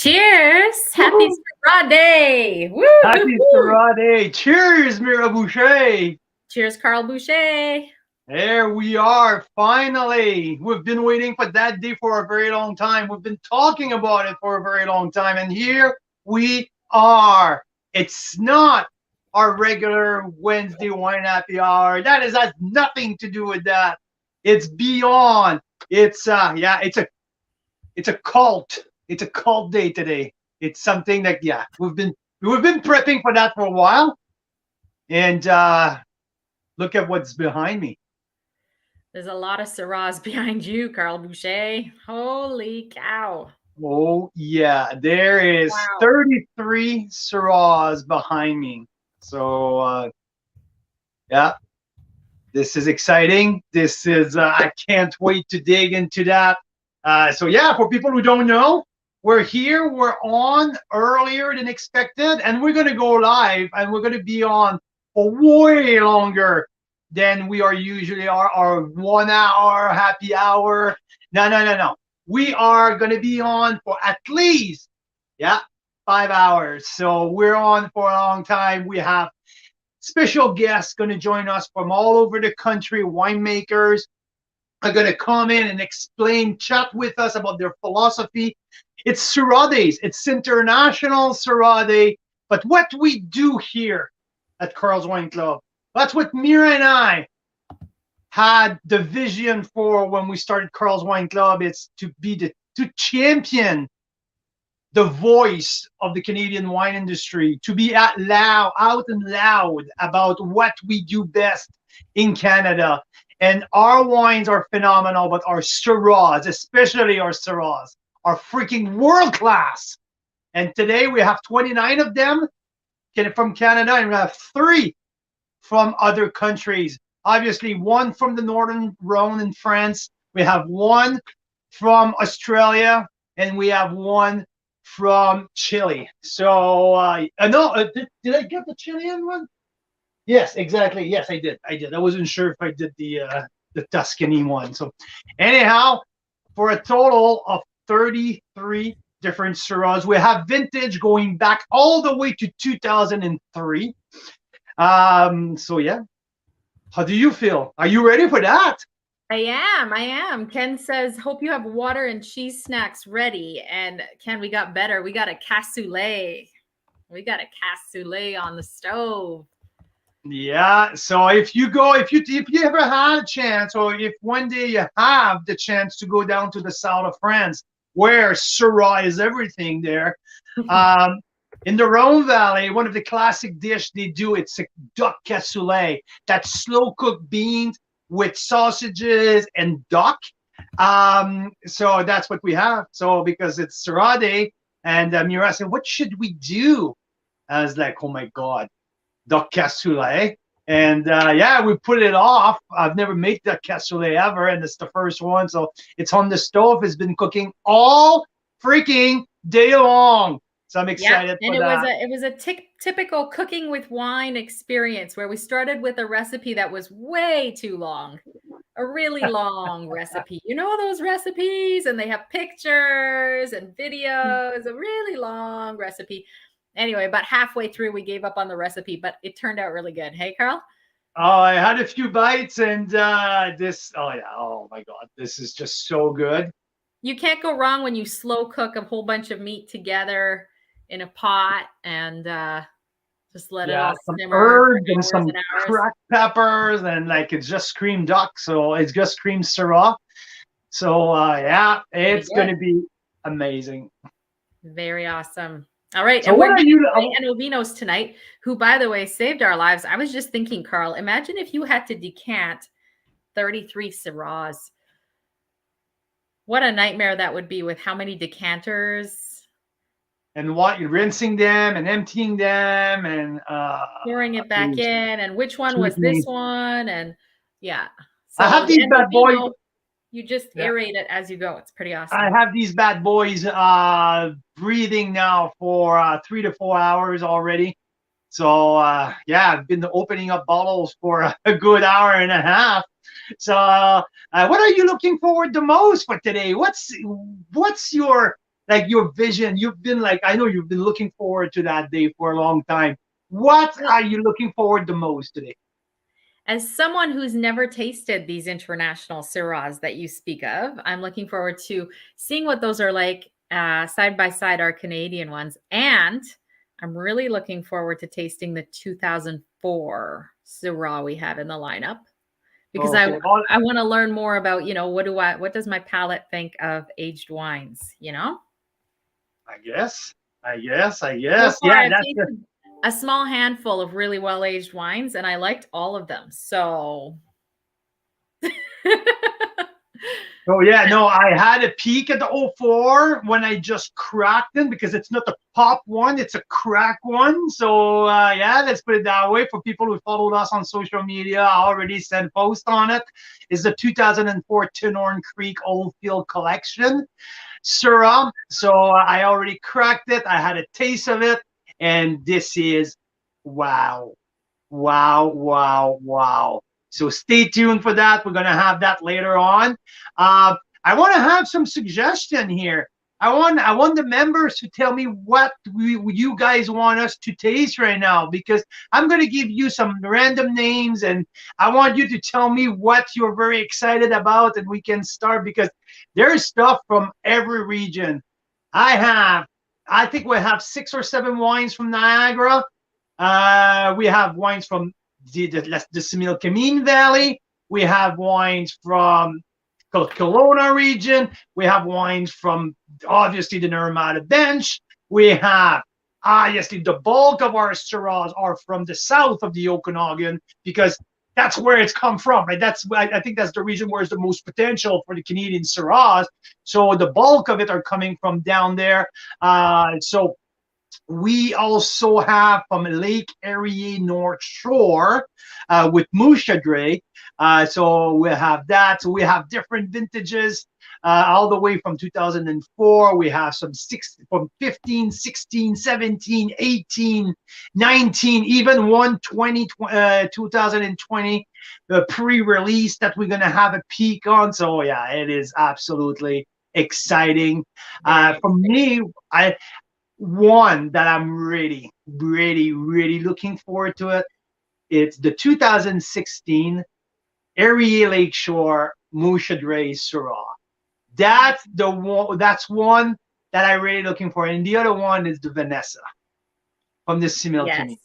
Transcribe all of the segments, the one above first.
Cheers! Happy Woohoo! Syrah Day! Happy Woo! Syrah Day. Cheers, Mira Boucher. Cheers, Carl Boucher. There we are, finally. We've been waiting for that day for a very long time. We've been talking about it for a very long time, and here we are. It's not our regular Wednesday wine happy hour. That has nothing to do with that. It's beyond. It's a cult. It's a cult day today. It's something that we've been prepping for that for a while, and look at what's behind me. There's a lot of Syrahs behind you, Carl Boucher. Holy cow. Oh yeah, there is Wow. 33 Syrahs behind me. So yeah, this is exciting. This is I can't wait to dig into that. So yeah, for people who don't know, we're here. We're on earlier than expected, and we're gonna go live, and we're gonna be on for way longer than we are usually our 1 hour happy hour. No. We are gonna be on for at least 5 hours. So we're on for a long time. We have special guests going to join us from all over the country. Winemakers are going to come in and explain, chat with us about their philosophy. It's Syrah Days. It's International Syrah Day. But what we do here at Carl's Wine Club, that's what Mira and I had the vision for when we started Carl's Wine Club. It's to champion the voice of the Canadian wine industry, to be out and loud about what we do best in Canada. And our wines are phenomenal, but our Syrahs, especially our Syrahs, are freaking world class. And today we have 29 of them from Canada, and we have 3 from other countries. Obviously, 1 from the Northern Rhone in France. We have 1 from Australia, and we have 1 from Chile. So did I get the Chilean one? Yes, exactly. Yes, I did. I wasn't sure if I did the Tuscany one. So anyhow, for a total of 33 different Syrahs. We have vintage going back all the way to 2003. So yeah. How do you feel? Are you ready for that? I am. Ken says, hope you have water and cheese snacks ready. And Ken, we got better. We got a cassoulet. We got a cassoulet on the stove. Yeah. So if you ever had a chance, or if one day you have the chance to go down to the south of France, where Syrah is everything there, in the Rhone Valley, one of the classic dish they do, it's a duck cassoulet. That's slow cooked beans with sausages and duck. So that's what we have. So because it's Syrah Day, and Mira said, what should we do? I was like, oh my God, duck cassoulet. And we put it off. I've never made duck cassoulet ever, and it's the first one. So it's on the stove. It's been cooking all freaking day long. So I'm excited for that. It was a typical cooking with wine experience where we started with a recipe that was way too long, a really long recipe. You know those recipes, and they have pictures and videos, a really long recipe. Anyway, about halfway through, we gave up on the recipe, but it turned out really good. Hey, Carl? Oh, I had a few bites, and oh my God, this is just so good. You can't go wrong when you slow cook a whole bunch of meat together in a pot and just let it all some simmer herbs and hours some and hours. cracked peppers, and it's just cream duck, so it's just cream Syrah. So it's going to be amazing. Very awesome. All right, so and we're giving away Enovinos tonight, who, by the way, saved our lives. I was just thinking, Carl, imagine if you had to decant 33 Syrahs. What a nightmare that would be, with how many decanters. And what you're rinsing them and emptying them and pouring it back in, and which one was this one, and yeah. So I have these bad boys. You just aerate it as you go. It's pretty awesome. I have these bad boys breathing now for 3 to 4 hours already. So I've been opening up bottles for a good hour and a half. So what are you looking forward the most for today? What's your like your vision. You've been like, I know you've been looking forward to that day for a long time. What Well, are you looking forward the most today? as someone who's never tasted these international Syrahs that you speak of, I'm looking forward to seeing what those are like side by side our Canadian ones. And I'm really looking forward to tasting the 2004 Syrah we have in the lineup because Okay. I want to learn more about, what does my palate think of aged wines, I guess. I guess. I So guess. far, Yeah, I've that's the. tasted a small handful of really well-aged wines, and I liked all of them. So Oh yeah, no, I had a peek at the '04 when I just cracked it because it's not a pop one, it's a crack one. So yeah, let's put it that way. For people who followed us on social media, I already sent post on it. Is the 2004 Tinhorn Creek Old Field Collection Syrah. So I already cracked it. I had a taste of it, and this is wow. Wow, wow, wow. So stay tuned for that. We're going to have that later on. I want to have some suggestion here. I want the members to tell me what you guys want us to taste right now, because I'm going to give you some random names and I want you to tell me what you're very excited about, and we can start because there's stuff from every region. I think we have 6 or 7 wines from Niagara. We have wines from the Similkameen Valley. We have wines from Kelowna region. We have wines from obviously the Naramata Bench. We have obviously the bulk of our Syrahs are from the south of the Okanagan because that's where it's come from, right? I think that's the region where there's the most potential for the Canadian Syrahs. So the bulk of it are coming from down there. So we also have from Lake Erie North Shore with Mushadre. So we have that. So we have different vintages all the way from 2004. We have some from 15, 16, 17, 18, 19, even 2020, the pre-release that we're going to have a peek on. So yeah, it is absolutely exciting. very For me, one that I'm really, really, really looking forward to it. It's the 2016 Erie Lakeshore Mushadre Surah. That's the one. That's one that I'm really looking for, and the other one is the Vanessa from the yes. Similkameen.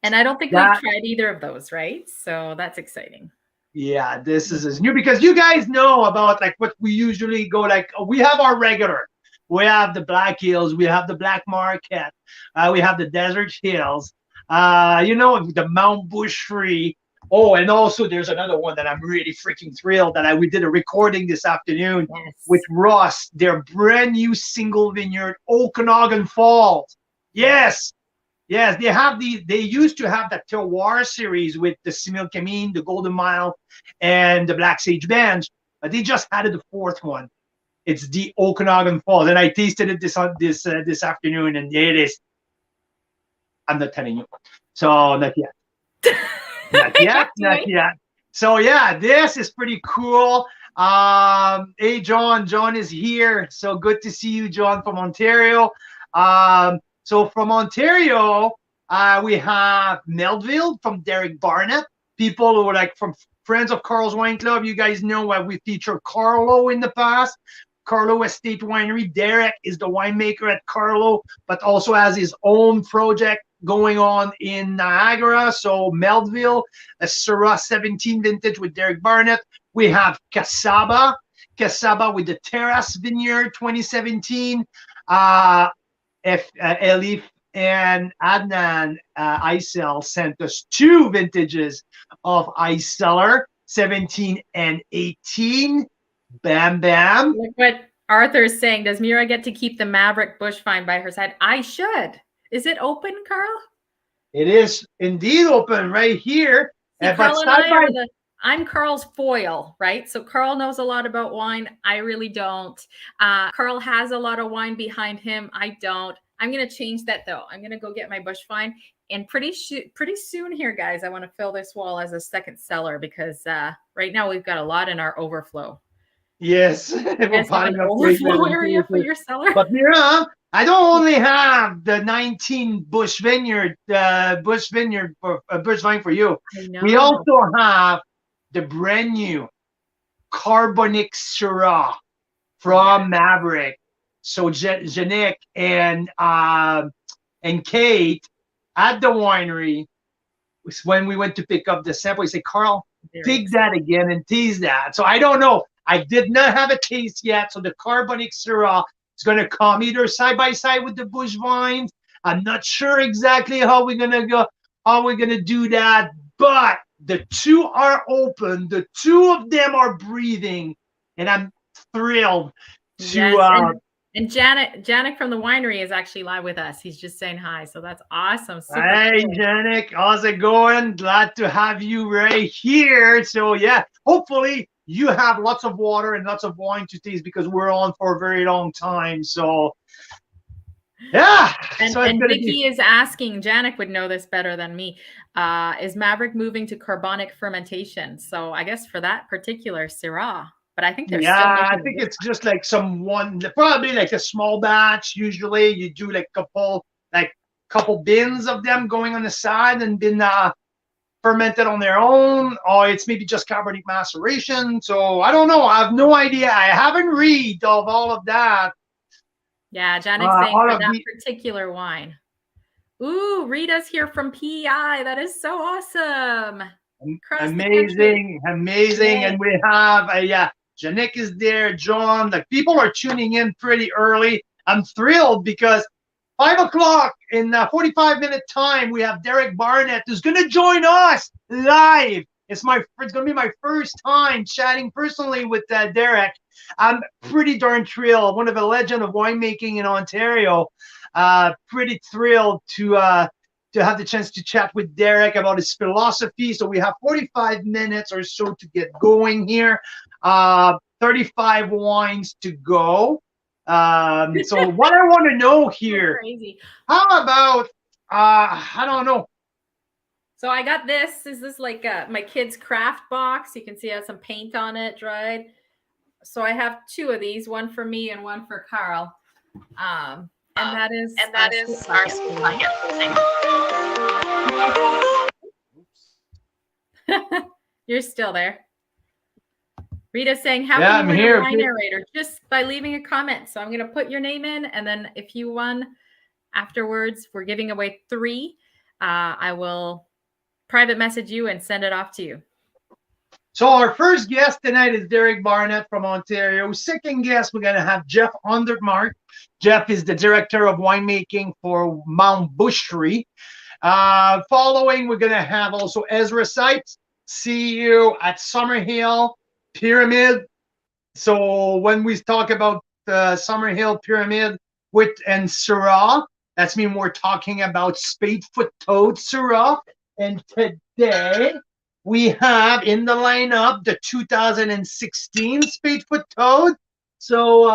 And I don't think we've That tried either of those, right? So that's exciting. yeah, this is new because you guys know about like what we usually go like. We have our regular. We have the Black Hills. We have the Black Marquette. We have the Desert Hills. The Mount Bushfree. Oh, and also there's another one that I'm really freaking thrilled that we did a recording this afternoon with Yes. Ross. Their brand new single vineyard, Okanagan Falls. Yes, yes, they used to have that terroir series with the Similkameen, the Golden Mile, and the Black Sage Bench, but they just added the fourth one. It's the Okanagan Falls, and I tasted it this afternoon, and it is. I'm not telling you, so not yet, not You yet, have to not wait. yet. So yeah, this is pretty cool. Hey John is here, so good to see you, John from Ontario. So from Ontario, we have Melville from Derrick Barnett. People who are like from friends of Carl's Wine Club. You guys know why we featured Carlo in the past. Carlo Estate Winery. Derrick is the winemaker at Carlo, but also has his own project going on in Niagara. So Melville, a Syrah 17 vintage with Derrick Barnett. We have Casaba with the Terrace Vineyard 2017. Elif and Adnan Isel sent us 2 vintages of Ice Cellar, 17 and 18. Bam, bam. Look what Arthur's saying. Does Mira get to keep the Maverick bush vine by her side? I should. Is it open, Carl? It is indeed open right here. See, But Carl and side I by I'm Carl's foil, right? So Carl knows a lot about wine. I really don't. Carl has a lot of wine behind him. I don't. I'm going to change that though. I'm going to go get my bush vine. And pretty soon here, guys, I want to fill this wall as a second cellar because right now we've got a lot in our overflow. You Yes, we're guys have an piling up overflow fragrance. area for your cellar? But Mira, I don't only have the 19 bush vineyard for bush vine for you. I We know. also have the brand new Carbonic Syrah from Maverick. So Janik and Kate at the winery, when we went to pick up the sample, he said, Carl, Very take that again and tease that. So I don't know. I did not have a taste yet. So the Carbonic Syrah is going to come either side by side with the bush vines. I'm not sure exactly how we're going to go, how we're going to do that. But the two are open. The two of them are breathing. And I'm thrilled to Yes, and Janik from the winery is actually live with us. He's just saying hi, so that's awesome. Super Hey, cool. Janik, how's it going? Glad to have you right here. So yeah, hopefully you have lots of water and lots of wine to taste because we're on for a very long time. So yeah, so it's And gonna be. Vicky is asking, Janik would know this better than me. Is Maverick moving to carbonic fermentation? So I guess for that particular Syrah, but I think they're Yeah, still I making think this. it's just like probably like a small batch. Usually you do like couple bins of them going on the side and been fermented on their own, or it's maybe just carbonic maceration. So I don't know. I have no idea. I haven't read of all of that. Yeah, Janik's saying All for of that the particular wine. Ooh, Rita's here from PEI. That is so awesome. Across the country. amazing. Yay. And we have yeah, Janik is there, John. Like people are tuning in pretty early. I'm thrilled because 5 o'clock in 45-minute time, we have Derrick Barnett who's going to join us live. It's going to be my first time chatting personally with Derrick. I'm pretty darn thrilled. One of the legend of winemaking in Ontario. Pretty thrilled to have the chance to chat with Derrick about his philosophy. So we have 45 minutes or so to get going here. 35 wines to go. So what I want to know here, Crazy. how about, I don't know. So I got this. Is this like my kid's craft box? You can see it has some paint on it, dried. So I have two of these, one for me and one for Carl. And that is our sweet bucket. You're still there. Rita's saying, how can you win a wine narrator? Just by leaving a comment. So I'm going to put your name in, and then if you won afterwards, we're giving away 3. I will private message you and send it off to you. So our first guest tonight is Derrick Barnett from Ontario. Second guest, we're going to have Jeff Undermark. Jeff is the director of winemaking for Mount Bushry. Following, we're going to have also Ezra Seitz, CEO at Summerhill Pyramid. So when we talk about the Summerhill Pyramid and Surah, that's mean we're talking about Spadefoot Toad Surah. And today we have in the lineup the 2016 Spadefoot Toad. So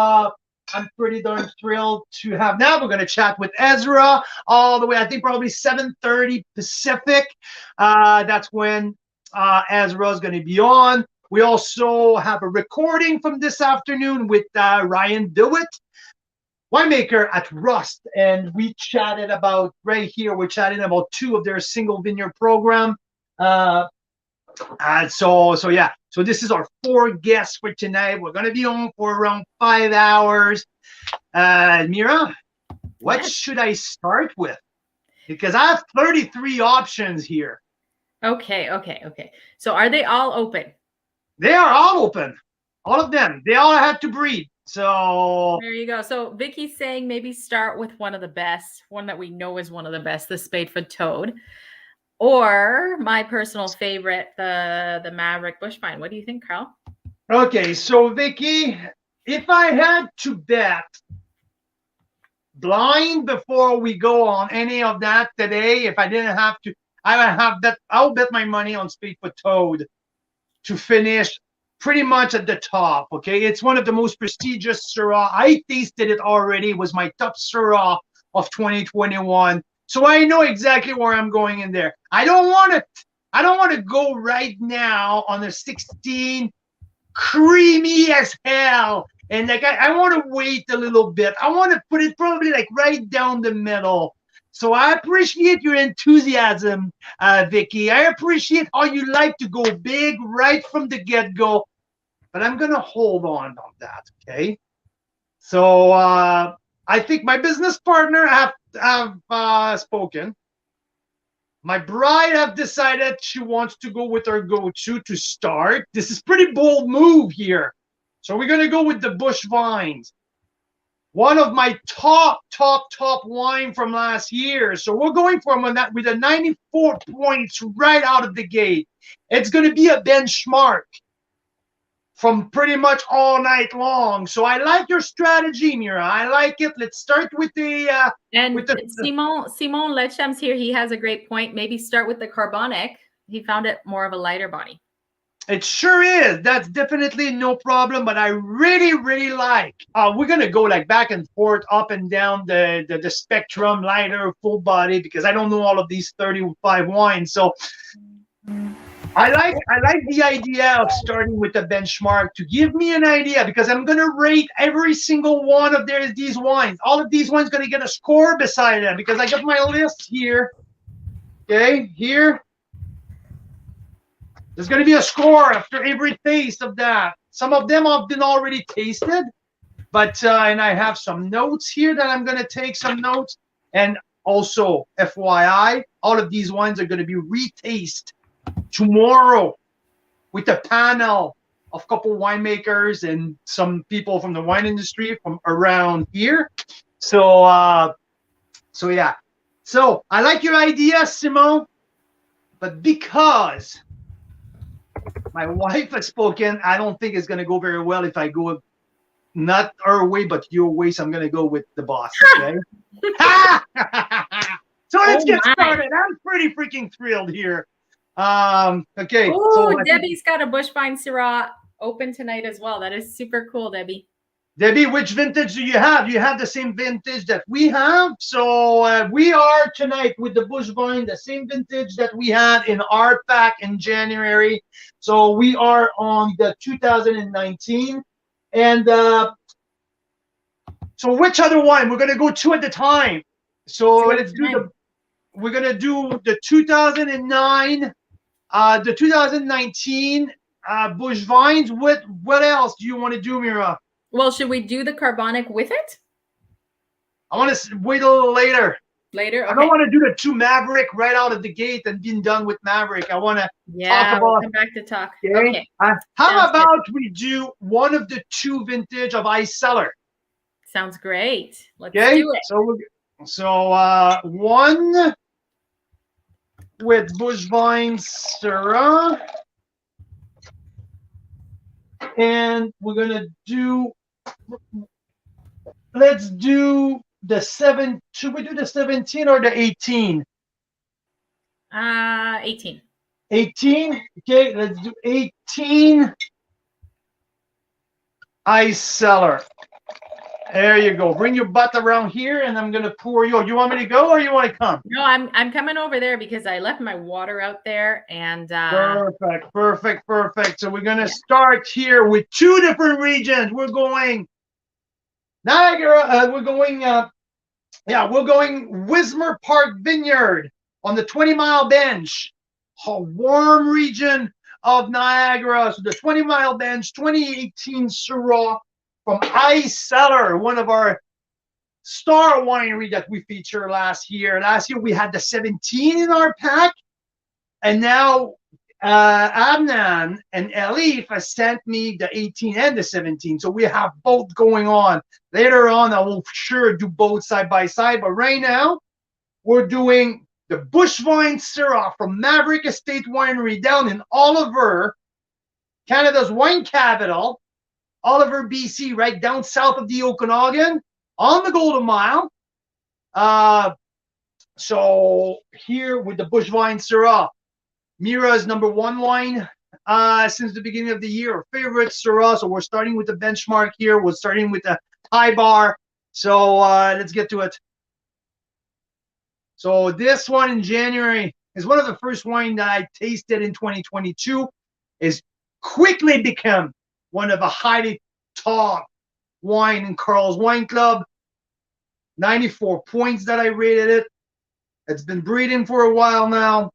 I'm pretty darn thrilled to have now. We're going to chat with Ezra all the way, I think probably 7:30 Pacific. That's when Ezra is going to be on. We also have a recording from this afternoon with Ryan DeWitt, winemaker at Rust. And we chatted about, right here, we're chatting about 2 of their single vineyard program. So yeah, so this is our 4 guests for tonight. We're going to be on for around 5 hours. Mira, what should I start with? Because I have 33 options here. Okay. So are they all open? They are all open. All of them. They all have to breathe. So there you go. So Vicky's saying maybe start with one of the best, one that we know is one of the best, the Spadefoot Toad. Or my personal favorite, the Maverick Bushvine. What do you think, Carl? Okay, so Vicky, if I had to bet blind before we go on any of that today, if I didn't have to, I'll bet my money on Spadefoot Toad to finish pretty much at the top. Okay, it's one of the most prestigious Syrah. I tasted it already. It was my top Syrah of 2021. So I know exactly where I'm going in there. I don't want to go right now on the 16 creamy as hell. And like I want to wait a little bit. I want to put it probably like right down the middle. So I appreciate your enthusiasm, Vicky. I appreciate how you like to go big right from the get-go. But I'm gonna hold on that, okay? So I think my business partner have spoken. My bride have decided she wants to go with our go-to to start. This is pretty bold move here. So we're gonna go with the Bush Vines. One of my top wine from last year. So we're going from that with a 94 points right out of the gate. It's gonna be a benchmark from pretty much all night long. So I like your strategy, Mira. I like it. Let's start with the Simon Lecham's here. He has a great point. Maybe start with the Carbonic. He found it more of a lighter body. It sure is. That's definitely no problem. But I really like. We're gonna go like back and forth, up and down the spectrum, lighter, full body, because I don't know all of these 35 wines. So I like the idea of starting with a benchmark to give me an idea, because I'm gonna rate every single one of these wines. All of these wines gonna get a score beside them, because I got my list here. Okay, here. There's going to be a score after every taste of that. Some of them have been already tasted, but and I have some notes here that I'm going to take some notes. And also, FYI, all of these wines are going to be retasted tomorrow with a panel of couple winemakers and some people from the wine industry from around here. So yeah. So I like your idea, Simon, but because my wife has spoken, I don't think it's going to go very well if I go not our way, but your way. So I'm going to go with the boss. Okay. So let's get started. I'm pretty freaking thrilled here. Okay. Oh, so Debbie's got a Bush Vine Syrah open tonight as well. That is super cool, Debbie. Debbie, which vintage do you have? You have the same vintage that we have. So we are tonight with the Bush Vine, the same vintage that we had in our pack in January. So we are on the 2019. And so which other wine? We're going to go two at a time. So let's do we're going to do the 2009, the 2019 Bush Vines. What else do you want to do, Mira? Well, should we do the Carbonic with it? I want to wait a little later. Later? Okay. I don't want to do the two Maverick right out of the gate and being done with Maverick. I want to talk about. We'll come back to talk. Okay. How about we do one of the two vintage of Ice Cellar? Sounds great. Let's do it. So one with Bush Vine Syrah, and we're gonna do. Let's do the 7. Should we do the 17 or the 18? 18. 18. Okay, let's do 18. Ice Cellar. There you go. Bring your butt around here, and I'm gonna pour you. You want me to go, or you want to come? No, I'm coming over there because I left my water out there, and perfect. So we're gonna start here with two different regions. We're going Niagara. We're going Wismer Park Vineyard on the 20-mile bench, a warm region of Niagara. So the 20-mile bench, 2018 Surah from Ice Cellar, one of our star winery that we featured last year. Last year we had the 17 in our pack, and now Adnan and Elif has sent me the 18 and the 17. So we have both going on. Later on, I will sure do both side by side. But right now, we're doing the Bush Vine Syrah from Maverick Estate Winery down in Oliver, Canada's wine capital. Oliver, BC, right down south of the Okanagan, on the Golden Mile. So here with the Bush Vine Syrah, Mira's #1 wine since the beginning of the year, our favorite Syrah. So we're starting with the benchmark here. We're starting with the high bar. So let's get to it. So this one in January is one of the first wine that I tasted in 2022. Is quickly become one of the highly top wine in Carl's Wine Club. 94 points that I rated it. It's been breeding for a while now.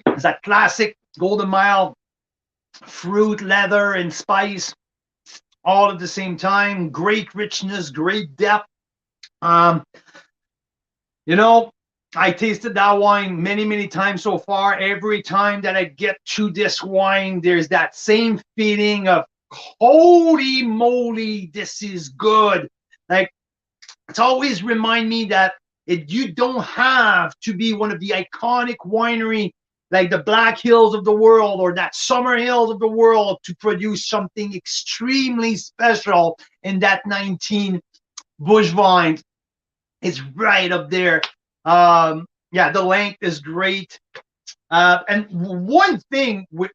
It's that classic Golden Mile fruit, leather, and spice all at the same time. Great richness, great depth. You know, I tasted that wine many, many times so far. Every time that I get to this wine, there's that same feeling of, holy moly, this is good. Like, it's always remind me that you don't have to be one of the iconic winery like the Black Hills of the world or that Summer Hills of the world to produce something extremely special in that 19 bush vines. It's right up there. Yeah, the length is great. And one thing with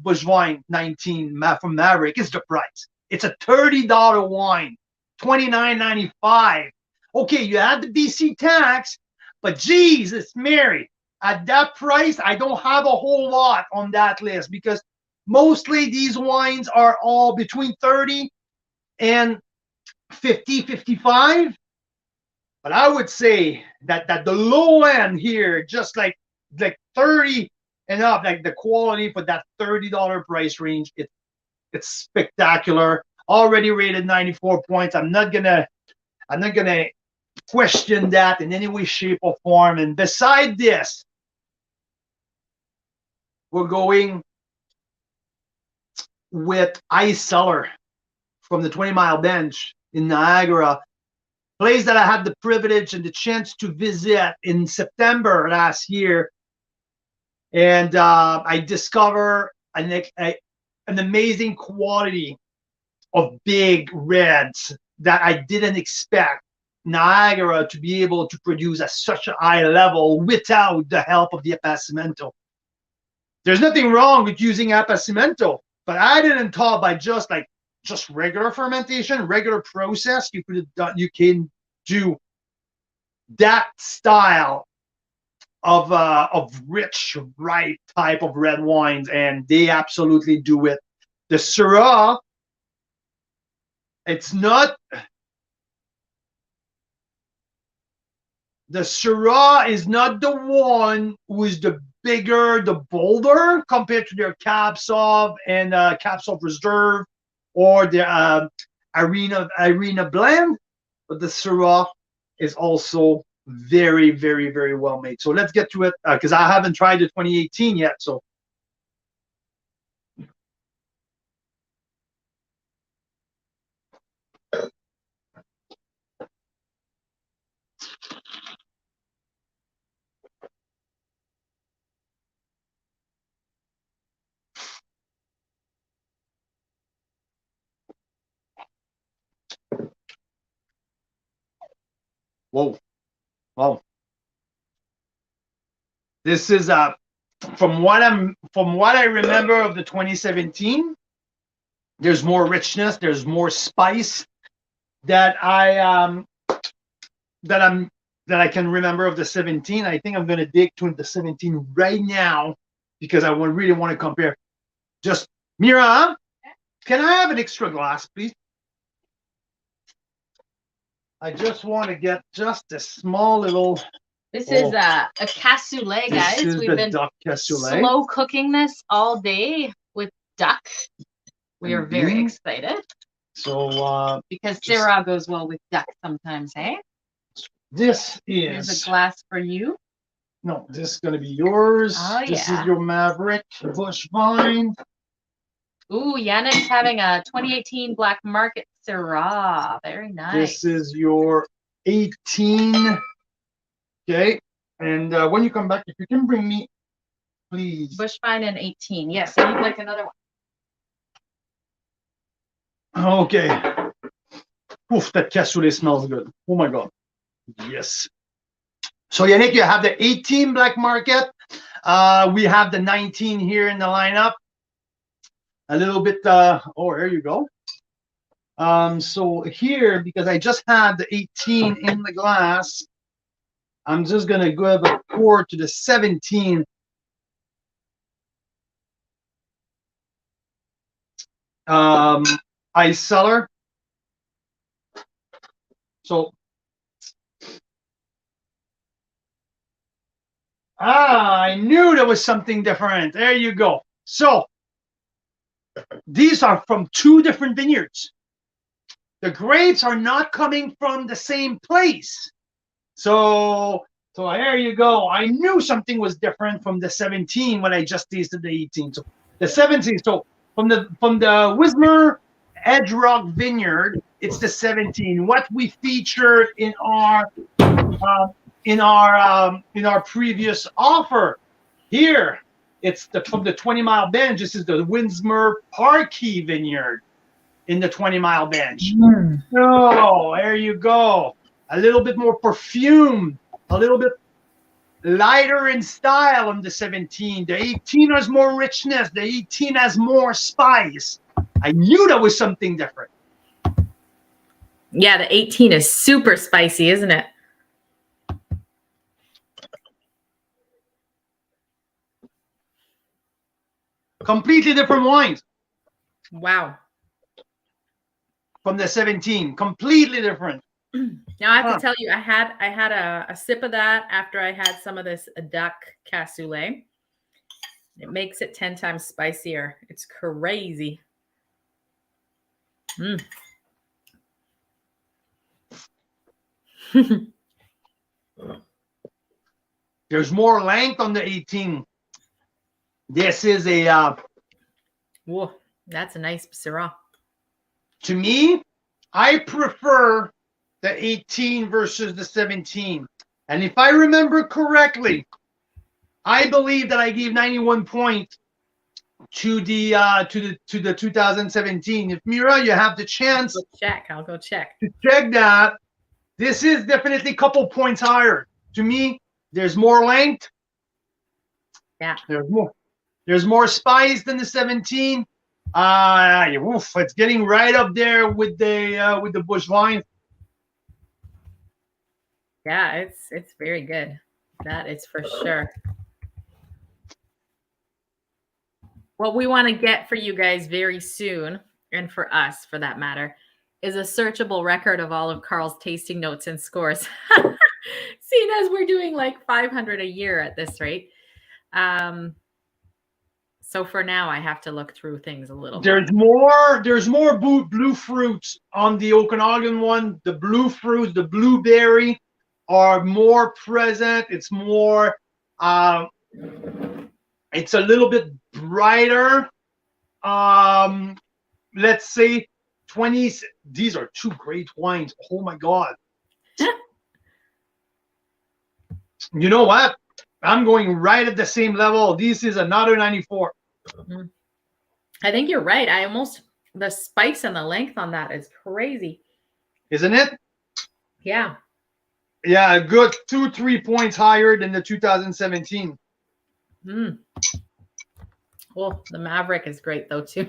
bush vine 19 from Maverick is the price. It's a $30 wine, $29.95. Okay, you have the BC tax, but Jesus Mary, at that price, I don't have a whole lot on that list because mostly these wines are all between 30 and 50, 55. But I would say that the low end here, just like 30 and up, like the quality for that $30 price range, it's spectacular. Already rated 94 points. I'm not gonna question that in any way, shape, or form. And beside this, we're going with Ice Cellar from the 20 Mile Bench in Niagara, place that I had the privilege and the chance to visit in September last year. And I discovered an amazing quality of big reds that I didn't expect Niagara to be able to produce at such a high level without the help of the appassimento. There's nothing wrong with using appassimento, but I didn't thought by just regular fermentation, regular process, you can do that style of rich, ripe type of red wines, and they absolutely do it. The Syrah, the Syrah is not the one who is the bigger, the bolder compared to their Cab Sauv and Cab Sauv Reserve or the Arena blend, but the Syrah is also very, very, very well made. So let's get to it because I haven't tried the 2018 yet. So whoa, wow. This is from what I remember of the 2017. There's more richness. There's more spice that I can remember of the 17. I think I'm gonna dig to the 17 right now because I really want to compare. Just Mira, can I have an extra glass, please? I just want to get just a small little. This is a cassoulet, guys. This is We've the been duck cassoulet. slow cooking this all day with duck. We are very excited. So because Syrah goes well with duck sometimes, hey? This Here's is a glass for you. no, this is gonna be yours. Oh, this yeah. is your Maverick Bush Vine. Ooh, Yannick's having a 2018 Black Market Syrah. Very nice. This is your 18. Okay, and when you come back, if you can bring me, please. Bush Vine and 18. Yes, I need like another one. Okay. Oof, that cassoulet smells good. Oh my god. Yes. So Yannick, you have the 18 Black Market. We have the 19 here in the lineup. A little bit, oh, there you go. So here, because I just had the 18 in the glass, I'm just going to go have a pour to the 17. Ice cellar. So, I knew there was something different. There you go. So, these are from two different vineyards. The grapes are not coming from the same place. So there you go. I knew something was different from the 17 when I just tasted the 18. So the 17. So from the Wismer Edge Rock Vineyard, it's the 17. What we featured in our previous offer here, it's from the 20-mile bench. This is the Wismer Parkey Vineyard in the 20-mile bench. Oh, there you go. A little bit more perfume, a little bit lighter in style on the 17. The 18 has more richness. The 18 has more spice. I knew there was something different. Yeah, the 18 is super spicy, isn't it? Completely different wines. Wow. From the 17, completely different. Now I have to tell you, I had a sip of that after I had some of this duck cassoulet. It makes it 10 times spicier. It's crazy. There's more length on the 18. This is a whoa, that's a nice Syrah. To me, I prefer the 18 versus the 17. And if I remember correctly, I believe that I gave 91 points to the 2017. If Mira, you have the chance I'll go check. to check that. This is definitely a couple points higher. To me, there's more length. Yeah. There's more spice than the 17. It's getting right up there with the bush wine. Yeah, it's very good. That is for sure. What we want to get for you guys very soon, and for us for that matter, is a searchable record of all of Carl's tasting notes and scores. Seeing as we're doing like 500 a year at this rate. So for now, I have to look through things a little. There's more blue fruits on the Okanagan one. The blue fruits, the blueberry, are more present. It's more. It's a little bit brighter. Let's say 20s. These are two great wines. Oh my God. You know what? I'm going right at the same level. This is another 94. I think you're right. The spice and the length on that is crazy. Isn't it? Yeah. Yeah, a good 2-3 points higher than the 2017. Well, the Maverick is great though too.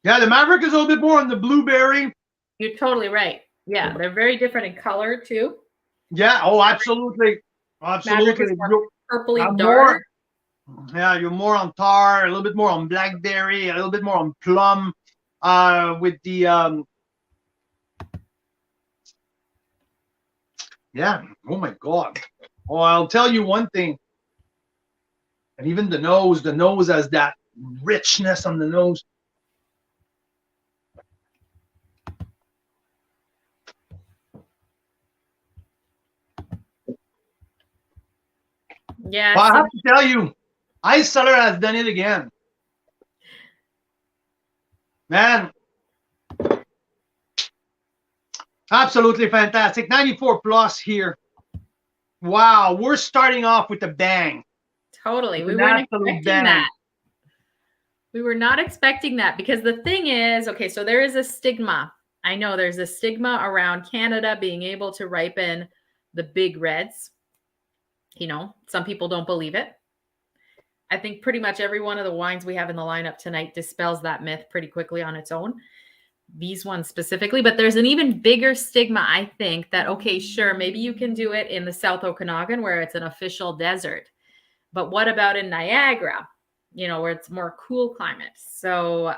Yeah, the Maverick is a little bit more on the blueberry. You're totally right. Yeah, they're very different in color too. Yeah, oh, absolutely. Absolutely. Maverick is more purpley dark. You're more on tar, a little bit more on blackberry, a little bit more on plum, with the yeah. Oh my God. Oh, I'll tell you one thing. And even the nose has that richness on the nose. Yeah. Well, I have to tell you, Ice Cellar has done it again. Man. Absolutely fantastic. 94 plus here. Wow, we're starting off with a bang. Totally. We weren't expecting that. We were not expecting that because the thing is, okay, so there is a stigma. I know there's a stigma around Canada being able to ripen the big reds. You know, some people don't believe it. I think pretty much every one of the wines we have in the lineup tonight dispels that myth pretty quickly on its own. These ones specifically, but there's an even bigger stigma, I think, that, okay, sure, maybe you can do it in the South Okanagan where it's an official desert. But what about in Niagara, you know, where it's more cool climate? So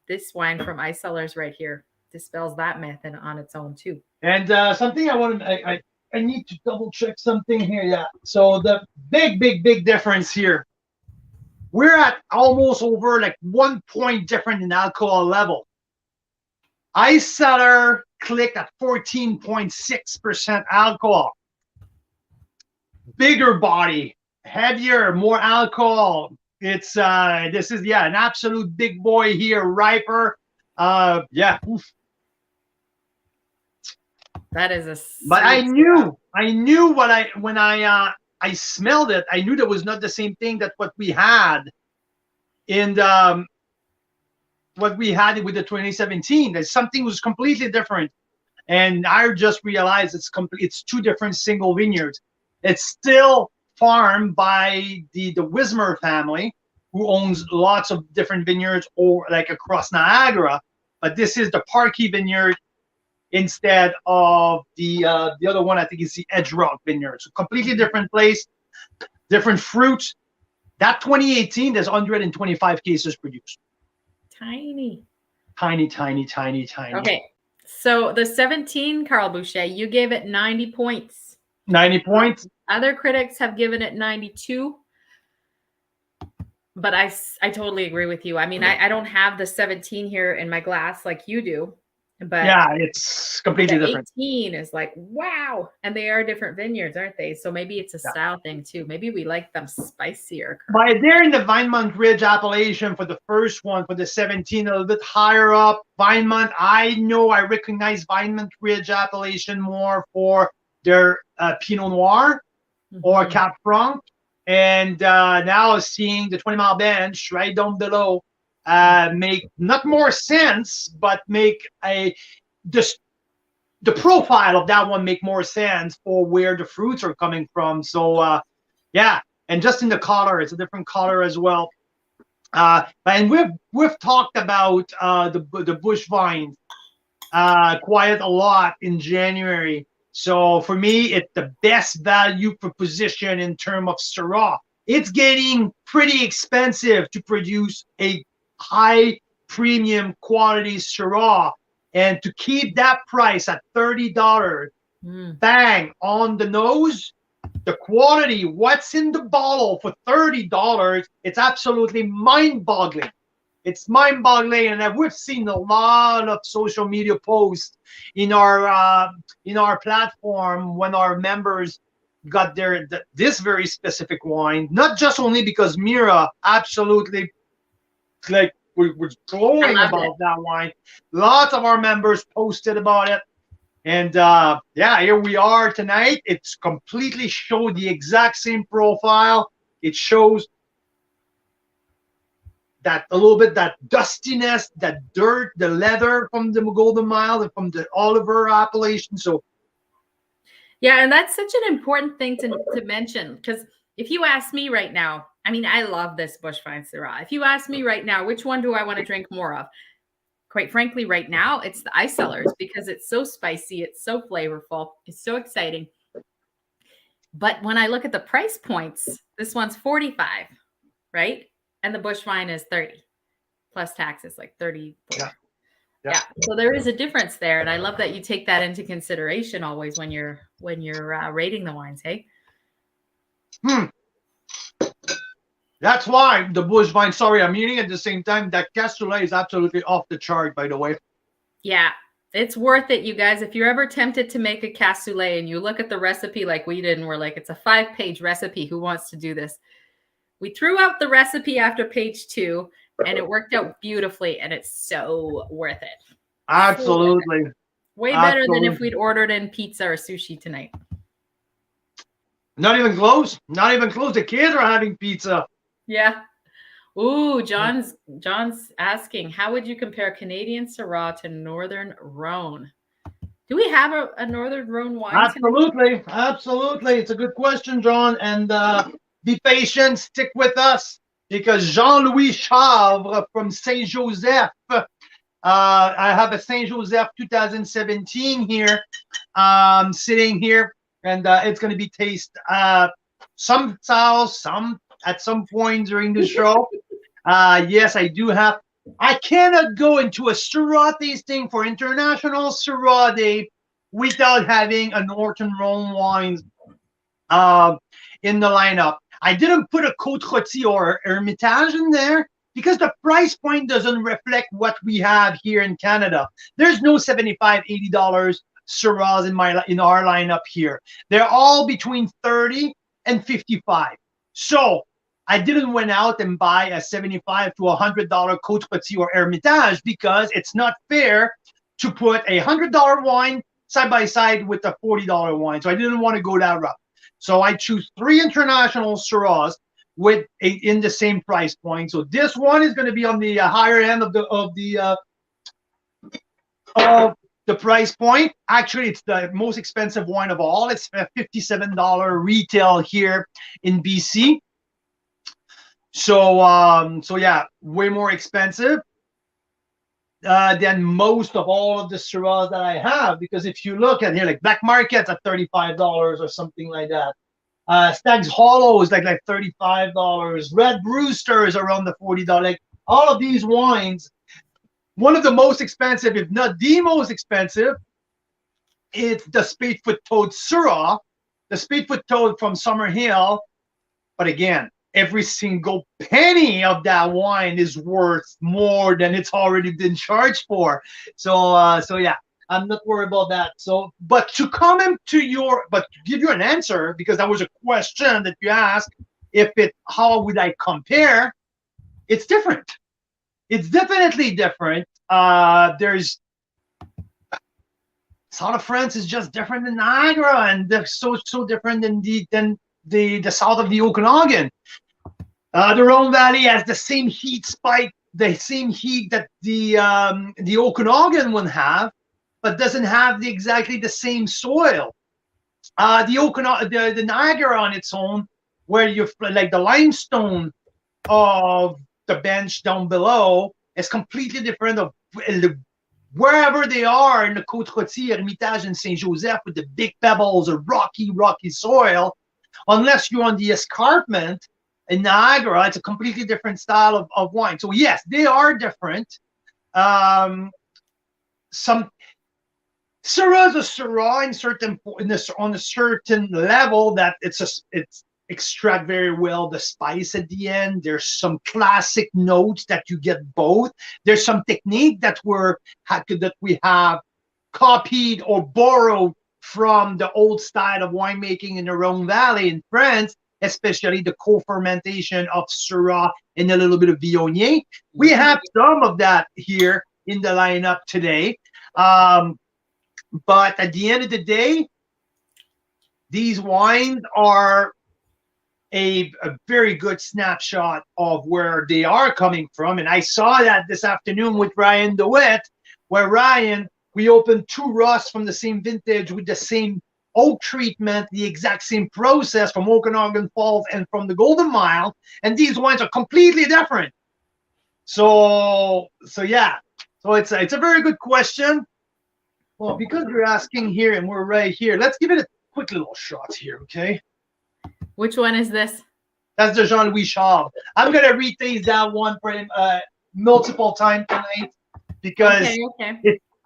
this wine from Ice Cellars right here dispels that myth and on its own too. And something I need to double check something here. Yeah. So the big difference here. We're at almost over like 1 point different in alcohol level. Ice Cellar clicked at 14.6% alcohol. Bigger body, heavier, more alcohol. It's this is an absolute big boy here, riper. Yeah. Oof. That is a. But I knew when I smelled it, I knew that was not the same thing that what we had in what we had with the 2017. That something was completely different, and I just realized it's two different single vineyards. It's still farmed by the Wismer family, who owns lots of different vineyards or like across Niagara, but this is the Parkey vineyard instead of the other one. I think is the Edge Rock vineyard. So completely different place, different fruits. That 2018, there's 125 cases produced. Tiny. Okay. So the 17, Carl Boucher, you gave it 90 points. 90 points. Other critics have given it 92. But I totally agree with you. I mean, I don't have the 17 here in my glass like you do. But yeah, it's completely different. 18 is like, wow. And they are different vineyards, aren't they? So maybe it's a style thing too. Maybe we like them spicier. But they're in the Vinemont Ridge appellation for the first one, for the 17, a little bit higher up. Vinemont, I know I recognize Vinemont Ridge appellation more for their Pinot Noir or Cap Franc. And now seeing the 20 Mile Bench right down below make not more sense, but make the profile of that one make more sense for where the fruits are coming from. So yeah, and just in the color, it's a different color as well. And we've talked about the bush vines quite a lot in January. So for me, it's the best value proposition in terms of Syrah. It's getting pretty expensive to produce a high premium quality Syrah, and to keep that price at $30, bang on the nose. The quality, what's in the bottle for $30, it's absolutely mind-boggling. It's mind-boggling, and we've seen a lot of social media posts in our platform when our members got this very specific wine. Not just only because Mira absolutely like was glowing about that wine. Lots of our members posted about it, and yeah, here we are tonight. It's completely showed the exact same profile. It shows that a little bit that dustiness, that dirt, the leather from the Golden Mile and from the Oliver appellation. So yeah, and that's such an important thing to mention, because if you ask me right now, I mean, I love this Bushvine Syrah. If you ask me right now, which one do I want to drink more of? Quite frankly, right now, it's the Ice Cellars, because it's so spicy, it's so flavorful, it's so exciting. But when I look at the price points, this one's 45, right? And the Bushvine is 30, plus taxes, like 30. Yeah. So there is a difference there, and I love that you take that into consideration always when you're rating the wines. Hey. That's why the Bushvine. Sorry, I'm eating at the same time. That cassoulet is absolutely off the chart, by the way. Yeah, it's worth it, you guys. If you're ever tempted to make a cassoulet and you look at the recipe like we did, and we're like, it's a 5-page recipe. Who wants to do this? We threw out the recipe after page 2, and it worked out beautifully, and it's so worth it. Absolutely. Way better than if we'd ordered in pizza or sushi tonight. Not even close. Not even close. The kids are having pizza. Yeah. Ooh, John's asking, how would you compare Canadian Syrah to Northern Rhone? Do we have a Northern Rhone wine? Absolutely. Absolutely. It's a good question, John. And be patient. Stick with us because Jean-Louis Chavre from Saint Joseph. I have a Saint Joseph 2017 here, sitting here, and it's going to be tasted some at some point during the show. Yes, I do have. I cannot go into a Syrah tasting for International Syrah Day without having a Northern Rhone wines in the lineup. I didn't put a Coyote or Hermitage in there because the price point doesn't reflect what we have here in Canada. There's no $75, $80 Syrahs in our lineup here. They're all between 30 and 55. So I didn't went out and buy a $75 to $100 Coyote or Hermitage because it's not fair to put a $100 wine side by side with a $40 wine. So I didn't want to go that route. So I choose 3 International Syrahs in the same price point. So this one is going to be on the higher end of the price point. Actually, it's the most expensive wine of all. It's a $57 retail here in BC. So yeah, way more expensive than most of all of the Syrahs that I have. Because if you look at here, like Black Market's at $35 or something like that. Stag's Hollow is like $35. Red Rooster is around the $40. Like all of these wines, one of the most expensive, if not the most expensive, it's the Spadefoot Toad Syrah, the Spadefoot Toad from Summerhill. But again, every single penny of that wine is worth more than it's already been charged for. So yeah, I'm not worried about that. So, but to give you an answer, because that was a question that you asked, how would I compare? It's different. It's definitely different. There's South of France is just different than Niagara, and they're so different than the south of the Okanagan. The Rhone Valley has the same heat spike, the same heat that the Okanagan would have, but doesn't have exactly the same soil. The Niagara on its own, where you like the limestone of the bench down below, is completely different of wherever they are in the Coyote, Hermitage, and Saint Joseph with the big pebbles or rocky soil. Unless you're on the escarpment in Niagara, it's a completely different style of wine. So yes, they are different. Some Syrah is a Syrah on a certain level that it's extract very well the spice at the end. There's some classic notes that you get both. There's some technique that we have copied or borrowed from the old style of winemaking in the Rhone Valley in France, especially the co-fermentation of Syrah and a little bit of Viognier. We have some of that here in the lineup today. But at the end of the day, these wines are a very good snapshot of where they are coming from. And I saw that this afternoon with Ryan DeWitt, where Ryan, we opened 2 rusts from the same vintage with the same oak treatment, the exact same process from Okanagan Falls and from the Golden Mile. And these wines are completely different. So yeah. So it's a very good question. Well, because you're asking here and we're right here, let's give it a quick little shot here, okay? Which one is this? That's the Jean-Louis Chavre. I'm going to retaste that one for him multiple times tonight because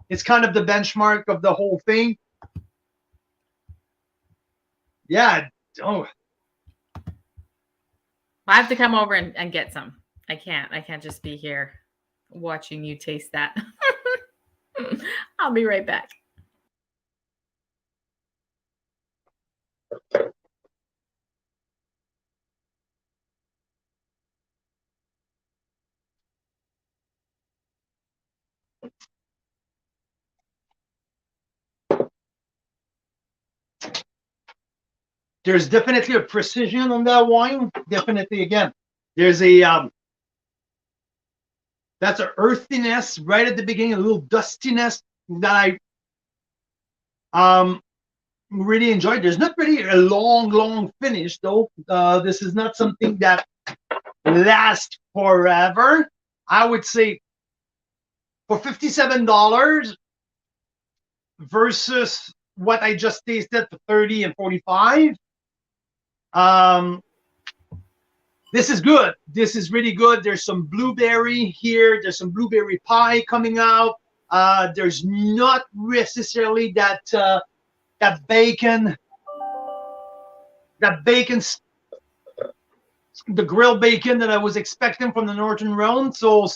it's kind of the benchmark of the whole thing. Yeah. Oh. I have to come over and get some. I can't just be here watching you taste that. I'll be right back. There's definitely a precision on that wine. Definitely, again, there's that's an earthiness right at the beginning, a little dustiness that Really enjoyed. There's not really a long finish though. This is not something that lasts forever. I would say for $57 versus what I just tasted for 30 and 45. This is good. This is really good. There's some blueberry here. There's some blueberry pie coming out. There's not necessarily that that bacon, the grilled bacon that I was expecting from the Northern Rhone. So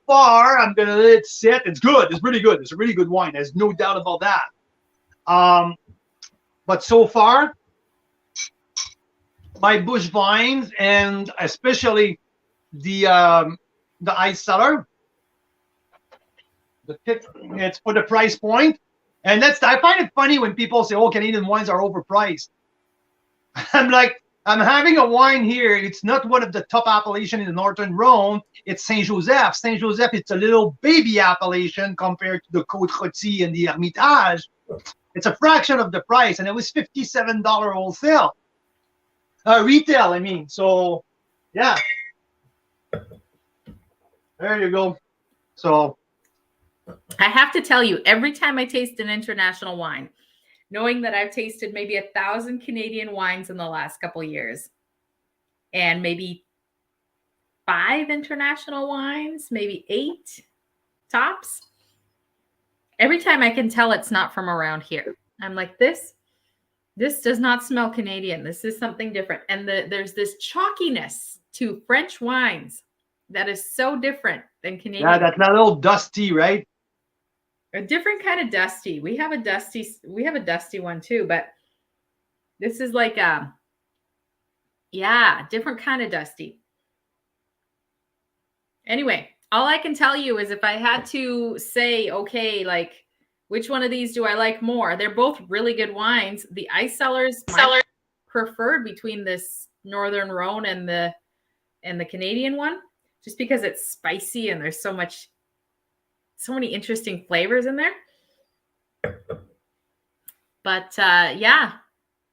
far, I'm gonna let it sit. It's good. It's really good. It's a really good wine. There's no doubt about that. But so far, my bush vines and especially the ice cellar, it's for the price point, and I find it funny when people say, "Oh, Canadian wines are overpriced." I'm like, I'm having a wine here. It's not one of the top appellations in the Northern Rhone. It's Saint Joseph. Saint Joseph, it's a little baby appellation compared to the Coyote and the Hermitage. It's a fraction of the price, and it was $57 wholesale. Retail, I mean. So, yeah. There you go. So, I have to tell you, every time I taste an international wine, knowing that I've tasted maybe 1,000 Canadian wines in the last couple of years, and maybe 5 international wines, maybe 8 tops, every time I can tell it's not from around here. I'm like, this does not smell Canadian. This is something different. And there's this chalkiness to French wines that is so different than Canadian. yeah, that's a little dusty, right? A different kind of dusty. We have a dusty one too, but this is like different kind of dusty. Anyway, all I can tell you is if I had to say, okay, like which one of these do I like more? They're both really good wines. The ice cellars preferred between this Northern Rhone and the Canadian one, just because it's spicy and there's so many interesting flavors in there. But yeah,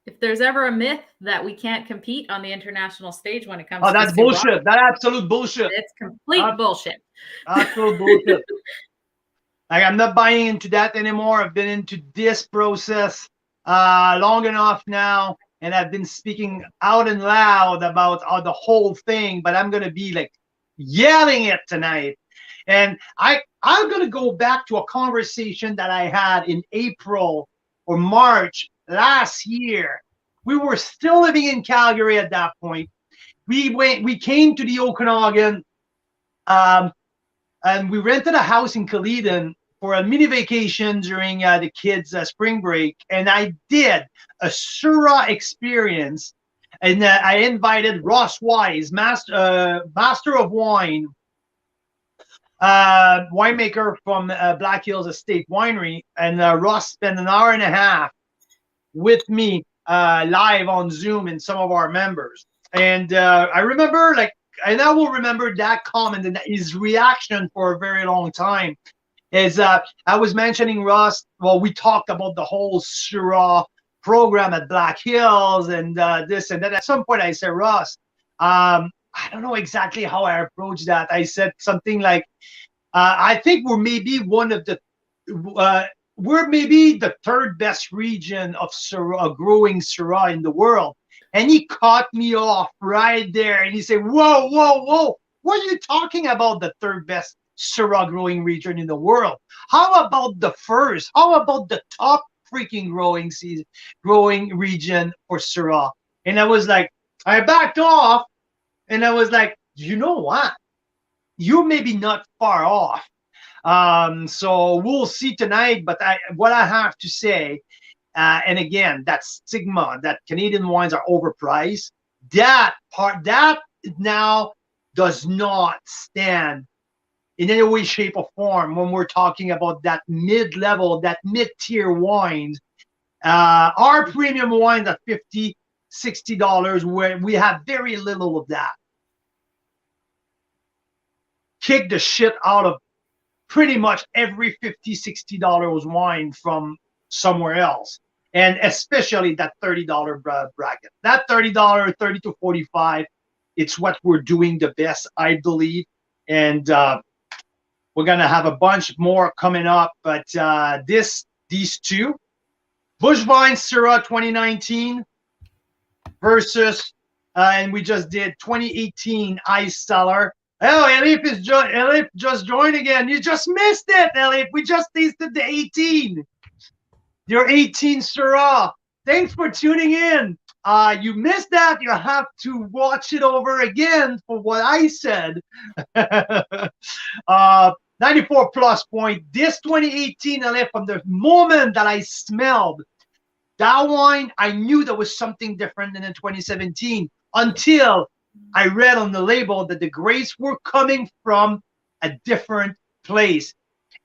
if there's ever a myth that we can't compete on the international stage when it comes to that's Syrah, bullshit. That's absolute bullshit. it's complete bullshit. Absolute bullshit. Like, I'm not buying into that anymore. I've been into this process long enough now, and I've been speaking out and loud about the whole thing, but I'm gonna be like yelling it tonight. And I'm gonna go back to a conversation that I had in April or March last year. We were still living in Calgary at that point. We came to the Okanagan, and we rented a house in Caledon for a mini vacation during the kids' spring break. And I did a Syrah experience, and I invited Ross Wise, master of wine, winemaker from Black Hills Estate Winery, and Ross spent an hour and a half with me live on Zoom and some of our members. And I remember, like, and I will remember that comment and his reaction for a very long time. Is I was mentioning Ross. Well, we talked about the whole Syrah program at Black Hills and this and that. At some point, I said, Ross, I don't know exactly how I approached that. I said something like, I think we're maybe we're maybe the third best region of Syrah, growing Syrah in the world. And he caught me off right there. And he said, whoa, what are you talking about, the third best Syrah growing region in the world? How about the first? How about the top freaking growing region for Syrah? And I was like, I backed off, and I was like, you know what? You're maybe not far off. So we'll see tonight. But what I have to say, and again, that stigma that Canadian wines are overpriced, that now does not stand in any way, shape, or form when we're talking about that mid-level, that mid-tier wines. Our premium wines at $50, $60, where we have very little of that. Kick the shit out of pretty much every $50, $60 wine from somewhere else. And especially that $30 bracket. That $30, 30 to 45, it's what we're doing the best, I believe. And we're going to have a bunch more coming up. But these two, Bushvine Syrah 2019 versus, and we just did 2018 Ice Cellar. Oh, Elif just joined again. You just missed it, Elif. We just tasted the 18. Your 18 Syrah. Thanks for tuning in. You missed that. You have to watch it over again for what I said. 94 plus point. This 2018 Elif, from the moment that I smelled that wine, I knew there was something different than in 2017 until I read on the label that the grapes were coming from a different place.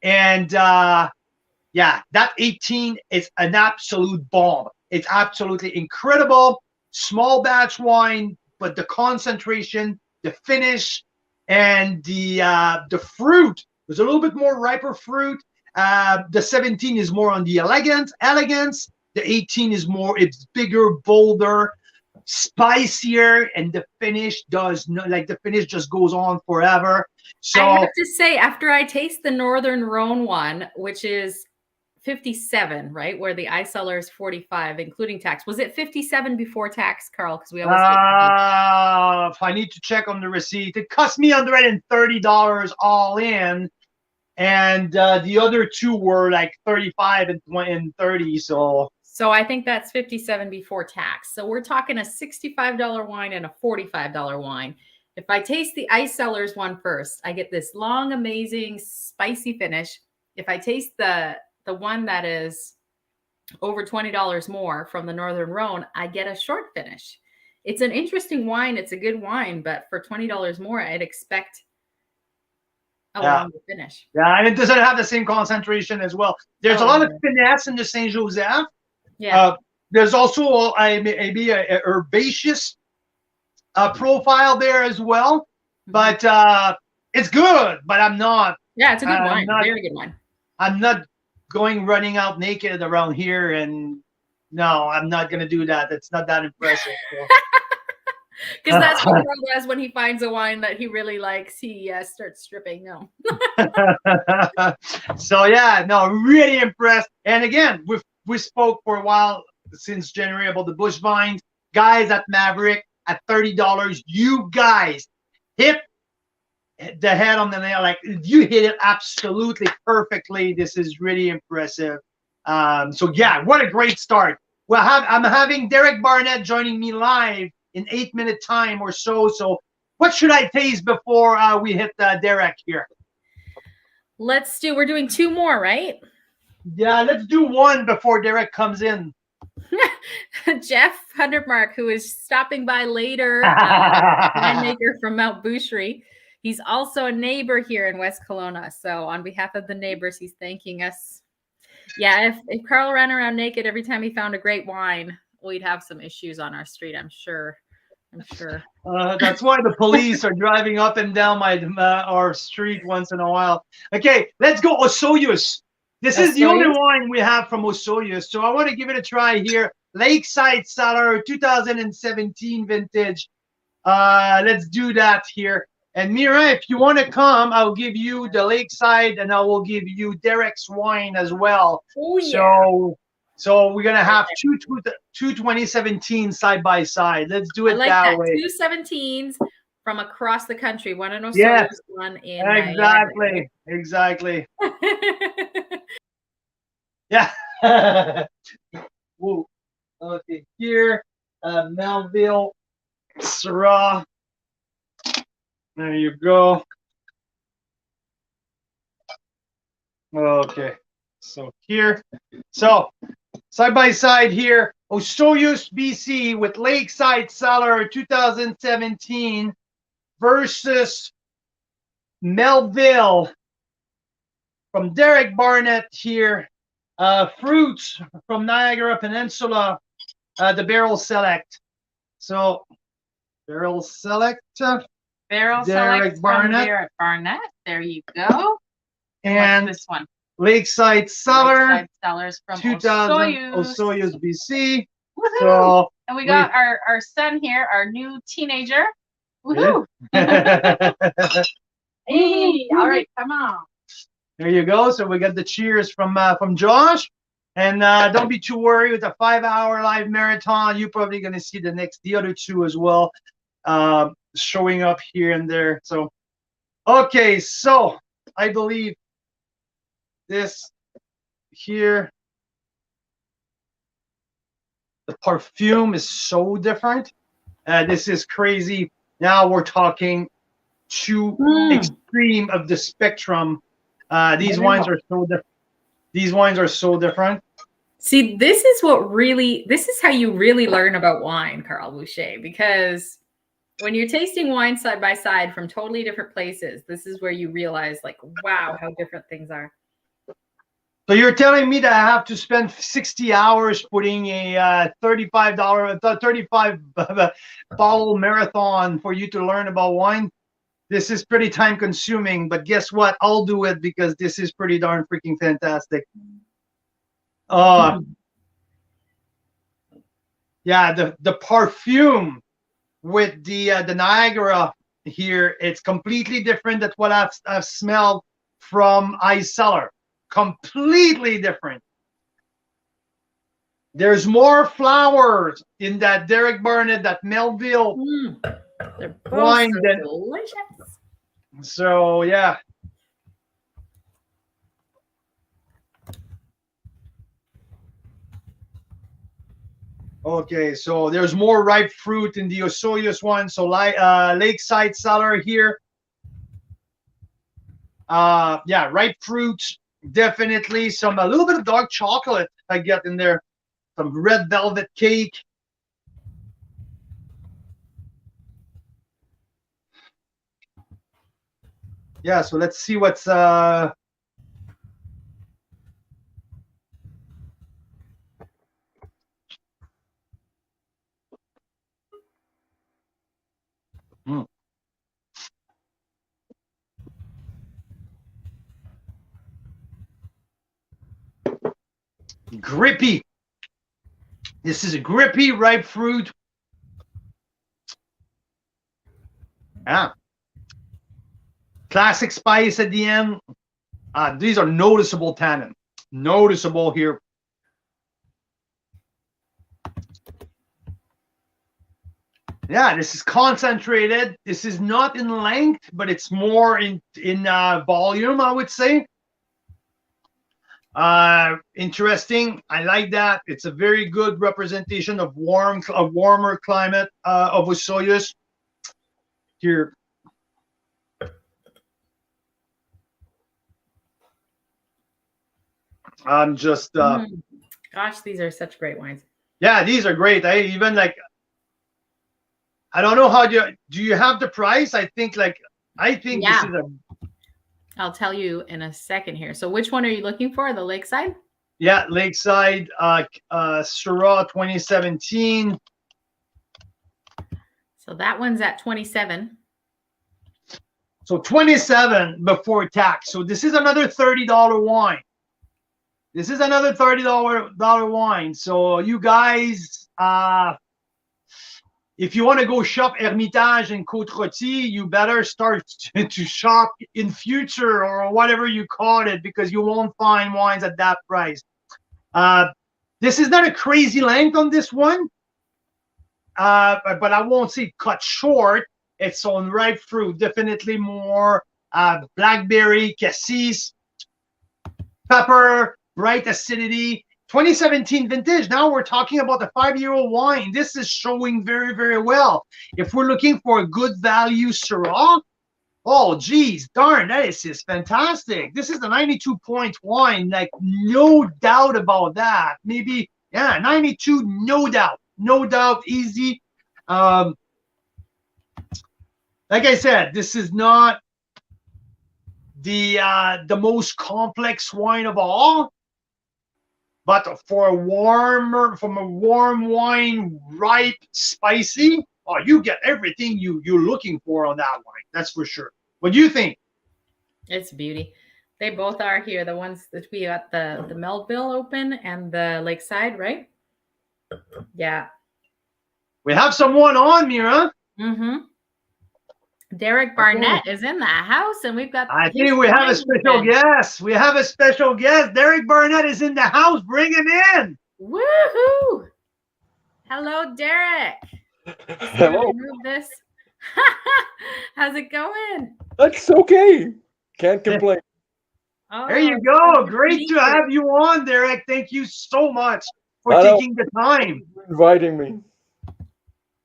And yeah, that 18 is an absolute bomb. It's absolutely incredible. Small batch wine, but the concentration, the finish, and the fruit was a little bit more riper fruit. The 17 is more on the elegance. The 18 is more, it's bigger, bolder, spicier, and the finish does not, like, the finish just goes on forever. So I have to say, after I taste the Northern Rhone one, which is 57, right, where the Ice Cellar is 45, including tax. Was it 57 before tax, Carl? Because we always if I need to check on the receipt, it cost me $130 all in, and the other two were like 35 and 30. So I think that's 57 before tax. So we're talking a $65 wine and a $45 wine. If I taste the Ice Cellars one first, I get this long, amazing, spicy finish. If I taste the one that is over $20 more from the Northern Rhone, I get a short finish. It's an interesting wine. It's a good wine, but for $20 more, I'd expect a longer finish. Yeah, and it doesn't have the same concentration as well. There's a lot of finesse in the Saint Joseph. Yeah. There's also maybe a herbaceous profile there as well, but it's good. But I'm not. Yeah, it's a good wine. Very good wine. I'm not running out naked around here, and no, I'm not gonna do that. It's not that impressive. Because that's what Carl does when he finds a wine that he really likes. He starts stripping. No. So yeah, no, really impressed. And again, we spoke for a while since January about the bush vines. Guys at Maverick at $30, you guys hit the head on the nail. Like, you hit it absolutely perfectly. This is really impressive. So yeah, what a great start. Well, I'm having Derrick Barnett joining me live in 8-minute time or so. So what should I taste before we hit Derrick here? We're doing two more, right? Yeah, let's do one before Derrick comes in. Jeff Hundermark, who is stopping by later, winemaker from Mount Boucherie. He's also a neighbor here in West Kelowna. So on behalf of the neighbors, he's thanking us. Yeah, if Carl ran around naked every time he found a great wine, we'd have some issues on our street, I'm sure. That's why the police are driving up and down our street once in a while. Okay, let's go Osoyoos. This is the only wine we have from Osoyoos, so I want to give it a try here. Lakeside Cellar 2017 vintage. Let's do that here. And Mira, if you want to come, I'll give you the Lakeside, and I will give you Derrick's wine as well. Oh yeah. So we're gonna have two 2017 side by side. Let's do it that way. Two 17s from across the country. One in Osoyoos, one in exactly. Yeah. Whoa. Okay, here, Melville, Surah. There you go. Okay, so here, side by side here, Osoyoos, BC with Lakeside Cellar 2017 versus Melville from Derrick Barnett here. Fruits from Niagara Peninsula, the Barrel Select. So, Barrel Select. Barrel Derrick Select Barnett. from Derrick Barnett. There you go. And what's this one? Lakeside Cellar, Lakeside Cellars from 2000 Osoyoos. Osoyoos, BC. Woohoo! So And we got our son here, our new teenager. Yeah. Woohoo! Hey, all right, come on. There you go. So we got the cheers from Josh. And don't be too worried with a 5-hour live marathon. You're probably going to see the other two as well showing up here and there. So, okay. So I believe this here, the perfume is so different. This is crazy. Now we're talking two extreme of the spectrum. These wines are so different. These wines are so different. See, this is how you really learn about wine, Carl Boucher, because when you're tasting wine side by side from totally different places, this is where you realize, like, wow, how different things are. So you're telling me that I have to spend 60 hours putting a $35 bottle marathon for you to learn about wine? This is pretty time consuming, but guess what? I'll do it because this is pretty darn freaking fantastic. Yeah, the perfume with the Niagara here, it's completely different than what I've smelled from Ice Cellar. Completely different. There's more flowers in that Derrick Barnett, that Melville They're both wine so than, delicious. so yeah. Okay, so there's more ripe fruit in the Osoyoos one. So Lakeside Cellar here. Yeah, ripe fruits, definitely. A little bit of dark chocolate I get in there. Some red velvet cake. Yeah, so let's see what's grippy. This is a grippy ripe fruit. Yeah. Classic spice at the end. These are noticeable tannin. Noticeable here. Yeah, this is concentrated. This is not in length, but it's more in volume, I would say. Interesting. I like that. It's a very good representation of warmer climate of Osoyoos. Here. I'm just gosh, these are such great wines. Yeah, these are great. I even like, I don't know how do you have the price? I think this is a, I'll tell you in a second here. So which one are you looking for? The Lakeside? Yeah, Lakeside Syrah 2017. So that one's at 27. So 27 before tax. So this is another $30 wine. This is another $30 wine. So you guys, if you want to go shop Hermitage and Côte Rôtie, you better start to shop in future or whatever you call it, because you won't find wines at that price. This is not a crazy length on this one, but I won't say cut short. It's on ripe fruit, definitely more blackberry, cassis, pepper, bright acidity. 2017 vintage. Now we're talking about a 5-year-old wine. This is showing very, very well. If we're looking for a good value Syrah, oh geez, darn, that is fantastic. This is the 92-point wine, like no doubt about that. Maybe, yeah, 92, no doubt, easy. Like I said, this is not the most complex wine of all. But from a warm wine, ripe, spicy, oh, you get everything you're looking for on that wine. That's for sure. What do you think? It's beauty. They both are here. The ones that we got the Melville open and the Lakeside, right? Yeah. We have someone on, Mira. Mm-hmm. Derrick Barnett is in the house, and we've got. I think we have a special guest. We have a special guest. Derrick Barnett is in the house. Bring him in. Woohoo! Hello, Derrick. Hello. Remove this. How's it going? That's okay. Can't complain. Oh, there you go. Great to have you on, Derrick. Thank you so much for taking the time. Inviting me.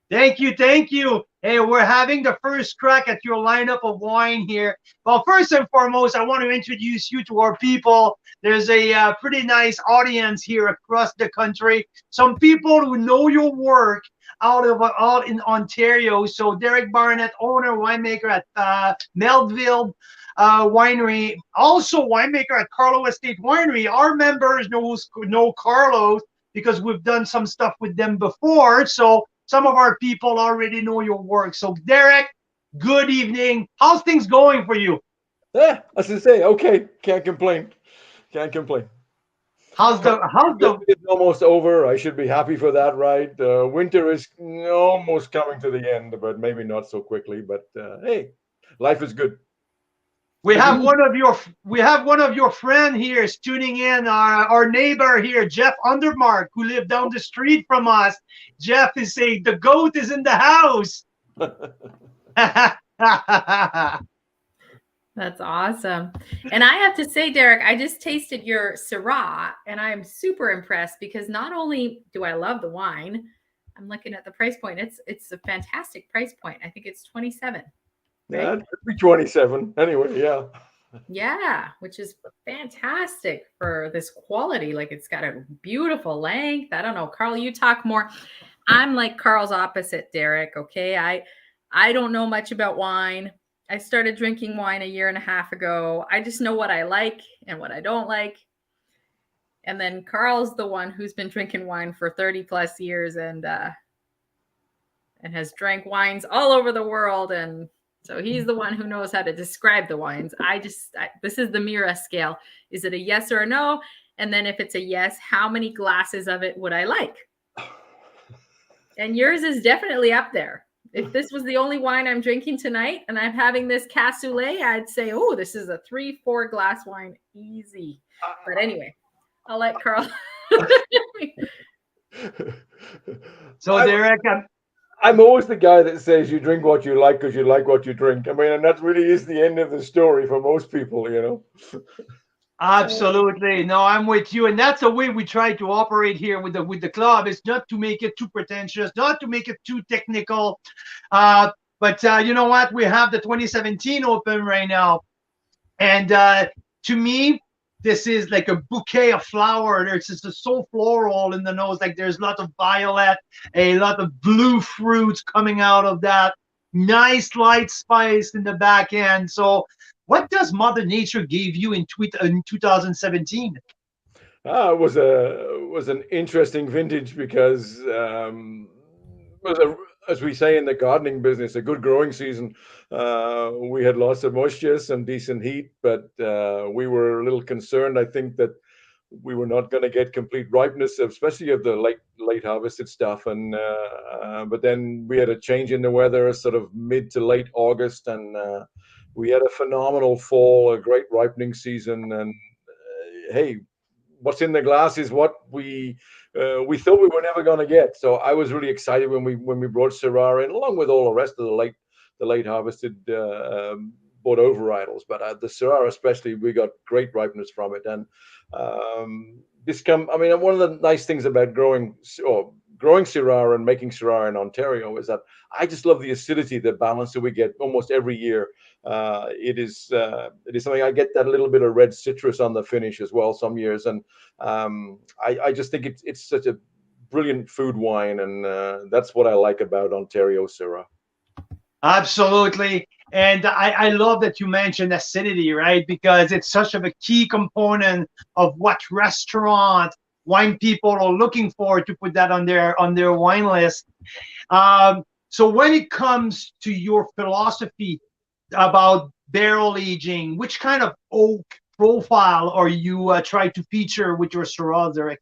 Thank you. Thank you. Hey, we're having the first crack at your lineup of wine here. Well, first and foremost, I want to introduce you to our people. There's a pretty nice audience here across the country. Some people who know your work out in Ontario. So Derrick Barnett, owner, winemaker at Melville Winery, also winemaker at Carlo Estate Winery. Our members know Carlo because we've done some stuff with them before. So some of our people already know your work. So Derrick, good evening. How's things going for you? Yeah, as I say, okay. Can't complain. Can't complain. How's the It's almost over. I should be happy for that, right? Winter is almost coming to the end, but maybe not so quickly. But hey, life is good. We have one of your friend here is tuning in, our neighbor here, Jeff Undermark, who lived down the street from us. Jeff is saying the goat is in the house. That's awesome. And I have to say, Derrick, I just tasted your Syrah, and I'm super impressed because not only do I love the wine, I'm looking at the price point. It's a fantastic price point. I think it's 27. Right? Yeah, it could be 27. Anyway, yeah. Yeah, which is fantastic for this quality. Like it's got a beautiful length. I don't know, Carl, you talk more. I'm like Carl's opposite, Derrick. Okay. I don't know much about wine. I started drinking wine a year and a half ago. I just know what I like and what I don't like. And then Carl's the one who's been drinking wine for 30 plus years and has drank wines all over the world. And so he's the one who knows how to describe the wines. This is the Mira scale. Is it a yes or a no? And then if it's a yes, how many glasses of it would I like? And yours is definitely up there. If this was the only wine I'm drinking tonight and I'm having this cassoulet, I'd say, oh, this is a 3-4 glass wine. Easy. But anyway, I'll let Carl. So Derrick, I'm always the guy that says you drink what you like because you like what you drink. I mean, and that really is the end of the story for most people, you know. Absolutely. No, I'm with you. And that's the way we try to operate here with the club. It's not to make it too pretentious, not to make it too technical. But you know what? We have the 2017 open right now. And to me, this is like a bouquet of flower. It's just so floral in the nose. Like there's lots of violet, a lot of blue fruits coming out of that. Nice light spice in the back end. So what does Mother Nature give you in 2017? It was an interesting vintage because as we say in the gardening business, a good growing season. We had lots of moisture, some decent heat, but we were a little concerned. I think that we were not going to get complete ripeness, especially of the late harvested stuff. And but then we had a change in the weather, sort of mid to late August, and we had a phenomenal fall, a great ripening season. And hey, what's in the glass is what we thought we were never going to get. So I was really excited when we brought Syrah in, along with all the rest of the late harvested Bordeaux varietals. But the Syrah especially, we got great ripeness from it. And one of the nice things about growing Syrah and making Syrah in Ontario is that I just love the acidity, the balance that we get almost every year. It is something. I get that little bit of red citrus on the finish as well some years, and I just think it's such a brilliant food wine, and that's what I like about Ontario Syrah. Absolutely. And I love that you mentioned acidity, right? Because it's such of a key component of what restaurant wine people are looking for to put that on their wine list. So when it comes to your philosophy about barrel aging, which kind of oak profile or you try to feature with your Syrah, Derrick?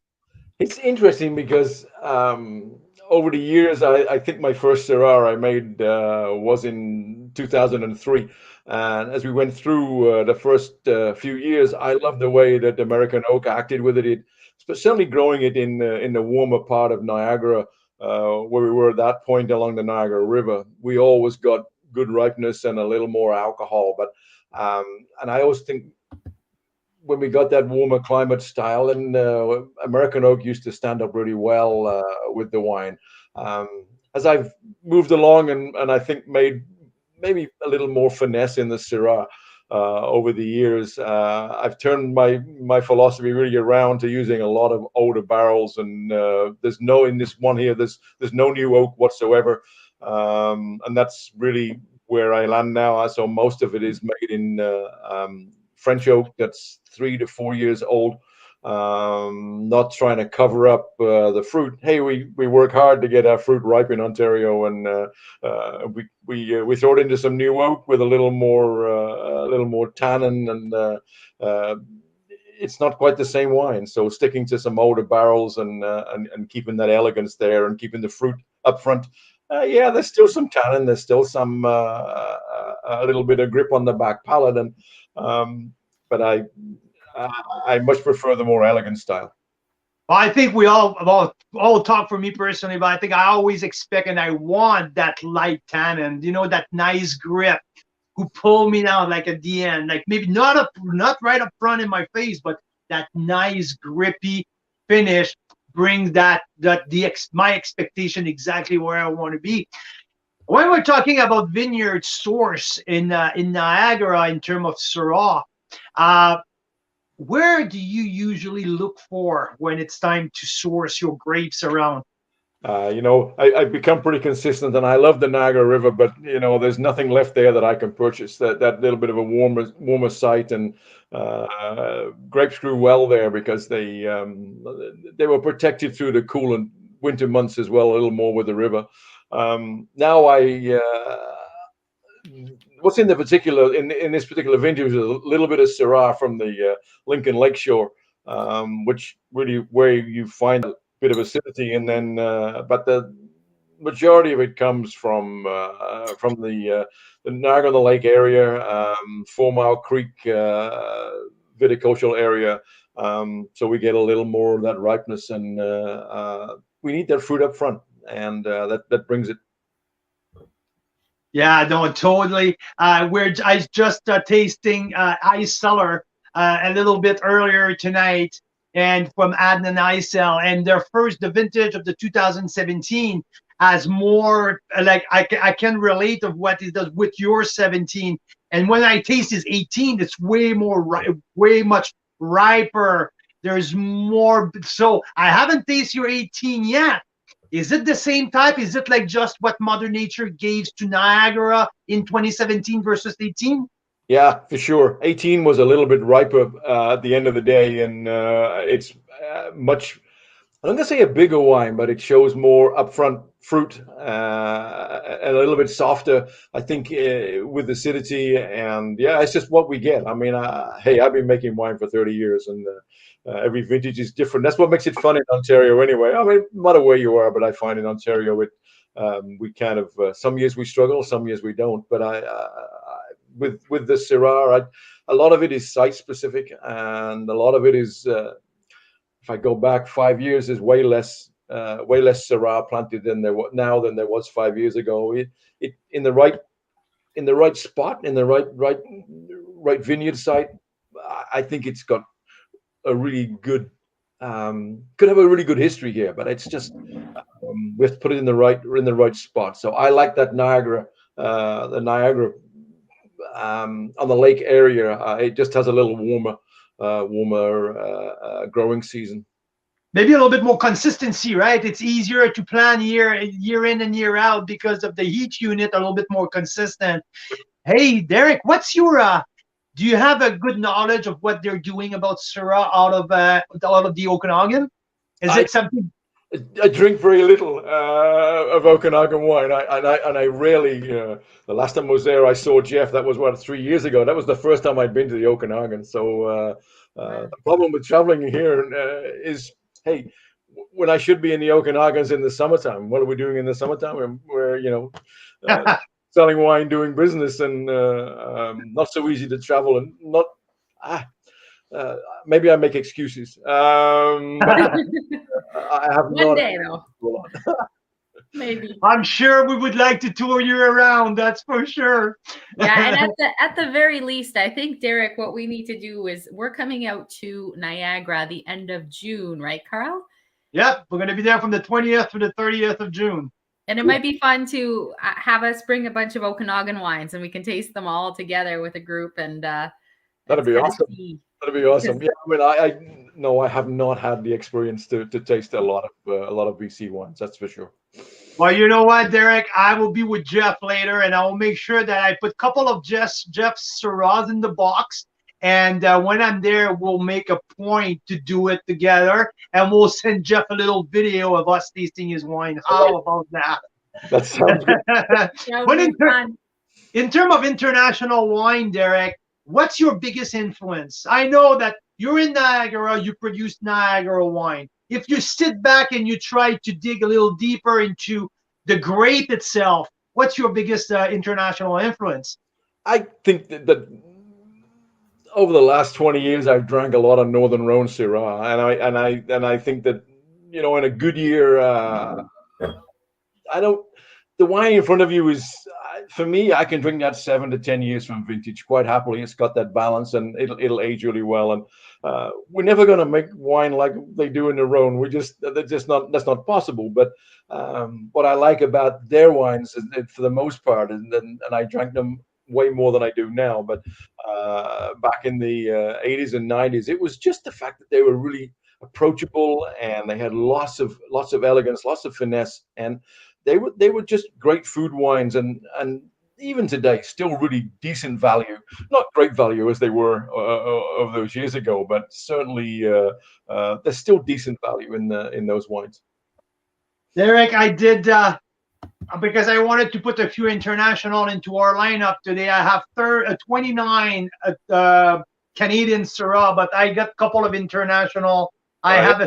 It's interesting because over the years, I think my first Syrah I made was in 2003. And as we went through the first few years, I loved the way that American oak acted with it. Certainly growing it in the warmer part of Niagara, where we were at that point along the Niagara River, we always got good ripeness and a little more alcohol. But and I always think when we got that warmer climate style, and American oak used to stand up really well with the wine. As I've moved along and I think made maybe a little more finesse in the Syrah over the years, I've turned my philosophy really around to using a lot of older barrels, and there's no, in this one here, there's no new oak whatsoever, and that's really where I land now. So most of it is made in French oak that's 3 to 4 years old. Not trying to cover up the fruit. Hey, we work hard to get our fruit ripe in Ontario, and we throw it into some new oak with a little more tannin, and it's not quite the same wine. So sticking to some older barrels and keeping that elegance there and keeping the fruit up front. Yeah, there's still some tannin. There's still some a little bit of grip on the back palate, and but I much prefer the more elegant style. Well, I think we all talk for me personally, but I think I always expect and I want that light tannin, that nice grip who pull me down like at the end, like maybe not right up front in my face, but that nice grippy finish brings my expectation exactly where I want to be. When we're talking about vineyard source in Niagara in terms of Syrah, where do you usually look for when it's time to source your grapes around? I've become pretty consistent, and I love the Niagara River, but there's nothing left there that I can purchase. That little bit of a warmer site, and grapes grew well there because they were protected through the cool and winter months as well, a little more with the river. Now what's in this particular vintage is a little bit of Syrah from the Lincoln Lakeshore, which really where you find a bit of acidity, and then but the majority of it comes from the Niagara on the Lake area, 4 Mile Creek viticultural area. So we get a little more of that ripeness, and we need that fruit up front, and that brings it. Yeah, no, totally. I just tasting Ice Cellar a little bit earlier tonight, and from Adnan Isel, and the vintage of the 2017 has more like I can relate of what it does with your 17, and when I taste his 18, it's way much riper. There's more. So I haven't tasted your 18 yet. Is it the same type? Is it like just what Mother Nature gave to Niagara in 2017 versus 18? Yeah, for sure. 18 was a little bit riper at the end of the day, and it's much, I'm not going to say a bigger wine, but it shows more upfront fruit and a little bit softer, I think, with acidity. And yeah, it's just what we get. I mean, hey, I've been making wine for 30 years, and every vintage is different. That's what makes it fun in Ontario anyway. I mean, no matter where you are, but I find in Ontario, we kind of, some years we struggle, some years we don't. But with the Syrah, a lot of it is site specific, and a lot of it is, if I go back 5 years, is way less Syrah planted than there was 5 years ago. It in the right spot, in the right vineyard site. I think it's got a really good, could have a really good history here, but it's just we have to put it in the right spot. So I like that Niagara, the Niagara on the lake area. It just has a little warmer growing season. Maybe a little bit more consistency, right? It's easier to plan year in and year out because of the heat unit, a little bit more consistent. Hey, Derrick, what's your do you have a good knowledge of what they're doing about Syrah out of the Okanagan? Is it something? I drink very little of Okanagan wine. I rarely. The last time I was there, I saw Jeff. That was what, 3 years ago. That was the first time I'd been to the Okanagan. So Wow. the problem with traveling here is, hey, when I should be in the Okanagans in the summertime, what are we doing in the summertime? We're selling wine, doing business, and not so easy to travel, and not. Uh, Maybe I make excuses. But I have One not. day, though, maybe. I'm sure we would like to tour you around. That's for sure. Yeah, and at the very least, I think, Derrick, what we need to do is we're coming out to Niagara the end of June, right, Carl? Yep, we're going to be there from the 20th to the 30th of June. And it might be fun to have us bring a bunch of Okanagan wines, and we can taste them all together with a group. And That'd be awesome. That'd be awesome. Yeah, I mean, I have not had the experience to taste a lot of BC wines. That's for sure. Well, you know what, Derrick? I will be with Jeff later, and I will make sure that I put a couple of Jeff's Syrahs in the box. And when I'm there, we'll make a point to do it together, and we'll send Jeff a little video of us tasting his wine. How about that? That sounds good. But in terms of international wine, Derrick, what's your biggest influence? I know that you're in Niagara, you produce Niagara wine. If you sit back and you try to dig a little deeper into the grape itself, what's your biggest international influence? I think that over the last 20 years, I've drank a lot of Northern Rhone Syrah, and I think that, in a good year, the wine in front of you is, for me, I can drink that 7 to 10 years from vintage quite happily. It's got that balance, and it'll age really well. And we're never going to make wine like they do in the Rhone. That's not possible. But what I like about their wines is that for the most part, and I drank them way more than I do now, but back in the 80s and 90s, it was just the fact that they were really approachable, and they had lots of elegance, lots of finesse, and they were just great food wines, and even today still really decent value. Not great value as they were of those years ago, but certainly there's still decent value in those wines. Derrick, I did because I wanted to put a few international into our lineup today. I have 29 Canadian Syrah, but I got a couple of international. I have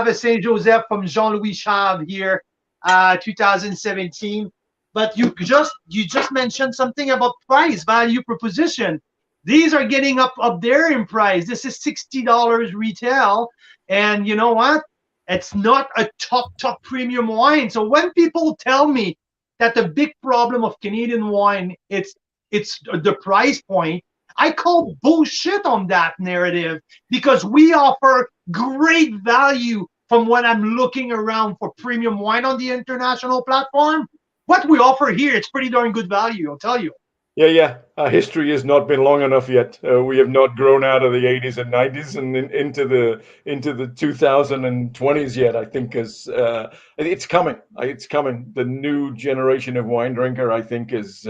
a Saint Joseph from Jean-Louis Chave here, 2017. But you just mentioned something about price value proposition. These are getting up there in price. This is $60 retail, and you know what? It's not a top premium wine. So when people tell me that the big problem of Canadian wine it's the price point, I call bullshit on that narrative, because we offer great value from what I'm looking around for premium wine on the international platform. What we offer here, it's pretty darn good value, I'll tell you. Yeah. Our history has not been long enough yet. We have not grown out of the 80s and 90s and into the 2020s yet. I think it's coming. It's coming. The new generation of wine drinker, I think, is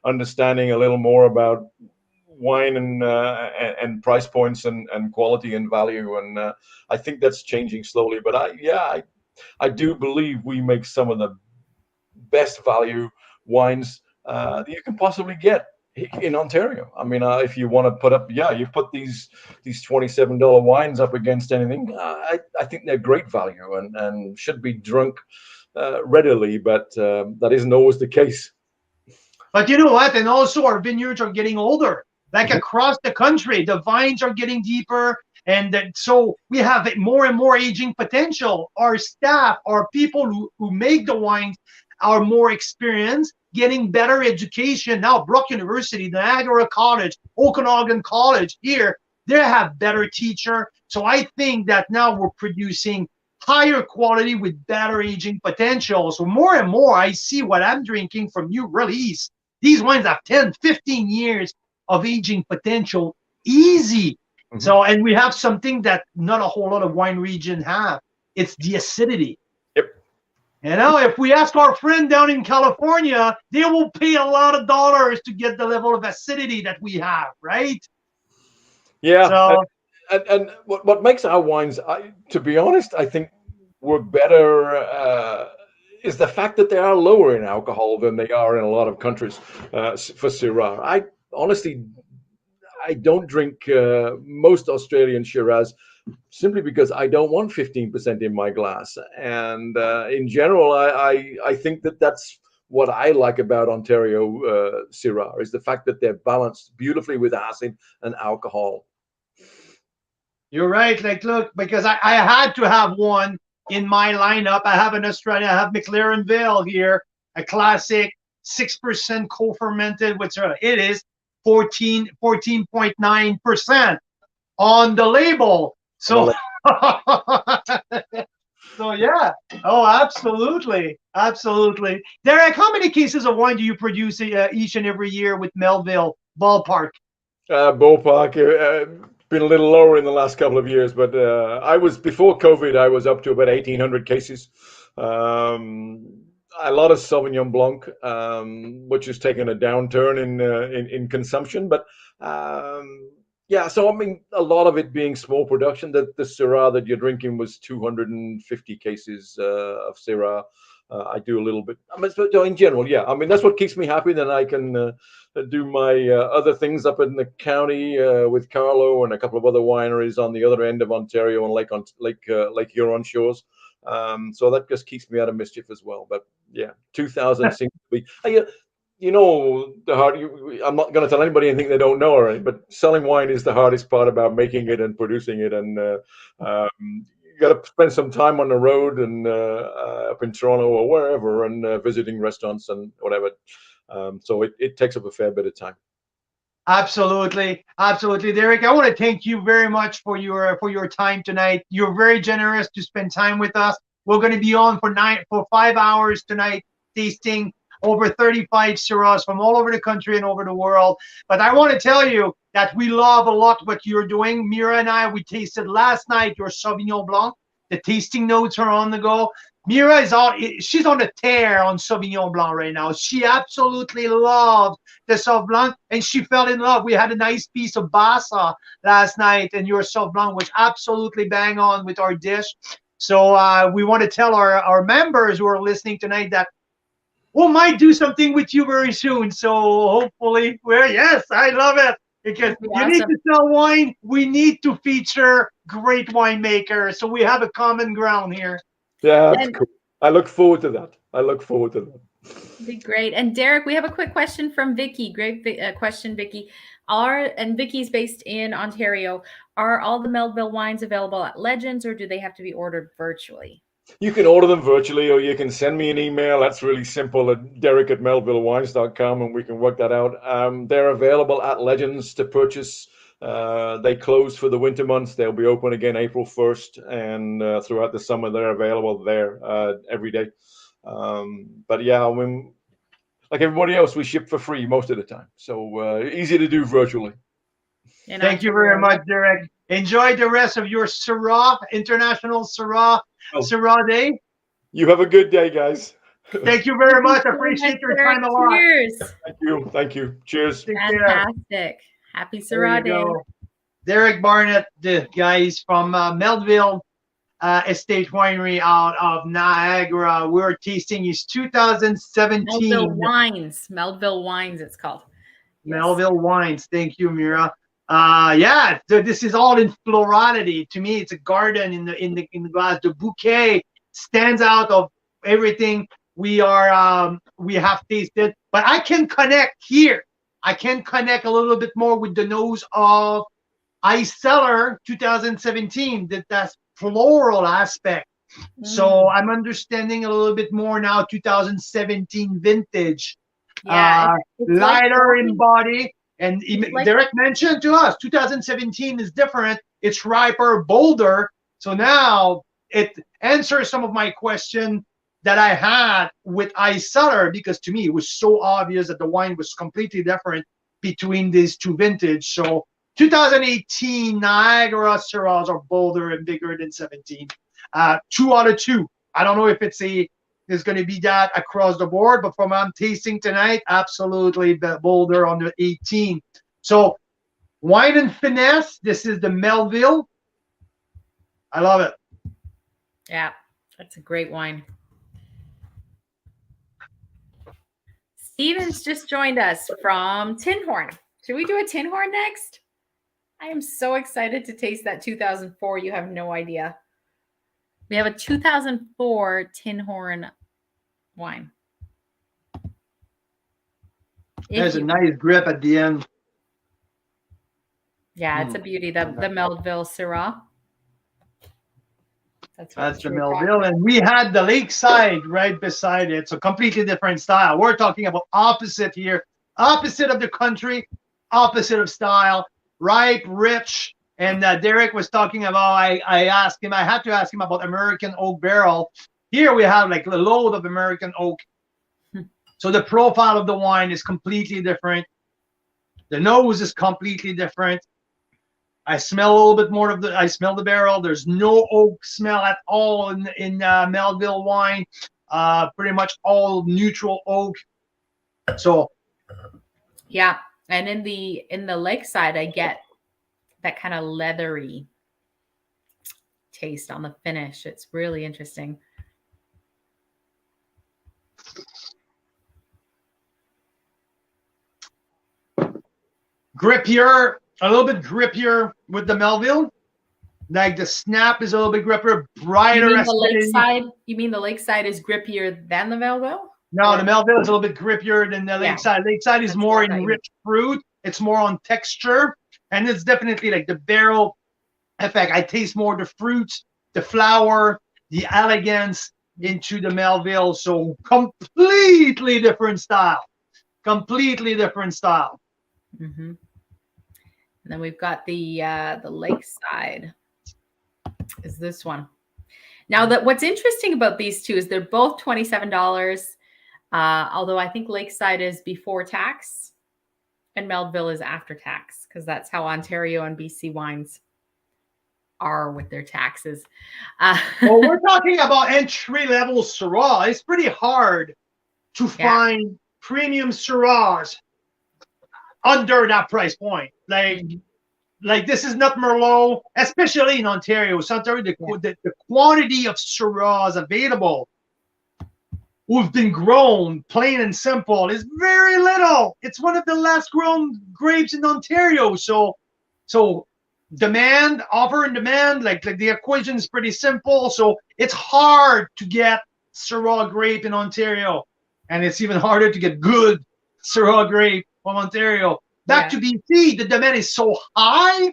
understanding a little more about wine and price points and quality and value, and I think that's changing slowly. But I do believe we make some of the best value wines that you can possibly get in Ontario. I mean, if you want to put up, you put these $27 wines up against anything, I think they're great value and should be drunk readily, but that isn't always the case. But you know what? And also our vineyards are getting older. Like across the country, the vines are getting deeper, and so we have more and more aging potential. Our staff, our people who make the wines are more experienced, getting better education. Now, Brock University, Niagara College, Okanagan College here, they have better teacher. So I think that now we're producing higher quality with better aging potential. So more and more, I see what I'm drinking from new release. These wines have 10, 15 years of aging potential, easy. So, and we have something that not a whole lot of wine region have. It's the acidity. Yep. You know, if we ask our friend down in California, they will pay a lot of dollars to get the level of acidity that we have, right? Yeah. So, and what makes our wines, to be honest, I think work better is the fact that they are lower in alcohol than they are in a lot of countries for Syrah. I honestly, I don't drink most Australian Shiraz simply because I don't want 15% in my glass. And in general, I think that that's what I like about Ontario Syrah is the fact that they're balanced beautifully with acid and alcohol. You're right. Like, look, because I had to have one in my lineup. I have an Australian. I have McLaren Vale here, a classic 6% co-fermented with Syrah. It is 14.9% on the label. So, so yeah. Oh, absolutely, absolutely. Derrick, how many cases of wine do you produce each and every year with Melville ballpark? Ballpark. Been a little lower in the last couple of years, but I was before COVID. I was up to about 1,800 cases. A lot of Sauvignon Blanc, which has taken a downturn in consumption. But yeah, so I mean, a lot of it being small production. That the Syrah that you're drinking was 250 cases of Syrah. I do a little bit. I mean, so in general, yeah. I mean, that's what keeps me happy. Then I can do my other things up in the county with Carlo and a couple of other wineries on the other end of Ontario and Lake Huron shores. So that just keeps me out of mischief as well. But yeah, 2,000 seems to be. You know, the hard. I'm not going to tell anybody anything they don't know already. But selling wine is the hardest part about making it and producing it, and you got to spend some time on the road and up in Toronto or wherever, and visiting restaurants and whatever. So it takes up a fair bit of time. Absolutely, absolutely, Derrick. I want to thank you very much for your time tonight. You're very generous to spend time with us. We're going to be on for 5 hours tonight, tasting over 35 Syrahs from all over the country and over the world. But I want to tell you that we love a lot what you're doing. Mira and I, we tasted last night your Sauvignon Blanc. The tasting notes are on the go. Mira she's on a tear on Sauvignon Blanc right now. She absolutely loved the Sauvignon Blanc, and she fell in love. We had a nice piece of Bassa last night, and your Sauvignon Blanc was absolutely bang on with our dish. So we want to tell our members who are listening tonight that we might do something with you very soon. So hopefully, yes, I love it. Because you need to sell wine, we need to feature great winemakers. So we have a common ground here. Yeah, that's cool. I look forward to that. Be great. And Derrick, we have a quick question from Vicky. Great question, Vicky. And Vicky's based in Ontario. Are all the Melville wines available at Legends, or do they have to be ordered virtually? You can order them virtually, or you can send me an email. That's really simple at derrick@melvillewines.com, and we can work that out. They're available at Legends to purchase. They close for the winter months. They'll be open again April 1st, and throughout the summer, they're available there every day. But yeah, I mean, like everybody else, we ship for free most of the time. So easy to do virtually. Thank you very much, Derrick. Enjoy the rest of your Surah, International Syrah Day. You have a good day, guys. Thank you very much. I appreciate your time a lot. Cheers. Thank you. Cheers. Fantastic. Happy Syrah Day. Derrick Barnett, the guys from Melville Estate Winery out of Niagara. We're tasting his 2017 Melville Wines, it's called. Melville Wines. Thank you, Mira. Yeah, this is all in florality. To me, it's a garden in the glass. The bouquet stands out of everything we have tasted. But I can connect here. I can connect a little bit more with the nose of Ice Cellar 2017. That's floral aspect. So I'm understanding a little bit more now. 2017 vintage. Yeah, lighter in body. And Derrick mentioned to us, 2017 is different. It's riper, bolder. So now it answers some of my question that I had with Ice Cellar, because to me, it was so obvious that the wine was completely different between these two vintage. So 2018 Niagara Syrahs are bolder and bigger than 17. 2 out of 2. I don't know if it's going to be that across the board, but from what I'm tasting tonight, absolutely bolder on the 18. So wine and finesse. This is the Melville. I love it. Yeah, That's a great wine. Steven's just joined us from Tin Horn. Should we do a Tin Horn next? I am so excited to taste that 2004. You have no idea. We have a 2004 Tin Horn wine. There's a nice grip at the end. Yeah, it's a beauty. The Melville Syrah. That's the Melville, and we had the lakeside right beside it. So completely different style. We're talking about opposite here, opposite of the country, opposite of style, ripe, rich. And Derrick was talking about. I asked him. I had to ask him about American oak barrel. Here we have like a load of American oak. So the profile of the wine is completely different. The nose is completely different. I smell a little bit more of I smell the barrel. There's no oak smell at all in Melville wine. Pretty much all neutral oak. So, yeah, and in the lakeside, I get that kind of leathery taste on the finish. It's really interesting. Grippier, a little bit grippier with the Melville. Like the snap is a little bit grippier, brighter. You mean the lakeside? You mean the lakeside is grippier than the Melville? No, the Melville is a little bit grippier than the lakeside. Lakeside is more in rich fruit. It's more on texture, and it's definitely like the barrel effect. I taste more the fruits, the flower, the elegance into the Melville. So completely different style. Completely different style. Mm-hmm. And then we've got the lakeside is this one. Now that what's interesting about these two is they're both $27. Although I think lakeside is before tax and Melville is after tax, because that's how Ontario and BC wines are with their taxes. Well, we're talking about entry-level Syrah. It's pretty hard to find premium Syrahs under that price point. Like this is not Merlot, especially in Ontario. So Ontario, the quantity of Syrahs available who've been grown, plain and simple, is very little. It's one of the last grown grapes in Ontario. So demand, offer and demand, like the equation is pretty simple. So it's hard to get Syrah grape in Ontario. And it's even harder to get good Syrah grape from Ontario. Back to BC, the demand is so high.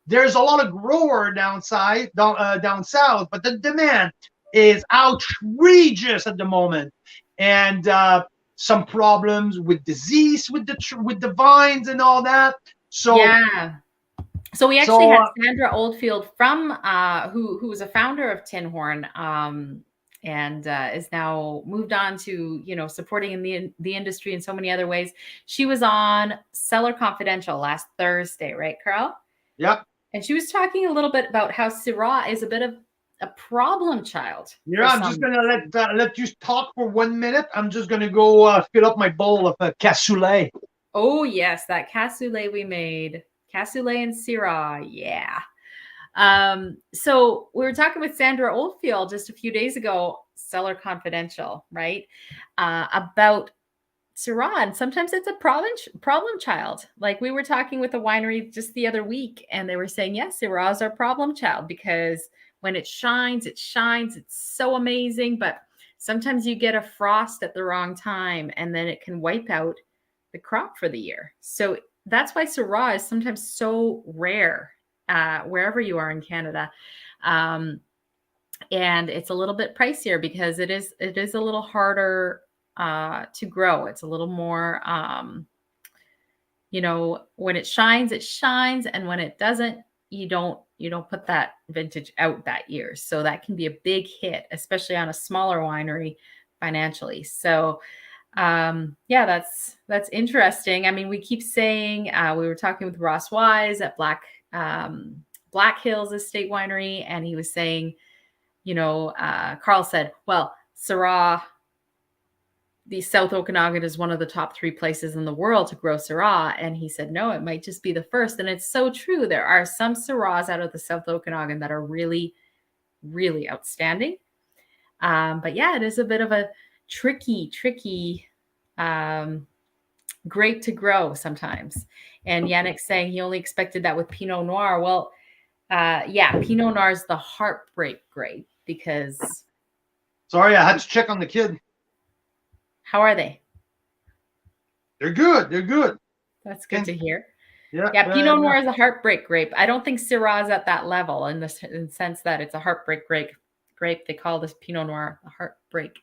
There's a lot of grower down south, but the demand is outrageous at the moment, and some problems with disease with the vines and all that. So so we actually had Sandra Oldfield from who was a founder of Tin Horn, and is now moved on to, supporting in the industry in so many other ways. She was on Cellar Confidential last Thursday, right, Carl? Yep. And she was talking a little bit about how Syrah is a bit of a problem child. Yeah, I'm just gonna let you talk for 1 minute. I'm just gonna go fill up my bowl of cassoulet. Oh yes, that cassoulet we made, cassoulet and Syrah, yeah. So we were talking with Sandra Oldfield just a few days ago, Cellar Confidential, right? About Syrah, and sometimes it's a problem child. Like we were talking with a winery just the other week, and they were saying, yes, Syrah is our problem child because when it shines, it's so amazing, but sometimes you get a frost at the wrong time, and then it can wipe out the crop for the year. So that's why Syrah is sometimes so rare wherever you are in Canada. And it's a little bit pricier because it is a little harder to grow. It's a little more, when it shines, and when it doesn't, you don't put that vintage out that year. So that can be a big hit, especially on a smaller winery financially. So that's interesting. I mean, we keep saying, we were talking with Ross Wise at Black Hills Estate Winery, and he was saying, Carl said, well, Syrah, the South Okanagan is one of the top 3 places in the world to grow Syrah. And he said, no, it might just be the first. And it's so true. There are some Syrahs out of the South Okanagan that are really, really outstanding. But yeah, it is a bit of a tricky grape to grow sometimes. And Yannick's saying he only expected that with Pinot Noir. Well, yeah, Pinot Noir is the heartbreak grape because. Sorry, I had to check on the kid. How are they? They're good. They're good. That's good to hear. Yeah, Pinot Noir is a heartbreak grape. I don't think Syrah is at that level in the sense that it's a heartbreak grape. They call this Pinot Noir a heartbreak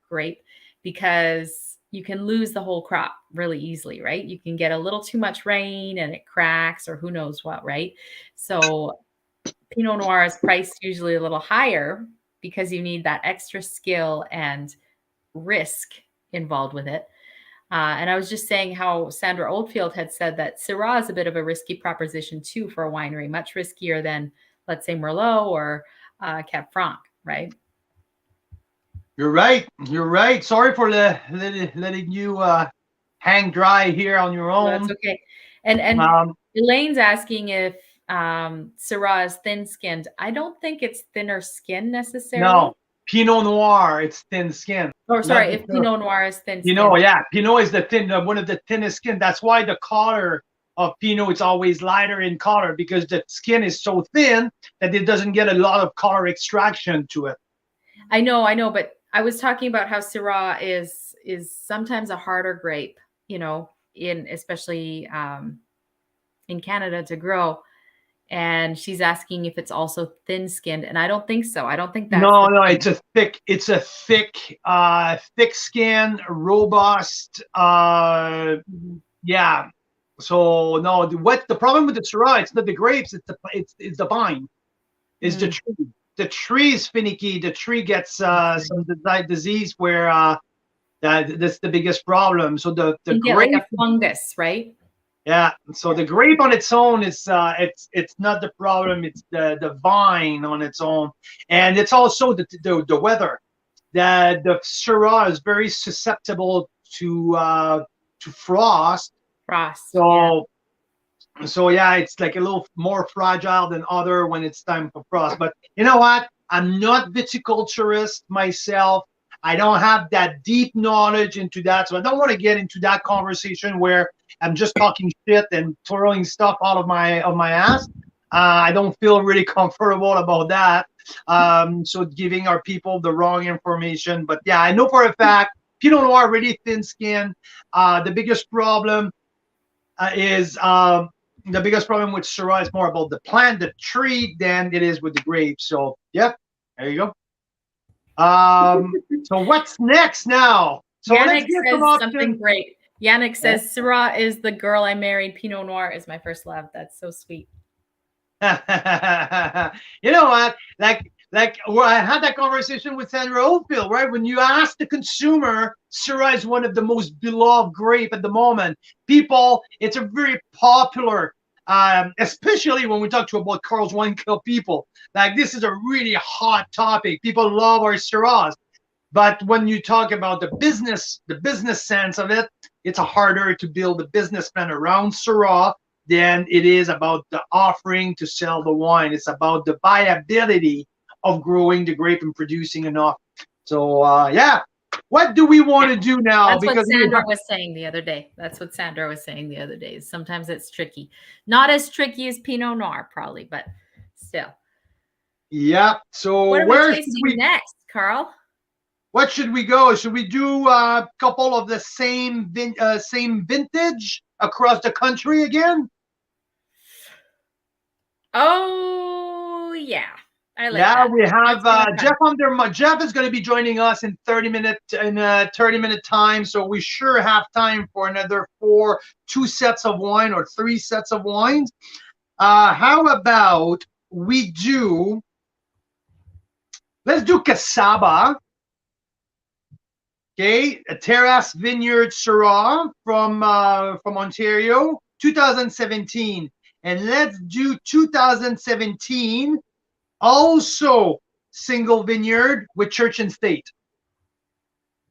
grape because you can lose the whole crop really easily, right? You can get a little too much rain and it cracks or who knows what, right? So Pinot Noir is priced usually a little higher because you need that extra skill and risk involved with it. And I was just saying how Sandra Oldfield had said that Syrah is a bit of a risky proposition too for a winery, much riskier than, let's say, Merlot or Cab Franc, right? You're right. You're right. Sorry for letting you hang dry here on your own. That's okay. And Elaine's asking if Syrah is thin-skinned. I don't think it's thinner skin necessarily. No, Pinot Noir, it's thin skin. Oh, sorry, if Pinot Noir is thin skin. Pinot, yeah. Pinot is one of the thinnest skin. That's why the color of Pinot is always lighter in color because the skin is so thin that it doesn't get a lot of color extraction to it. I know, but I was talking about how Syrah is sometimes a harder grape, especially in Canada to grow. And she's asking if it's also thin-skinned, and I don't think so. I don't think that's no. It's a thick skin, robust. Yeah. So no, the problem with the Syrah? It's not the grapes. It's the vine. It's the tree. The tree is finicky. The tree gets some disease where that's the biggest problem. So the grape, like a fungus, right? Yeah. So the grape on its own is it's not the problem. It's the vine on its own, and it's also the weather. The Syrah is very susceptible to frost. So yeah, it's like a little more fragile than other when it's time for frost. But you know what? I'm not viticulturist myself. I don't have that deep knowledge into that, so I don't want to get into that conversation where I'm just talking shit and throwing stuff out of my ass. I don't feel really comfortable about that. So giving our people the wrong information. But yeah, I know for a fact Pinot Noir really thin skin. The biggest problem with Syrah is more about the plant, the tree, than it is with the grapes. So yep, there you go. So what's next now? So Yannick says something great. Yannick says Syrah is the girl I married. Pinot Noir is my first love. That's so sweet. You know what? Like I had that conversation with Sandra Oldfield, right? When you ask the consumer, Syrah is one of the most beloved grape at the moment. It's a very popular, especially when we talk about Carl's Wine Club people. Like this is a really hot topic. People love our Syrahs. But when you talk about the business sense of it, it's harder to build a business plan around Syrah than it is about the offering to sell the wine. It's about the viability of growing the grape and producing enough. So yeah, what do we want to do now? That's what Sandra was saying the other day. Sometimes it's tricky. Not as tricky as Pinot Noir, probably, but still. Yeah. So what are we tasting next, Carl? What should we go? Should we do a couple of the same vintage across the country again? Oh yeah, I like that. We have Jeff Jeff is going to be joining us in 30 minute time, so we sure have time for another 2 sets of wine or 3 sets of wines. How about we do? Let's do Casaba. Okay, a Terrace Vineyard Syrah from Ontario, 2017. And let's do 2017, also single vineyard with Church and State.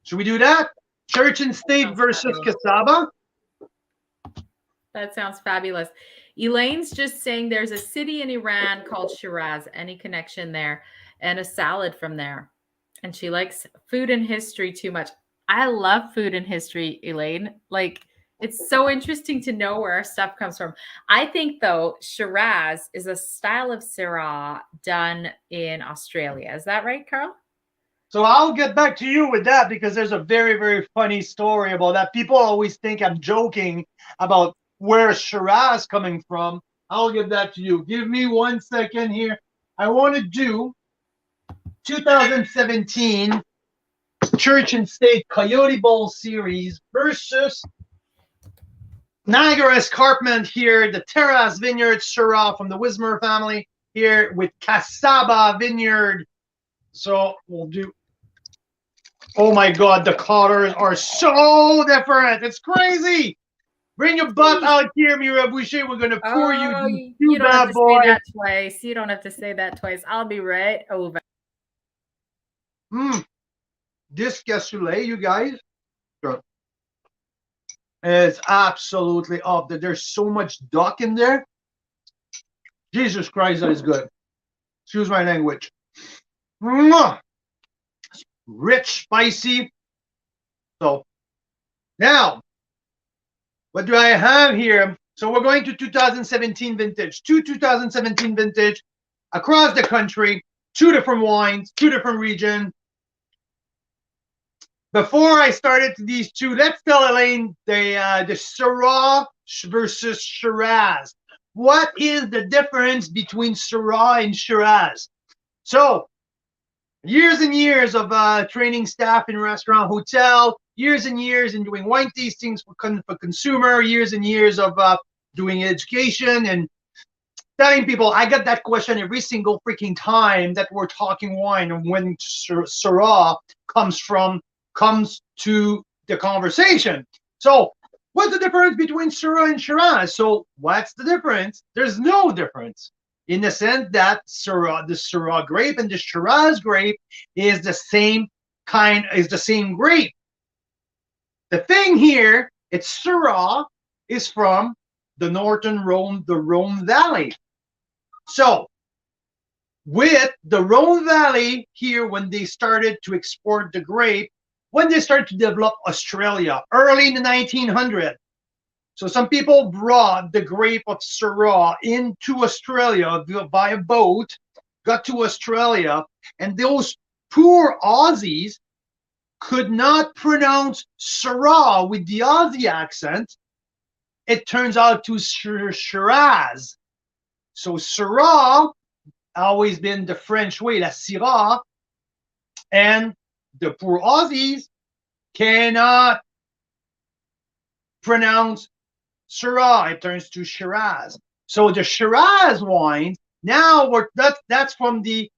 Should we do that? Church and State versus Casaba? That sounds fabulous. Elaine's just saying there's a city in Iran called Shiraz. Any connection there? And a salad from there. And she likes food and history too much. I love food and history, Elaine. Like, it's so interesting to know where our stuff comes from. I think, though, Shiraz is a style of Syrah done in Australia. Is that right, Carl? So I'll get back to you with that because there's a very, very funny story about that. People always think I'm joking about where Shiraz coming from. I'll get that to you. Give me 1 second here. I want to do 2017 Church and State Coyote Bowl Series versus Niagara Escarpment here, the Terrace Vineyard Syrah from the Wismer family here with Casaba Vineyard. So we'll do. Oh my God, the colors are so different. It's crazy. Bring your butt out here, Mira Boucher. We're gonna pour you. You don't have to say that twice. You don't have to say that twice. I'll be right over. This cassoulet, you guys, is absolutely off. There's so much duck in there. Jesus Christ, that is good. Excuse my language. Rich, spicy. So now, what do I have here? So we're going to 2017 vintage, 2017 vintage across the country, 2 different wines, 2 different regions. Before I started these 2, let's tell Elaine the Syrah versus Shiraz. What is the difference between Syrah and Shiraz? So, years and years of training staff in restaurant, hotel, years and years in doing wine tastings for consumer, years and years of doing education and telling people. I get that question every single freaking time that we're talking wine and when Syrah comes to the conversation. So what's the difference between Surah and Shiraz? So what's the difference? There's no difference in the sense that the Syrah grape and the Shiraz grape is the same grape. The thing here, it's Syrah is from the northern Rhone, the Rhone Valley. So with the Rhone Valley here, when they started to export the grape, when they started to develop Australia, early in the 1900s. So some people brought the grape of Syrah into Australia via boat, got to Australia, and those poor Aussies could not pronounce Syrah with the Aussie accent. It turns out to Shiraz. So Syrah always been the French way, la Syrah, and the poor Aussies cannot pronounce Syrah. It turns to Shiraz. So the Shiraz wine now that's from the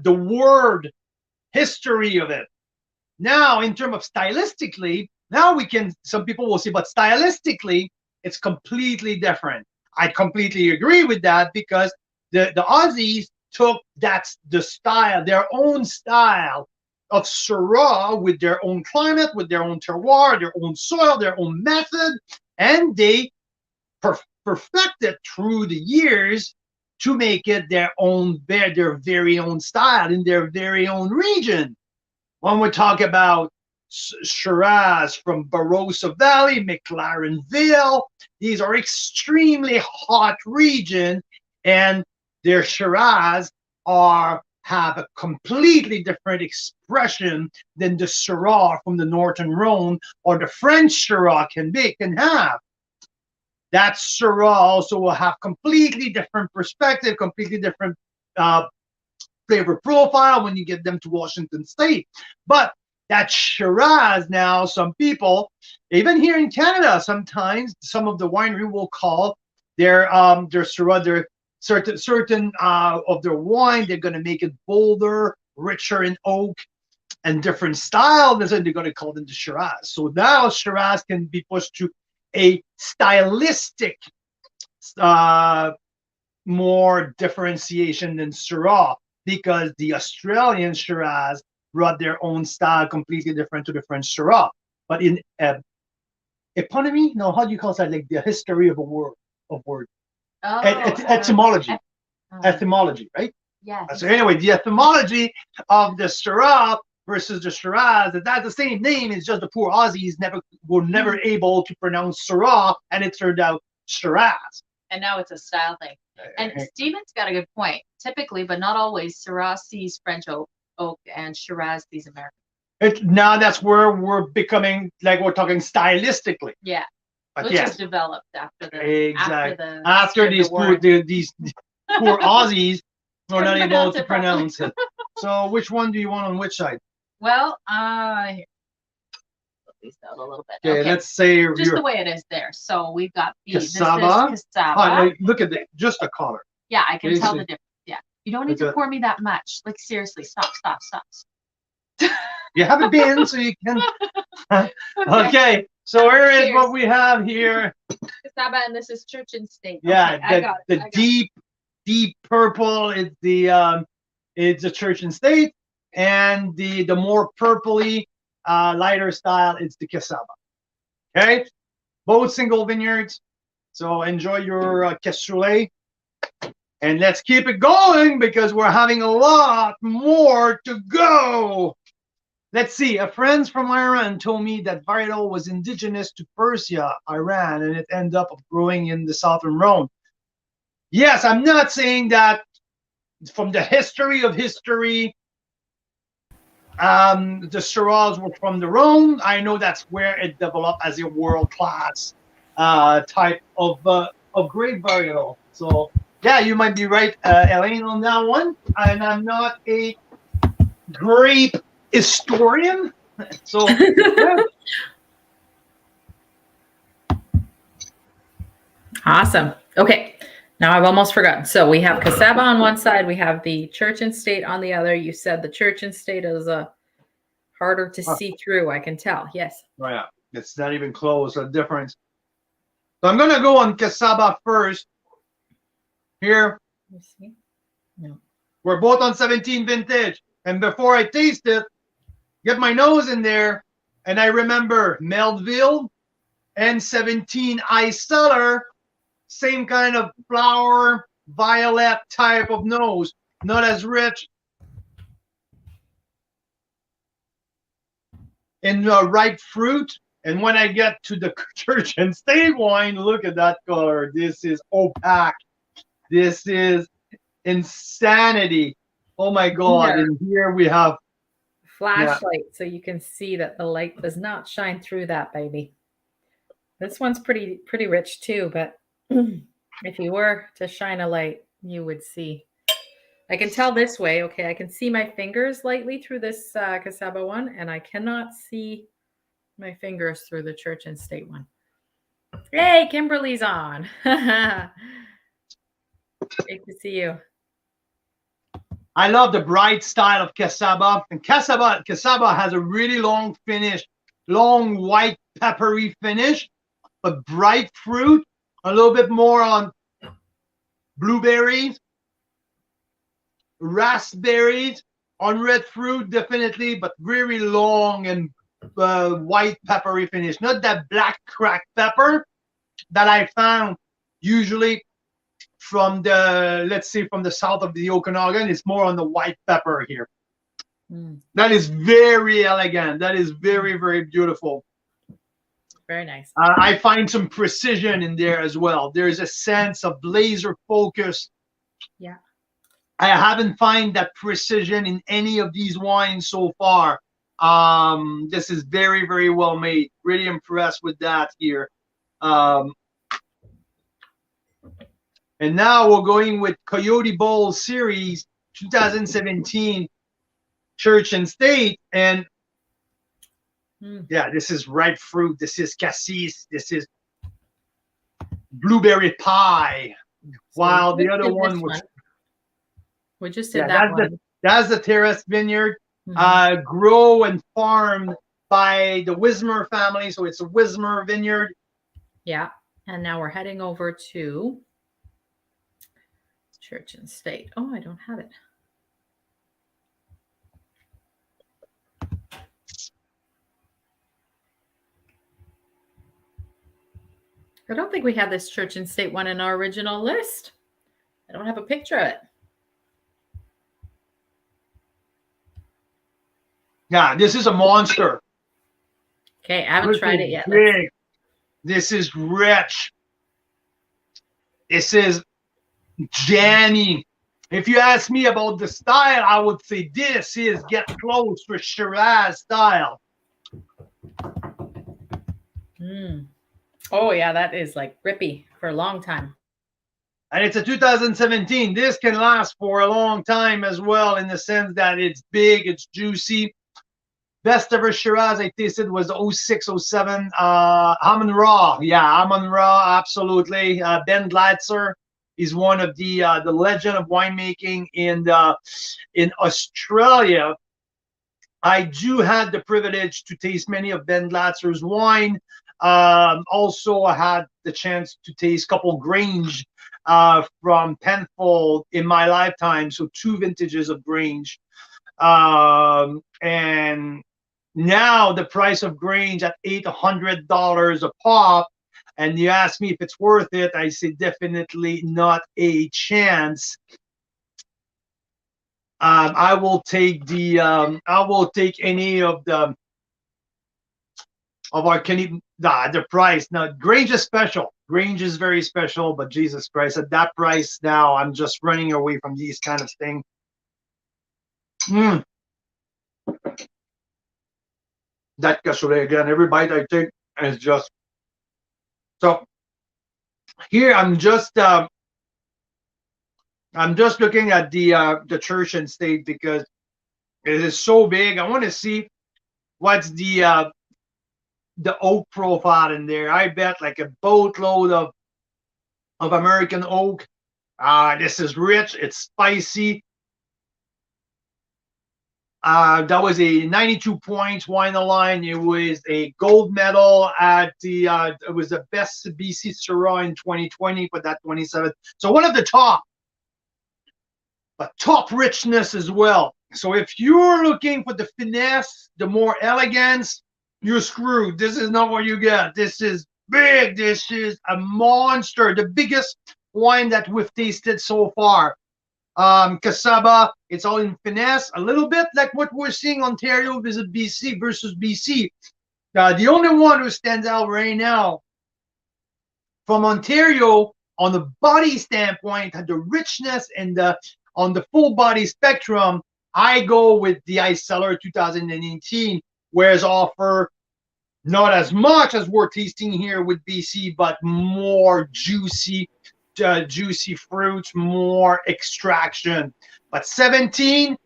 word history of it. Now, in terms of stylistically, now some people will say, but stylistically, it's completely different. I completely agree with that because the Aussies took the style, their own style of Syrah with their own climate, with their own terroir, their own soil, their own method, and they perfected through the years to make it their very own style in their very own region. When we talk about Shiraz from Barossa Valley, McLarenville, these are extremely hot regions, and their Shiraz have a completely different expression than the Syrah from the Northern Rhone or the French Syrah can have. That Syrah also will have completely different perspective, completely different flavor profile when you get them to Washington State. But that Shiraz now, some people, even here in Canada, sometimes some of the winery will call their Syrah, their certain of their wine, they're going to make it bolder, richer in oak, and different style. They're going to call them the Shiraz. So now Shiraz can be pushed to a stylistic more differentiation than Syrah, because the Australian Shiraz brought their own style completely different to the French Syrah. But in eponymy, no, how do you call that? Like the history of a word, Oh, etymology, etymology, right? Yes. So anyway, the etymology of the Syrah versus the Shiraz, that's the same name. It's just the poor Aussies were never able to pronounce Syrah, and it turned out Shiraz. And now it's a style thing. And Steven's got a good point. Typically, but not always, Syrah sees French oak and Shiraz sees American. Now that's where we're becoming, like, we're talking stylistically. Yeah. But Which is developed after the exactly. after these poor Aussies are not able to pronounce it. So which one do you want on which side? Well, here. Put these out a little bit. Okay, let's say just the way it is there. So we've got these. cassava. This is cassava. Look at just the color. Yeah, I can tell the difference. Yeah, you don't need to pour me that much. Like seriously, stop. You haven't been, so you can. Okay, so here is what we have here. Cassava, and this is Church and State. Yeah, okay, the deep purple is the Church and State, and the more purpley, lighter style, it's the cassava. Okay, both single vineyards. So enjoy your cassoulet, and let's keep it going because we're having a lot more to go. Let's see. A friend from Iran told me that varietal was indigenous to Persia, Iran, and it ended up growing in the southern Rhone. Yes, I'm not saying that from the history of history, the Syrahs were from the Rhone. I know that's where it developed as a world-class type of grape varietal. So, yeah, you might be right, Elaine, on that one. And I'm not a grape historian, so Awesome. Okay, now I've almost forgotten. So we have cassava on one side, we have the Church and State on the other. You said the Church and State is harder to see through. I can tell. Yes. Oh, yeah, it's not even close. A difference. So I'm gonna go on cassava first. Here, No. we're both on 17 vintage, and before I taste it, get my nose in there, and I remember Melville and 17 ice cellar, same kind of flower, violet type of nose, not as rich in ripe fruit. And when I get to the Church and State wine, look at that color. This is opaque. This is insanity. Oh my God. And here we have flashlight, so you can see that the light does not shine through that baby. This one's pretty rich too, but if you were to shine a light, you would see. I can tell this way. Okay, I can see my fingers lightly through this cassava one, and I cannot see my fingers through the Church and State one. Hey, Kimberly's on. Great to see you. I love the bright style of cassava, and cassava has a really long finish, long white peppery finish, but bright fruit, a little bit more on blueberries, raspberries, on red fruit definitely, but very long and white peppery finish. Not that black cracked pepper that I found usually from the, let's say, from the south of the Okanagan. It's more on the white pepper here. That is very elegant. That is very, very beautiful. Very nice. I find some precision in there as well. There's a sense of laser focus. Yeah. I haven't found that precision in any of these wines so far. This is very, very well made. Really impressed with that here. And now we're going with Coyote Bowl Series 2017 Church and State. And yeah, this is ripe fruit. This is cassis. This is blueberry pie. While the other one was... We just did that one. That's the terrace vineyard, grow and farmed by the Wismer family. So it's a Wismer vineyard. Yeah. And now we're heading over to Church and State. Oh, I don't have it. I don't think we have this Church and State one in our original list. I don't have a picture of it. Yeah, this is a monster. Okay, I haven't This tried is it yet. big. This is rich. This is jammy. If you ask me about the style, I would say this is get close to Shiraz style. Mm. Oh yeah, that is like grippy for a long time. And it's a 2017. This can last for a long time as well, in the sense that it's big, it's juicy. Best ever Shiraz I tasted was 06, 07. Amon Ra. Yeah, Amon Ra, absolutely. Ben Glatzer is one of the legend of winemaking in Australia. I do had the privilege to taste many of Ben Glatzer's wine. Also, I had the chance to taste a couple Grange from Penfold in my lifetime. So 2 vintages of Grange. And now the price of Grange at $800 a pop. And you ask me if it's worth it, I say definitely not a chance. I will take any of our Canadian the price. Now Grange is special. Grange is very special, but Jesus Christ, at that price now, I'm just running away from these kind of things. That cassoulet again, every bite I take is just so. Here I'm just looking at the church and state because it is so big. I want to see what's the oak profile in there. I bet like a boatload of American oak. This is rich. It's spicy. That was a 92 points wine line. It was a gold medal at the. It was the best BC Syrah in 2020 for that 27. So one of the top, but top richness as well. So if you're looking for the finesse, the more elegance, you're screwed. This is not what you get. This is big. This is a monster. The biggest wine that we've tasted so far. Casaba, it's all in finesse, a little bit like what we're seeing Ontario versus BC. The only one who stands out right now from Ontario on the body standpoint, the richness and on the full body spectrum, I go with the Ice Cellar 2018, whereas offer not as much as we're tasting here with BC, but more juicy fruits, more extraction. But 17,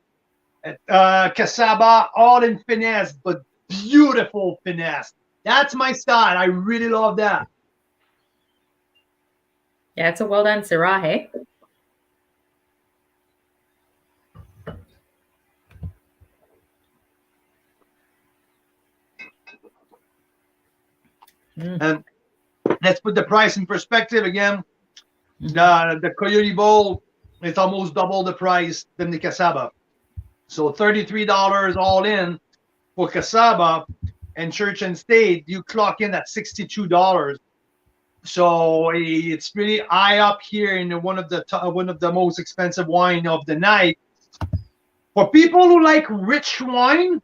Casaba, all in finesse, but beautiful finesse. That's my style. I really love that. Yeah, it's a well done Syrah, hey? And let's put the price in perspective again. The Coyote Bowl is almost double the price than the Casaba. So $33 all in for Casaba, and Church and State, you clock in at $62. So it's really high up here in one of the most expensive wine of the night. For people who like rich wine,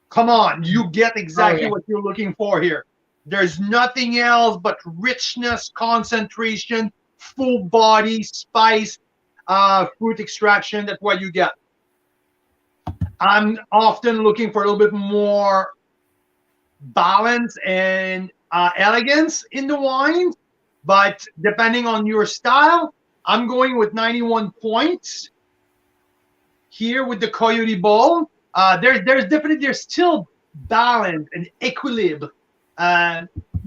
come on, you get exactly what you're looking for here. There's nothing else but richness, concentration, full body, spice, fruit extraction. That's what you get. I'm often looking for a little bit more balance and elegance in the wine, but depending on your style, I'm going with 91 points here with the Coyote Bowl. There's still balance and equilibrium.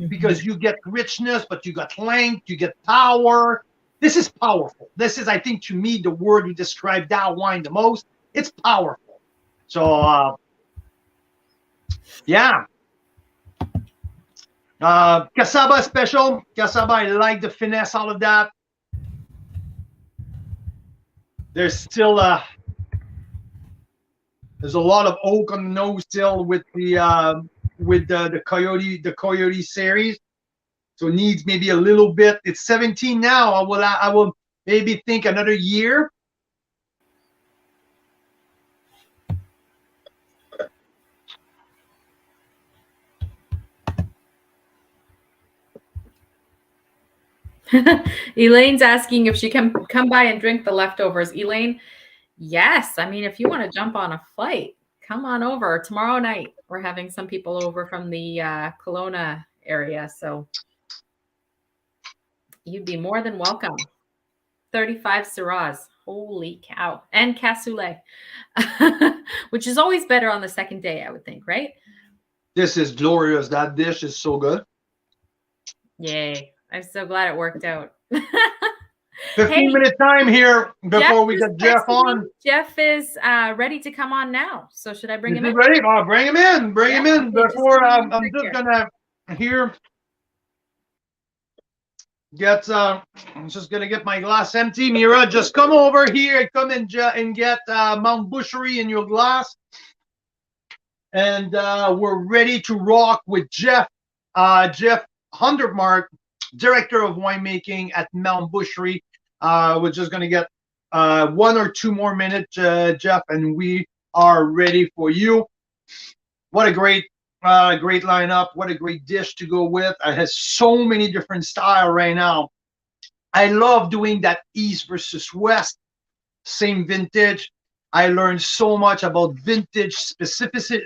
Because you get richness, but you got length, you get power. This is powerful. This is, I think, to me, the word to describe that wine the most. It's powerful. So, yeah. Casaba special. Casaba, I like the finesse, all of that. There's still there's a lot of oak on the nose still with the Coyote series, so it needs maybe a little bit. It's 17 now. I will maybe think another year. Elaine's asking if she can come by and drink the leftovers. Elaine, yes. I mean, if you want to jump on a flight, come on over tomorrow night. We're having some people over from the Kelowna area, so you'd be more than welcome. 35 Syrahs. Holy cow. And cassoulet, which is always better on the second day, I would think, right? This is glorious. That dish is so good. Yay. I'm so glad it worked out. 15-minute time here before we just get Jeff texted me. on. Jeff is ready to come on now. So should I bring Is him he in? ready? Oh, bring him in. Bring him in. Okay, Before just I'm just gonna here get I'm just gonna get my glass empty. Mira, just come over here. Come and get Mount Boucherie in your glass. And we're ready to rock with Jeff. Jeff Hundertmark, Director of Winemaking at Mount Boucherie. We're just going to get 1 or 2 more minutes, Jeff, and we are ready for you. What a great lineup. What a great dish to go with. It has so many different styles right now. I love doing that East versus West, same vintage. I learned so much about vintage specific.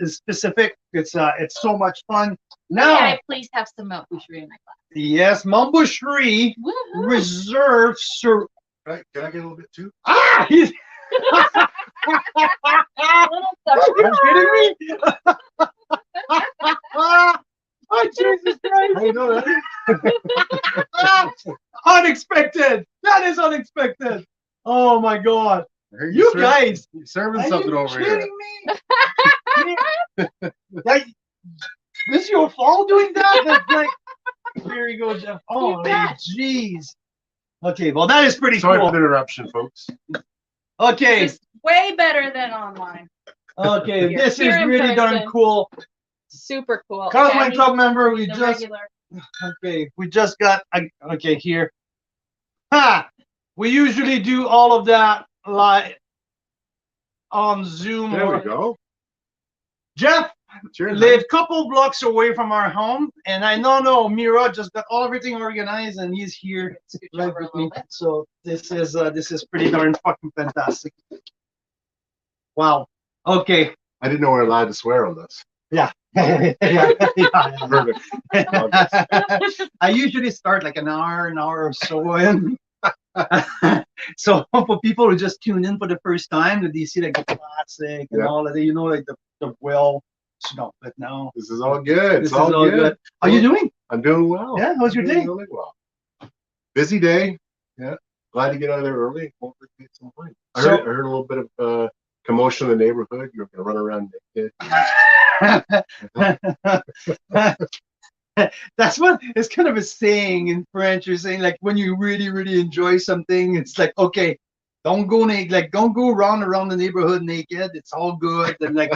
It's so much fun. Now, May I please have some Mount Boucherie in my glass? Yes, Mount Boucherie Reserve Syrah. Right, can I get a little bit too? Ah! Are you kidding me? Oh, Jesus Christ. I know that. Unexpected. That is unexpected. Oh my God. You guys. You're serving something over here. Are you kidding me? Like, this your fault doing that? That's like, here you go, Jeff. Oh, jeez. Okay, well, that is pretty Sorry cool. for the interruption, folks. Okay. This is way better than online. Okay, this is Here in really darn person. cool. Super cool. Carl, Okay, I my need club member, we the just regular. got okay here. Ha! We usually do all of that live on Zoom. There we go. Jeff Cheers. lived a couple blocks away from our home, and I know Mira just got everything organized, and he's here Scoot right over a with little me. bit. So this is pretty darn fucking fantastic. Wow. Okay. I didn't know we were allowed to swear on this. Yeah. Perfect. I usually start like an hour or so in. So for people who just tune in for the first time, that you see like the classic and all of that, like the well snuff. But now This is all good. this It's all good. How you doing? I'm doing well. Yeah, how's your I'm doing day? Really well. Busy day. Yeah. Glad to get out of there early. Hopefully get some wine. I heard a little bit of commotion in the neighborhood. You're gonna run around naked. That's what it's kind of a saying in French. You're saying like when you really enjoy something, it's like, okay, don't go naked, like don't go around the neighborhood naked. It's all good. And like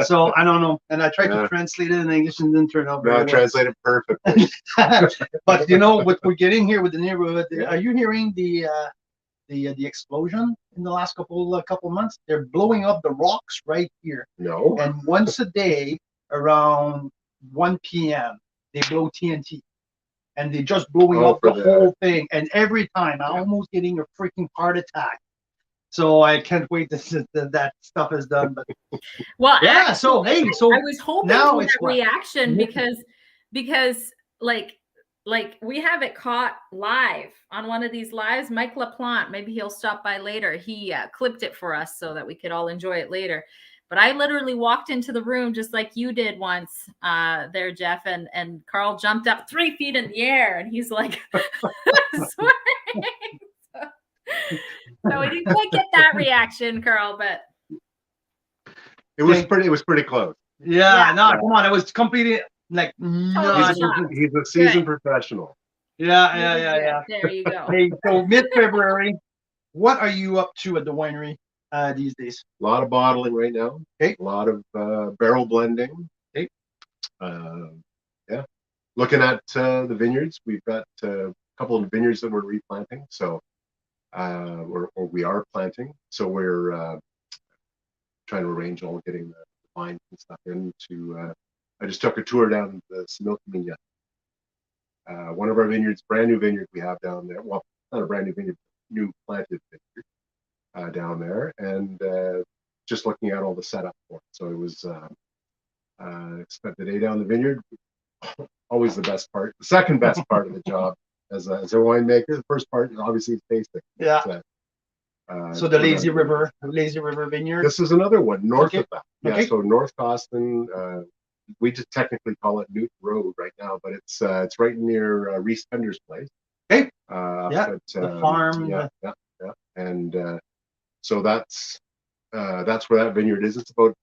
so I don't know. And I tried to translate it in English and didn't turn out very well. Translated perfectly. But you know what we're getting here with the neighborhood. Are you hearing the explosion in the last couple months? They're blowing up the rocks right here. No. And once a day around 1 p.m. they blow TNT. And they're just blowing up the whole thing. And every time I'm almost getting a freaking heart attack. So I can't wait that stuff is done. But well, yeah, actually, so hey, so I was hoping now for it's that reaction because like we have it caught live on one of these lives. Mike LaPlante, maybe he'll stop by later. He clipped it for us so that we could all enjoy it later. But I literally walked into the room just like you did once there, Jeff, and Carl jumped up 3 feet in the air, and he's like, swearing. So we didn't quite get that reaction, Carl, but It was pretty close. Yeah, no, come on, it was completely like no. He's a seasoned professional. Yeah. There you go. Hey, so mid-February, what are you up to at the winery these days? A lot of bottling right now. Okay. A lot of barrel blending. Okay. Yeah. Looking at the vineyards, we've got a couple of vineyards that we're replanting. So we are planting. So we're trying to arrange all getting the wine and stuff into. I just took a tour down the Similkameen. One of our vineyards, brand new vineyard we have down there. Well, not a brand new vineyard, new planted vineyard down there, and just looking at all the setup for it. So it was spent the day down the vineyard. Always the best part. The second best part of the job as a winemaker. The first part obviously is tasting. Yeah. So the Lazy River Vineyard. This is another one north of that. Yeah. Okay. So North Costin. We just technically call it Newton Road right now, but it's right near Reese Pender's place. Okay. Yeah. The farm. Yeah. And so that's where that vineyard is. It's about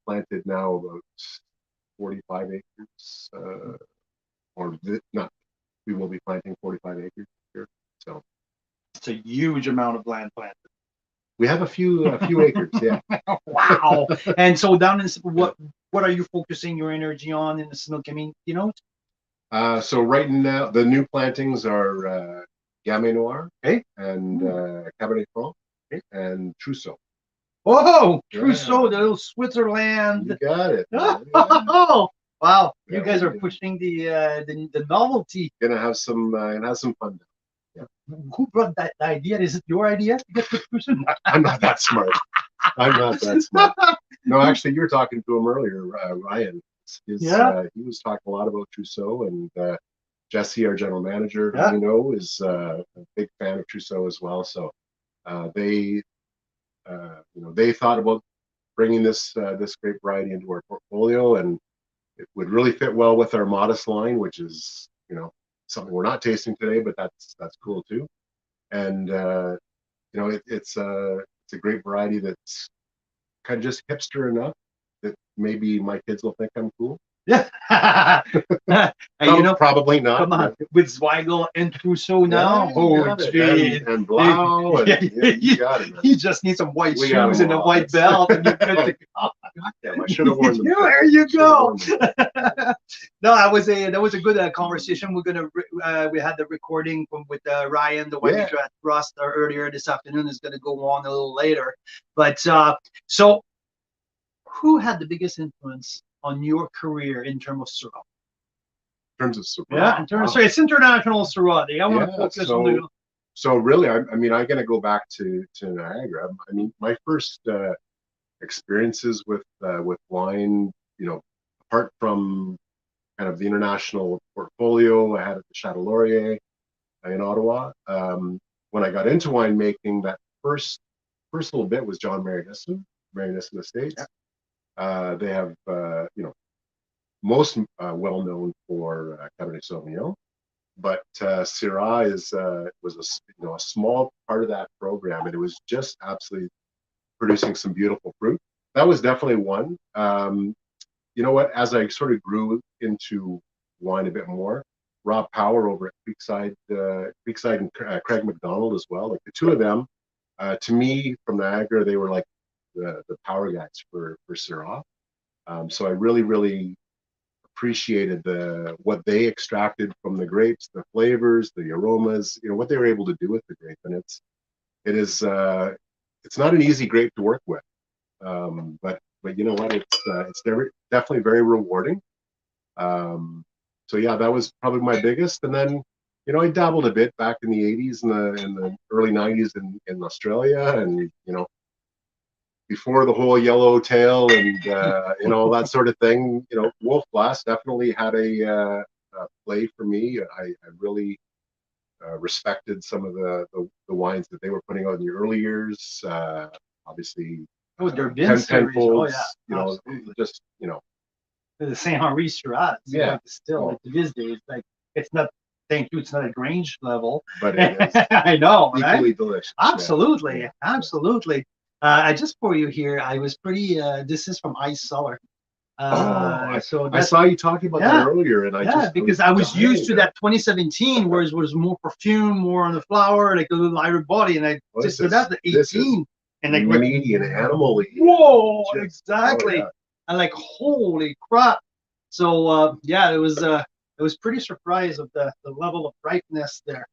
planted now about 45 acres. We will be planting 45 acres here. So it's a huge amount of land planted. We have a few acres, yeah. Wow! And so down in what are you focusing your energy on in the Similkameen? You know? So right now the new plantings are Gamay Noir, okay, and Cabernet Franc, okay, and Trousseau. Oh, Trousseau, the little Switzerland. You got it. Oh, wow! Yeah, you guys are pushing the novelty. Gonna have some fun. Yeah. Who brought that idea? Is it your idea to get the Trousseau? I'm not that smart. I'm not that smart. No, actually, you were talking to him earlier, Ryan. He was talking a lot about Trousseau, and Jesse, our general manager, who you know, is a big fan of Trousseau as well. So they thought about bringing this grape variety into our portfolio, and it would really fit well with our Modest line, which is something we're not tasting today, but that's cool too. And it's a great variety that's kind of just hipster enough that maybe my kids will think I'm cool. Yeah. And probably not. Come on, with Zweigel and Trousseau now. And Blau. You got it, man. You just need some white shoes and a white belt, and you're good to go. Damn, I should have worn them. There you go. No, that was a good conversation. We had the recording with Ryan, the winemaker at Rust earlier this afternoon. Is going to go on a little later. But so, who had the biggest influence on your career in terms of Syrah? In terms of Syrah? Yeah, in terms of it's International Syrah. I want to focus on the. So really, I'm going to go back to Niagara. I mean, my first experiences with wine, apart from kind of the international portfolio I had at the Chateau Laurier in Ottawa. When I got into winemaking, that first little bit was John Marinisson Estates. Yeah. They have, most well known for Cabernet Sauvignon, but Syrah was a small part of that program, and it was just absolutely producing some beautiful fruit. That was definitely one. You know what? As I sort of grew into wine a bit more, Rob Power over at Creekside and Craig McDonald as well. Like the two of them, to me from Niagara, they were like the power guys for Syrah. So I really, really appreciated what they extracted from the grapes, the flavors, the aromas, what they were able to do with the grape. And it's not an easy grape to work with. But you know what? It's definitely very rewarding. So yeah, that was probably my biggest. And then, I dabbled a bit back in the 80s and the early 90s in Australia, and before the whole yellow tail and all that sort of thing. Wolf Glass definitely had a play for me. I really respected some of the wines that they were putting out in the early years. Obviously, their Bin series. Penfolds, just the Saint Henri Shiraz. Still like to this day, it's like it's not. Thank you. It's not a Grange level, but it is. I know, equally delicious. Absolutely, absolutely. I just for you here. I was pretty. This is from Ice Cellar. I saw you talking about that earlier, and I was used to that 2017, where it was more perfume, more on the flower, like a little lighter body, and I just about the 18 and like meaty and animal-y. Whoa, exactly. And like holy crap. So it was pretty surprised of the level of ripeness there.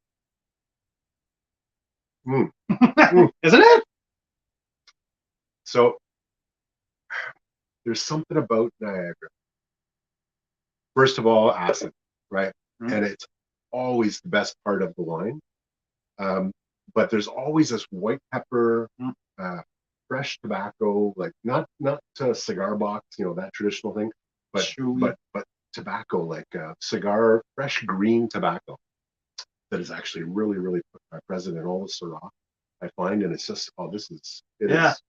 Isn't it? So there's something about Niagara. First of all, acid, right? And always the best part of the wine. But there's always this white pepper, fresh tobacco, like not cigar box, that traditional thing, but tobacco, like cigar, fresh green tobacco that is actually really, really present in all the Syrah, I find. And it's just, it is.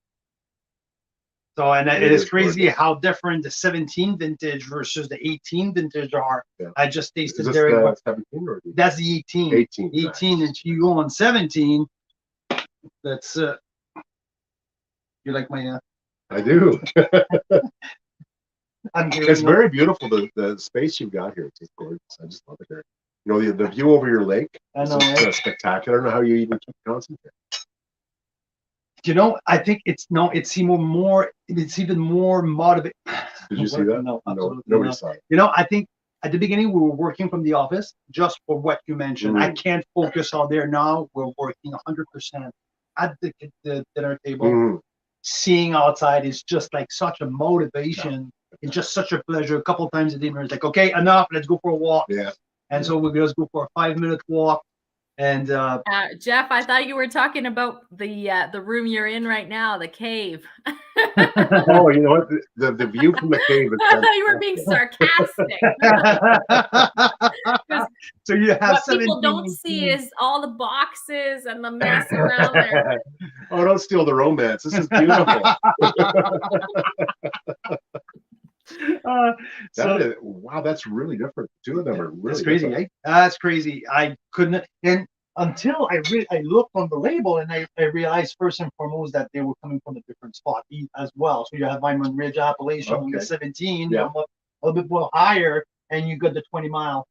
So, and it is crazy how different the 17 vintage versus the 18 vintage are. Yeah. I just tasted Derrick. 17 or that's the 18. 18. 18, and you go on 17. That's you like my I do. It's very very beautiful. The space you've got here, it's just gorgeous. I just love it here. The view over your lake is spectacular. I don't know how you even keep concentrating. I think it's even more motivating. Did you see that? No, absolutely nobody not. saw it. I think at the beginning we were working from the office just for what you mentioned. I can't focus out there now. We're working 100% at the dinner table. Seeing outside is just like such a motivation. It's just such a pleasure. A couple of times a dinner, it's like, okay, enough. Let's go for a walk. Yeah. And so we just go for a 5-minute walk. And Jeff, I thought you were talking about the room you're in right now, the cave. Oh, you know what? The view from the cave is I thought you were being sarcastic. So you have what people don't see is all the boxes and the mess around there. Oh, don't steal the romance. This is beautiful. Wow, that's really different. Two of them are really crazy. different. That's crazy. I couldn't, and until I looked on the label and I realized first and foremost that they were coming from a different spot as well. So you have Vineland Ridge Appellation on the 17, a little bit more higher, and you got the 20-mile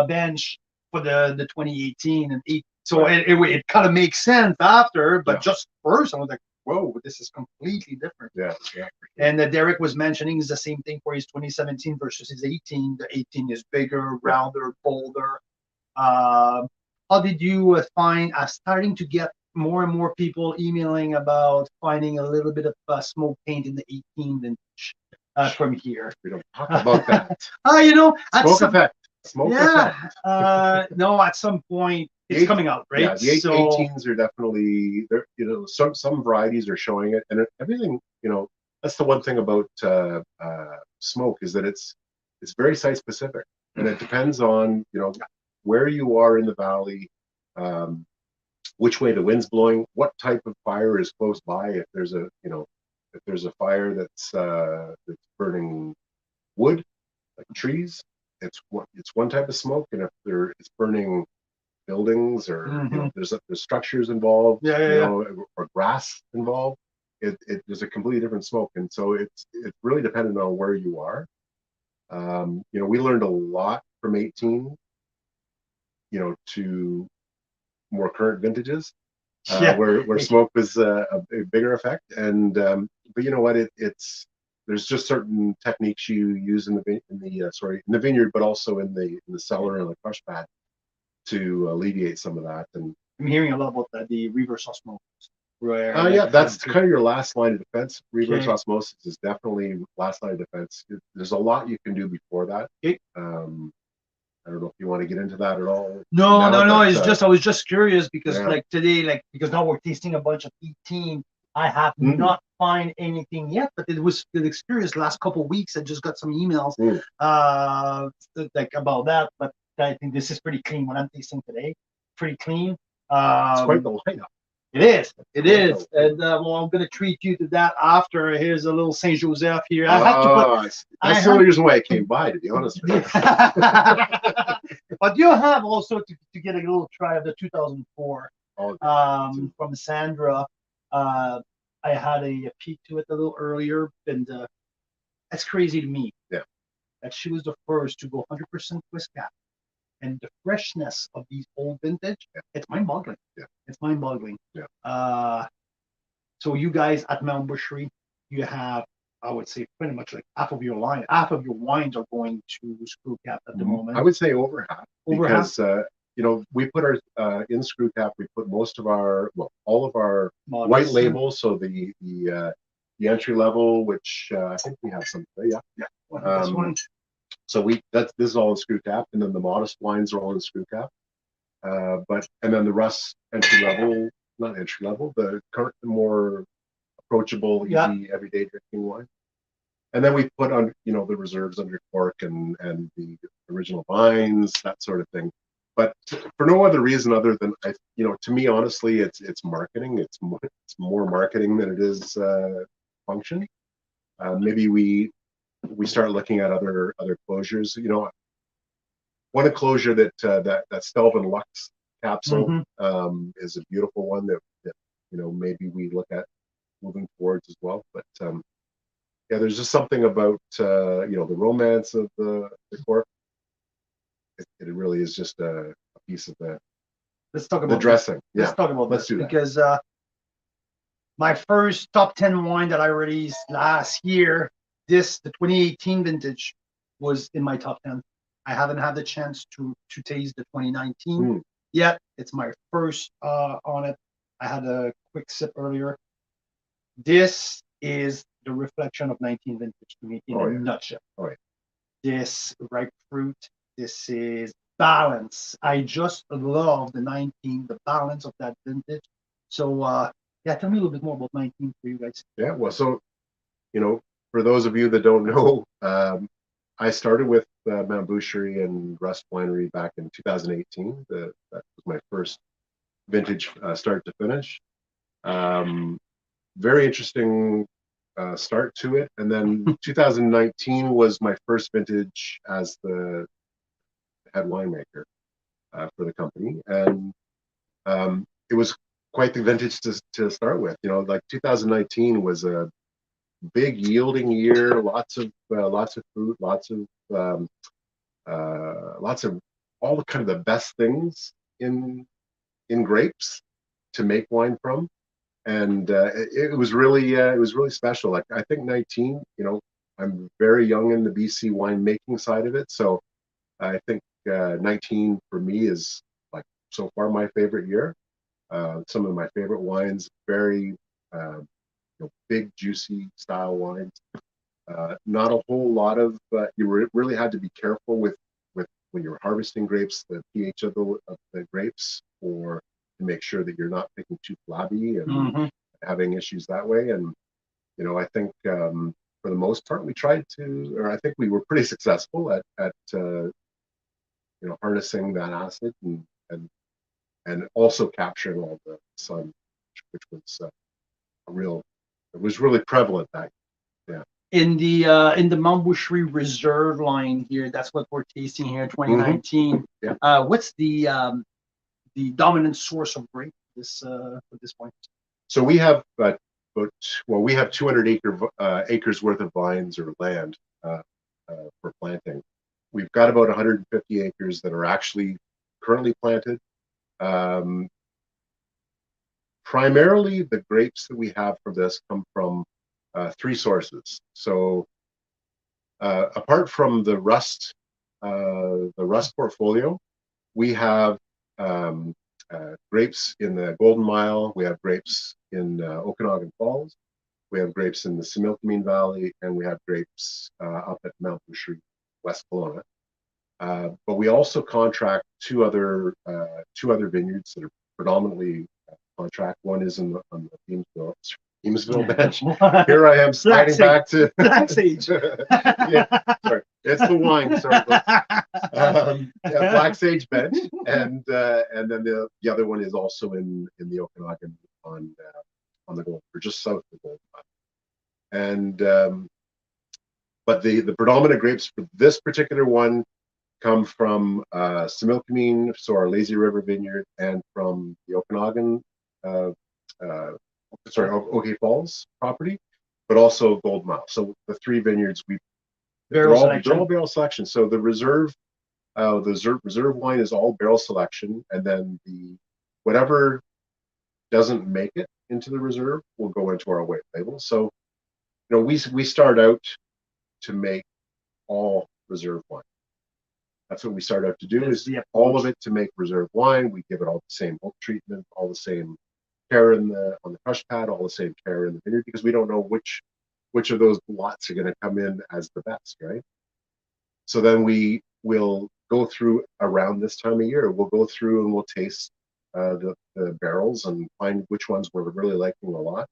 bench for the 2018 and 8. So it kind of makes sense after, but just first I was like, whoa, this is completely different. Yeah. And Derrick was mentioning is the same thing for his 2017 versus his 18. The 18 is bigger, rounder, bolder. How did you find starting to get more and more people emailing about finding a little bit of smoke paint in the 18 vintage from here? We don't talk about that. Smoke effect. Smoke effect. No, at some point it's coming out, right? Yeah, the 18s are definitely there. Some varieties are showing it, and everything. That's the one thing about smoke is that it's very site specific, and it depends on where you are in the valley, which way the wind's blowing, what type of fire is close by. If there's a fire that's burning wood, like trees, it's one type of smoke, and if it's burning buildings or there's structures involved, or grass involved, there's a completely different smoke, and so it's really dependent on where you are. We learned a lot from 18, to more current vintages, where smoke was a bigger effect, and but you know what, there's just certain techniques you use in the vineyard, but also in the cellar and the crush pad to alleviate some of that. And I'm hearing a lot about the reverse osmosis. That's kind of your last line of defense. Reverse osmosis is definitely last line of defense. There's a lot you can do before that. I don't know if you want to get into that at all. No. It's just I was just curious because today, because now we're tasting a bunch of 18. I have not find anything yet, but it was the experience last couple of weeks. I just got some emails about that, but I think this is pretty clean. What I'm tasting today, pretty clean. It's quite the lineup. It is. And I'm going to treat you to that after. Here's a little Saint Joseph here. That's the only reason why I came by, to be honest with you. But you have also to get a little try of the 2004 from Sandra. I had a peek to it a little earlier, and that's crazy to me. Yeah, that she was the first to go 100% twist cap, and the freshness of these old vintage, it's mind-boggling. Yeah, it's mind-boggling. Yeah. So you guys at Mount Boucherie, you have, I would say, pretty much like half of your wines are going to screw cap at the moment. I would say over half. Because we put our in screw cap. We put most of our, all of our white labels. So the entry level, which I think we have some. This one. So this is all in screw cap, and then the modest wines are all in screw cap. And then the rust entry level, not entry level, the current more approachable, easy, everyday drinking wine. And then we put on, the reserves under cork and the original vines, that sort of thing. But for no other reason other than to me, honestly, it's marketing. It's more marketing than it is function. Maybe we start looking at other closures. One enclosure that Stelvin Lux capsule is a beautiful one that maybe we look at moving forwards as well. But there's just something about the romance of the cork. It really is just a piece of Let's talk about the dressing. Let's talk about Let's do that. Because my first top 10 wine that I released last year, the 2018 vintage, was in my top 10. I haven't had the chance to taste the 2019 yet. It's my first on it. I had a quick sip earlier. This is the reflection of 19 vintage to me in a nutshell. Oh, yeah. This ripe fruit. This is balance. I just love the 19, the balance of that vintage. So tell me a little bit more about 19 for you guys. Yeah, well, so for those of you that don't know, I started with Mount Boucherie and Rust Winery back in 2018. That was my first vintage start to finish. Very interesting start to it. And then 2019 was my first vintage as the head winemaker for the company. And it was quite the vintage to start with. 2019 was a big yielding year, lots of fruit, lots of all the kind of the best things in grapes to make wine from. And it was really special. Like, I think 19, I'm very young in the BC winemaking side of it, so I think 19 for me is, like, so far my favorite year. Some of my favorite wines, very big juicy style wines. Not a whole lot of you really had to be careful with when you're harvesting grapes, the pH of the grapes, or to make sure that you're not picking too flabby and having issues that way. And I think for the most part we tried to, or I think we were pretty successful at harnessing that acid and also capturing all the sun, which was it was really prevalent that year. In the Mount Boucherie Reserve line here, that's what we're tasting here, 2019. What's the dominant source of grape for this wine? So we have we have 200 acres worth of vines or land for planting. We've got about 150 acres that are actually currently planted. Primarily, the grapes that we have for this come from three sources. So apart from the rust portfolio, we have grapes in the Golden Mile, we have grapes in Okanagan Falls, we have grapes in the Similkameen Valley, and we have grapes up at Mount Boucherie, West Kelowna. But we also contract two other vineyards that are predominantly contract. One is on the Eamesville bench. Here I am sliding back to Black Sage. Yeah, sorry, it's the wine. Sorry, Black Sage bench, and then the other one is also in the Okanagan on the Gold, or just south of the Gold. And but the predominant grapes for this particular one come from Similkameen, so our Lazy River vineyard, and from the Okanagan, Okie Falls property, but also Gold Mile. So the three vineyards they're all barrel selection. So the reserve wine is all barrel selection, and then whatever doesn't make it into the reserve will go into our white label. So we start out to make all reserve wine. That's what we start out to do, is all of it to make reserve wine. We give it all the same oak treatment, all the same care on the crush pad, all the same care in the vineyard, because we don't know which of those lots are going to come in as the best, right? So then we will go through around this time of year. We'll go through and we'll taste the barrels and find which ones we're really liking a lot.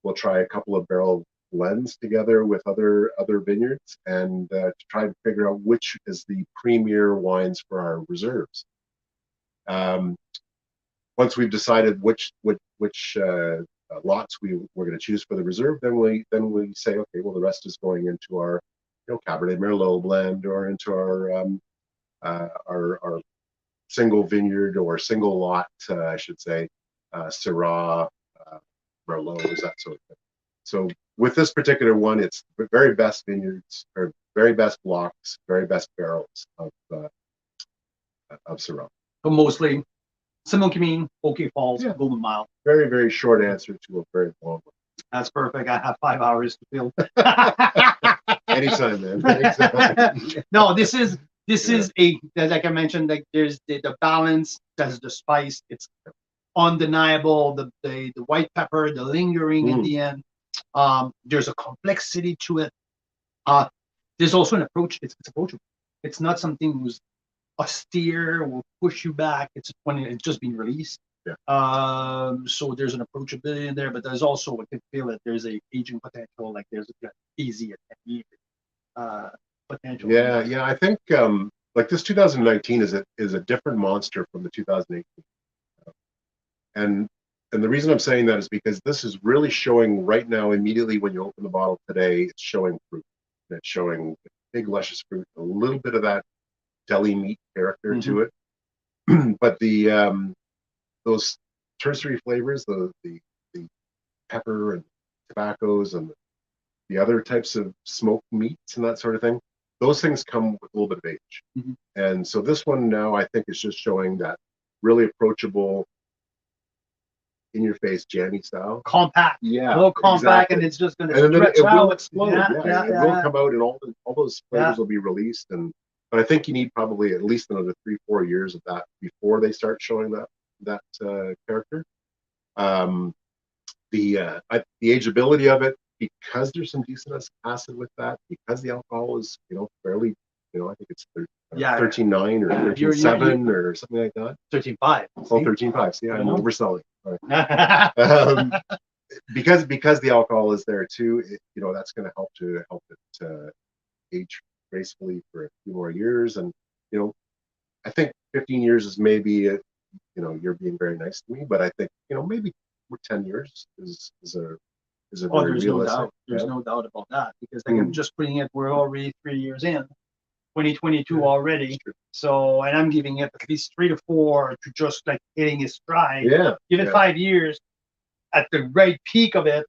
We'll try a couple of barrel blends together with other vineyards and to try to figure out which is the premier wines for our reserves. Once we've decided which lots we're going to choose for the reserve, then we say, okay, well, the rest is going into our Cabernet Merlot blend or into our single vineyard or single lot, I should say, Syrah, Merlots, that sort of thing. So with this particular one, it's the very best vineyards or very best blocks, very best barrels of Syrah. So mostly Similkameen, Oak Falls, Yeah. Golden Mile. Very, very short answer to a very long one. That's perfect. I have 5 hours to fill. Anytime, man. Anytime. No, this is like I mentioned, like there's the balance, there's the spice, it's undeniable, the white pepper, the lingering in the end. There's a complexity to it. There's also an approach, it's approachable. It's not something who's austere, will push you back. It's when it's just been released. Yeah. So there's an approachability in there, but there's also, I can feel it, there's a aging potential, like there's easy potential. Yeah. I think like this 2019 is a different monster from the 2018. And the reason I'm saying that is because this is really showing right now, immediately when you open the bottle today, it's showing fruit. It's showing big luscious fruit, a little bit of that deli meat character to it. But those tertiary flavors, the pepper and tobaccos and the other types of smoked meats and that sort of thing, those things come with a little bit of age. And so this one now, I think, is just showing that really approachable, in your face, jammy style. Compact. Yeah. A little compact, exactly. and it's just going to And then stretch it out. will explode. It will come out, and all those flavors will be released. But I think you need probably at least another 3-4 years of that before they start showing that character. The ageability of it, because there's some decent acid with that, because the alcohol is fairly, I think it's 13.9 or 13.7 or something like that. 13.5. Oh, 13.5. See, I'm overselling. Right. Because the alcohol is there too, that's going to help it age gracefully for a few more years. And I think 15 years is maybe you're being very nice to me, but I think maybe 10 years is a very there's realistic. no doubt. There's no doubt about that, because like I'm just putting it, we're already 3 years in, 2022 already. So, and I'm giving it at least 3 to 4 to just like hitting its stride. Give it 5 years at the right peak of it.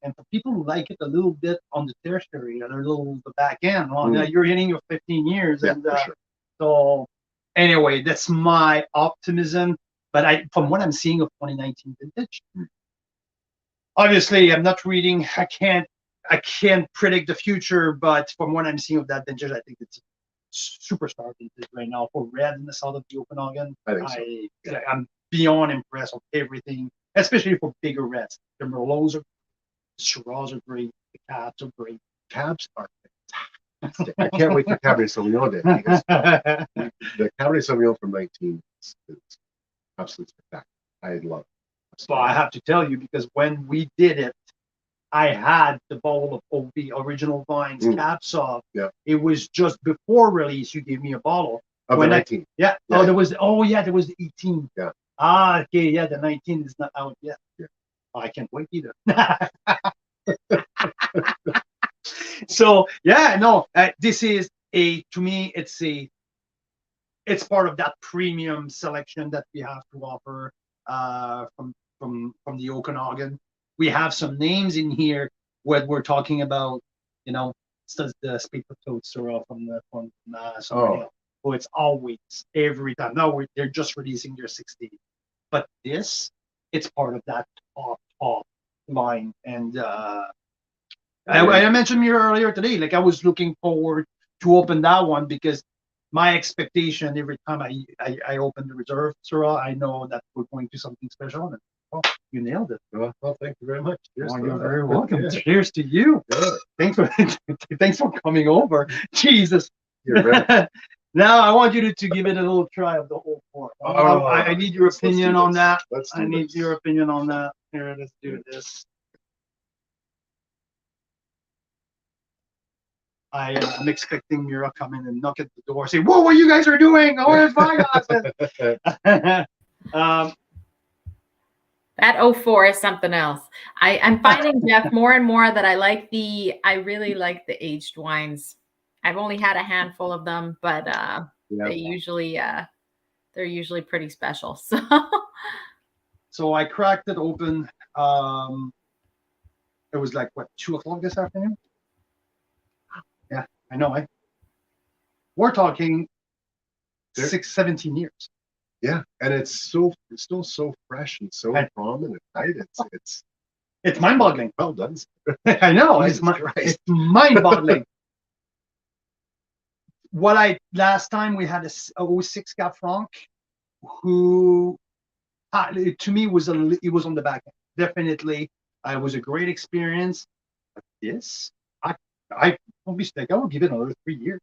And for people who like it a little bit on the tertiary, the back end, now you're hitting your 15 years. And so anyway, that's my optimism. But from what I'm seeing of 2019 vintage, obviously I'm not reading. I can't predict the future, but from what I'm seeing of that vintage, I think it's superstar vintage right now for red in the south of the Okanagan. I think so. I'm beyond impressed with everything, especially for bigger reds. The Merlots are, Shiraz are great. The Cabs are great. Cabs are fantastic. I can't wait for Cabernet Sauvignon Day, because the Cabernet Sauvignon from 19 is absolutely spectacular. I love it. So I have to tell you, because when we did it, I had the bottle of the original Vines Cab Sauv. Yeah. It was just before release. You gave me a bottle. Of the 19. There was the 18. Yeah. Okay. Yeah, the 19 is not out yet. Yeah. I can't wait either. So this is to me, it's part of that premium selection that we have to offer from the Okanagan. We have some names in here where we're talking about, the Spade Toad Surah from somewhere else. So it's always, every time. Now they're just releasing their 16. But it's part of that top line. And I mentioned here earlier today, like I was looking forward to open that one, because my expectation every time I open the reserve Syrah, I know that we're going to something special. And you nailed it. Well, thank you very much. Cheers. You're very welcome. Cheers to you. Thanks for coming over. Jesus. You're ready. Now I want you to give it a little try of the whole pour. I need your opinion on that. I need your opinion on that. Here, let's do this. I'm expecting Mira come in and knock at the door, say, "Whoa, what you guys are doing? Where's my glasses?" That 04 is something else. I'm finding, Jeff, more and more that I really like the aged wines. I've only had a handful of them, but they're usually pretty special. So I cracked it open. It was like what, 2 o'clock this afternoon? Yeah, I know. We're talking 17 years. Yeah, and it's still so fresh and so prominent. Right? It's mind-boggling. Well done. I know. It's mind-boggling. Last time we had a 06 Cap Franc, who to me it was on the back end. Definitely, it was a great experience. But this, I won't be mistaken. I will give it another 3 years.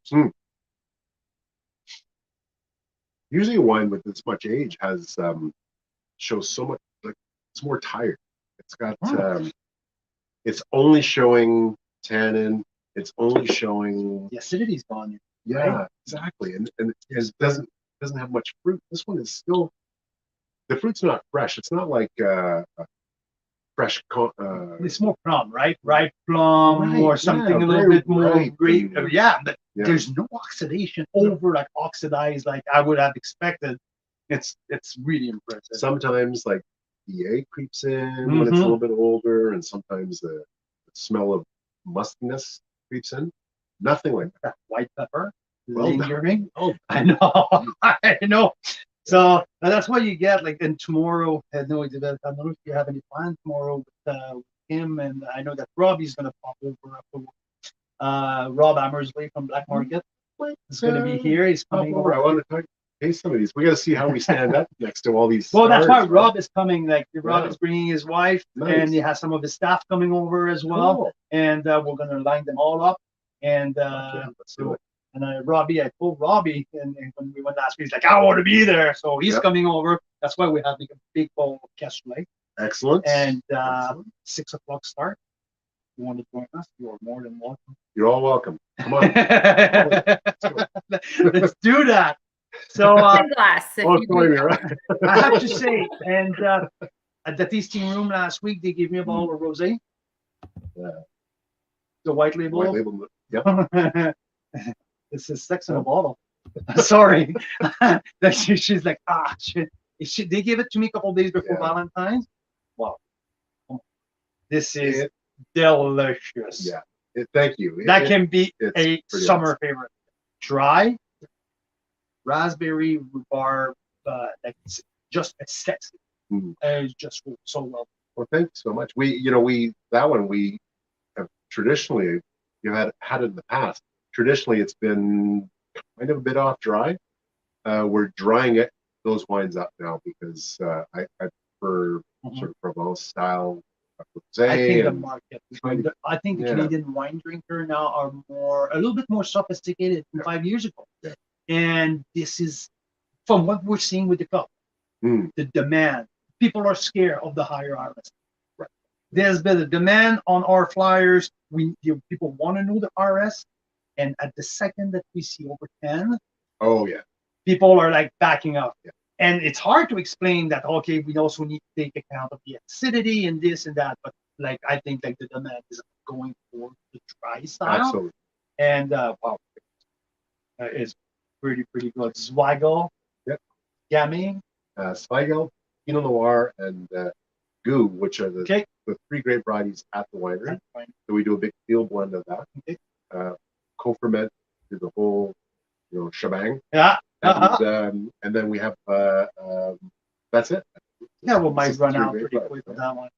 Usually, a wine with this much age shows so much, like it's more tired. It's got it's only showing tannin. It's only showing the acidity's gone. Yeah, right? Exactly, and it doesn't have much fruit. This one is still, the fruit's not fresh. It's not like fresh. It's more plum, right? Ripe plum or something a little bit more grape. But there's no oxidation over like oxidized like I would have expected. It's really impressive. Sometimes like EA creeps in when it's a little bit older, and sometimes the smell of mustiness creeps in. Nothing like that. White pepper lingering. Oh, I know. I know. So that's what you get. Like, and tomorrow, I don't know if you have any plans tomorrow with him, and I know that Robbie's going to pop over after Rob Hammersley from Black Market is going to be here. He's coming over. I want to taste some of these. We got to see how we stand up next to all these. Well, that's why Rob is coming. Like, Rob is bringing his wife, and he has some of his staff coming over as well. Cool. And we're going to line them all up. And Robbie, I told Robbie, and when we went last week, he's like, I want to be there. So he's coming over. That's why we have like a big bowl of cassoulet. Excellent. And 6 o'clock start. If you want to join us, you are more than welcome. You're all welcome. Come on. Let's do that. So glass. I have to say, and at the tasting room last week, they gave me a bottle of rosé. The white label. White label. Yep. This is sex in a bottle. Sorry. She's like, shit. They gave it to me a couple of days before Valentine's. Wow. This is delicious. Yeah. Thank you. That can be a summer favorite. Dry, raspberry, rhubarb, it's just sexy. It's just so well. Well, thank you so much. We have traditionally, you had it in the past. Traditionally, it's been kind of a bit off dry. We're drying those wines up now because I prefer sort of Provence style rosé. I think the market. I think the Canadian wine drinker now are a little bit more sophisticated than 5 years ago. Yeah. And this is from what we're seeing with the cup. The demand. People are scared of the higher RS. Right. There's been a demand on our flyers. People want to know the RS. And at the second that we see over 10, people are like backing up. Yeah. And it's hard to explain that, okay, we also need to take account of the acidity and this and that. But like, I think like the demand is going for the dry style. Absolutely. And it's pretty good. Zweigel, Gamay, Zweigel, Pinot Noir, and Goo, which are the 3 grape varieties at the winery. So we do a big field blend of that. Okay. Co-ferment, do the whole, shebang. Yeah. And then we have that's it. Yeah, we might run out pretty quick with that one.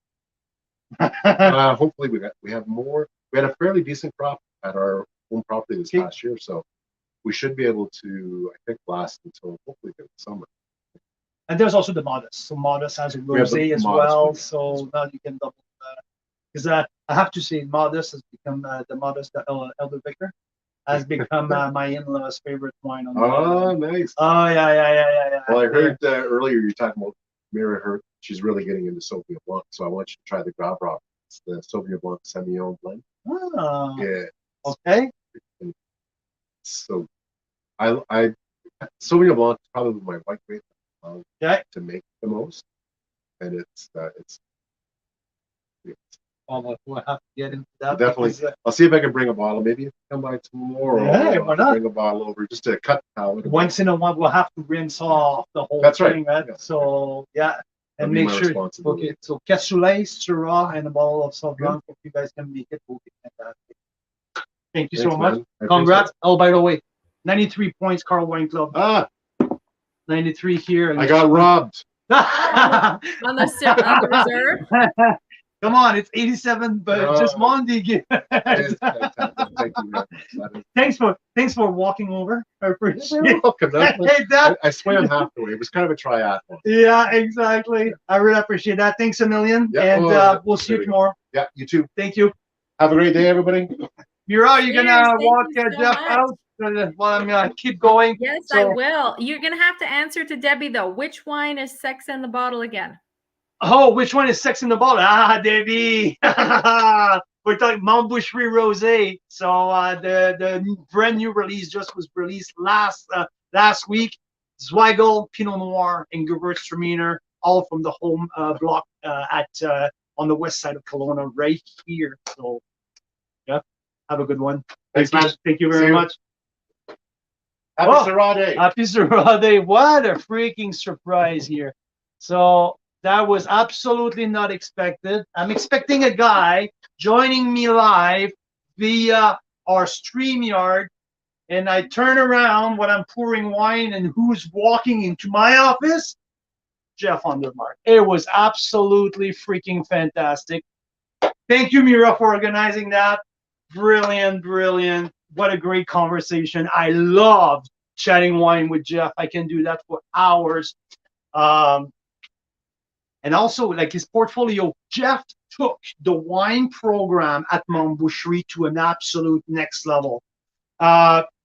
Hopefully we have more. We had a fairly decent crop at our home property this past year, so we should be able to, I think, last until hopefully the summer. And there's also the Modest. So Modest has a rosé as well. So now you can double that. Because I have to say, Modest has become the Modest Elder Vicar. has become my in-laws' favorite wine on the Oh, island. nice. Oh yeah. Well, I heard earlier you were talking about Mira. She's really getting into Sauvignon Blanc, so I want you to try the Grave. It's the Sauvignon Blanc Semillon blend. Oh, Yeah. okay. So, I Sauvignon Blanc is probably my white grape to make the most, and it's We'll have to get into that. definitely. Because, I'll see if I can bring a bottle. Maybe if you come by tomorrow. Yeah, why not? Bring a bottle over just to cut the palate. once in a while, we'll have to rinse off the whole That's right. thing, right? Yeah. So yeah, and That'd be make my sure. responsibility. Okay, so cassoulet, Surah, and a bottle of Sauv Blanc. If you guys can make it, will be fantastic. Thank you so Thanks, much. man. I Congrats. Oh, by the way, 93 points, Carl Wine Club. Ah, 93 here. I got robbed. On the reserve. Come on, it's 87, but just Monday. That is fantastic. Thank you, man. Thanks for walking over. I appreciate You're it. welcome. Hey, I swam half the way. It was kind of a triathlon. Yeah, exactly. I really appreciate that. Thanks a million. Yeah. And we'll see you tomorrow. Yeah, you too. Thank you. Have a great day, everybody. You're out. You're Cheers, gonna thank walk you so Jeff much. out while I'm gonna keep going. Yes, So- I will. You're gonna have to answer to Debbie though. Which wine is Sex in the Bottle again? Oh, which one is Sex in the Bottle? Ah, Debbie. We're talking Mount Boucherie Rosé. So the brand new release just was released last week. Zweigel, Pinot Noir, and Gewürztraminer, all from the home block on the west side of Kelowna, right here. So yeah, have a good one. Thanks, man. Thank you See very you. much. Happy Oh. Syrah Day. Happy Syrah Day. What a freaking surprise here. So that was absolutely not expected. I'm expecting a guy joining me live via our StreamYard, and I turn around when I'm pouring wine, and who's walking into my office? Jeff Undermark. It was absolutely freaking fantastic. Thank you, Mira, for organizing that. Brilliant, brilliant. What a great conversation. I loved chatting wine with Jeff. I can do that for hours. And also, like his portfolio, Jeff took the wine program at Mount Boucherie to an absolute next level.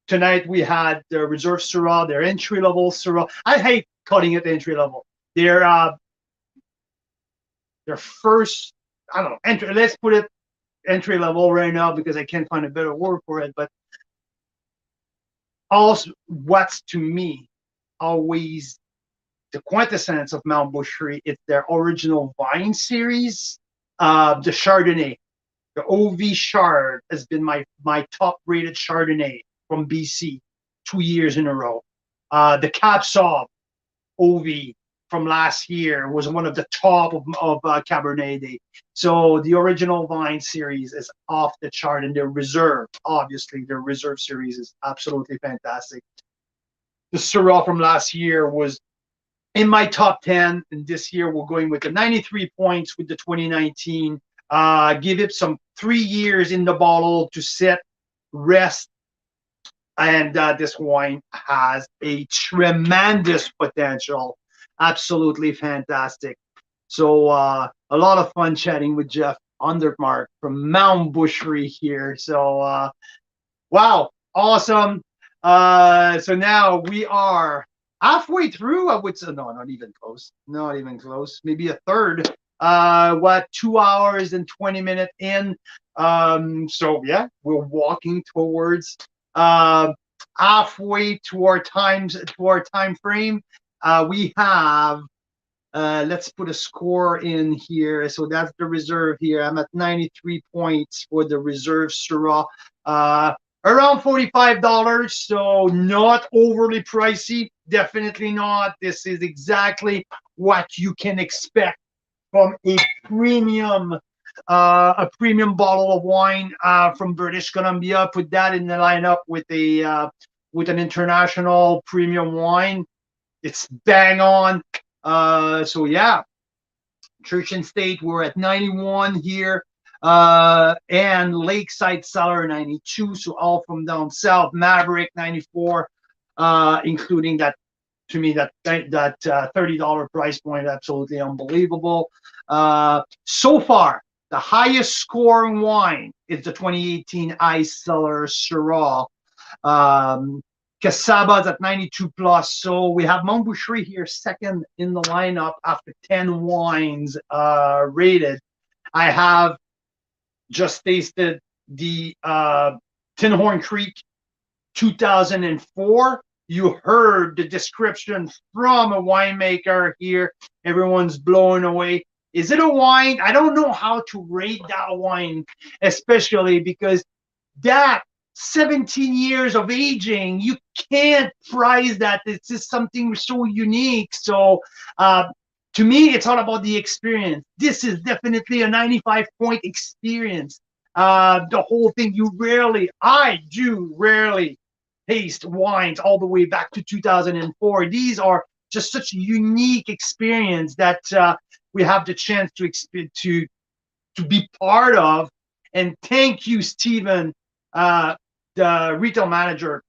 Tonight we had the Reserve Syrah, their entry-level Syrah. I hate calling it entry-level. Their first, I don't know, entry. Let's put it entry level right now because I can't find a better word for it. But also, what's to me always the quintessence of Mount Boucherie, it's their original vine series. The Chardonnay, the OV Chard has been my top rated Chardonnay from BC 2 years in a row. The Cab Sauv OV from last year was one of the top of Cabernet. So the original vine series is off the chart, and their reserve, obviously, their reserve series is absolutely fantastic. The Syrah from last year was in my top 10, and this year we're going with the 93 points with the 2019. Give it some 3 years in the bottle to sit, rest, and this wine has a tremendous potential. Absolutely fantastic. So a lot of fun chatting with Jeff Undermark from Mount Boucherie here. So wow, awesome. So now we are halfway through. I would say no, not even close. Not even close. Maybe a third. 2 hours and 20 minutes in. So yeah, we're walking towards halfway to our time frame. We have let's put a score in here. So that's the reserve here. I'm at 93 points for the reserve Syrah. Around $45, so not overly pricey. Definitely not. This is exactly what you can expect from a premium bottle of wine from British Columbia. Put that in the lineup with an international premium wine. It's bang on. So yeah, Church and State, we're at 91 here, and Lakeside Cellar 92. So all from down south. Maverick 94, including that. To me, that $30 price point, absolutely unbelievable. So far, the highest scoring wine is the 2018 Ice Cellar Syrah Casaba's at 92 plus. So we have Mount Boucherie here second in the lineup after 10 wines rated. I have just tasted the Tinhorn Creek 2004. You heard the description from a winemaker here. Everyone's blown away. Is it a wine? I don't know how to rate that wine, especially because that 17 years of aging, you can't price that. It's just something so unique. So to me, it's all about the experience. This is definitely a 95-point experience. The whole thing, I do rarely taste wines all the way back to 2004. These are just such a unique experience that we have the chance to be part of. And thank you, Stephen, the retail manager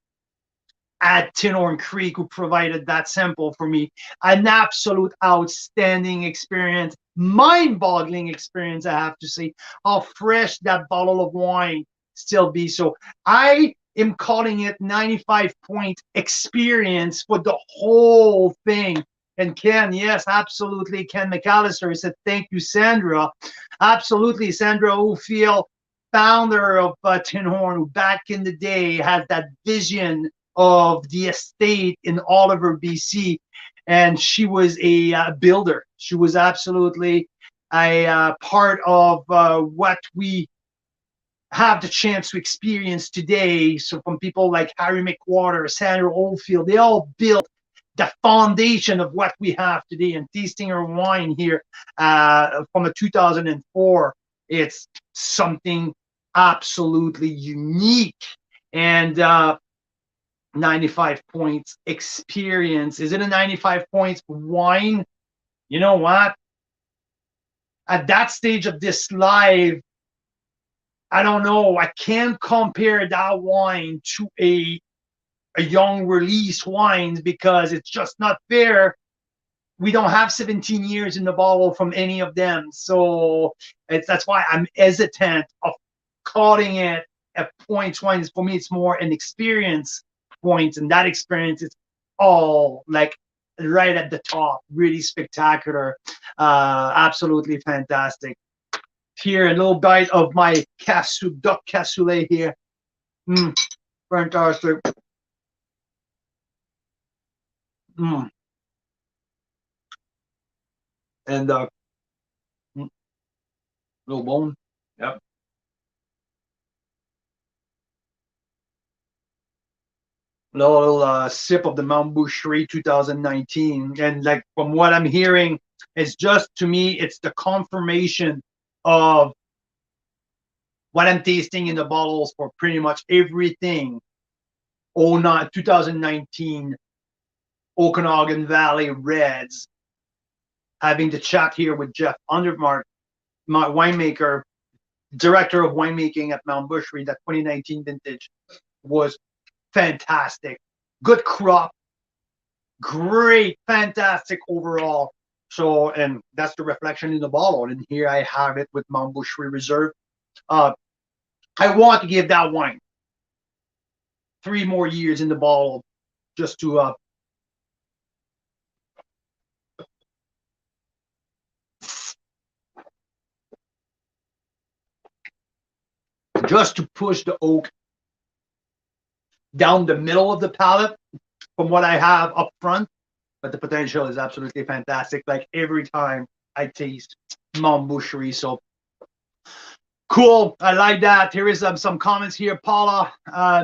at Tinhorn Creek, who provided that sample for me. An absolute outstanding experience, mind-boggling experience, I have to say, how fresh that bottle of wine still be. So I am calling it 95-point experience for the whole thing. And Ken, yes, absolutely. Ken McAllister said, thank you, Sandra. Absolutely, Sandra Ofiel, founder of Tinhorn, who back in the day had that vision of the estate in Oliver, BC. And she was a builder. She was absolutely a part of what we have the chance to experience today. So from people like Harry McWater, Sandra Oldfield, they all built the foundation of what we have today. And tasting her wine here from a 2004, it's something absolutely unique. And 95 points experience. Is it a 95 points wine? You know what? At that stage of this live, I don't know. I can't compare that wine to a young release wines because it's just not fair. We don't have 17 years in the bottle from any of them. So that's why I'm hesitant of calling it a points wine. For me, it's more an experience point, and that experience is all like right at the top. Really spectacular. Absolutely fantastic. Here, a little bite of my duck cassoulet here. Fantastic. And little bone. Yep. Little sip of the Mount Boucherie 2019. And like from what I'm hearing, it's just, to me, it's the confirmation of what I'm tasting in the bottles for pretty much everything. 2019 Okanagan Valley Reds. Having the chat here with Jeff Undermark, my winemaker, director of winemaking at Mount Boucherie, that 2019 vintage was fantastic. Good crop, great, fantastic overall. So, and that's the reflection in the bottle. And here I have it with Mount Boucherie Reserve. I want to give that wine 3 more years in the bottle just to push the oak down the middle of the palate from what I have up front. But the potential is absolutely fantastic, like every time I taste Mount Boucherie. So cool, I like that. Here is some comments here. Paula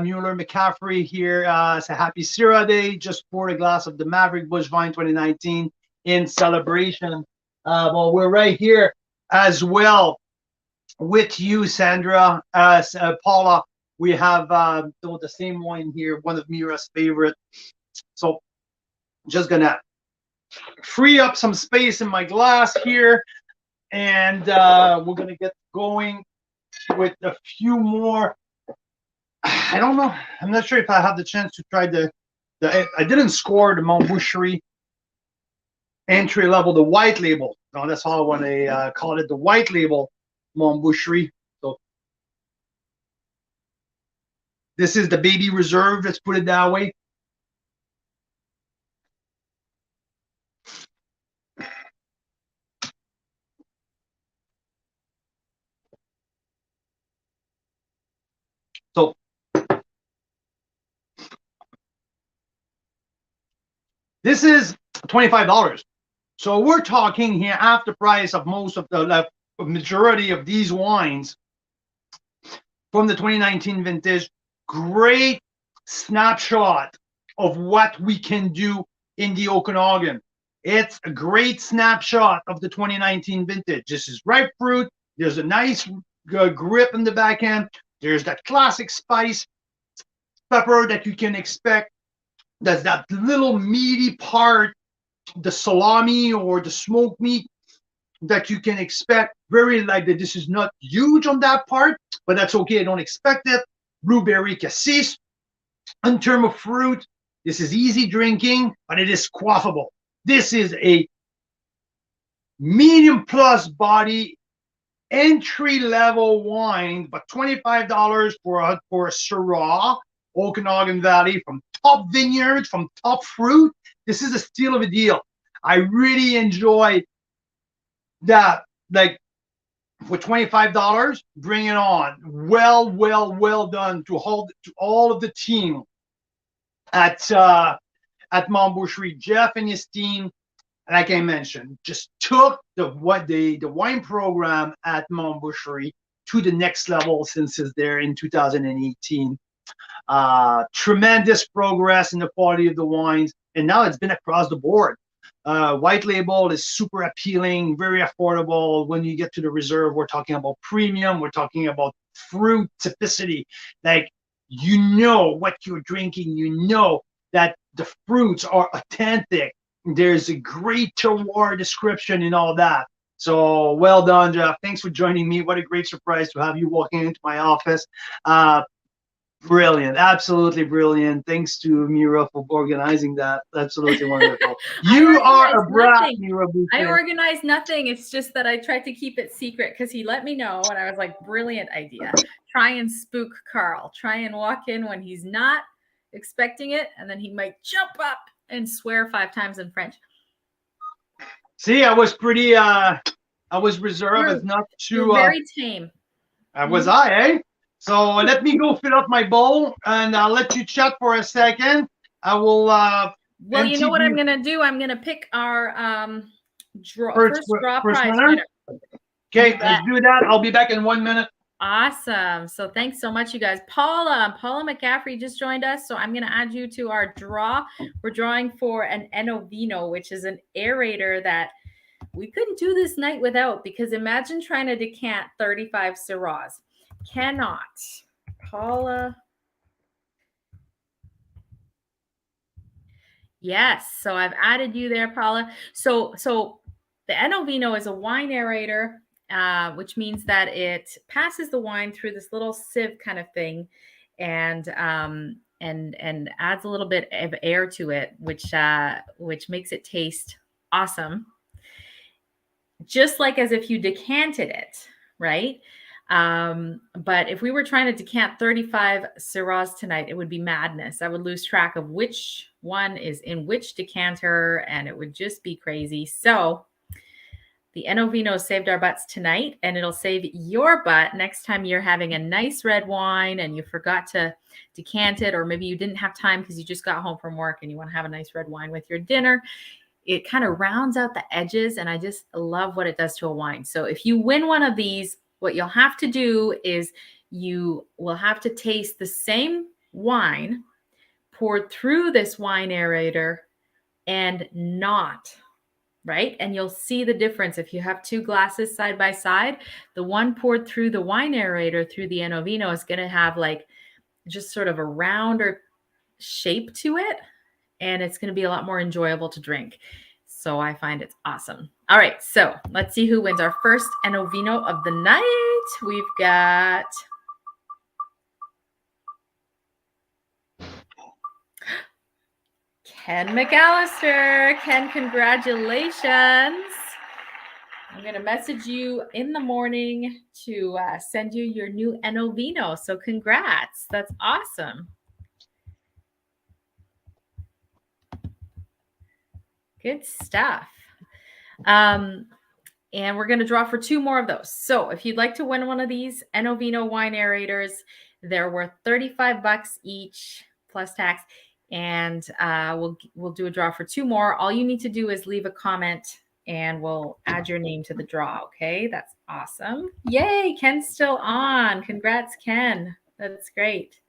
Mueller McCaffrey here. It's a happy Syrah Day. Just poured a glass of the Maverick Bush Vine 2019 in celebration. Well, we're right here as well with you, Sandra. Paula, we have the same wine here, one of Mira's favorite. So just gonna free up some space in my glass here, and we're gonna get going with a few more. I don't know. I'm not sure if I have the chance to try I didn't score the Mount Boucherie entry level, the white label. No, that's how I want to call it, the white label Mount Boucherie. So This is the baby reserve, let's put it that way. So this is $25. So we're talking here half the price of most of the majority of these wines from the 2019 vintage. Great snapshot of what we can do in the Okanagan. It's a great snapshot of the 2019 vintage. This is ripe fruit. There's a nice grip in the back end. There's that classic spice pepper that you can expect. There's that little meaty part, the salami or the smoked meat that you can expect. Very like that. This is not huge on that part, but that's okay. I don't expect it. Blueberry cassis. In terms of fruit, this is easy drinking, but it is quaffable. This is a medium plus body entry level wine, but $25 for a Syrah, Okanagan Valley, from top vineyards, from top fruit. This is a steal of a deal. I really enjoy that. Like, for $25, bring it on. Well done to all of the team at Montboucherie. Jeff and his team, like I mentioned, just took the wine program at Montboucherie to the next level since it's there in 2018. Tremendous progress in the quality of the wines, and now it's been across the board. White label is super appealing, very affordable. When you get to the reserve, we're talking about premium. We're talking about fruit typicity. Like, you know what you're drinking. You know that the fruits are authentic. There's a great terroir description and all that. So well done, Jeff. Thanks for joining me. What a great surprise to have you walking into my office. Brilliant, absolutely brilliant. Thanks to Mira for organizing that. Absolutely wonderful. You are a brat, Mira. I organized nothing. It's just that I tried to keep it secret because he let me know, and I was like, brilliant idea. Try and spook Carl. Try and walk in when he's not expecting it, and then he might jump up and swear 5 times in French. See, I was pretty, I was reserved as not too. You're very tame. Was I, eh? So let me go fill up my bowl, and I'll let you chat for a second. I will. Well, you know what I'm gonna do? I'm gonna pick our first draw prize winner. Okay, let's do that. I'll be back in 1 minute. Awesome. So thanks so much, you guys. Paula McCaffrey just joined us, so I'm gonna add you to our draw. We're drawing for an Enovino, which is an aerator that we couldn't do this night without, because imagine trying to decant 35 Syrahs. Cannot. Paula. Yes. So I've added you there, Paula. So the Enovino is a wine aerator, which means that it passes the wine through this little sieve kind of thing, and adds a little bit of air to it, which makes it taste awesome. Just like as if you decanted it, right? But if we were trying to decant 35 Syrahs tonight, it would be madness. I would lose track of which one is in which decanter, and it would just be crazy. So the Enovino saved our butts tonight, and it'll save your butt next time you're having a nice red wine and you forgot to decant it, or maybe you didn't have time because you just got home from work and you want to have a nice red wine with your dinner. It kind of rounds out the edges, and I just love what it does to a wine. So if you win one of these, what you'll have to do is you will have to taste the same wine poured through this wine aerator and not, right? And you'll see the difference. If you have 2 glasses side by side, the one poured through the wine aerator through the Enovino is going to have like just sort of a rounder shape to it, and it's going to be a lot more enjoyable to drink. So I find it's awesome. All right, so let's see who wins our first Enovino of the night. We've got Ken McAllister. Ken, congratulations. I'm going to message you in the morning to send you your new Enovino. So congrats. That's awesome. Good stuff. And we're going to draw for 2 more of those. So if you'd like to win one of these Enovino wine aerators, they're worth $35 each plus tax. And we'll do a draw for 2 more. All you need to do is leave a comment and we'll add your name to the draw. Okay, that's awesome. Yay, Ken's still on. Congrats, Ken. That's great.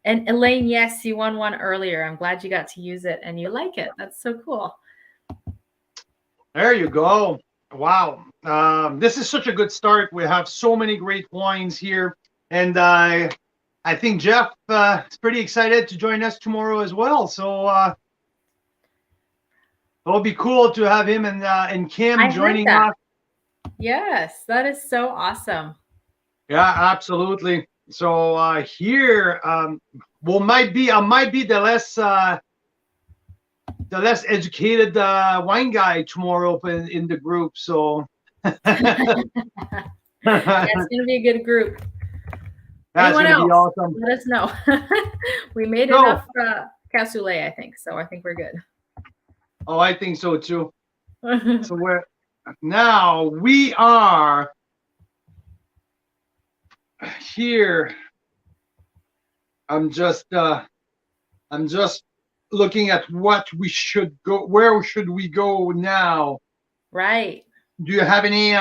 And Elaine, yes, you won one earlier. I'm glad you got to use it and you like it. That's so cool. There you go. Wow. This is such a good start. We have so many great wines here. And I think Jeff is pretty excited to join us tomorrow as well. So it'll be cool to have him and Kim joining us. Yes, that is so awesome. Yeah, absolutely. So here, I might be the less educated wine guy tomorrow in the group. So that's gonna be a good group. That's Anyone else? Be awesome. Let us know. We made enough cassoulet, I think. So I think we're good. Oh, I think so too. So we are here. I'm just looking at what we should go. Where should we go now? Right. Do you have any?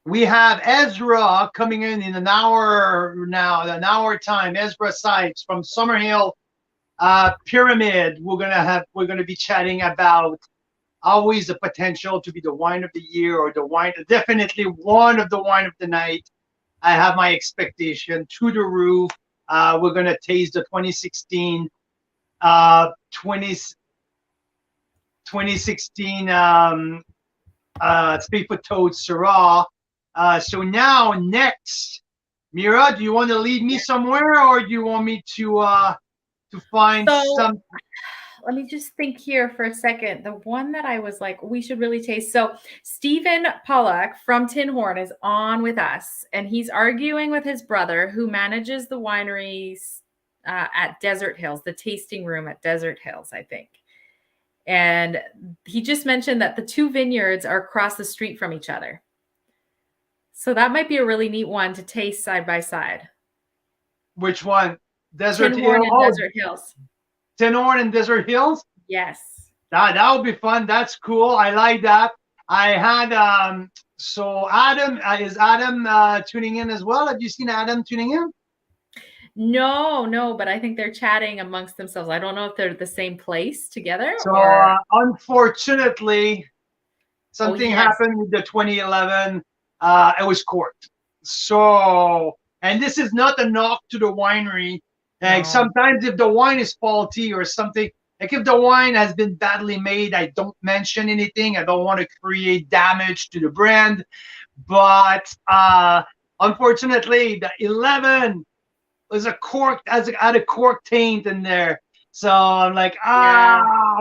We have Ezra coming in an hour now. An hour time. Ezra Sykes from Summerhill Pyramid. We're gonna be chatting about always the potential to be the wine of the year or the wine. Definitely one of the wine of the night. I have my expectation to the roof. We're gonna taste the 2016 Speak-for-Toad Syrah. So now next, Mira, do you want to lead me somewhere, or do you want me to find some? Let me just think here for a second. The one that I was like, we should really taste. So Stephen Pollack from Tin Horn is on with us, and he's arguing with his brother who manages the wineries at Desert Hills, the tasting room at Desert Hills, I think. And he just mentioned that the 2 vineyards are across the street from each other. So that might be a really neat one to taste side by side. Which one? Desert Tin Horn and Desert Hills. Tin Horn and Desert Hills? Yes. That would be fun. That's cool. I like that. I had so Adam is Adam tuning in as well? Have you seen Adam tuning in? No, but I think they're chatting amongst themselves. I don't know if they're at the same place together. So unfortunately, something happened with the 2011. It was corked. So, and this is not a knock to the winery. Like sometimes if the wine is faulty or something, like if the wine has been badly made, I don't mention anything. I don't want to create damage to the brand. But unfortunately, the 11 was had a cork taint in there. So I'm like,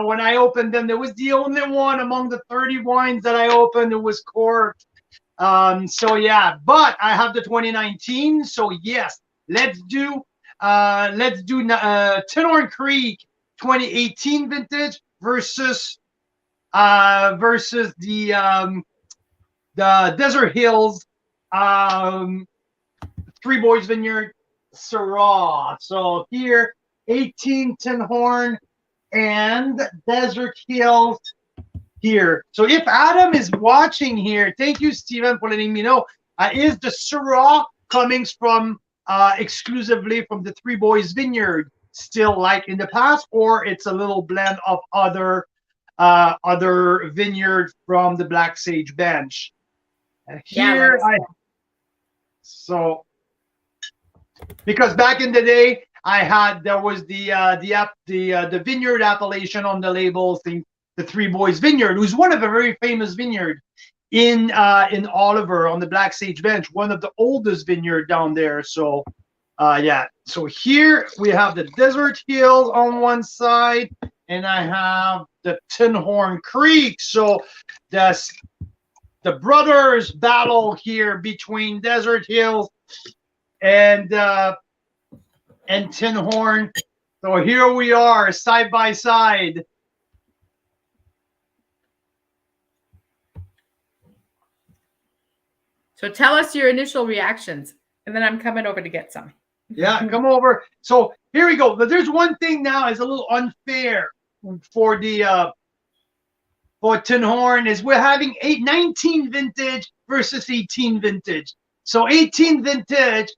when I opened them, there was the only one among the 30 wines that I opened that was corked. So yeah, but I have the 2019. So yes, let's do Tin Horn Creek 2018 vintage versus the Desert Hills Three Boys Vineyard Syrah. So here 18 Tin Horn and Desert Hills here. So if Adam is watching here, thank you, Stephen, for letting me know. Is the Syrah coming from exclusively from the Three Boys Vineyard, still like in the past, or it's a little blend of other vineyard from the Black Sage bench? Here, so because back in the day, there was the vineyard appellation on the label, the Three Boys Vineyard, who's one of a very famous vineyard in Oliver on the Black Sage bench, one of the oldest vineyard down there. So yeah, so here we have the Desert Hills on one side, and I have the Tin Horn Creek. So the brothers battle here between Desert Hills and Tin Horn. So here we are, side by side. So tell us your initial reactions, and then I'm coming over to get some. Yeah, come over. So here we go. But there's one thing now is a little unfair for the for Tin Horn is we're having 19 vintage versus 18 vintage. So 18 vintage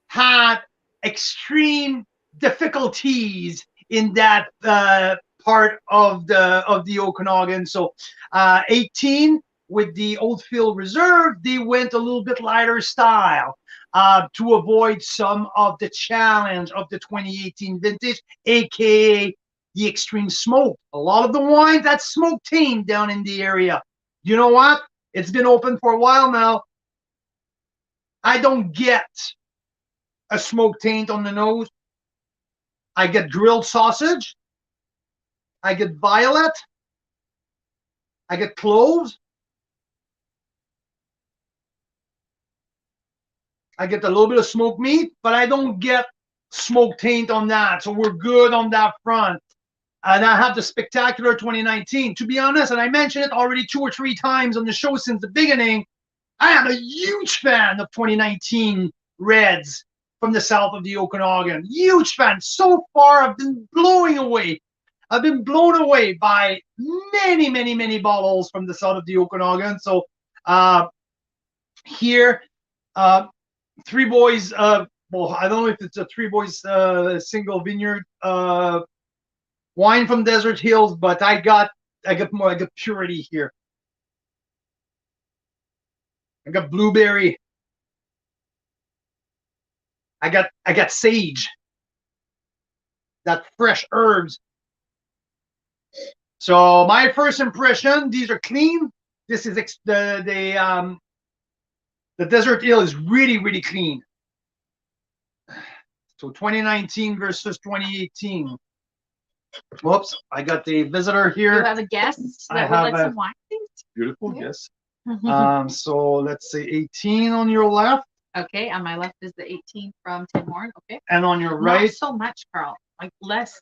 had extreme difficulties in that part of the Okanagan. So 18 with the Oldfield Reserve, they went a little bit lighter style to avoid some of the challenge of the 2018 vintage, aka the extreme smoke. A lot of the wines that smoke tamed down in the area. You know what? It's been open for a while now. I don't get a smoke taint on the nose. I get grilled sausage. I get violet. I get cloves. I get a little bit of smoked meat, but I don't get smoke taint on that. So we're good on that front. And I have the spectacular 2019. To be honest, and I mentioned it already 2 or 3 times on the show since the beginning, I am a huge fan of 2019 Reds from the south of the Okanagan. Huge fan. So far, I've been blowing away. I've been blown away by many, many, many bottles from the south of the Okanagan. So here, Three Boys, well, I don't know if it's a Three Boys single vineyard wine from Desert Hills, but I got purity here. I got blueberry. I got sage. That fresh herbs. So my first impression, these are clean. This is the Desert Hill is really, really clean. So 2019 versus 2018. Whoops, I got the visitor here. You have a guest that would like some wine, please? Beautiful, yes. So let's say 18 on your left. Okay, on my left is the 18 from Tin Horn. Okay. And on your right. Not so much, Carl. Like less.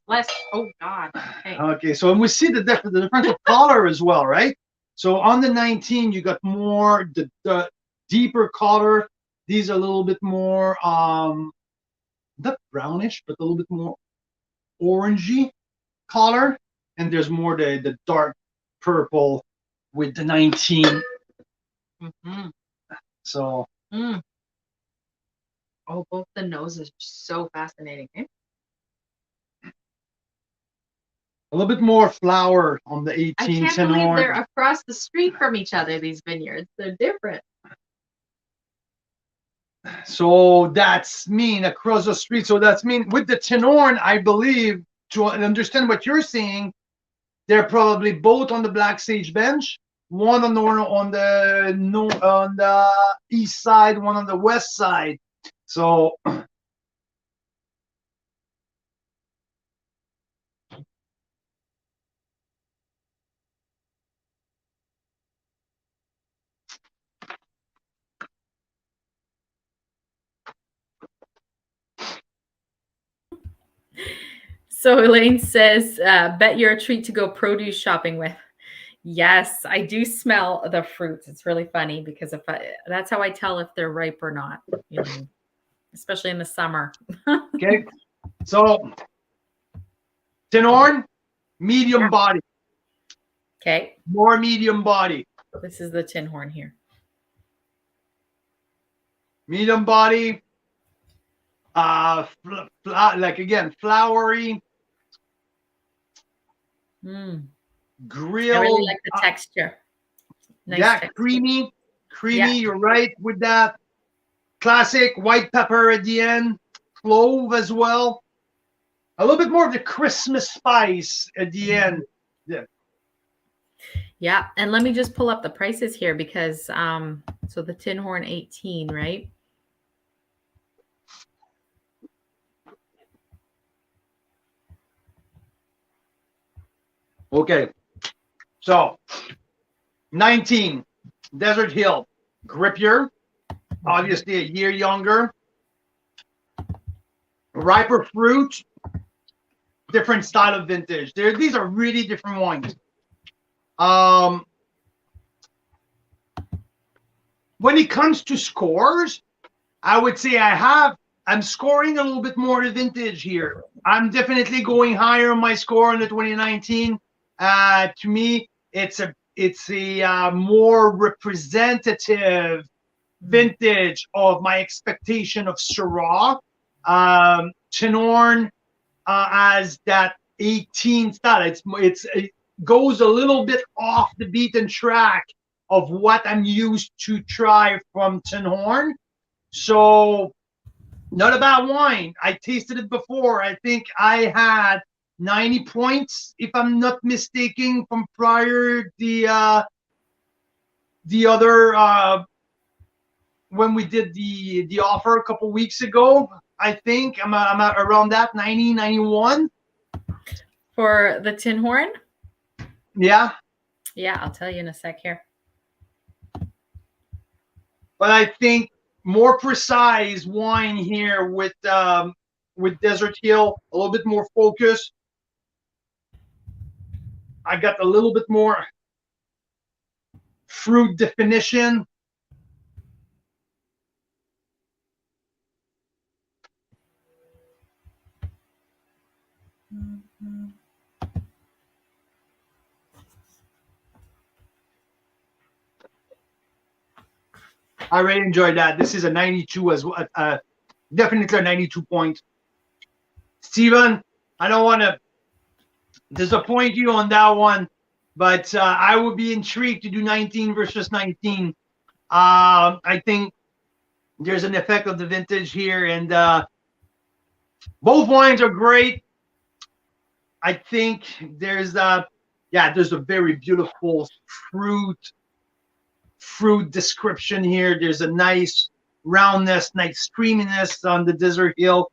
Oh God. Okay. Okay, so we see the difference of color as well, right? So on the 19, you got more the deeper color. These are a little bit more not brownish, but a little bit more orangey color. And there's more the dark purple with the 19. Mm-hmm. So. Oh, both the noses are so fascinating. Eh? A little bit more flower on the 18. I can't believe they're across the street from each other, these vineyards. They're different. So that's mean across the street. So that's mean with the Tin Horn, I believe, to understand what you're saying, they're probably both on the Black Sage bench. One on the east side, one on the west side. So So Elaine says, bet you're a treat to go produce shopping with. Yes, I do smell the fruits. It's really funny because that's how I tell if they're ripe or not, you know, especially in the summer. okay. So Tin Horn, medium body. Okay. More medium body. This is the Tin Horn here. Medium body. Like again, flowery. Grilled. I really like the texture. Nice texture. Creamy. Yeah. You're right with that. Classic white pepper at the end. Clove as well. A little bit more of the Christmas spice at the end. Yeah. Yeah, and let me just pull up the prices here because so the Tin Horn 18, right? Okay. So 19. Desert Hill, grippier, obviously a year younger, riper fruit, different style of vintage. These are really different wines. When it comes to scores, I would say I'm scoring a little bit more the vintage here. I'm definitely going higher on my score in the 2019. To me, it's a more representative vintage of my expectation of Syrah. Tenorn as that 18 style. It goes a little bit off the beaten track of what I'm used to try from Tenorn. So not a bad wine. I tasted it before. I think I had 90 points, if I'm not mistaken, from prior the other when we did the offer a couple weeks ago. I think I'm around that 90, 91. For the tin horn? Yeah. Yeah, I'll tell you in a sec here. But I think more precise wine here with Desert Hill, a little bit more focus. I got a little bit more fruit definition. I really enjoyed that. This is a 92 as well. Definitely a 92 point. Steven, I don't want to disappoint you on that one, but I would be intrigued to do 19 versus 19. I think there's an effect of the vintage here, and both wines are great. I think there's a very beautiful fruit description here. There's a nice roundness, nice creaminess on the Desert Hill.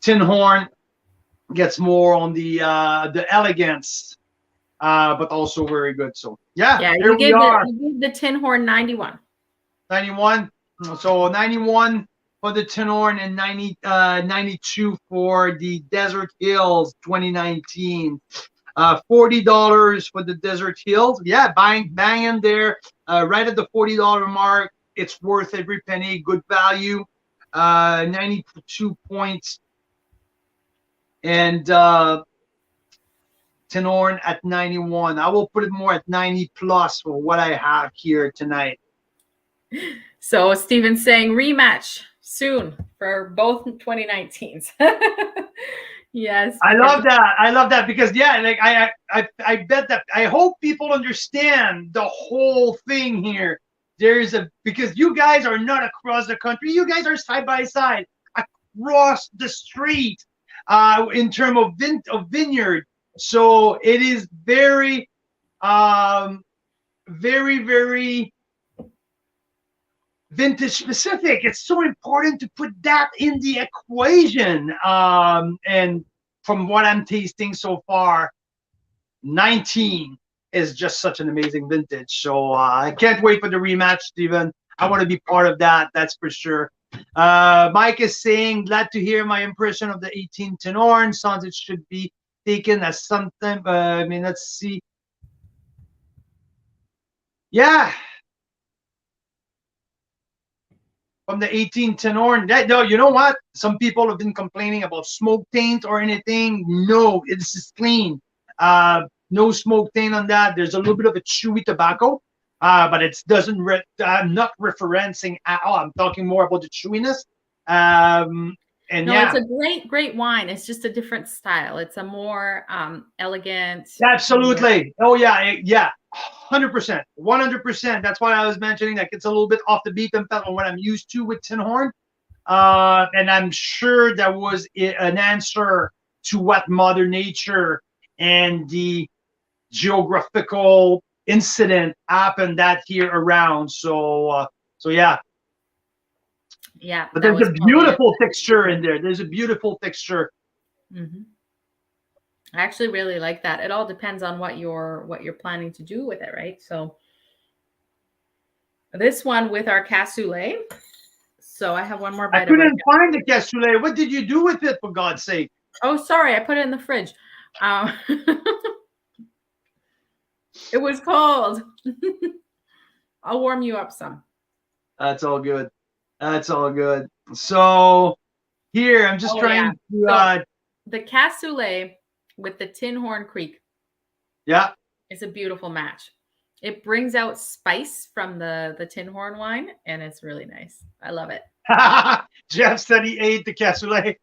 Tin Horn gets more on the elegance, but also very good. So yeah, here we are. You gave the tin horn 91. 91. So 91 for the tin horn and 92 for the Desert Hills 2019. $40 for the Desert Hills. Yeah, banging there, right at the $40 mark. It's worth every penny. Good value. 92 points. And Tenorn at 91. I will put it more at 90 plus for what I have here tonight. So Steven's saying rematch soon for both 2019s. Yes. I love that because like I bet that I hope people understand the whole thing here. Because you guys are not across the country. You guys are side by side across the street in terms of vineyard. So it is very, very, very vintage specific. It's so important to put that in the equation. And from what I'm tasting so far, 19 is just such an amazing vintage. So I can't wait for the rematch, Steven. I want to be part of that. That's for sure. Mike is saying, glad to hear my impression of the 18 Tenorn. Sounds it should be taken as something. I mean, let's see. Yeah. From the 18 Tenorn. No, you know what? Some people have been complaining about smoke taint or anything. No, it's just clean. No smoke taint on that. There's a little bit of a chewy tobacco, but it doesn't. I'm not referencing at all. I'm talking more about the chewiness. And no, yeah, it's a great wine. It's just a different style. It's a more elegant. Absolutely. Oh yeah. 100%, 100%. That's why I was mentioning like it's a little bit off the beaten path on what I'm used to with Tin Horn. And I'm sure that was an answer to what Mother Nature and the geographical incident happened that year around. So yeah. Yeah. But there's a beautiful texture in there. There's a beautiful texture. Mm-hmm. I actually really like that. It all depends on what you're planning to do with it, right? So This one with our cassoulet. So I have one more I bite of our couldn't find the cassoulet. What did you do with it, for God's sake? Oh, sorry, I put it in the fridge. It was cold. I'll warm you up some. That's all good. That's all good. So here, I'm just trying to. So the cassoulet with the Tin Horn Creek. Yeah. It's a beautiful match. It brings out spice from the Tin Horn wine, and it's really nice. I love it. Jeff said he ate the cassoulet.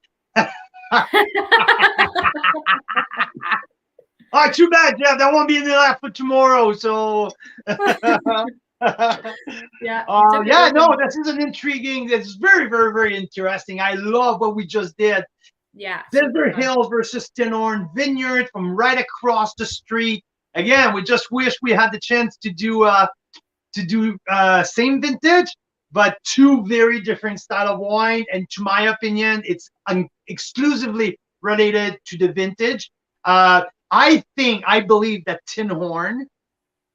Oh, too bad, Jeff. That won't be in the left for tomorrow. So, yeah. No, this is an intriguing. This is very, very, very interesting. I love what we just did. Yeah. Desert Hill versus Tin Horn Vineyard from right across the street. Again, we just wish we had the chance to do same vintage, but two very different style of wine. And to my opinion, it's exclusively related to the vintage. I believe that Tin Horn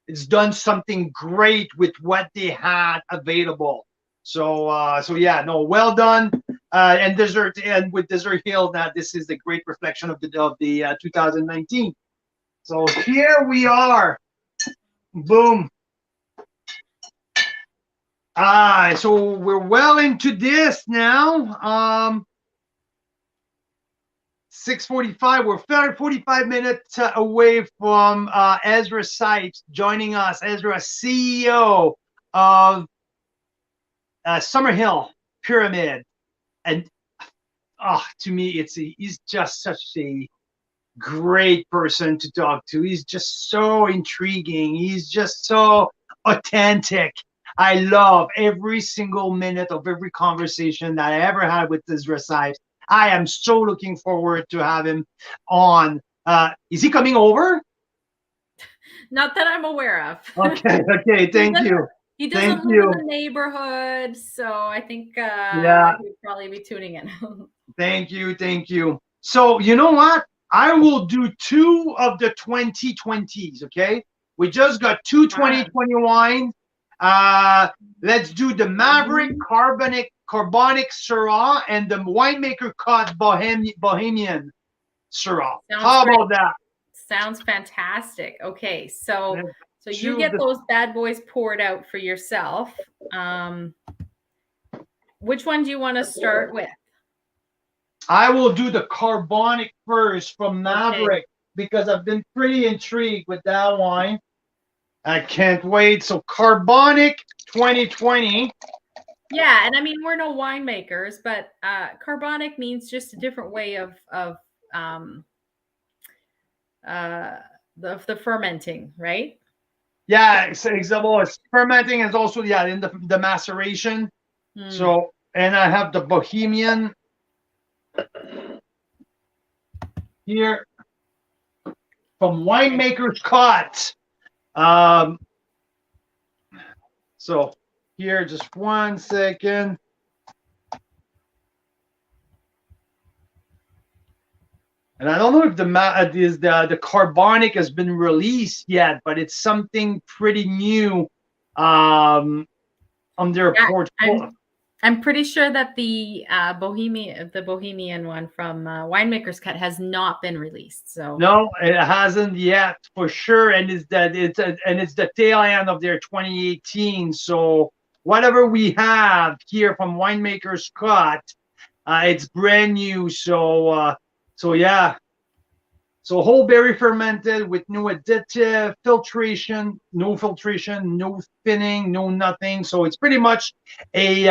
has done something great with what they had available. So well done. And with Desert Hill, now this is a great reflection of the 2019. So here we are. Boom. So we're well into this now. 6:45. We're 45 minutes away from Ezra Sipes joining us. Ezra, CEO of Summerhill Pyramid, and to me, he's just such a great person to talk to. He's just so intriguing. He's just so authentic. I love every single minute of every conversation that I ever had with Ezra Sipes. I am so looking forward to have him on. Is he coming over? Not that I'm aware of. Okay, thank you. He doesn't live in the neighborhood, so I think he'll probably be tuning in. Thank you. So you know what? I will do two of the 2020s, okay? We just got two 2020 wines. Let's do the Maverick Carbonic Syrah and the winemaker cut Bohemian Syrah. How about that? Sounds fantastic. Okay, so you get those bad boys poured out for yourself. Which one do you want to start with? I will do the Carbonic first from Maverick because I've been pretty intrigued with that wine. I can't wait. So Carbonic 2020. Yeah, and I mean, we're no winemakers, but carbonic means just a different way of the fermenting, right? Yeah, example, it's fermenting is also in the maceration. So, and I have the Bohemian here from Winemaker's Cut. So here, just 1 second. And I don't know if the Carbonic has been released yet, but it's something pretty new on their portfolio. I'm pretty sure that the Bohemian one from Winemaker's Cut has not been released. So no, it hasn't yet for sure, and it's the tail end of their 2018. So whatever we have here from Winemaker's Cut, it's brand new. So yeah. So whole berry fermented with no additive, no filtration, no thinning, no nothing. So it's pretty much a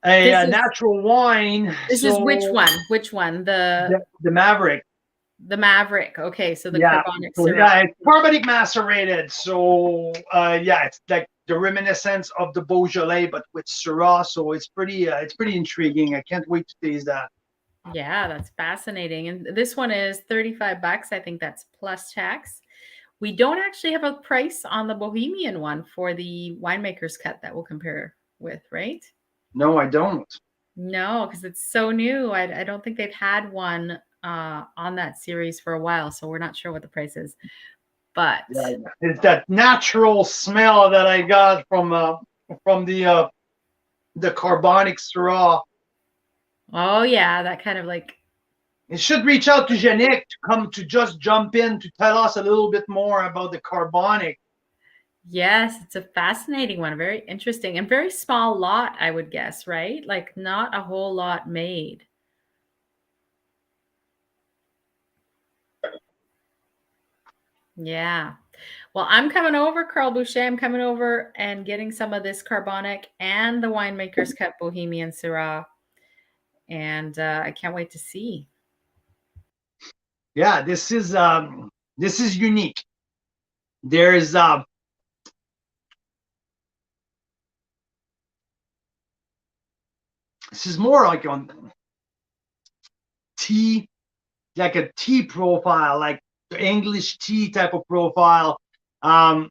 natural wine. This is which one? Which one? The Maverick. The Maverick. Okay, so the Carbonic Syrah. Yeah, it's carbonic macerated. So it's like the reminiscence of the Beaujolais, but with Syrah. So it's pretty intriguing. I can't wait to taste that. Yeah, that's fascinating. And this one is $35. I think that's plus tax. We don't actually have a price on the Bohemian one for the Winemaker's Cut that we'll compare with, right? No, I don't. No, because it's so new. I don't think they've had one on that series for a while, so we're not sure what the price is. but it's that natural smell that I got from the Carbonic Syrah. oh yeah, that kind of like, It should reach out to Yannick to just jump in to tell us a little bit more about the Carbonic. yes, it's a fascinating one, very interesting, and very small lot, I would guess, right? Like not a whole lot made. Yeah. Well, I'm coming over, Carl Boucher. I'm coming over and getting some of this Carbonic and the Winemaker's Cup Bohemian Syrah. And I can't wait to see. Yeah, this is unique. There's this is more like on tea, like a tea profile, like the English tea type of profile. I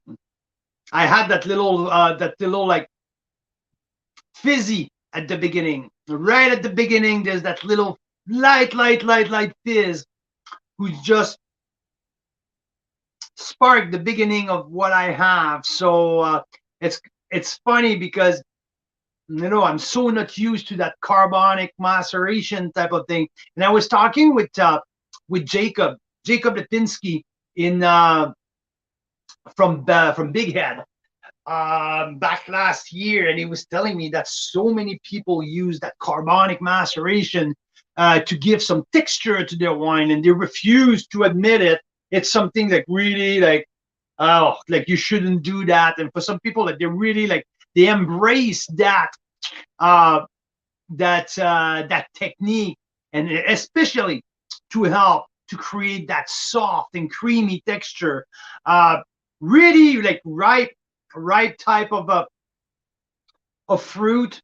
had that little like fizzy at the beginning. Right at the beginning, there's that little light fizz, who's just sparked the beginning of what I have. So it's funny because I'm so not used to that carbonic maceration type of thing. And I was talking with Jacob Lipinski in from Big Head back last year, and he was telling me that so many people use that carbonic maceration to give some texture to their wine, and they refuse to admit it. It's something that really like you shouldn't do that. And for some people, like they really like they embrace that that technique, and especially to help to create that soft and creamy texture. Really like ripe type of fruit.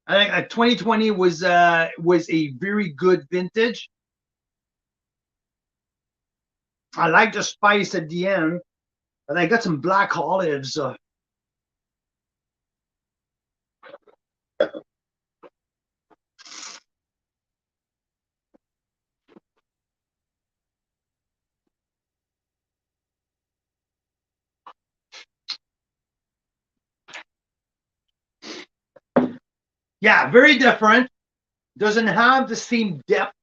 I think 2020 was a very good vintage. I like the spice at the end, but I got some black olives. Yeah, very different. Doesn't have the same depth,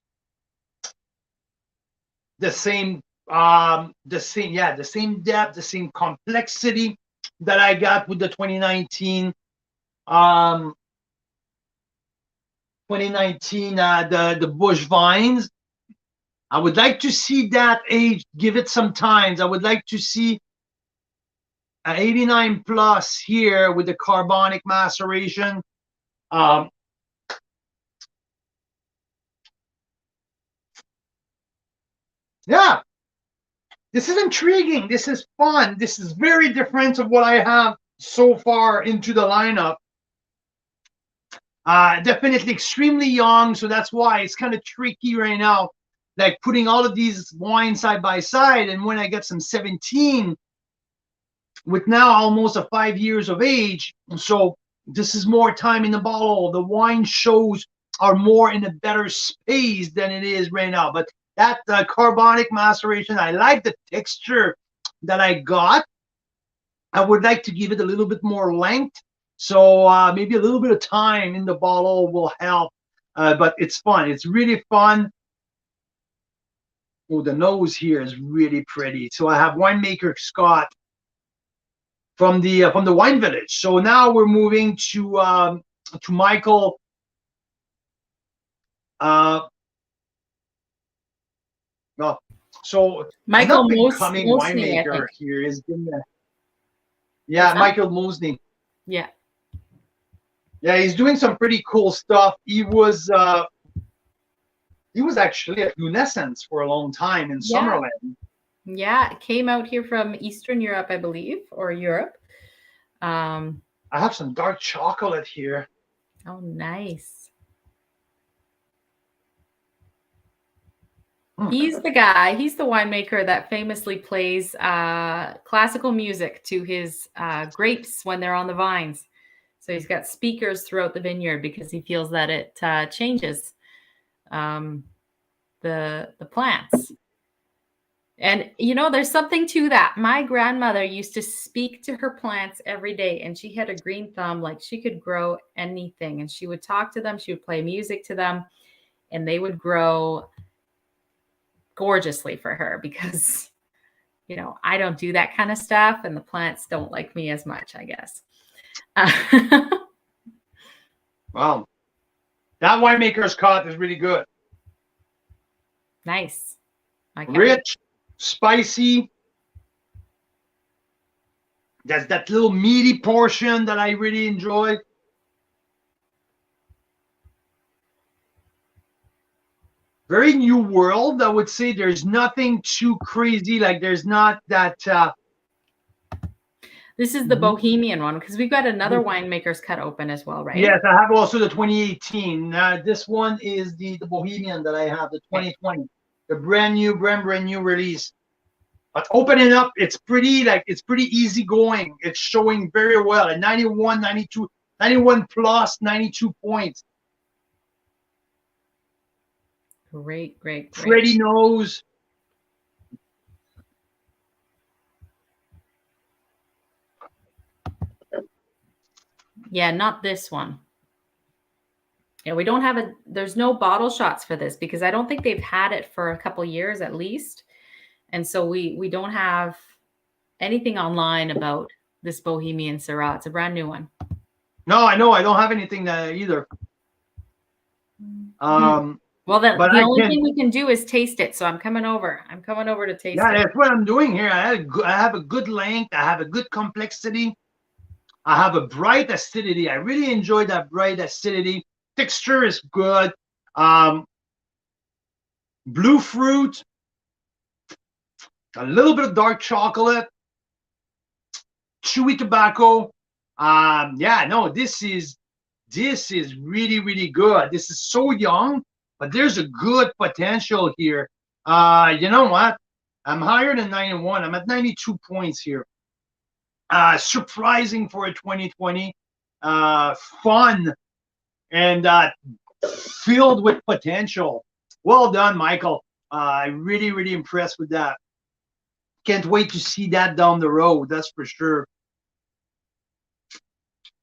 the same depth, the same complexity that I got with the 2019 the Bush Vines. I would like to see that age, give it some time. I would like to see 89 plus here with the carbonic maceration. Yeah, this is intriguing. This is fun. This is very different of what I have so far into the lineup. Definitely extremely young, so that's why it's kind of tricky right now, like putting all of these wines side by side. And when I get some 17 with now almost 5 years of age, so this is more time in the bottle. The wine shows are more in a better space than it is right now. But that carbonic maceration, I like the texture that I got. I would like to give it a little bit more length. So maybe a little bit of time in the bottle will help. But it's fun. It's really fun. Oh, the nose here is really pretty. So I have winemaker Scott from the wine village. So now we're moving to Michael. No, so Michael becoming Mosney, winemaker here has been Michael Mosney. Yeah. Yeah, he's doing some pretty cool stuff. He was actually at Lunescence for a long time in Summerland. Yeah, it came out here from Eastern Europe, I believe, or Europe. I have some dark chocolate here. Oh, nice. He's the guy, he's the winemaker that famously plays classical music to his grapes when they're on the vines. So he's got speakers throughout the vineyard because he feels that it changes the plants. And you know, there's something to that. My grandmother used to speak to her plants every day, and she had a green thumb, like she could grow anything. And she would talk to them, she would play music to them, and they would grow gorgeously for her because, you know, I don't do that kind of stuff, and the plants don't like me as much, I guess. Wow. That winemaker's cut is really good. Nice. Okay. Rich, spicy. There's that little meaty portion that I really enjoy. Very new world, I would say. There's nothing too crazy. Like there's not that. This is the Bohemian one because we've got another winemaker's cut open as well, right? Yes, I have also the 2018. This one is the Bohemian that I have, the 2020, the brand new release. But opening up, it's pretty easy going. It's showing very well at 91, 92, 91 plus 92 points. Great. Freddie knows. Yeah, not this one. Yeah, we don't have there's no bottle shots for this because I don't think they've had it for a couple years at least. And so we don't have anything online about this Bohemian Syrah. It's a brand new one. No, I know. I don't have anything either. Well, then the only thing we can do is taste it. So I'm coming over. I'm coming over to taste it. Yeah, that's what I'm doing here. I have a good length. I have a good complexity. I have a bright acidity. I really enjoy that bright acidity. Texture is good. Blue fruit. A little bit of dark chocolate. Chewy tobacco. Yeah, no, this is really, really good. This is so young, but there's a good potential here. You know what? I'm higher than 91. I'm at 92 points here. Surprising for a 2020. Fun and filled with potential. Well done, Michael. I'm really, really impressed with that. Can't wait to see that down the road. That's for sure.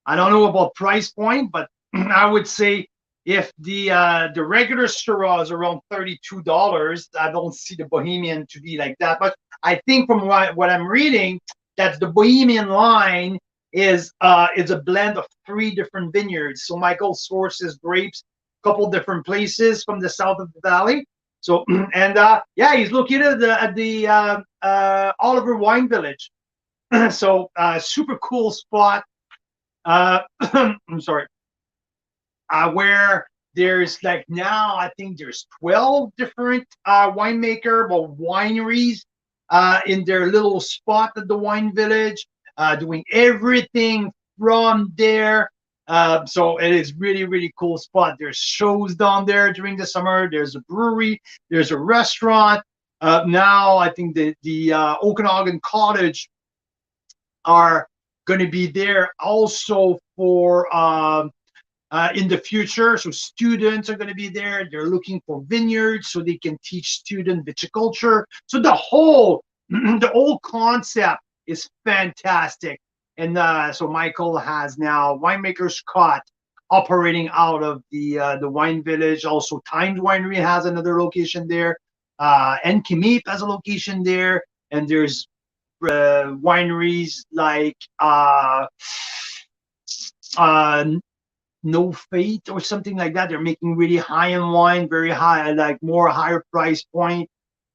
I don't know about price point, but I would say if the regular Syrah is around $32, I don't see the Bohemian to be like that. But I think from what I'm reading, that the Bohemian line is a blend of 3 different vineyards. So Michael sources grapes a couple different places from the south of the valley. So and yeah, he's located at the Oliver Wine Village. So super cool spot. I'm sorry. Where there's like now I think there's 12 different wineries in their little spot at the wine village, doing everything from there. So it is really, really cool spot. There's shows down there during the summer. There's a brewery. There's a restaurant. Now I think the Okanagan Cottage are going to be there also for in the future. So students are going to be there. They're looking for vineyards so they can teach student viticulture. So the whole concept is fantastic. And so Michael has now Winemaker's Cut operating out of the wine village. Also, Times Winery has another location there. And Kimip has a location there. And there's wineries like No Fate or something like that. They're making really high-end wine, very high, like more higher price point.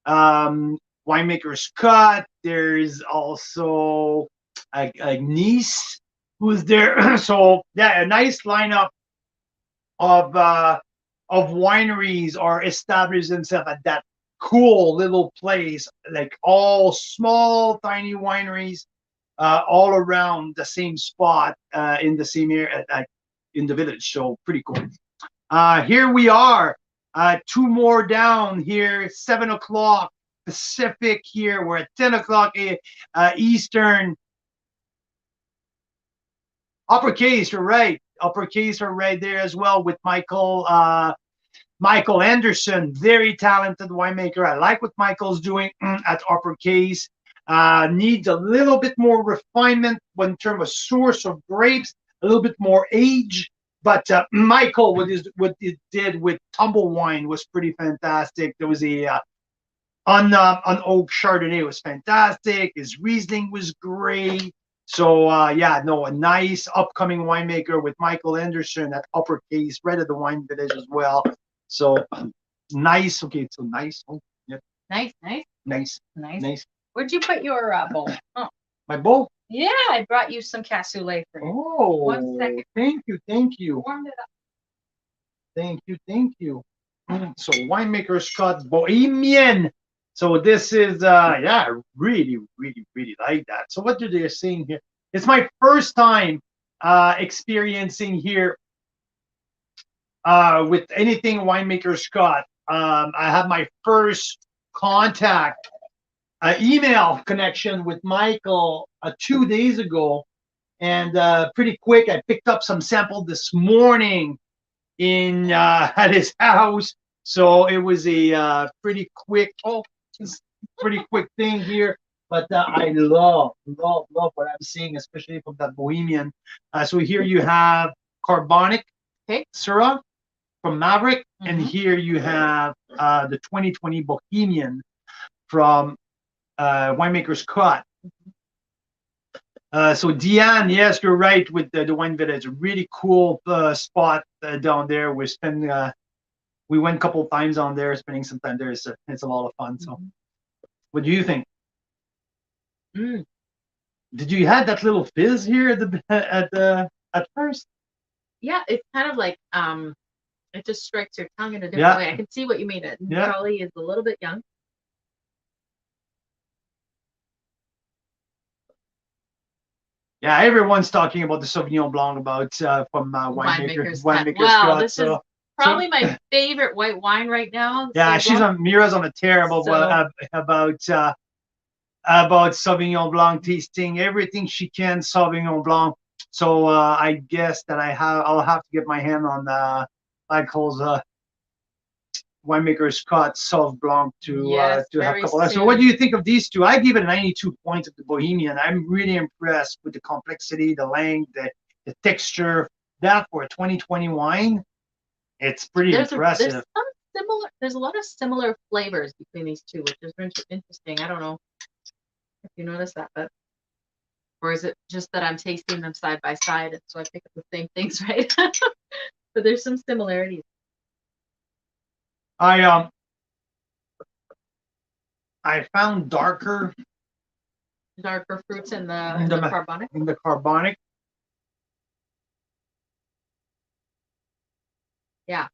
Winemaker's Cut. There's also Nice, who's there. So yeah, a nice lineup of wineries are established themselves at that cool little place, like all small, tiny wineries, all around the same spot, in the same area, in the village. So pretty cool. Here we are, 2 more down here, 7 o'clock Pacific here. We're at 10 o'clock Eastern. Uppercase, you're right. Uppercase are right there as well with Michael Michael Anderson, very talented winemaker. I like what Michael's doing at Uppercase. Needs a little bit more refinement in terms of source of grapes, a little bit more age. But Michael, what he did with Tumble Wine was pretty fantastic. There was a on Oak Chardonnay was fantastic. His Riesling was great. So yeah, no, a nice upcoming winemaker with Michael Anderson at Uppercase, right at the Wine Village as well. So nice. Okay, so nice. Oh, yeah. Nice. Where'd you put your bowl? Oh. My bowl? Yeah, I brought you some cassoulet for you. Oh, 1 second. Thank you. Warmed it up. Thank you. So winemaker Scott Bohemian. So this is yeah, I really like that. So what do they saying here? It's my first time experiencing here with anything winemaker Scott. I have my first contact email connection with Michael 2 days ago, and pretty quick I picked up some sample this morning in at his house. So it was a pretty quick thing here. But I love what I'm seeing, especially from that Bohemian. So here you have Carbonic Syrah from Maverick, and here you have the 2020 Bohemian from Winemaker's Cut. So Deanne, yes, you're right with the Wine Village. Really cool spot down there. We went a couple times on there, spending some time there. It's a lot of fun. So, what do you think? Did you had that little fizz here at first? Yeah, it's kind of like it just strikes your tongue in a different way. I can see what you mean. It probably is a little bit young. Yeah, everyone's talking about the Sauvignon Blanc from Winemaker's Wow, this is probably my favorite white wine right now. Yeah, Mira's on a tear about Sauvignon Blanc, tasting everything she can Sauvignon Blanc. So I guess that I'll have to get my hand on Michael's Winemaker's Cut Sauv Blanc to have a couple. So what do you think of these two? I give it 92 points of the Bohemian. I'm really impressed with the complexity, the length, the texture. That for a 2020 wine, it's pretty impressive. There's a lot of similar flavors between these two, which is interesting. I don't know if you notice that, or is it just that I'm tasting them side by side, and so I pick up the same things, right? But there's some similarities. I found darker fruits in the carbonic. In the carbonic. Yeah.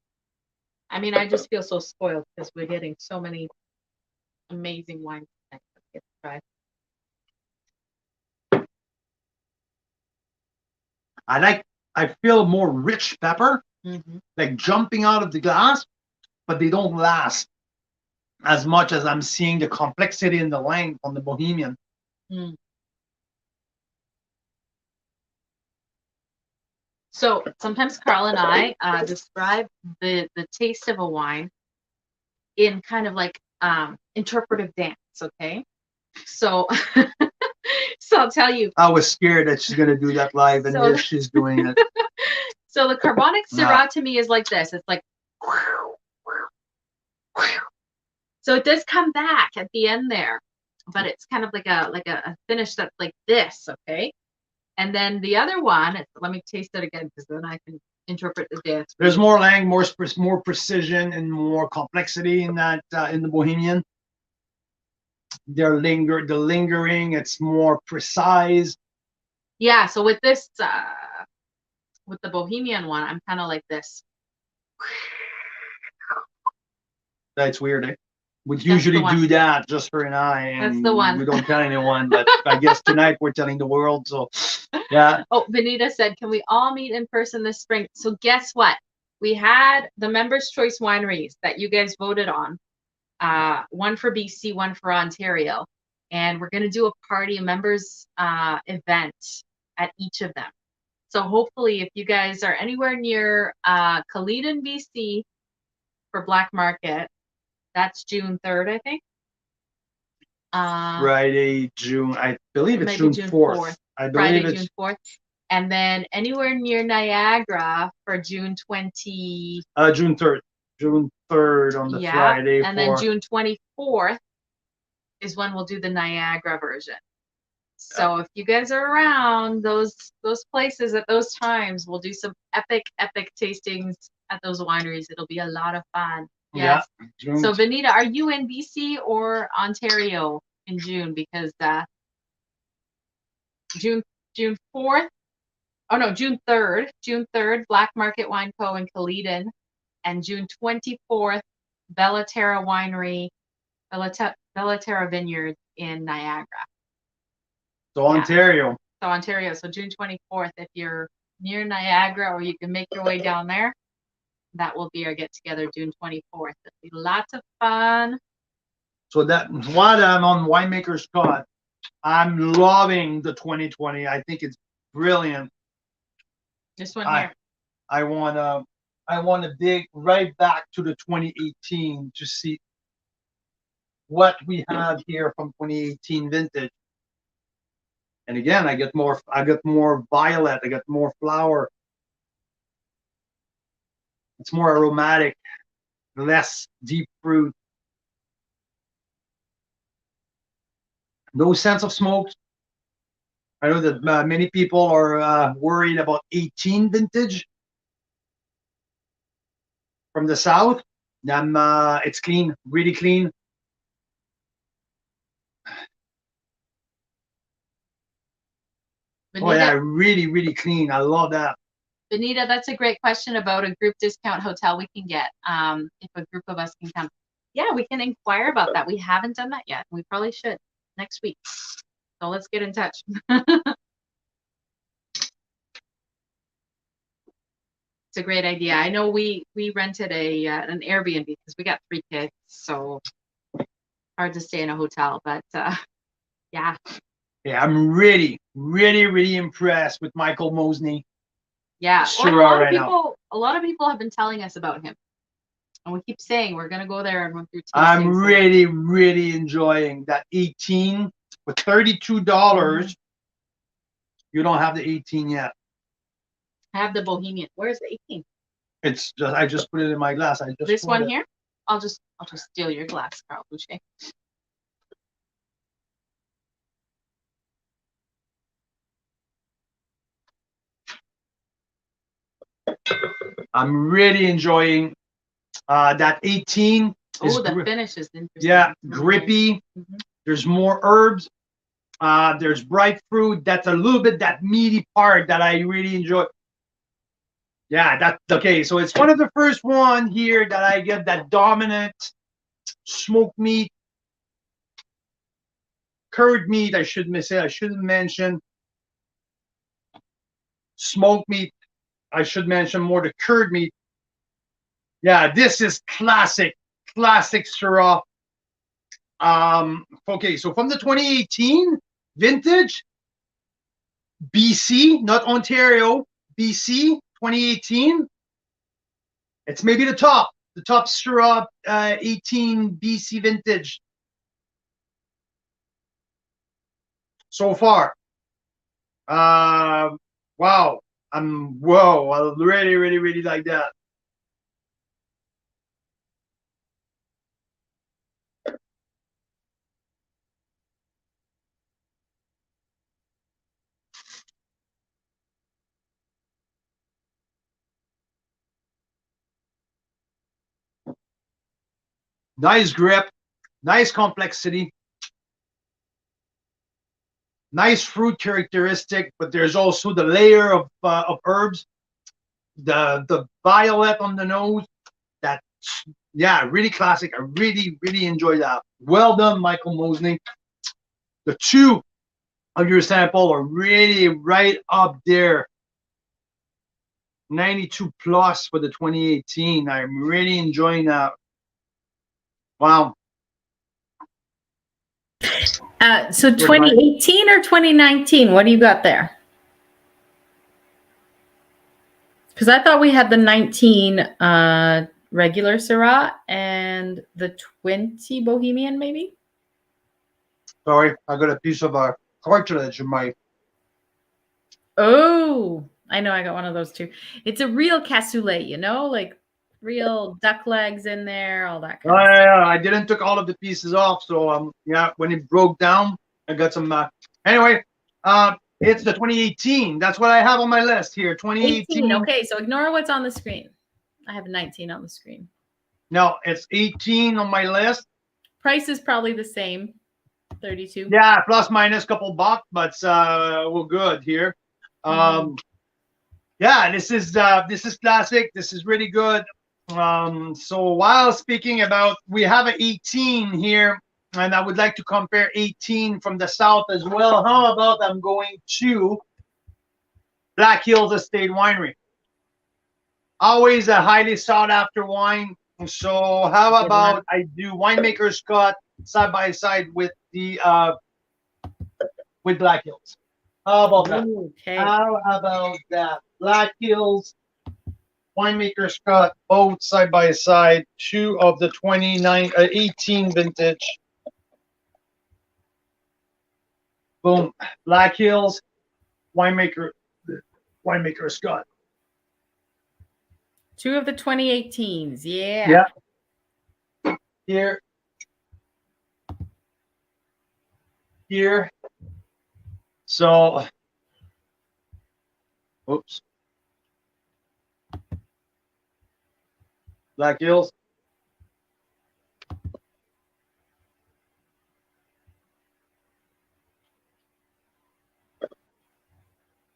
I mean, I just feel so spoiled because we're getting so many amazing wines to get to try. I feel more rich pepper, like jumping out of the glass, but they don't last as much as I'm seeing the complexity and the length on the Bohemian. So sometimes Carl and I describe the taste of a wine in kind of like interpretive dance, okay? So so I'll tell you. I was scared that she's going to do that live, and here she's doing it. So the Carbonic Syrah to me is like this. It's like, so it does come back at the end there, but it's kind of like a finish that's like this, okay? And then the other one, let me taste it again because then I can interpret the dance. There's more more precision and more complexity in that in the Bohemian. The lingering, it's more precise. Yeah, so with this, with the Bohemian one, I'm kind of like this. That's weird. Eh? We usually do that just for an eye, and that's the one. We don't tell anyone, but I guess tonight we're telling the world. So, yeah. Oh, Benita said, "Can we all meet in person this spring?" So guess what? We had the Members' Choice wineries that you guys voted on. One for BC, one for Ontario, and we're going to do a party, a members event at each of them. So hopefully if you guys are anywhere near Caledon, BC for Black Market. That's June 3rd, I think. Friday, June. I believe it's Maybe June 4th. I believe Friday, it's June 4th. And then anywhere near Niagara for June 20. June 3rd. June 3rd on the Friday. And then June 24th is when we'll do the Niagara version. So if you guys are around those places at those times, we'll do some epic tastings at those wineries. It'll be a lot of fun. Yes. Yeah. So Benita, are you in BC or Ontario in June? Because June 4th. Oh no, June 3rd. June 3rd, Black Market Wine Co. in Caledon. And June 24th, Bellaterra Winery, Bellaterra Vineyard in Niagara. So Ontario. So Ontario. So June 24th, if you're near Niagara or you can make your way down there, that will be our get together June 24th. It'll be lots of fun. So that while I'm on Winemaker's Cut, I'm loving the 2020. I think it's brilliant. This one here. I wanna dig right back to the 2018 to see what we have here from 2018 vintage. And again, I get more violet, I get more flower. It's more aromatic, less deep fruit. No sense of smoke. I know that many people are worried about 18 vintage from the south. It's clean, really clean. Benita, Oh yeah, really, really clean. I love that. Benita, that's a great question about a group discount hotel we can get if a group of us can come. Yeah, we can inquire about that. We haven't done that yet. We probably should next week. So let's get in touch. It's a great idea. I know we rented an Airbnb because we got 3 kids, so hard to stay in a hotel. But yeah. Yeah, I'm really, really, really impressed with Michael Mosney. Yeah, Syrah a lot of people have been telling us about him, and we keep saying we're gonna go there and run through tastings. I'm really, really enjoying that 18 with $32. You don't have the 18 yet. I have the Bohemian. Where's the 18? It's just I just put it in my glass. This one here. I'll just steal your glass, Carl Boucher. I'm really enjoying that 18. Oh, the finish is interesting. Yeah, grippy. There's more herbs. There's bright fruit. That's a little bit that meaty part that I really enjoy. Yeah, that's okay. So it's one of the first one here that I get that dominant smoked meat, curd meat. I shouldn't mention smoked meat. I should mention more the curd meat. Yeah, this is classic Syrah. Okay, so from the 2018 vintage, BC, not Ontario, BC 2018. It's maybe the top Syrah 18 BC vintage so far. Wow. I really, really, really like that. Nice grip, nice complexity, nice fruit characteristic, but there's also the layer of herbs, the violet on the nose. That, yeah, really classic. I really, really enjoy that. Well done, Michael Mosney. The 2 of your sample are really right up there. 92 plus for the 2018. I'm really enjoying that. Wow. So 2018 or 2019? What do you got there? Because I thought we had the 19 regular Syrah and the 20 Bohemian, maybe. Sorry, I got a piece of cartilage in my. Oh, I know. I got one of those too. It's a real cassoulet, you know, like real duck legs in there, all that Oh, kind of stuff. yeah, I didn't took all of the pieces off, so yeah, when it broke down, I got some. Anyway, it's the 2018. That's what I have on my list here. 2018. 18. Okay, so ignore what's on the screen. I have 19 on the screen. No, it's 18 on my list. Price is probably the same, 32. Yeah, plus minus a couple bucks, but we're good here. Yeah, this is classic. This is really good. So while speaking about, we have an 18 here, and I would like to compare 18 from the south as well. How about I'm going to Black Hills Estate Winery? Always a highly sought after wine. So how about I do Winemaker's Cut side by side with the with Black Hills? How about that? Okay. How about that? Black Hills, Winemaker's Cut, both side by side. Two of the 18 vintage. Boom. Black Hills, Winemaker's Cut. Two of the 2018s. Yeah. Yeah. Here. So, oops. Black Hills.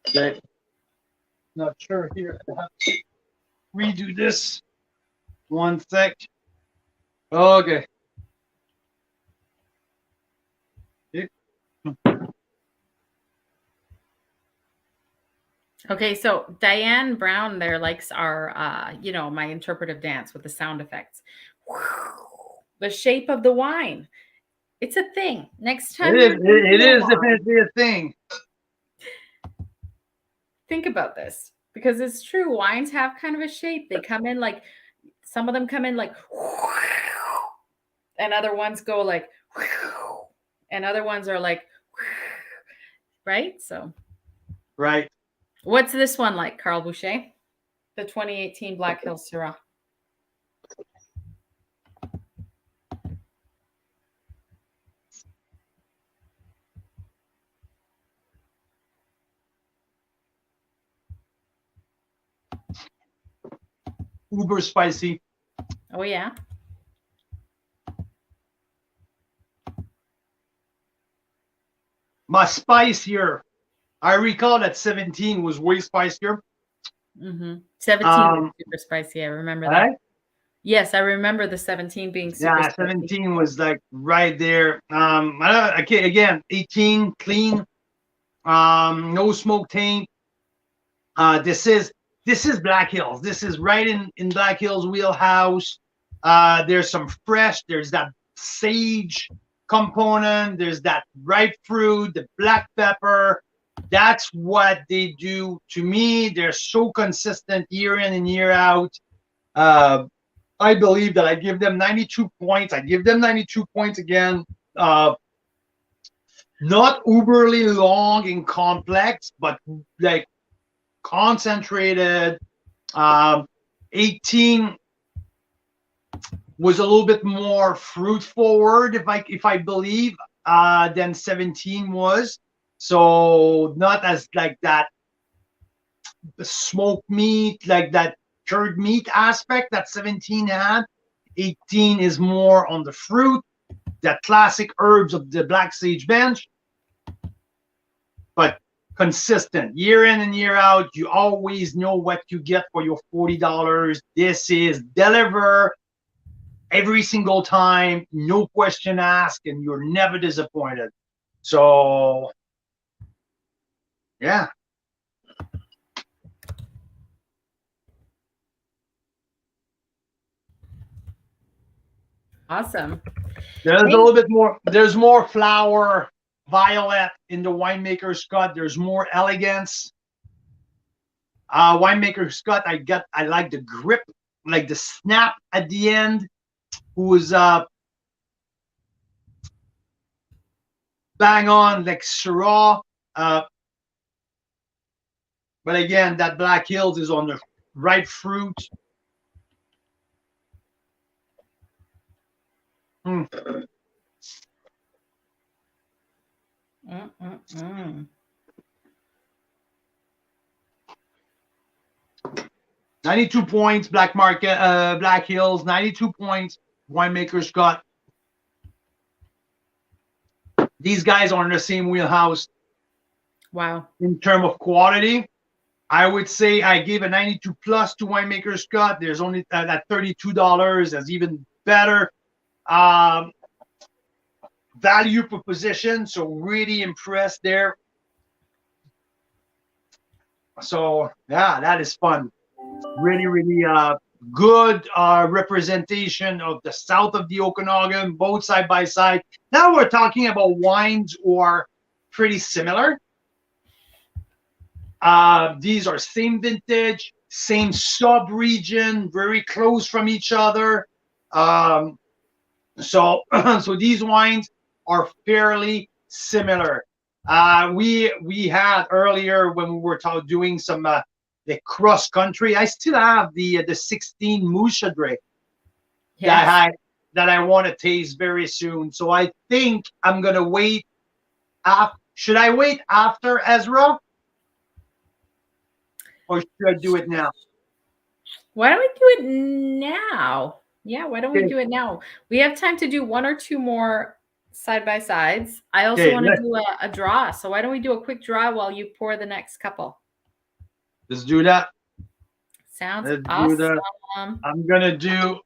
Okay. Not sure here. I have to redo this. One sec. Okay. Okay, so Diane Brown there likes our, you know, my interpretive dance with the sound effects. The shape of the wine. It's a thing. Next time it is definitely a thing. Think about this, because it's true. Wines have kind of a shape. They come in like, some of them come in like, and other ones go like, and other ones are like, right? So, right. What's this one like, Carl Boucher? The 2018 Black Hills Syrah. Uber spicy. Oh, yeah. My spicier. I recall that 17 was way spicier. 17 was super spicy. I remember that. Right? Yes, I remember the 17 being super spicy. 17 was like right there. Okay, again, 18 clean. No smoke taint. This is Black Hills. This is right in Black Hills wheelhouse. There's some fresh. There's that sage component. There's that ripe fruit, the black pepper. That's what they do to me. They're so consistent year in and year out. I believe that I give them 92 points. I give them 92 points again. Not uberly long and complex, but like concentrated. 18 was a little bit more fruit forward, if I believe, than 17 was. So not as like that smoked meat, like that cured meat aspect that 17 had. 18 is more on the fruit, that classic herbs of the black sage bench, but consistent year in and year out. You always know what you get for your $40. This is deliver every single time, no question asked, and you're never disappointed. So yeah. Awesome. There's a little bit more. There's more flower, violet in the Winemaker's Cut. There's more elegance. Winemaker's Cut. I like the grip like the snap at the end, who's bang on like Syrah. But again, that Black Hills is on the ripe fruit. Mm. 92 points, Black Hills, 92 points. Winemakers got. These guys are in the same wheelhouse. Wow. In terms of quality, I would say I gave a 92 plus to Winemakers Cut. There's only that $32 is even better. Value proposition, so really impressed there. So yeah, that is fun. Really, really good representation of the south of the Okanagan, both side by side. Now we're talking about wines who are pretty similar. These are same vintage, same sub-region, very close from each other. So these wines are fairly similar. We had earlier when we were doing some the cross country. I still have the 16 Mouchadre that I want to taste very soon. So I think I'm gonna wait. Should I wait after Ezra, or should I do it now? Why don't we do it now? Yeah, why don't we do it now? We have time to do one or two more side by sides. I also want to do a draw. So why don't we do a quick draw while you pour the next couple? Let's do that. Sounds awesome. I'm gonna do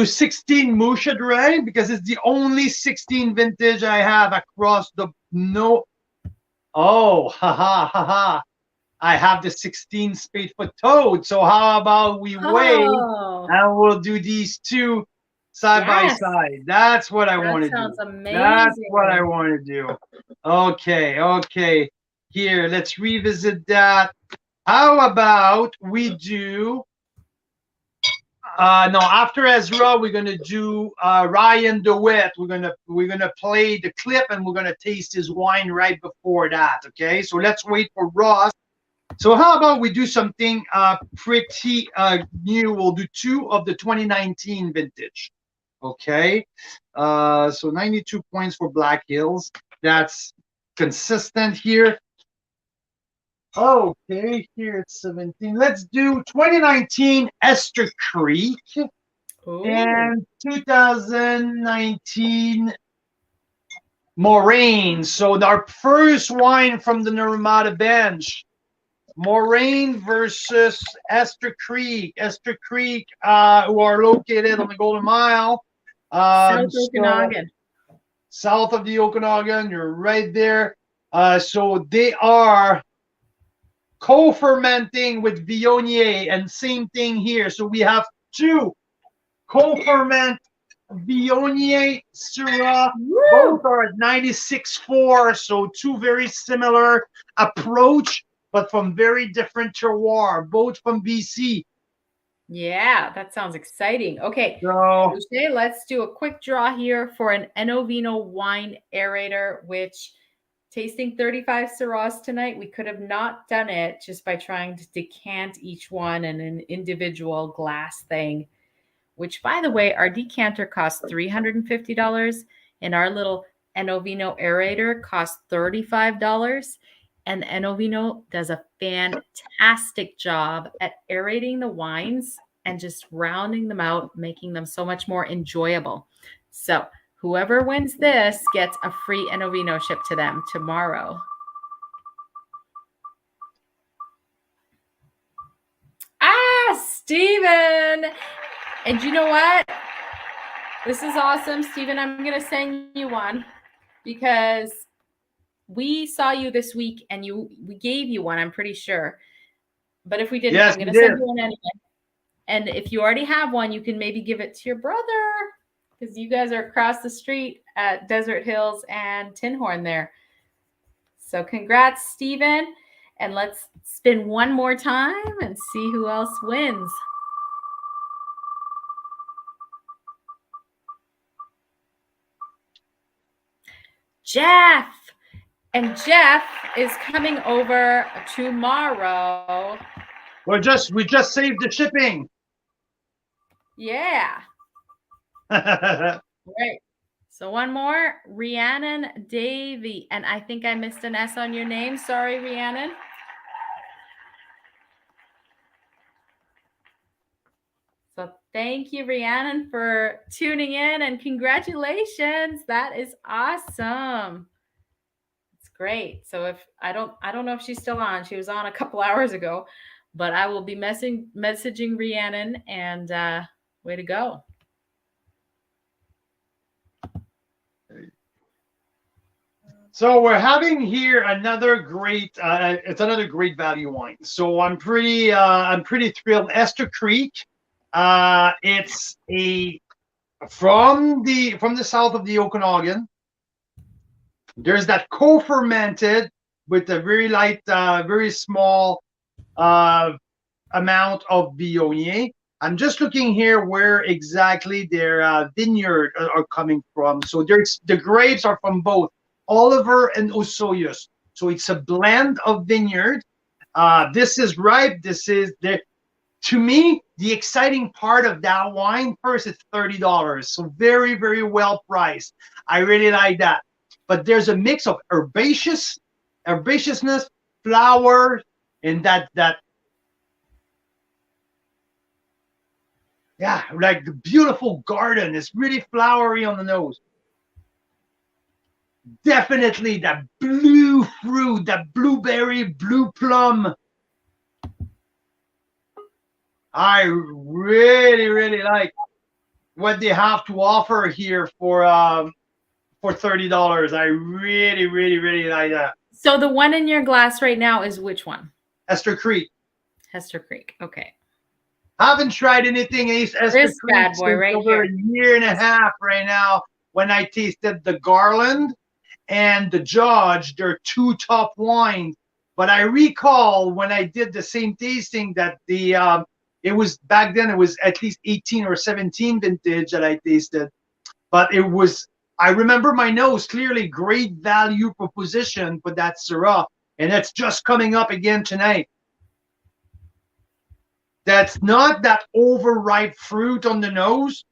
16 Mouchadre because it's the only 16 vintage I have across the I have the 16 Spadefoot Toad. So how about we wait and we'll do these two side by side. That's what I want to do. Sounds amazing. That's what I want to do. Okay. Here, let's revisit that. How about we do no, after Ezra, we're gonna do Ryan DeWitt. We're gonna play the clip and we're gonna taste his wine right before that. Okay, so let's wait for Ross. So how about we do something pretty new? We'll do 2 of the 2019 vintage. Okay, so 92 points for Black Hills. That's consistent here. Okay, here it's 17. Let's do 2019 Esther Creek. Ooh. And 2019 Moraine. So our first wine from the Naramata bench. Moraine versus Esther Creek. Esther Creek, who are located on the Golden Mile. Okanagan. South of the Okanagan, you're right there. So they are co-fermenting with Viognier, and same thing here. So we have 2 co-ferment Viognier Syrah. Both are at 96.4, so 2 very similar approach, but from very different terroir, both from BC. Yeah, that sounds exciting. Okay, so let's do a quick draw here for an Enovino wine aerator, which tasting 35 Syrahs tonight. We could have not done it just by trying to decant each one in an individual glass thing, which, by the way, our decanter costs $350 and our little Enovino aerator costs $35. And Enovino does a fantastic job at aerating the wines and just rounding them out, making them so much more enjoyable. So whoever wins this gets a free Enovino shipped to them tomorrow. Steven! And you know what? This is awesome, Steven. I'm going to send you one because we saw you this week and we gave you one, I'm pretty sure. But if we didn't, I'm going to send you one anyway. And if you already have one, you can maybe give it to your brother because you guys are across the street at Desert Hills and Tinhorn there. So congrats, Steven. And let's spin one more time and see who else wins. Jeff. And Jeff is coming over tomorrow. We just saved the shipping. Yeah. Right. So one more, Rhiannon Davey. And I think I missed an S on your name. Sorry, Rhiannon. So thank you, Rhiannon, for tuning in, and congratulations. That is awesome. It's great. So if I don't know if she's still on. She was on a couple hours ago, but I will be messaging Rhiannon, and way to go. So we're having here another great, it's another great value wine. So I'm pretty thrilled. Esther Creek, it's from the south of the Okanagan. There's that co-fermented with a very light, very small amount of Viognier. I'm just looking here where exactly their vineyard are coming from. So the grapes are from both Oliver and Osoyoos. So it's a blend of vineyard. This is ripe. This is to me, the exciting part of that wine. First, it's $30. So very, very well priced. I really like that. But there's a mix of herbaceousness, flower, and that yeah, like the beautiful garden. It's really flowery on the nose. Definitely that blue fruit, that blueberry, blue plum. I really, really like what they have to offer here for $30. I really, really, really like that. So the one in your glass right now is which one? Esther Creek. Esther Creek. Okay. I haven't tried anything Esther This Creek bad boy right over here. a year and a half right now. When I tasted the Garland and the Judge, they're two top wines. But I recall when I did the same tasting that it was back then, it was at least 18 or 17 vintage that I tasted. But it was, I remember my nose clearly, great value proposition for that Syrah. And that's just coming up again tonight. That's not that overripe fruit on the nose.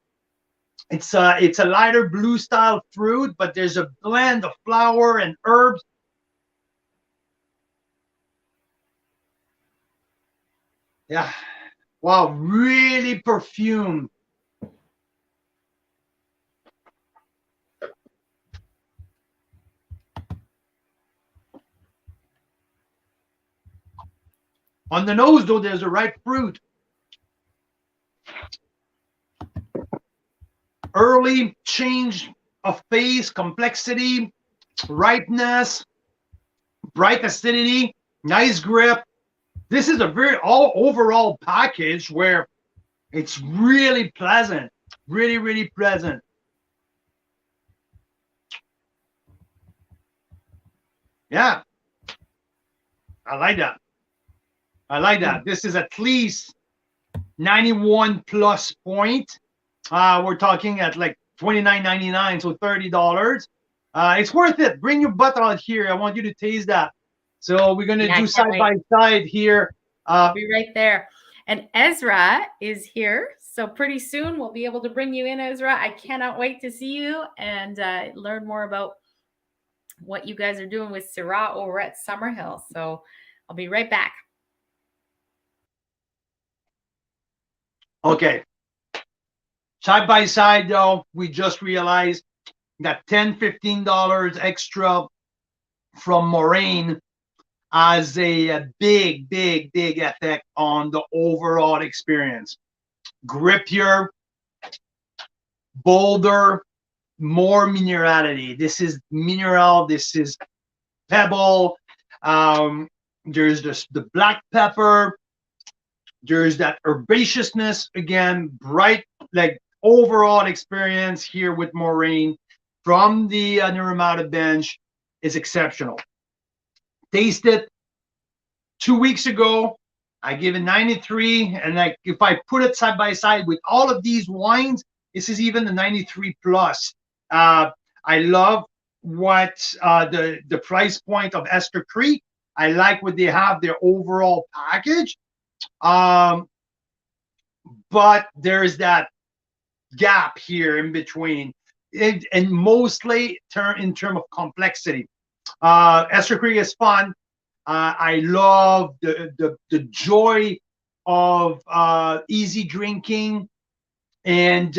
It's a lighter blue style fruit, but there's a blend of flower and herbs. Yeah. Wow, really perfumed. On the nose, though, there's a ripe fruit. Early change of phase, complexity, ripeness, bright acidity, nice grip. This is a very overall package where it's really pleasant, really, really pleasant. Yeah, I like that. I like that. This is at least 91 plus point. We're talking at like $29.99, so $30. It's worth it. Bring your butt out here. I want you to taste that. So we're gonna do side by side here. I'll be right there. And Ezra is here. So pretty soon we'll be able to bring you in, Ezra. I cannot wait to see you and learn more about what you guys are doing with Syrah over at Summerhill. So I'll be right back. Okay. Side by side, though, we just realized that $10, $15 extra from Moraine has a big, big, big effect on the overall experience. Grippier, bolder, more minerality. This is mineral. This is pebble. There's the black pepper. There's that herbaceousness again, bright, like overall experience here with Moraine from the Naramata bench is exceptional. Tasted 2 weeks ago. I gave it 93, and like if I put it side by side with all of these wines, this is even the 93 plus. I love what the price point of Esther Creek. I like what they have, their overall package. But there's that gap here in between, and mostly in terms of complexity. Esther Creek is fun. I love the joy of easy drinking and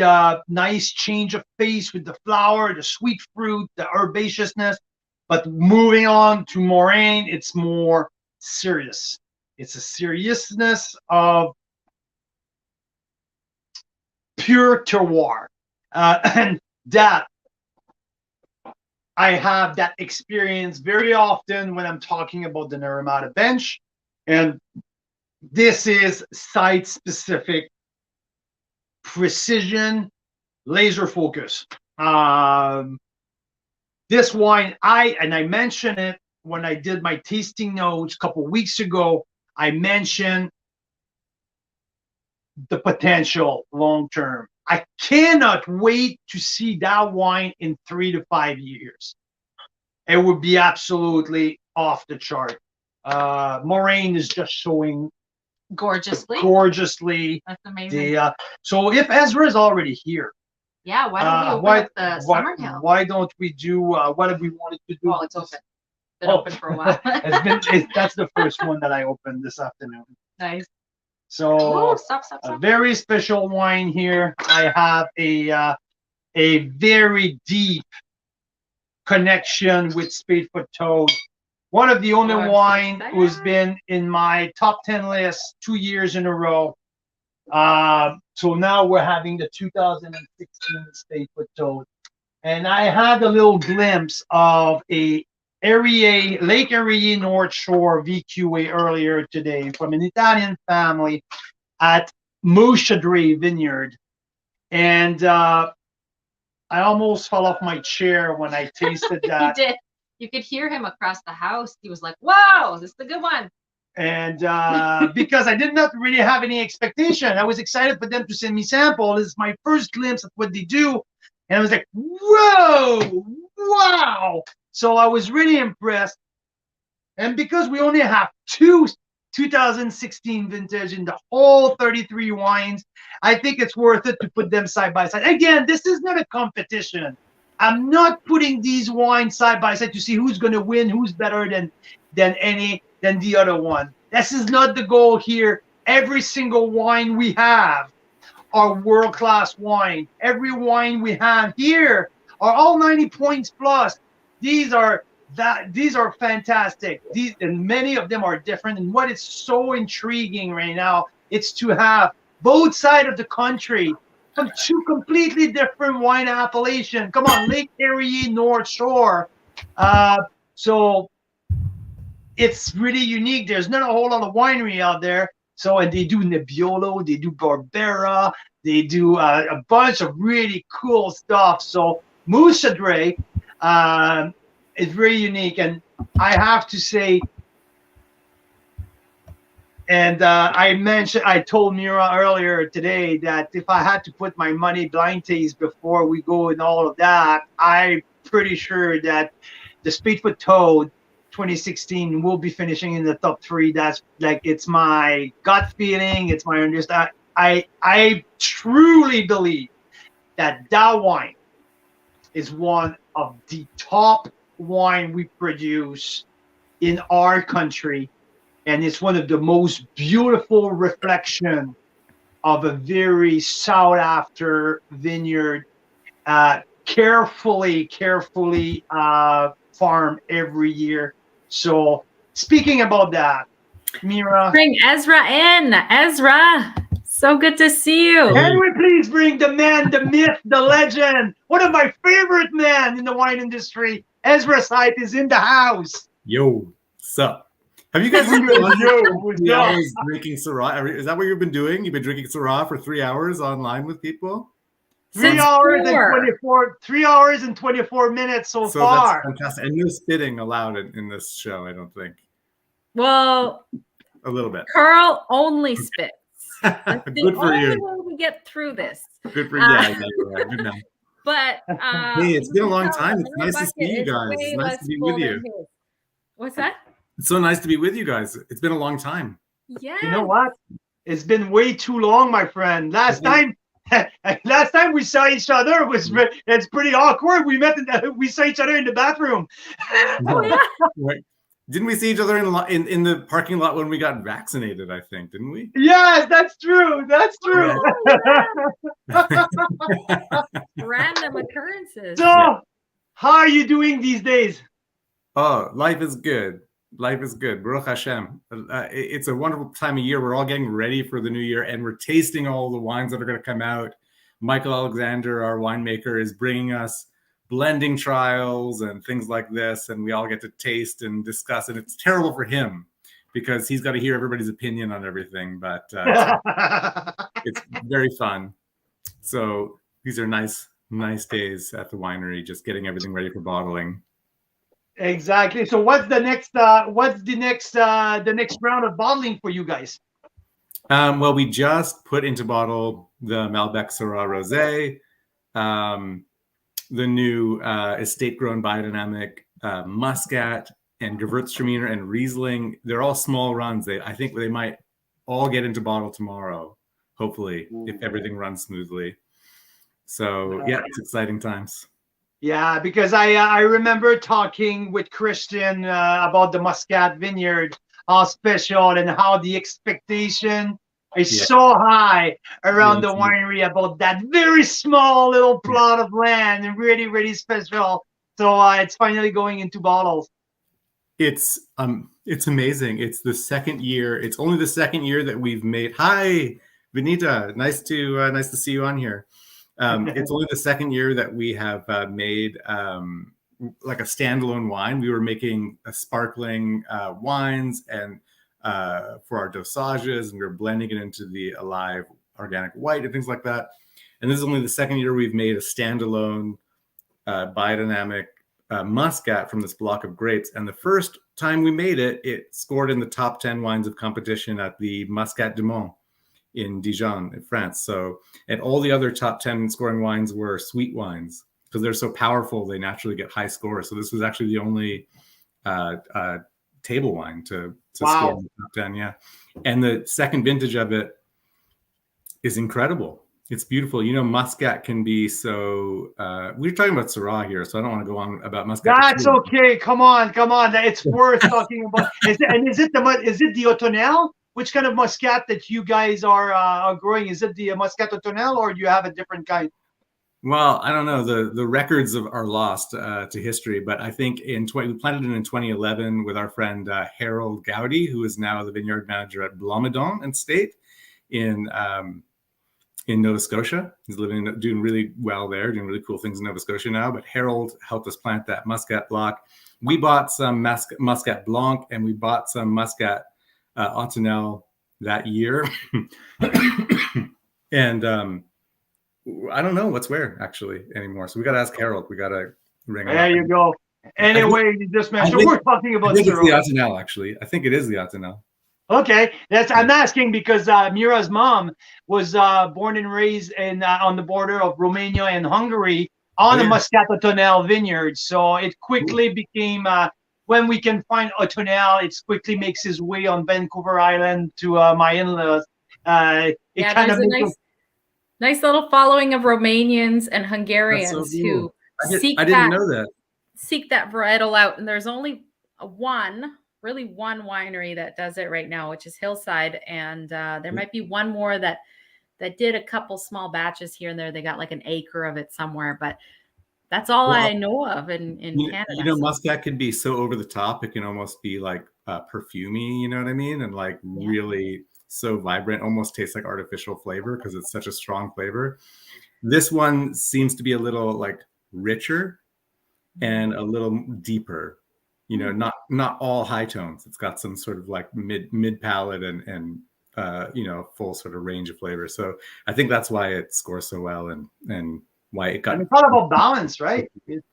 nice change of pace with the flower, the sweet fruit, the herbaceousness. But moving on to Moraine, it's more serious. It's a seriousness of pure terroir. And that I have that experience very often when I'm talking about the Naramata bench. And this is site-specific, precision, laser focus. This wine, I mentioned it when I did my tasting notes a couple of weeks ago. I mentioned the potential long term. I cannot wait to see that wine in 3 to 5 years. It would be absolutely off the chart. Moraine is just showing gorgeously. That's amazing. So if Ezra is already here, yeah, why don't we open up the Summerhill? Why don't we do what have we wanted to do? Oh, it's open. Been open for a while. That's the first one that I opened this afternoon. Nice. So stop. A very special wine here. I have a very deep connection with Spadefoot Toad. One of the only wine who's been in my top 10 list 2 years in a row. So now we're having the 2016 Spadefoot Toad. And I had a little glimpse of a Lake Erie North Shore VQA earlier today from an Italian family at Moshadre Vineyard. And I almost fell off my chair when I tasted that. You did. You could hear him across the house. He was like, "Wow, this is a good one." And because I did not really have any expectation, I was excited for them to send me sample. This is my first glimpse of what they do. And I was like, whoa, wow. So I was really impressed. And because we only have 2 2016 vintage in the whole 33 wines, I think it's worth it to put them side by side. Again, this is not a competition. I'm not putting these wines side by side to see who's going to win, who's better than the other one. This is not the goal here. Every single wine we have are world-class wine. Every wine we have here are all 90 points plus. These are fantastic. And many of them are different. And what is so intriguing right now, it's to have both sides of the country from 2 completely different wine appellation. Come on, Lake Erie, North Shore. So it's really unique. There's not a whole lot of winery out there. So, and they do Nebbiolo, they do Barbera, they do a bunch of really cool stuff. So Moshadre is very unique. And I have to say, and I told Mira earlier today that if I had to put my money blind taste before we go and all of that, I'm pretty sure that the Spadefoot Toad 2016 will be finishing in the top 3. That's like, it's my gut feeling. It's my understanding. I truly believe that wine is one of the top wine we produce in our country. And it's one of the most beautiful reflection of a very sought after vineyard, carefully farmed every year. So speaking about that, Mira. Bring Ezra in. Ezra, so good to see you. Can we please bring the man, the myth, the legend, one of my favorite men in the wine industry, Ezra Sype is in the house. Yo, sup? Have you guys been doing 3 hours drinking Syrah? Is that what you've been doing? You've been drinking Syrah for 3 hours online with people? 3 hours and 24 minutes so far. That's fantastic. And no spitting allowed in this show, I don't think. Well, a little bit. Carl only spits. Good for you. Only way we get through this. Good for you. Yeah, you're right. Good night. But Hey, it's been a long time. It's nice to see you guys. It's nice to be with you. What's that? It's so nice to be with you guys. It's been a long time. Yeah. You know what? It's been way too long, my friend. Last time we saw each other it's pretty awkward. We saw each other in the bathroom. Oh, yeah. Right. Didn't we see each other in the parking lot when we got vaccinated? I think, didn't we? Yes, that's true. That's true. Random occurrences. So, how are you doing these days? Oh, life is good. Life is good. Baruch Hashem. It's a wonderful time of year. We're all getting ready for the new year, and we're tasting all the wines that are going to come out. Michael Alexander, our winemaker, is bringing us blending trials and things like this, and we all get to taste and discuss. And it's terrible for him because he's got to hear everybody's opinion on everything, but it's very fun. So these are nice days at the winery, just getting everything ready for bottling. Exactly. So what's the next round of bottling for you guys? Well, we just put into bottle the Malbec Syrah Rosé, the new estate-grown biodynamic Muscat and Gewürztraminer and Riesling. They're all small runs. I think they might all get into bottle tomorrow, hopefully, if everything runs smoothly. So yeah, it's exciting times. Yeah, because I remember talking with Christian about the Muscat Vineyard, how special and how the expectation is so high around the winery about that very small little plot of land and really, really special. So it's finally going into bottles. It's amazing. It's the second year. It's only the second year that we've made. Hi, Benita. Nice to see you on here. It's only the second year that we have made like a standalone wine. We were making sparkling wines and for our dosages, and we were blending it into the Alive organic white and things like that. And this is only the second year we've made a standalone biodynamic Muscat from this block of grapes. And the first time we made it, it scored in the top 10 wines of competition at the Muscat du Mont in Dijon, in France. So, and all the other top 10 scoring wines were sweet wines because they're so powerful, they naturally get high scores. So this was actually the only table wine to score in the top 10. Yeah. And the second vintage of it is incredible. It's beautiful. You know, Muscat can be so, we're talking about Syrah here, so I don't want to go on about Muscat. That's okay. Come on. It's worth talking about. Is it the Automnal? Which kind of Muscat that you guys are growing? Is it the Muscat Automnal, or do you have a different kind? Well, I don't know. The records are lost to history, but I think we planted it in 2011 with our friend Harold Gowdy, who is now the vineyard manager at Blomidon Estate in Nova Scotia. He's doing really well there, doing really cool things in Nova Scotia now. But Harold helped us plant that Muscat block. We bought some Muscat Blanc, and we bought some Muscat Automnal that year. And I don't know what's where actually anymore. So we got to ask Harold. We got to ring him. There you go. Anyway, you just mentioned we're talking about. I think it's the Automnal, actually. I think it is the Automnal. Okay, I'm asking because Mira's mom was born and raised on the border of Romania and Hungary on the Muscat Automnal vineyard. So it quickly became when we can find Automnal, it quickly makes his way on Vancouver Island to my in-laws. There's a nice little following of Romanians and Hungarians who seek that varietal out. And there's only one winery that does it right now, which is Hillside. And there might be one more that did a couple small batches here and there. They got like an acre of it somewhere, but that's all I know of in Canada. You know, Muscat can be so over the top. It can almost be like perfumey, you know what I mean? And like really so vibrant, almost tastes like artificial flavor because it's such a strong flavor. This one seems to be a little like richer and a little deeper, you know, not all high tones. It's got some sort of like mid palate and you know, full sort of range of flavor. So I think that's why it scores so well and why it got. And it's all about balance, right? It's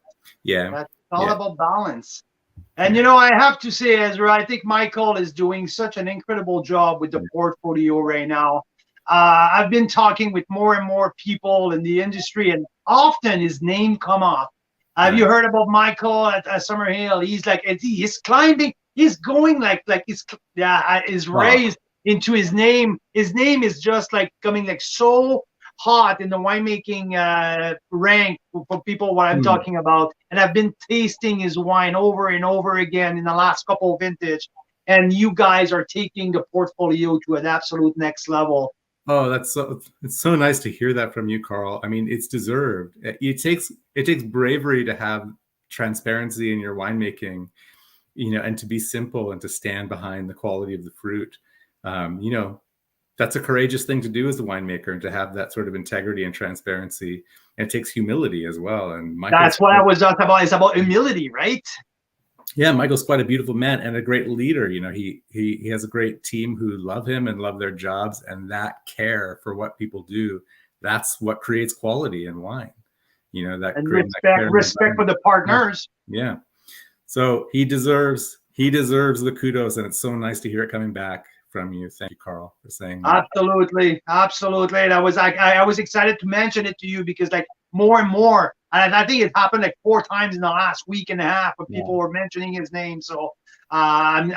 all about balance. And, you know, I have to say, Ezra, I think Michael is doing such an incredible job with the portfolio right now. I've been talking with more and more people in the industry, and often his name come up. Have you heard about Michael at Summerhill? He's like, he's climbing, he's going like he's raised into his name. His name is just like coming like so hot in the winemaking rank for people what I'm talking about. And I've been tasting his wine over and over again in the last couple of vintage. And you guys are taking the portfolio to an absolute next level. Oh, it's so nice to hear that from you, Carl. I mean, it's deserved. It takes bravery to have transparency in your winemaking, you know, and to be simple and to stand behind the quality of the fruit. You know, that's a courageous thing to do as a winemaker, and to have that sort of integrity and transparency. And it takes humility as well. And that's what I was talking about. It's about humility, right? Yeah, Michael's quite a beautiful man and a great leader. You know, he has a great team who love him and love their jobs, and that care for what people do, that's what creates quality in wine. You know, that and respect for the partners. Yeah. So he deserves the kudos, and it's so nice to hear it coming back from you. Thank you, Carl, for saying that. Absolutely. And I was like, I was excited to mention it to you because like more and more, and I think it happened like 4 times in the last week and a half where people were mentioning his name. So I'm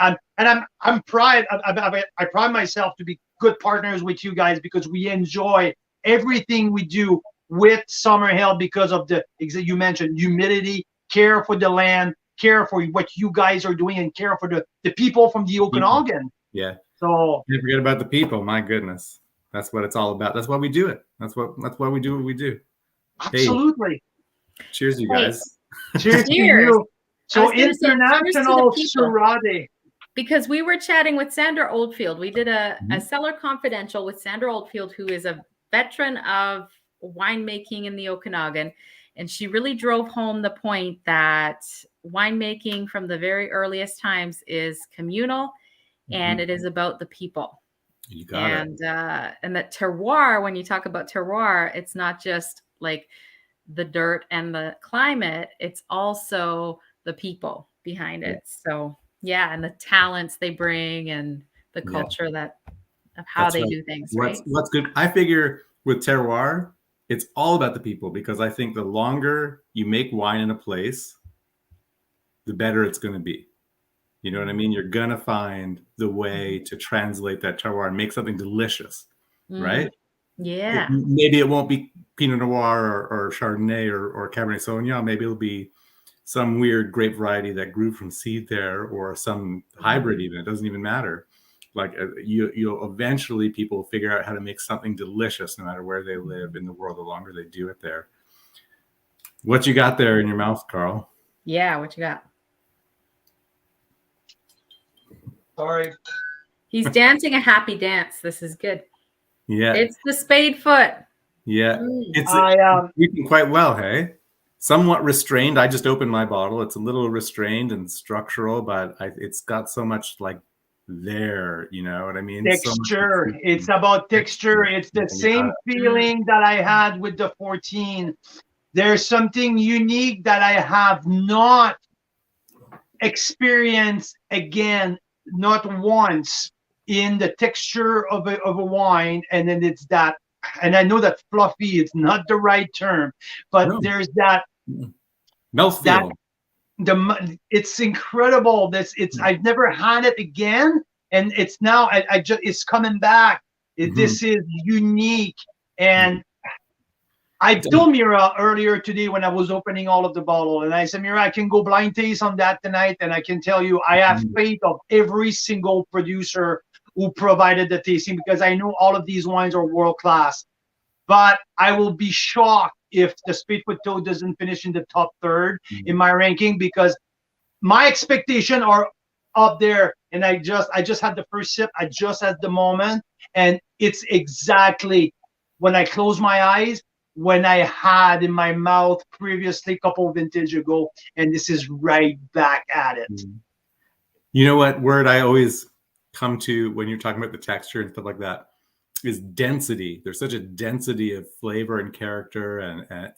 pride. I pride myself to be good partners with you guys because we enjoy everything we do with Summerhill because of you mentioned humility, care for the land, care for what you guys are doing, and care for the people from the Okanagan. Yeah. So don't forget about the people. My goodness, that's what it's all about. That's why we do it. That's why we do what we do. Absolutely. Hey, cheers, you guys. Cheers to you. So International Syrah Day. Because we were chatting with Sandra Oldfield. We did a Cellar Confidential with Sandra Oldfield, who is a veteran of winemaking in the Okanagan. And she really drove home the point that winemaking from the very earliest times is communal, and it is about the people. You got it. And that terroir, when you talk about terroir, it's not just like the dirt and the climate, it's also the people behind it. So yeah, and the talents they bring and the culture of how they do things. What's good? I figure with terroir, it's all about the people, because I think the longer you make wine in a place, the better it's going to be. You know what I mean? You're going to find the way to translate that terroir and make something delicious, right? Yeah. Maybe it won't be Pinot Noir or Chardonnay or Cabernet Sauvignon. Maybe it'll be some weird grape variety that grew from seed there, or some hybrid even. It doesn't even matter. Like you'll eventually, people will figure out how to make something delicious no matter where they live in the world, the longer they do it there. What you got there in your mouth, Carl? Yeah, what you got? Sorry. He's dancing a happy dance. This is good. Yeah. It's the spade foot. Yeah. It's eating quite well, hey? Somewhat restrained. I just opened my bottle. It's a little restrained and structural, but it's got so much like there, you know what I mean? Texture. It's about texture. It's the same feeling that I had with the 14. There's something unique that I have not experienced again, not once, in the texture of a wine. And then it's that, and I know that fluffy is not the right term, but there's that mouthfeel. It's incredible. I've never had it again, and it's now it's coming back. This is unique, and I told Mira earlier today when I was opening all of the bottle, and I said, Mira, I can go blind taste on that tonight, and I can tell you I have faith of every single producer who provided the tasting, because I know all of these wines are world class. But I will be shocked if the Spadefoot Toad doesn't finish in the top third in my ranking, because my expectations are up there. And I just had the first sip. I just had the moment, and it's exactly when I close my eyes, when I had in my mouth previously a couple of vintage ago, and this is right back at it. You know what word I always come to when you're talking about the texture and stuff like that is density. There's such a density of flavor and character,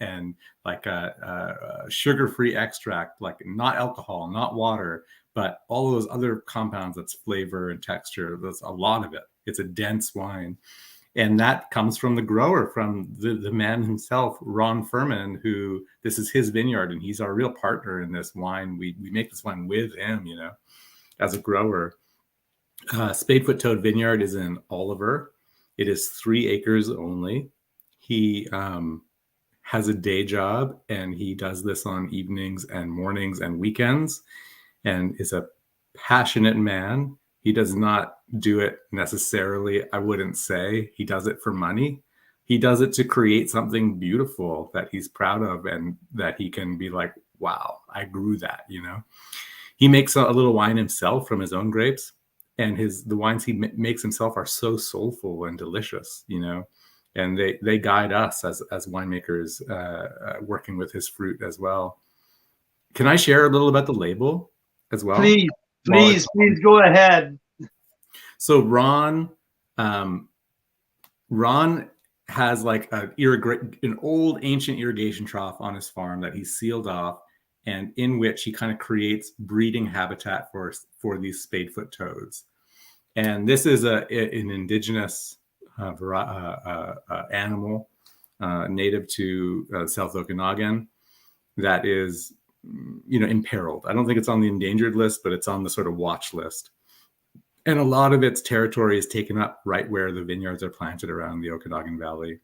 and like a sugar-free extract, like not alcohol, not water, but all of those other compounds. That's flavor and texture. That's a lot of it. It's a dense wine. And that comes from the grower, from the man himself, Ron Furman, who this is his vineyard, and he's our real partner in this wine. We make this wine with him, you know, as a grower. Spadefoot Toad Vineyard is in Oliver. It is 3 acres only. He has a day job, and he does this on evenings and mornings and weekends, and is a passionate man. He does not do it necessarily, I wouldn't say he does it for money. He does it to create something beautiful that he's proud of, and that he can be like, wow, I grew that, you know. He makes a little wine himself from his own grapes, and the wines he makes himself are so soulful and delicious, you know. And they guide us as winemakers working with his fruit as well. Can I share a little about the label as well? Please go ahead. So Ron has like an old ancient irrigation trough on his farm that he's sealed off, and in which he kind of creates breeding habitat for these spadefoot toads. And this is an indigenous animal native to South Okanagan that is, you know, imperiled. I don't think it's on the endangered list, but it's on the sort of watch list. And a lot of its territory is taken up right where the vineyards are planted around the Okanagan Valley.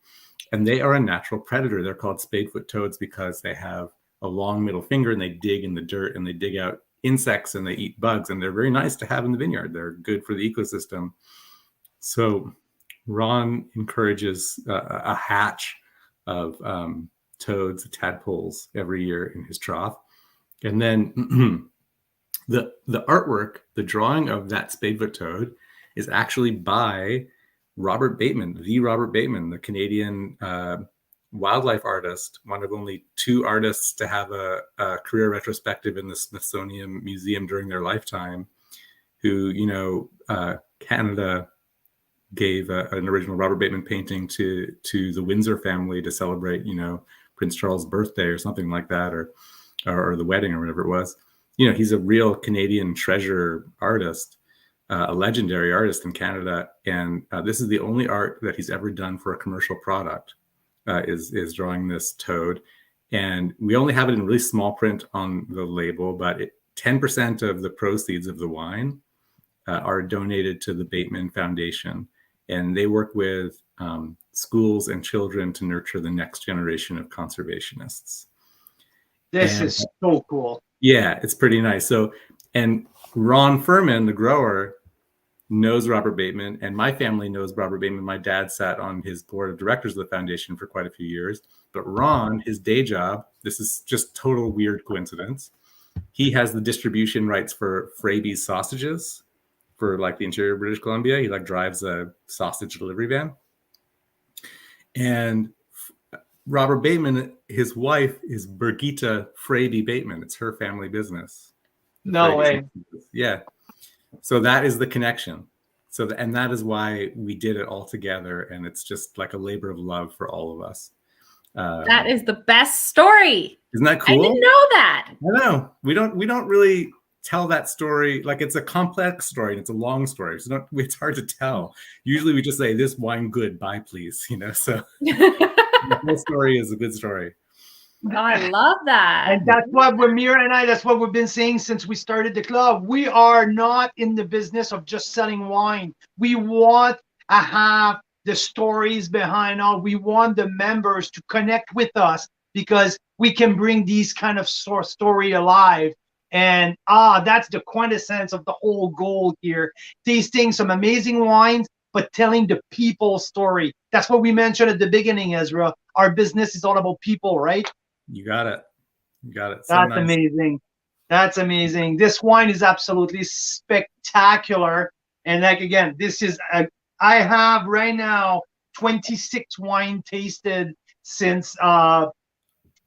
And they are a natural predator. They're called spadefoot toads because they have a long middle finger, and they dig in the dirt, and they dig out insects, and they eat bugs. And they're very nice to have in the vineyard. They're good for the ecosystem. So Ron encourages a hatch of toads, tadpoles, every year in his trough. And then the artwork, the drawing of that spadefoot toad, is actually by Robert Bateman, the Canadian wildlife artist, one of only 2 artists to have a career retrospective in the Smithsonian Museum during their lifetime, who, you know, Canada gave an original Robert Bateman painting to the Windsor family to celebrate, you know, Prince Charles' birthday or something like that, or the wedding or whatever it was. You know, he's a real Canadian treasure artist, a legendary artist in Canada. And this is the only art that he's ever done for a commercial product, is drawing this toad. And we only have it in really small print on the label, but 10% of the proceeds of the wine are donated to the Bateman Foundation. And they work with schools and children to nurture the next generation of conservationists. This is so cool. Yeah, it's pretty nice. So, and Ron Furman, the grower, knows Robert Bateman, and my family knows Robert Bateman. My dad sat on his board of directors of the foundation for quite a few years. But Ron, his day job, this is just total weird coincidence, he has the distribution rights for Freybee's sausages for like the interior of British Columbia. He like drives a sausage delivery van. And Robert Bateman, his wife is Birgitta Freybee Bateman. It's her family business. No way. Yeah. So that is the connection. So, and that is why we did it all together. And it's just like a labor of love for all of us. That is the best story. Isn't that cool? I didn't know that. I know. We don't really tell that story. Like, it's a complex story and it's a long story. It's hard to tell. Usually we just say, this wine good, buy please, you know, so the whole story is a good story. Oh, I love that. And that's what Mira and I, that's what we've been saying since we started the club. We are not in the business of just selling wine. We want to have the stories behind all. We want the members to connect with us because we can bring these kind of story alive. And that's the quintessence of the whole goal here. Tasting some amazing wines, but telling the people story. That's what we mentioned at the beginning, Ezra. Our business is all about people, right? You got it. You got it. So that's nice. Amazing. That's amazing. This wine is absolutely spectacular. And like, again, this is, I have right now 26 wine tasted since I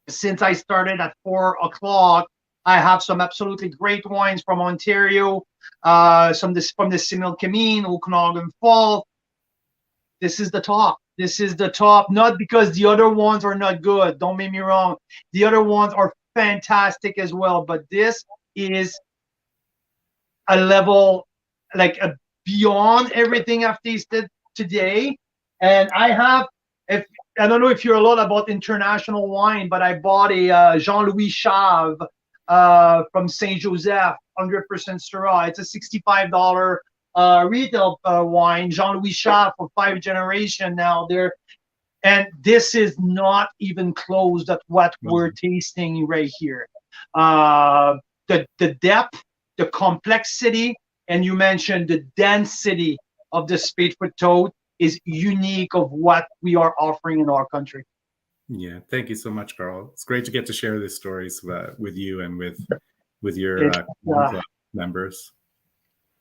started at 4 o'clock. I have some absolutely great wines from Ontario, some from the Similkameen, Okanagan Fall. This is the top. This is the top, not because the other ones are not good. Don't make me wrong. The other ones are fantastic as well. But this is a level like beyond everything I've tasted today. And I don't know if you're a lot about international wine, but I bought a Jean-Louis Chave from Saint Joseph, 100% Syrah. It's a $65 retail wine. Jean-Louis Chave for 5 generations now. And this is not even close at what we're tasting right here. The depth, the complexity, and you mentioned the density of the Spadefoot Toad is unique of what we are offering in our country. Yeah, thank you so much, Carl. It's great to get to share these stories with you and with your club members.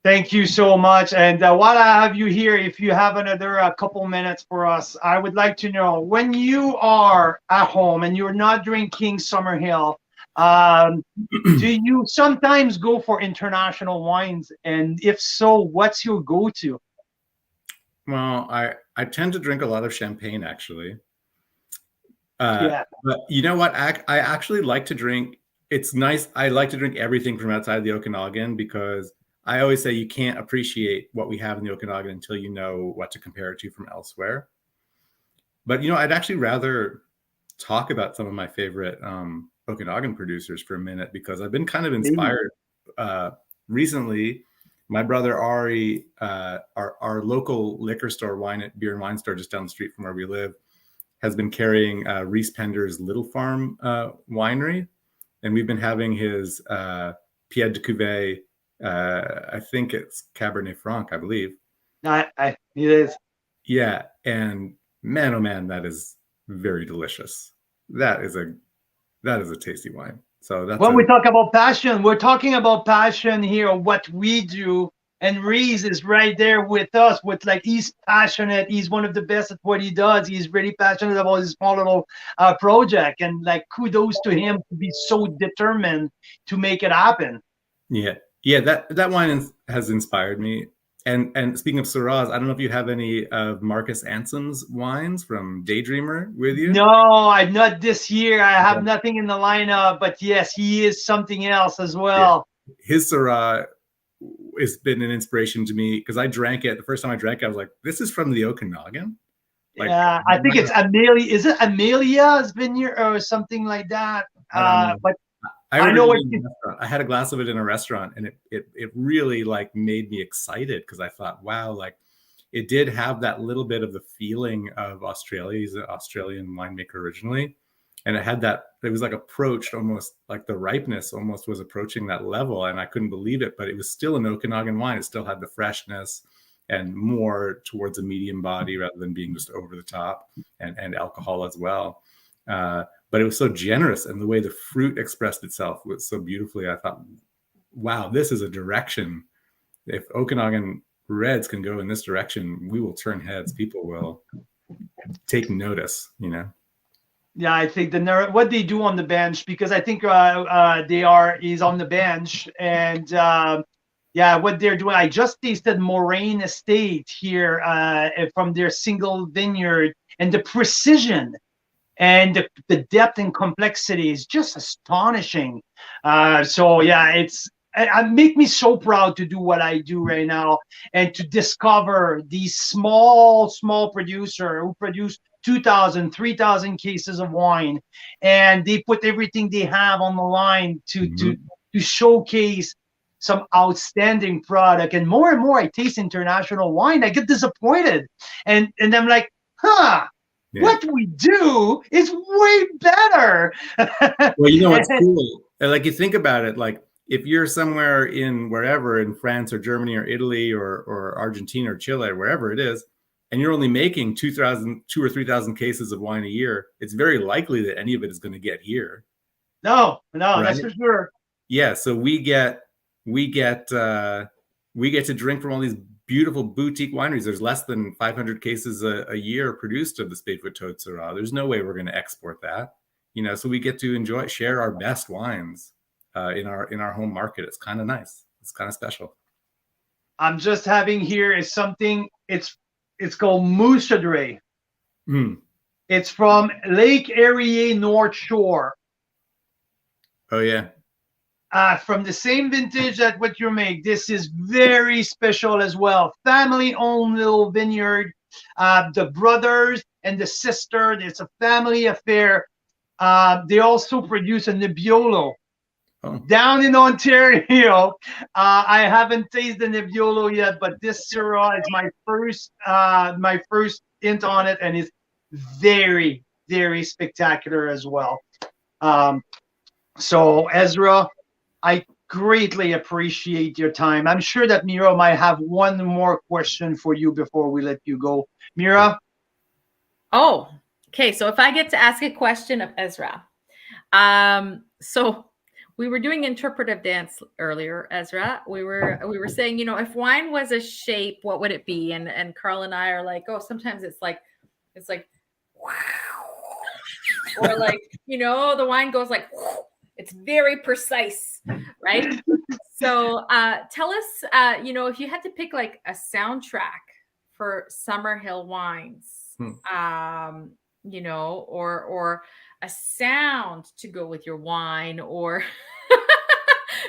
Thank you so much. And while I have you here, if you have another couple minutes for us, I would like to know, when you are at home and you're not drinking Summerhill, do you sometimes go for international wines? And if so, what's your go-to? Well, I tend to drink a lot of champagne, actually. Yeah. But you know what? I actually like to drink. It's nice. I like to drink everything from outside the Okanagan, because I always say you can't appreciate what we have in the Okanagan until you know what to compare it to from elsewhere. But, you know, I'd actually rather talk about some of my favorite Okanagan producers for a minute, because I've been kind of inspired recently. My brother Ari, our local liquor store, beer and wine store just down the street from where we live, has been carrying Reese Pender's Little Farm winery, and we've been having his Pied de Cuvée. I think it's Cabernet Franc, I believe. It is. Yeah, and man, oh man, that is very delicious. That is a tasty wine. So that's when we talk about passion, we're talking about passion here, what we do. And Reese is right there with us, he's passionate. He's one of the best at what he does. He's really passionate about his small little project. And kudos to him to be so determined to make it happen. Yeah. That wine has inspired me. And speaking of Syrahs, I don't know if you have any of Marcus Anson's wines from Daydreamer with you. No, I'm not this year. I have nothing in the lineup, but yes, he is something else as well. Yeah. His Syrah has been an inspiration to me, because I drank it. The first time I drank it, I was like, this is from the Okanagan? Yeah, I think it's Amelia. Is it Amelia's vineyard or something like that? But I know what I had a glass of it in a restaurant, and it really made me excited, because I thought, wow, it did have that little bit of the feeling of Australia. He's an Australian winemaker originally, and it was approached almost the ripeness almost was approaching that level, and I couldn't believe it. But it was still an Okanagan wine. It still had the freshness and more towards a medium body rather than being just over the top, and alcohol as well. But it was so generous, and the way the fruit expressed itself was so beautifully. I thought, wow, this is a direction. If Okanagan Reds can go in this direction, we will turn heads. People will take notice, Yeah, I think what they do on the bench, because I think he's on the bench, and what they're doing. I just tasted Moraine Estate here from their single vineyard, and the precision and the depth and complexity is just astonishing. It make me so proud to do what I do right now, and to discover these small producer who produce 2,000, 3,000 cases of wine, and they put everything they have on the line to showcase some outstanding product. And more I taste international wine, I get disappointed, and I'm like, yeah. What we do is way better. Well, it's cool. You think about it, if you're somewhere wherever in France or Germany or Italy or Argentina or Chile or wherever it is, and you're only making 2,000 or 3,000 cases of wine a year, it's very likely that any of it is going to get here. No, right? That's for sure. Yeah, so we get to drink from all these beautiful boutique wineries. There's less than 500 cases a year produced of the Spadefoot Toad Syrah. There's no way we're going to export that, so we get to share our best wines in our home market. It's kind of nice. It's kind of special. I'm just having here is something. It's called Mouchadre. It's from Lake Erie North Shore. Oh yeah. From the same vintage that what you make. This is very special as well. Family-owned little vineyard. the brothers and the sister. It's a family affair. They also produce a Nebbiolo down in Ontario. I haven't tasted the Nebbiolo yet, but this Syrah is my first hint on it, and it's very, very spectacular as well. So Ezra, I greatly appreciate your time. I'm sure that Mira might have one more question for you before we let you go. Mira? Oh, okay. So if I get to ask a question of Ezra. So we were doing interpretive dance earlier, Ezra. We were saying, you know, if wine was a shape, what would it be? And Carl and I are like, oh, sometimes it's like wow. Or like, you know, the wine goes like, it's very precise, right? So tell us, you know, if you had to pick like a soundtrack for Summerhill wines, you know, or a sound to go with your wine, or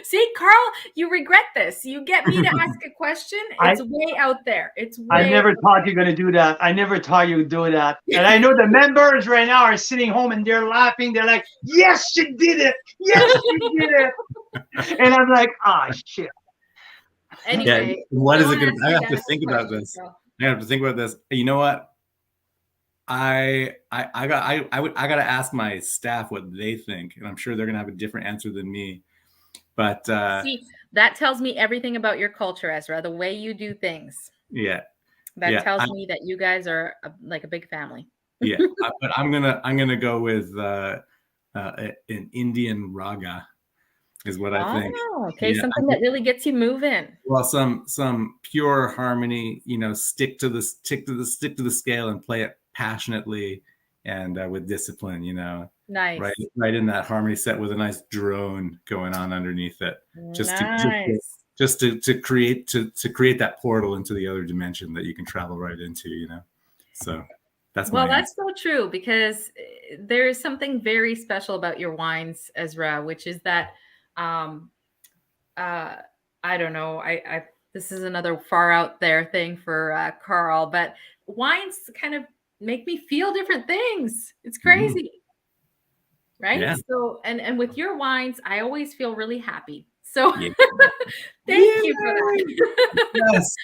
see, Carl, you regret this. You get me to ask a question. It's way out there. I never thought you're going to do that. I never thought you would do that. And I know the members right now are sitting home and they're laughing. They're like, yes, she did it. Yes, she did it. And I'm like, ah, shit. Anyway, yeah, what is it going to? I have to think about this. I have to think about this. You know what? I got to ask my staff what they think, and I'm sure they're going to have a different answer than me. But see, that tells me everything about your culture, Ezra. The way you do things. Yeah. That tells me that you guys are like a big family. Yeah, but I'm gonna go with an Indian raga, is what I think. Oh, okay, something that really gets you moving. Well, some pure harmony. You know, stick to the scale and play it passionately and with discipline. You know. Nice. Right in that harmony set with a nice drone going on underneath it. Just to create that portal into the other dimension that you can travel right into, you know. So that's that's so true, because there is something very special about your wines, Ezra, which is that I don't know, I this is another far out there thing for Carl, but wines kind of make me feel different things. It's crazy. Right. Yeah. So, and with your wines, I always feel really happy. So thank you for that. Yes.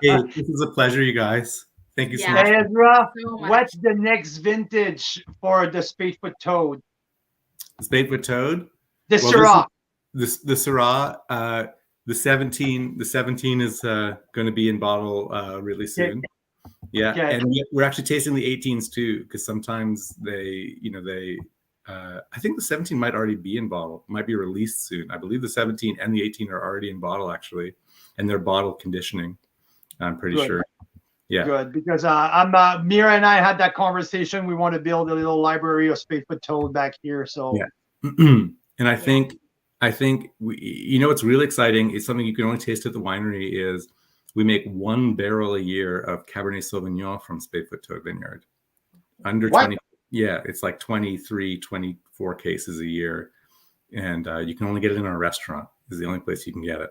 Hey, this is a pleasure, you guys. Thank you so much. Hey, Ezra, what's the next vintage for the Spadefoot Toad? The Spadefoot Toad? The Syrah. The Syrah, the 17 is going to be in bottle really soon. Yeah, okay. And we're actually tasting the 18s too, because sometimes they I think the 17 might already be in bottle, might be released soon. I believe the 17 and the 18 are already in bottle actually, and they're bottle conditioning. I'm pretty sure. Yeah. Good, because Mira and I had that conversation. We want to build a little library of Spadefoot Toad back here. So yeah, and I think you know what's really exciting is something you can only taste at the winery is. We make 1 barrel a year of Cabernet Sauvignon from Spadefoot Toad Vineyard. Under 20, yeah, it's like 23, 24 cases a year. And you can only get it in our restaurant. Is the only place you can get it.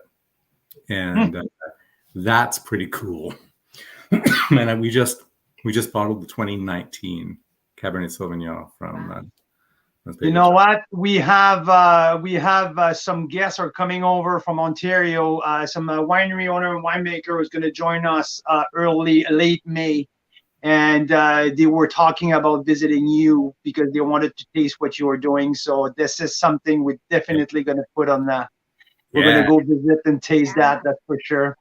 And that's pretty cool. And we just bottled the 2019 Cabernet Sauvignon from you know what? We have some guests are coming over from Ontario. Some winery owner and winemaker is going to join us late May, and they were talking about visiting you because they wanted to taste what you were doing. So this is something we're definitely going to put on the. We're going to go visit and taste that. That's for sure.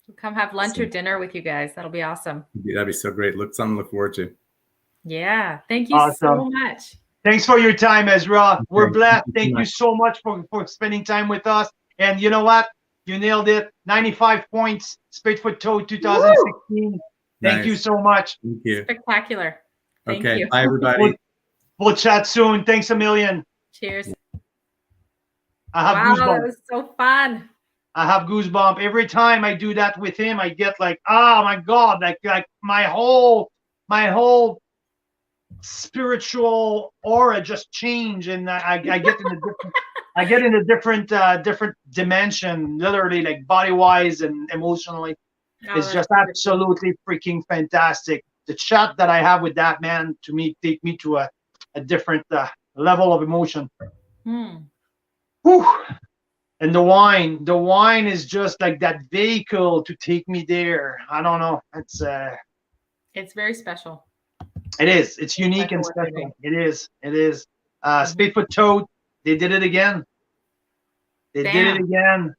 We'll come have lunch or dinner with you guys. That'll be awesome. That'd be so great. Something to look forward to. Yeah. Thank you so much. Thanks for your time, Ezra. We're blessed. Thank you so much for spending time with us. And you know what? You nailed it. 95 points. Spadefoot Toad 2016. Woo! Thank you so much. Thank you. Spectacular. Thank you. Bye, everybody. We'll chat soon. Thanks a million. Cheers. I have goosebumps. That was so fun. I have goosebumps. Every time I do that with him, I get like, oh my God, like my whole spiritual aura just change, and I get in a different dimension, literally, like body wise and emotionally. Oh, is that's just wonderful. absolutely freaking fantastic. The chat that I have with that man, to me, take me to a different level of emotion. Hmm. Whew. And the wine is just like that vehicle to take me there. I don't know. It's very special. It is. It's unique Special and what they're special. doing. It is. It is. Mhm. Spadefoot Toad, they did it again. They did it Bam. again.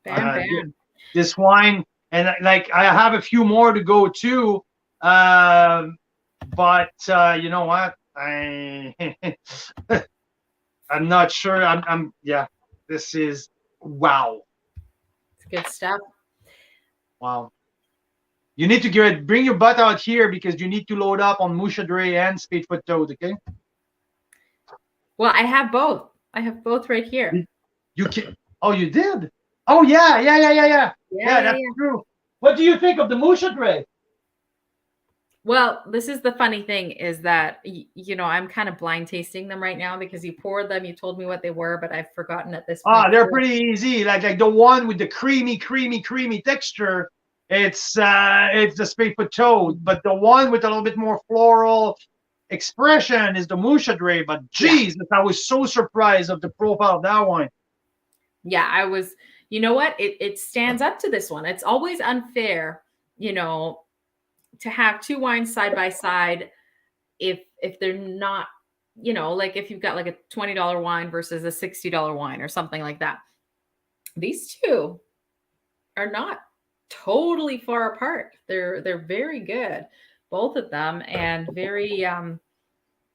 Bam, bam. This wine, and like I have a few more to go too. But you know what? I'm not sure. Yeah. This is wow. It's good stuff. Wow. You need to bring your butt out here because you need to load up on Mushadre and Spadefoot Toad, okay? Well, I have both. I have both right here. You can. Oh, you did? Oh yeah. Yeah, that's true. What do you think of the Mushadre? Well, this is the funny thing is that, you know, I'm kind of blind tasting them right now because you poured them, you told me what they were, but I've forgotten at this point. They're pretty easy. Like the one with the creamy texture, it's the Spadefoot Toad, but the one with a little bit more floral expression is the Mushadre. But geez, I was so surprised of the profile of that one. Yeah, I was, you know what? It stands up to this one. It's always unfair, you know, to have two wines side by side if they're not, you know, like if you've got like a $20 wine versus a $60 wine or something like that. These two are not totally far apart. They're very good, both of them, and very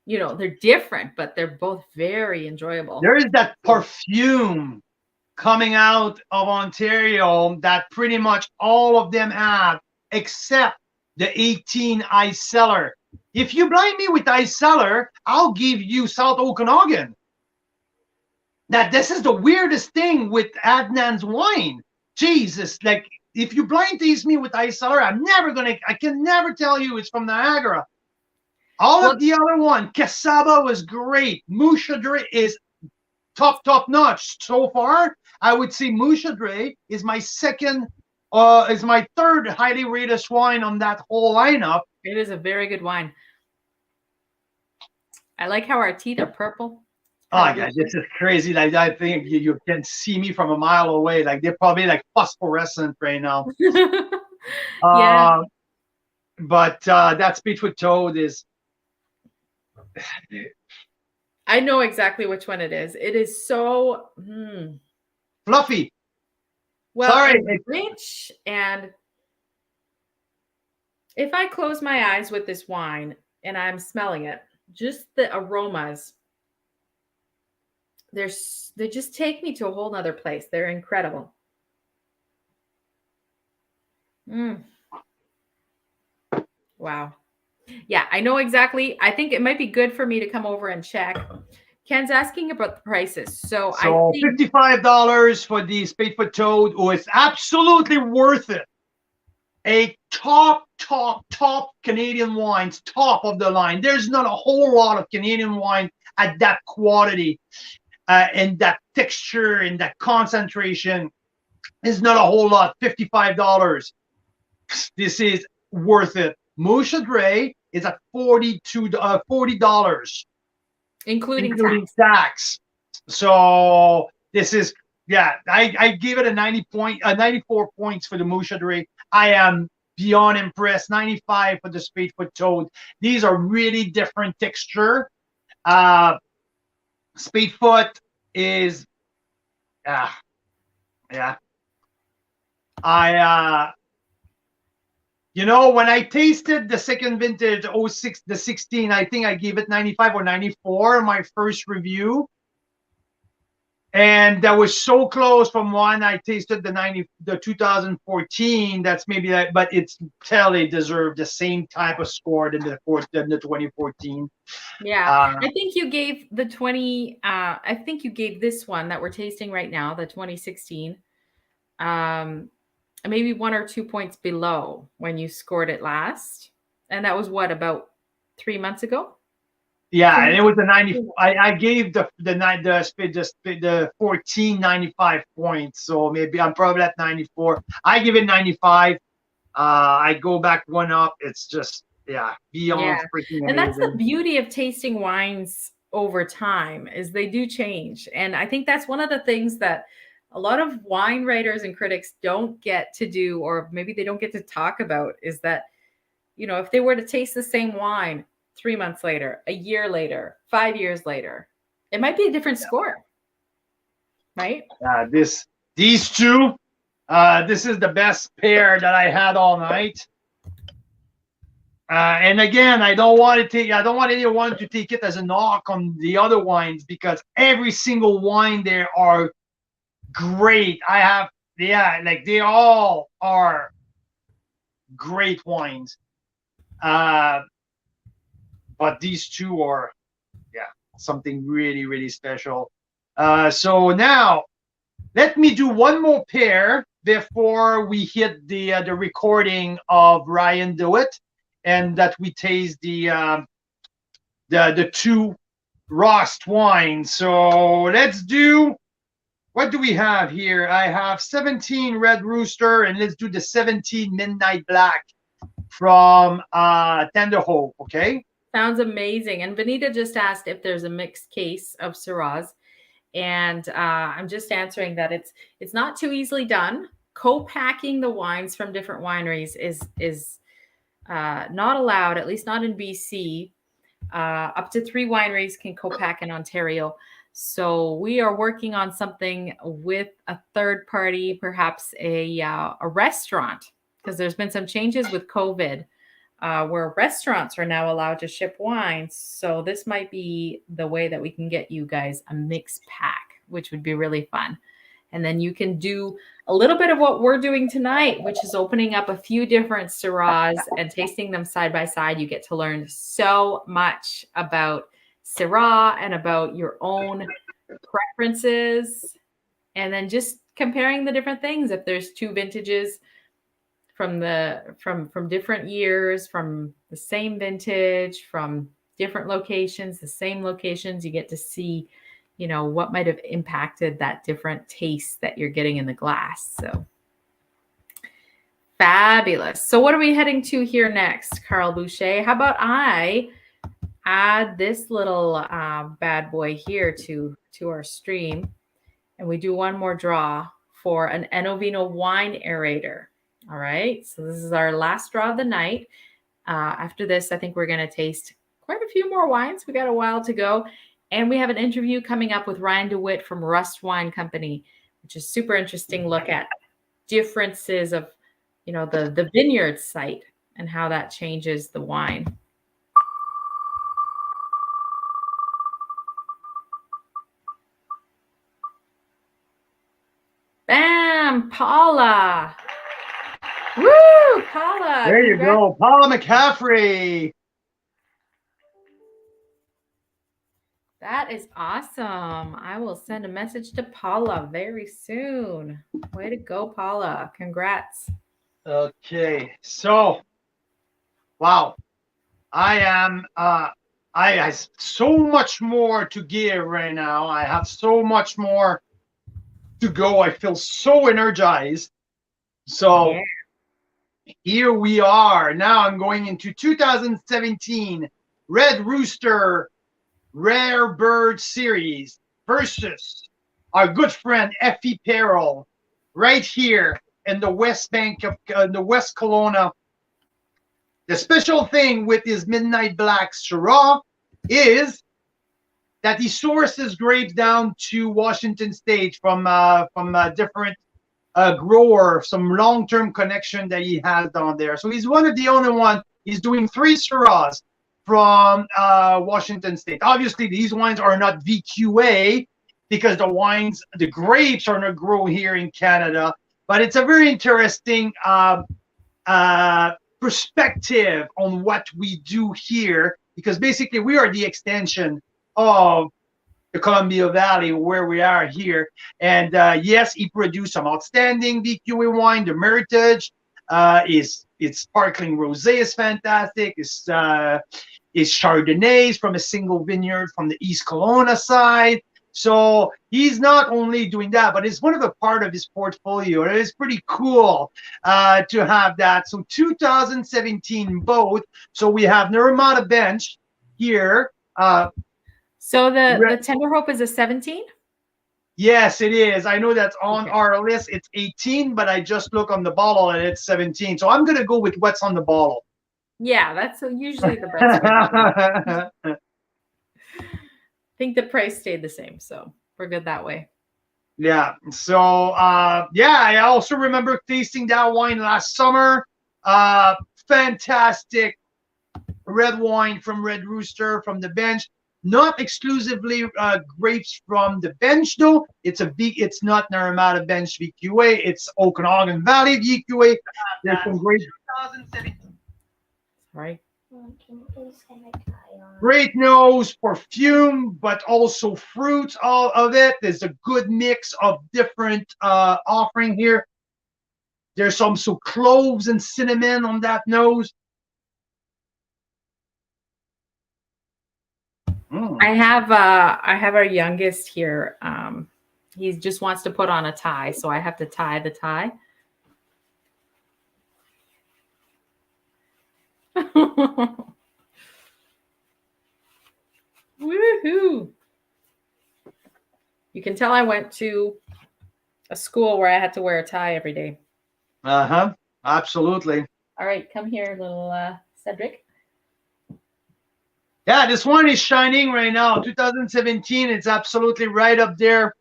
you know, they're different, but they're both very enjoyable. There is that perfume coming out of Ontario that pretty much all of them have, except the 18 Ice Cellar. If you blind me with Ice Cellar, I'll give you South Okanagan. That this is the weirdest thing with Adnan's wine. Jesus, like if you blind taste me with Ice Cellar, I can never tell you it's from Niagara. All of the other one, Casaba was great. Mushadre is top notch so far. I would say Mushadre is my third highly rated wine on that whole lineup. It is a very good wine. I like how our teeth are purple. Oh yeah, this is crazy. Like I think you can see me from a mile away. Like they're probably like phosphorescent right now. Yeah. But that Spadefoot Toad is. I know exactly which one it is. It is so fluffy. Well, sorry, it's rich, and if I close my eyes with this wine and I'm smelling it, just the aromas, they just take me to a whole nother place. They're incredible. Wow. Yeah, I know exactly. I think it might be good for me to come over and check. Ken's asking about the prices. So I think $55 for the Spadefoot Toad. Oh, it's absolutely worth it. A top Canadian wines, top of the line. There's not a whole lot of Canadian wine at that quality and that texture and that concentration. Is not a whole lot. $55. This is worth it. Mushadre is at $40, including tax. So this is I give it a 94 points for the Mushadre. I am beyond impressed. 95 for the Spadefoot Toad. These are really different texture. Spadefoot is you know, when I tasted the second vintage 06, the 16, I think I gave it 95 or 94 in my first review. And that was so close from one I tasted the 2014. That's maybe that, but it's totally deserved the same type of score than the 2014. Yeah, I think you gave the 20. I think you gave this one that we're tasting right now, the 2016. Maybe 1 or 2 points below when you scored it last, and that was what, about 3 months ago? Yeah, and it was the 90. I gave the 1495 points, so maybe I'm probably at 94. I give it 95. I go back one up. It's just beyond freaking amazing. And that's the beauty of tasting wines over time, is they do change. And I think that's one of the things that a lot of wine writers and critics don't get to do, or maybe they don't get to talk about, is that, you know, if they were to taste the same wine 3 months later, a year later, 5 years later, it might be a different score, right? These two, this is the best pair that I had all night. And again, I don't want anyone to take it as a knock on the other wines, because every single wine there are great. They all are great wines. But these two are, something really, really special. So now, let me do one more pair before we hit the recording of Ryan Do It, and that we taste the two Rost wines. So let's do. What do we have here? I have 17 Red Rooster, and let's do the 17 Midnight Black from Tenderhope, okay? Sounds amazing. And Vanita just asked if there's a mixed case of Syrahs, and I'm just answering that it's not too easily done. Co-packing the wines from different wineries is not allowed, at least not in BC. Up to 3 wineries can co-pack in Ontario. So we are working on something with a third party, perhaps a restaurant, because there's been some changes with COVID, where restaurants are now allowed to ship wines. So this might be the way that we can get you guys a mixed pack, which would be really fun. And then you can do a little bit of what we're doing tonight, which is opening up a few different Syrahs and tasting them side by side. You get to learn so much about Syrah and about your own preferences, and then just comparing the different things. If there's 2 vintages from different years, from the same vintage, from different locations, the same locations, you get to see, you know, what might have impacted that different taste that you're getting in the glass. So fabulous. So what are we heading to here next, Carl Boucher? How about I add this little bad boy here to our stream, and we do one more draw for an Enovino wine aerator. All right, so this is our last draw of the night. After this, I think we're going to taste quite a few more wines. We got a while to go, and we have an interview coming up with Ryan DeWitt from Rust Wine Company, which is super interesting. Look at differences of, you know, the vineyard site and how that changes the wine. Bam, Paula. Woo, Paula. There you go, Paula McCaffrey. That is awesome. I will send a message to Paula very soon. Way to go, Paula. Congrats. Okay, so, wow. I have so much more to give right now. I have so much more to go. I feel so energized. So here we are. Now I'm going into 2017 Red Rooster Rare Bird Series versus our good friend Effie Perrell, right here in the West Bank of the West Kelowna. The special thing with his Midnight Black Syrah is that he sources grapes down to Washington State from a different grower, some long-term connection that he has down there. So he's one of the only one. He's doing 3 Syrahs from Washington State. Obviously, these wines are not VQA because the grapes are not grown here in Canada. But it's a very interesting perspective on what we do here, because basically we are the extension of the Columbia Valley where we are here. And yes, he produced some outstanding VQA wine. The Meritage is its sparkling rosé is fantastic. It's Chardonnays from a single vineyard from the East Kelowna side. So he's not only doing that, but it's one of the part of his portfolio. It is pretty cool to have that. So 2017 both. So we have Naramata Bench here. So the Tender Hope is a 17? Yes, it is. I know that's on Okay. our list. It's 18, but I just look on the bottle and it's 17. So I'm going to go with what's on the bottle. Yeah, that's usually the best way. I think the price stayed the same, so we're good that way. Yeah. So, yeah, I also remember tasting that wine last summer. Fantastic red wine from Red Rooster from the bench. Not exclusively grapes from the bench, though. It's not Naramata Bench VQA. It's Okanagan Valley VQA. There's some great 2017. Right. Great nose, perfume, but also fruit. All of it. There's a good mix of different offering here. There's some cloves and cinnamon on that nose. I have our youngest here. He just wants to put on a tie, so I have to tie the tie. Woohoo! You can tell I went to a school where I had to wear a tie every day. Absolutely. All right, come here, little Cedric. Yeah, this one is shining right now. 2017, it's absolutely right up there.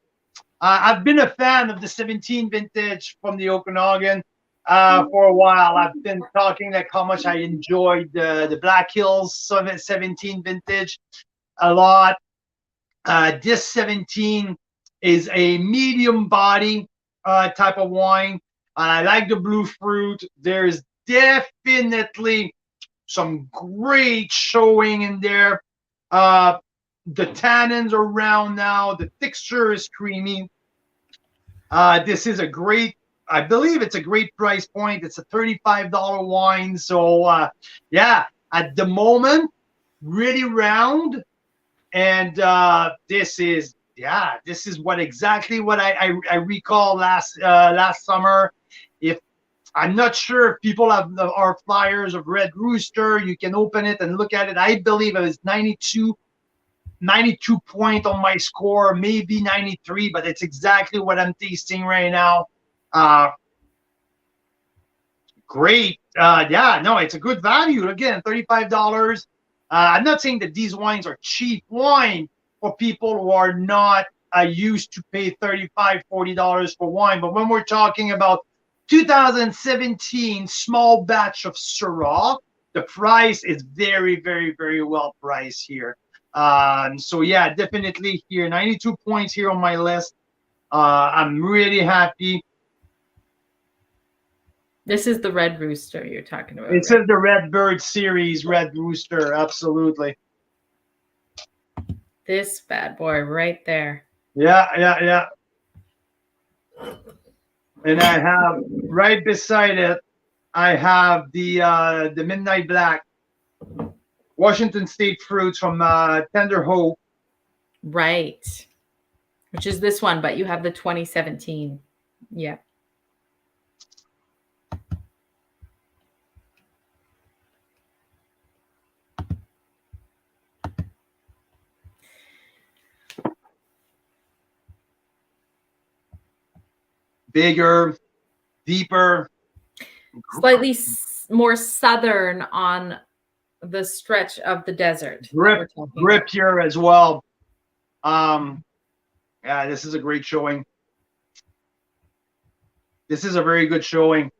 I've been a fan of the 17 vintage from the Okanagan for a while. I've been talking like how much I enjoyed the Black Hills 17 vintage a lot. This 17 is a medium body type of wine. I like the blue fruit. There's definitely some great showing in there. The tannins are round now. The texture is creamy. This is a great, I believe it's a great price point. It's a $35 wine. So yeah, at the moment, really round. And this is what exactly what I recall last summer. If I'm not sure if people have our flyers of Red Rooster, you can open it and look at it. I believe it was 92 point on my score, maybe 93, but it's exactly what I'm tasting right now. Great. Yeah, no, it's a good value. Again, $35. I'm not saying that these wines are cheap wine for people who are not used to pay $35, $40 for wine. But when we're talking about 2017 small batch of Syrah, the price is very, very, very well priced here. So yeah, definitely here, 92 points here on my list. I'm really happy. This is the Red Rooster you're talking about. This is the Red Bird series, Red Rooster, absolutely. This bad boy right there. Yeah. And I have right beside it, I have the Midnight Black, Washington State Fruits from Tender Hope. Right. Which is this one, but you have the 2017. Yeah. Bigger, deeper, slightly more southern on the stretch of the desert. Grippier as well. Yeah, this is a great showing. This is a very good showing.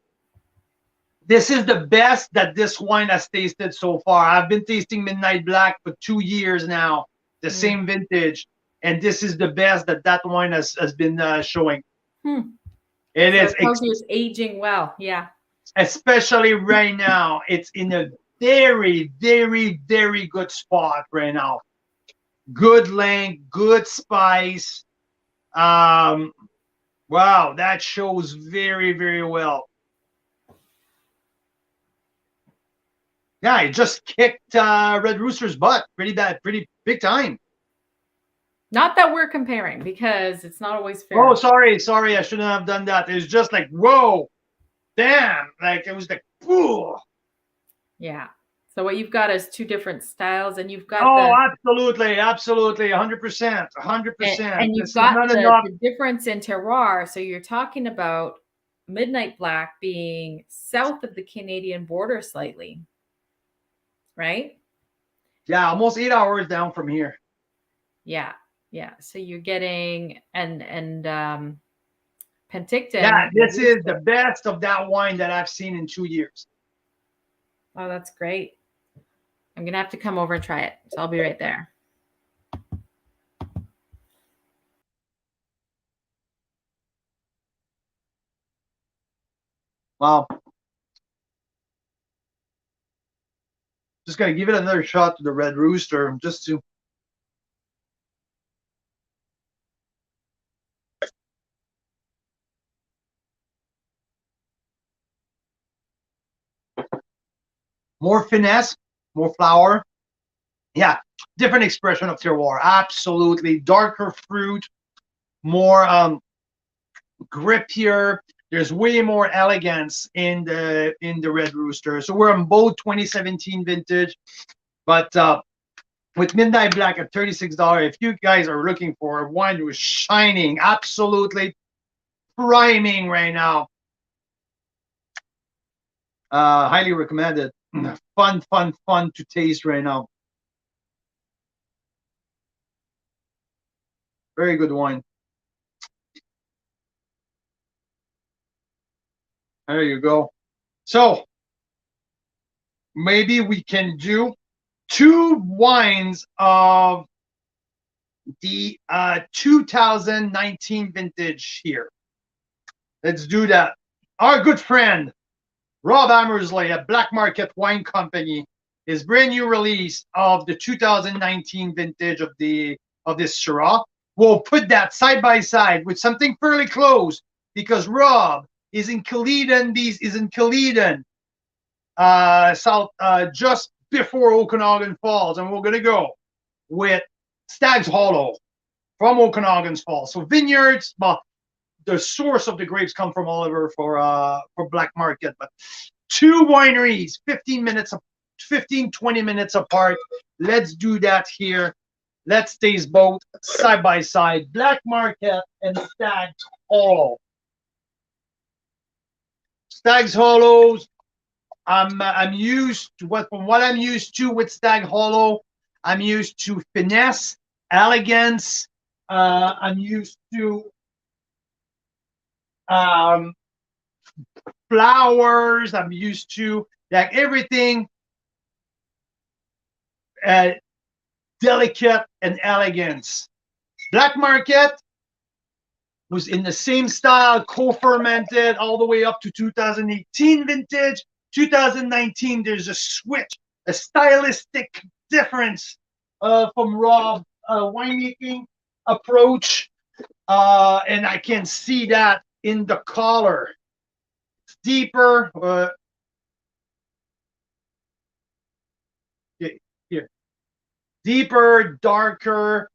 This is the best that this wine has tasted so far. I've been tasting Midnight Black for 2 years now, the same vintage, and this is the best that wine has been showing. It is. It's aging well. Yeah. Especially right now, it's in a very, very, very good spot right now. Good length, good spice. Wow, that shows very, very well. Yeah, it just kicked Red Rooster's butt pretty big time. Not that we're comparing, because it's not always fair. Oh, sorry, I shouldn't have done that. It was just like, whoa, damn, like it was like, ooh. Yeah. So what you've got is two different styles, and you've got absolutely, 100%, 100%. and you've got the difference in terroir. So you're talking about Midnight Black being south of the Canadian border slightly, right? Yeah, almost 8 hours down from here. Yeah. So you're getting and Penticton. Yeah, this is the best of that wine that I've seen in 2 years. Oh, that's great. I'm gonna have to come over and try it. So I'll be right there. Wow. Just gonna give it another shot to the Red Rooster, just to. More finesse, more flower. Yeah, different expression of terroir. Absolutely. Darker fruit, more grippier. There's way more elegance in the Red Rooster. So we're on both 2017 vintage, but with Midnight Black at $36, if you guys are looking for a wine that was shining, absolutely priming right now, highly recommended. Fun to taste right now. Very good wine. There you go. So maybe we can do 2 wines of the 2019 vintage here. Let's do that. Our good friend Rob Amersley at Black Market Wine Company, his brand new release of the 2019 vintage of this Syrah. We'll put that side by side with something fairly close, because Rob is in Caledon, south, just before Okanagan Falls, and we're gonna go with Stag's Hollow from Okanagan Falls. So vineyards, well, the source of the grapes come from all over for Black Market, but 2 wineries, 20 minutes apart. Let's do that here. Let's taste both side by side, Black Market and Stag's Hollow. Stag's Hollows, I'm used to from what I'm used to with Stag Hollow. I'm used to finesse, elegance. I'm used to flowers. I'm used to like everything delicate and elegance. Black Market was in the same style, co-fermented all the way up to 2018 vintage. 2019, there's a switch, a stylistic difference from Rob winemaking approach, and I can see that in the color. It's deeper. Here, deeper, darker.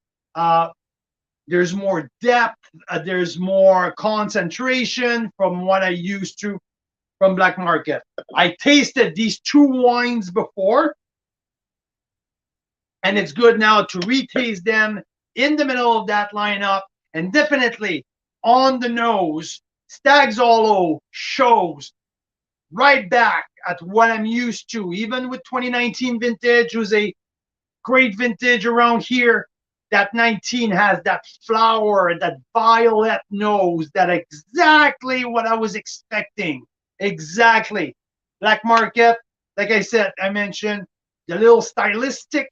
There's more depth. There's more concentration from what I used to from Black Market. I tasted these 2 wines before, and it's good now to retaste them in the middle of that lineup. And definitely on the nose, Stag's Hollow shows right back at what I'm used to. Even with 2019 vintage, was a great vintage around here. That 19 has that flower, that violet nose, that exactly what I was expecting. Exactly. Black Market, like I said, I mentioned the little stylistic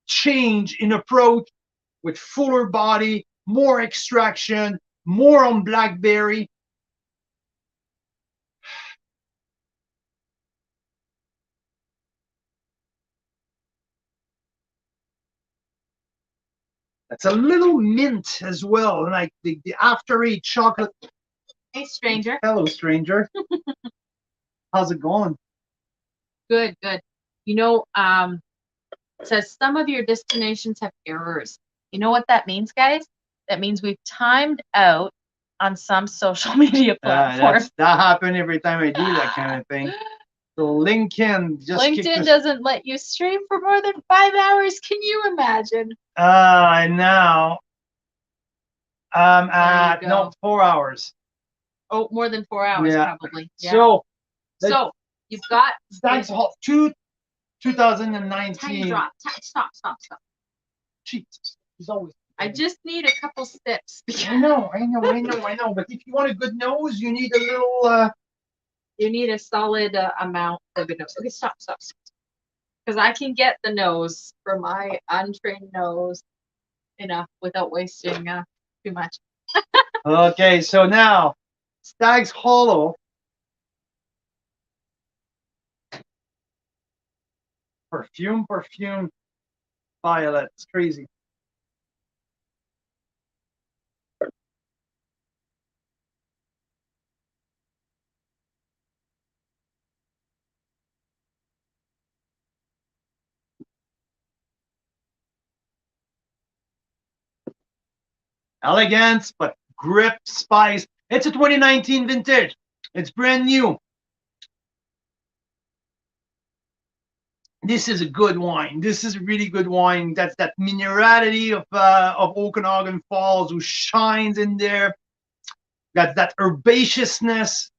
change in approach with fuller body, more extraction, more on blackberry. That's a little mint as well, like the after eat chocolate. Hey, stranger. Hello, stranger. How's it going? Good. You know, it says some of your destinations have errors. You know what that means, guys? That means we've timed out on some social media platform. That happened every time I do that kind of thing. So LinkedIn doesn't let you stream for more than 5 hours. Can you imagine? Now no, 4 hours. Oh, more than 4 hours, probably. Yeah. So you've got Stag's Hall 2019. Tiny drop. Stop. Jesus, he's always. I just need a couple sips. I know. But if you want a good nose, you need a little. You need a solid amount of good nose. Okay, stop. Because I can get the nose for my untrained nose enough without wasting too much. Okay, so now Stag's Hollow. Perfume, violet. It's crazy. Elegance, but grip, spice. It's a 2019 vintage. It's brand new. This is a good wine. This is a really good wine. That's that minerality of Okanagan Falls, who shines in there. That's that herbaceousness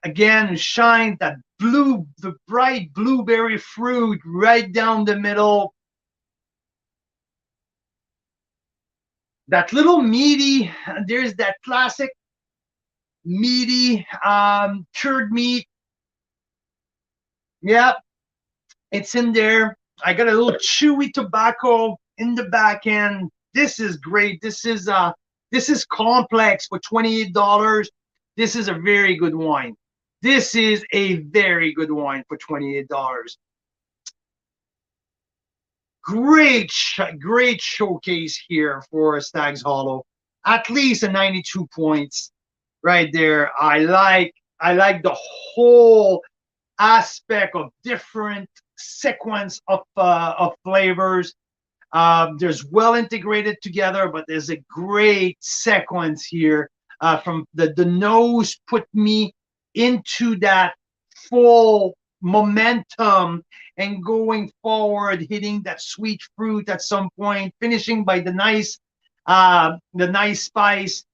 again, shines. The bright blueberry fruit right down the middle. That little meaty. There's that classic meaty cured meat. Yep. It's in there. I got a little chewy tobacco in the back end. This is great. This is complex for $28. This is a very good wine. This is a very good wine for $28. Great showcase here for Stag's Hollow. At least a 92 points right there. I like the whole aspect of different sequence of flavors. There's well integrated together, but there's a great sequence here. From the nose put me into that full momentum and going forward, hitting that sweet fruit at some point, finishing by the nice spice.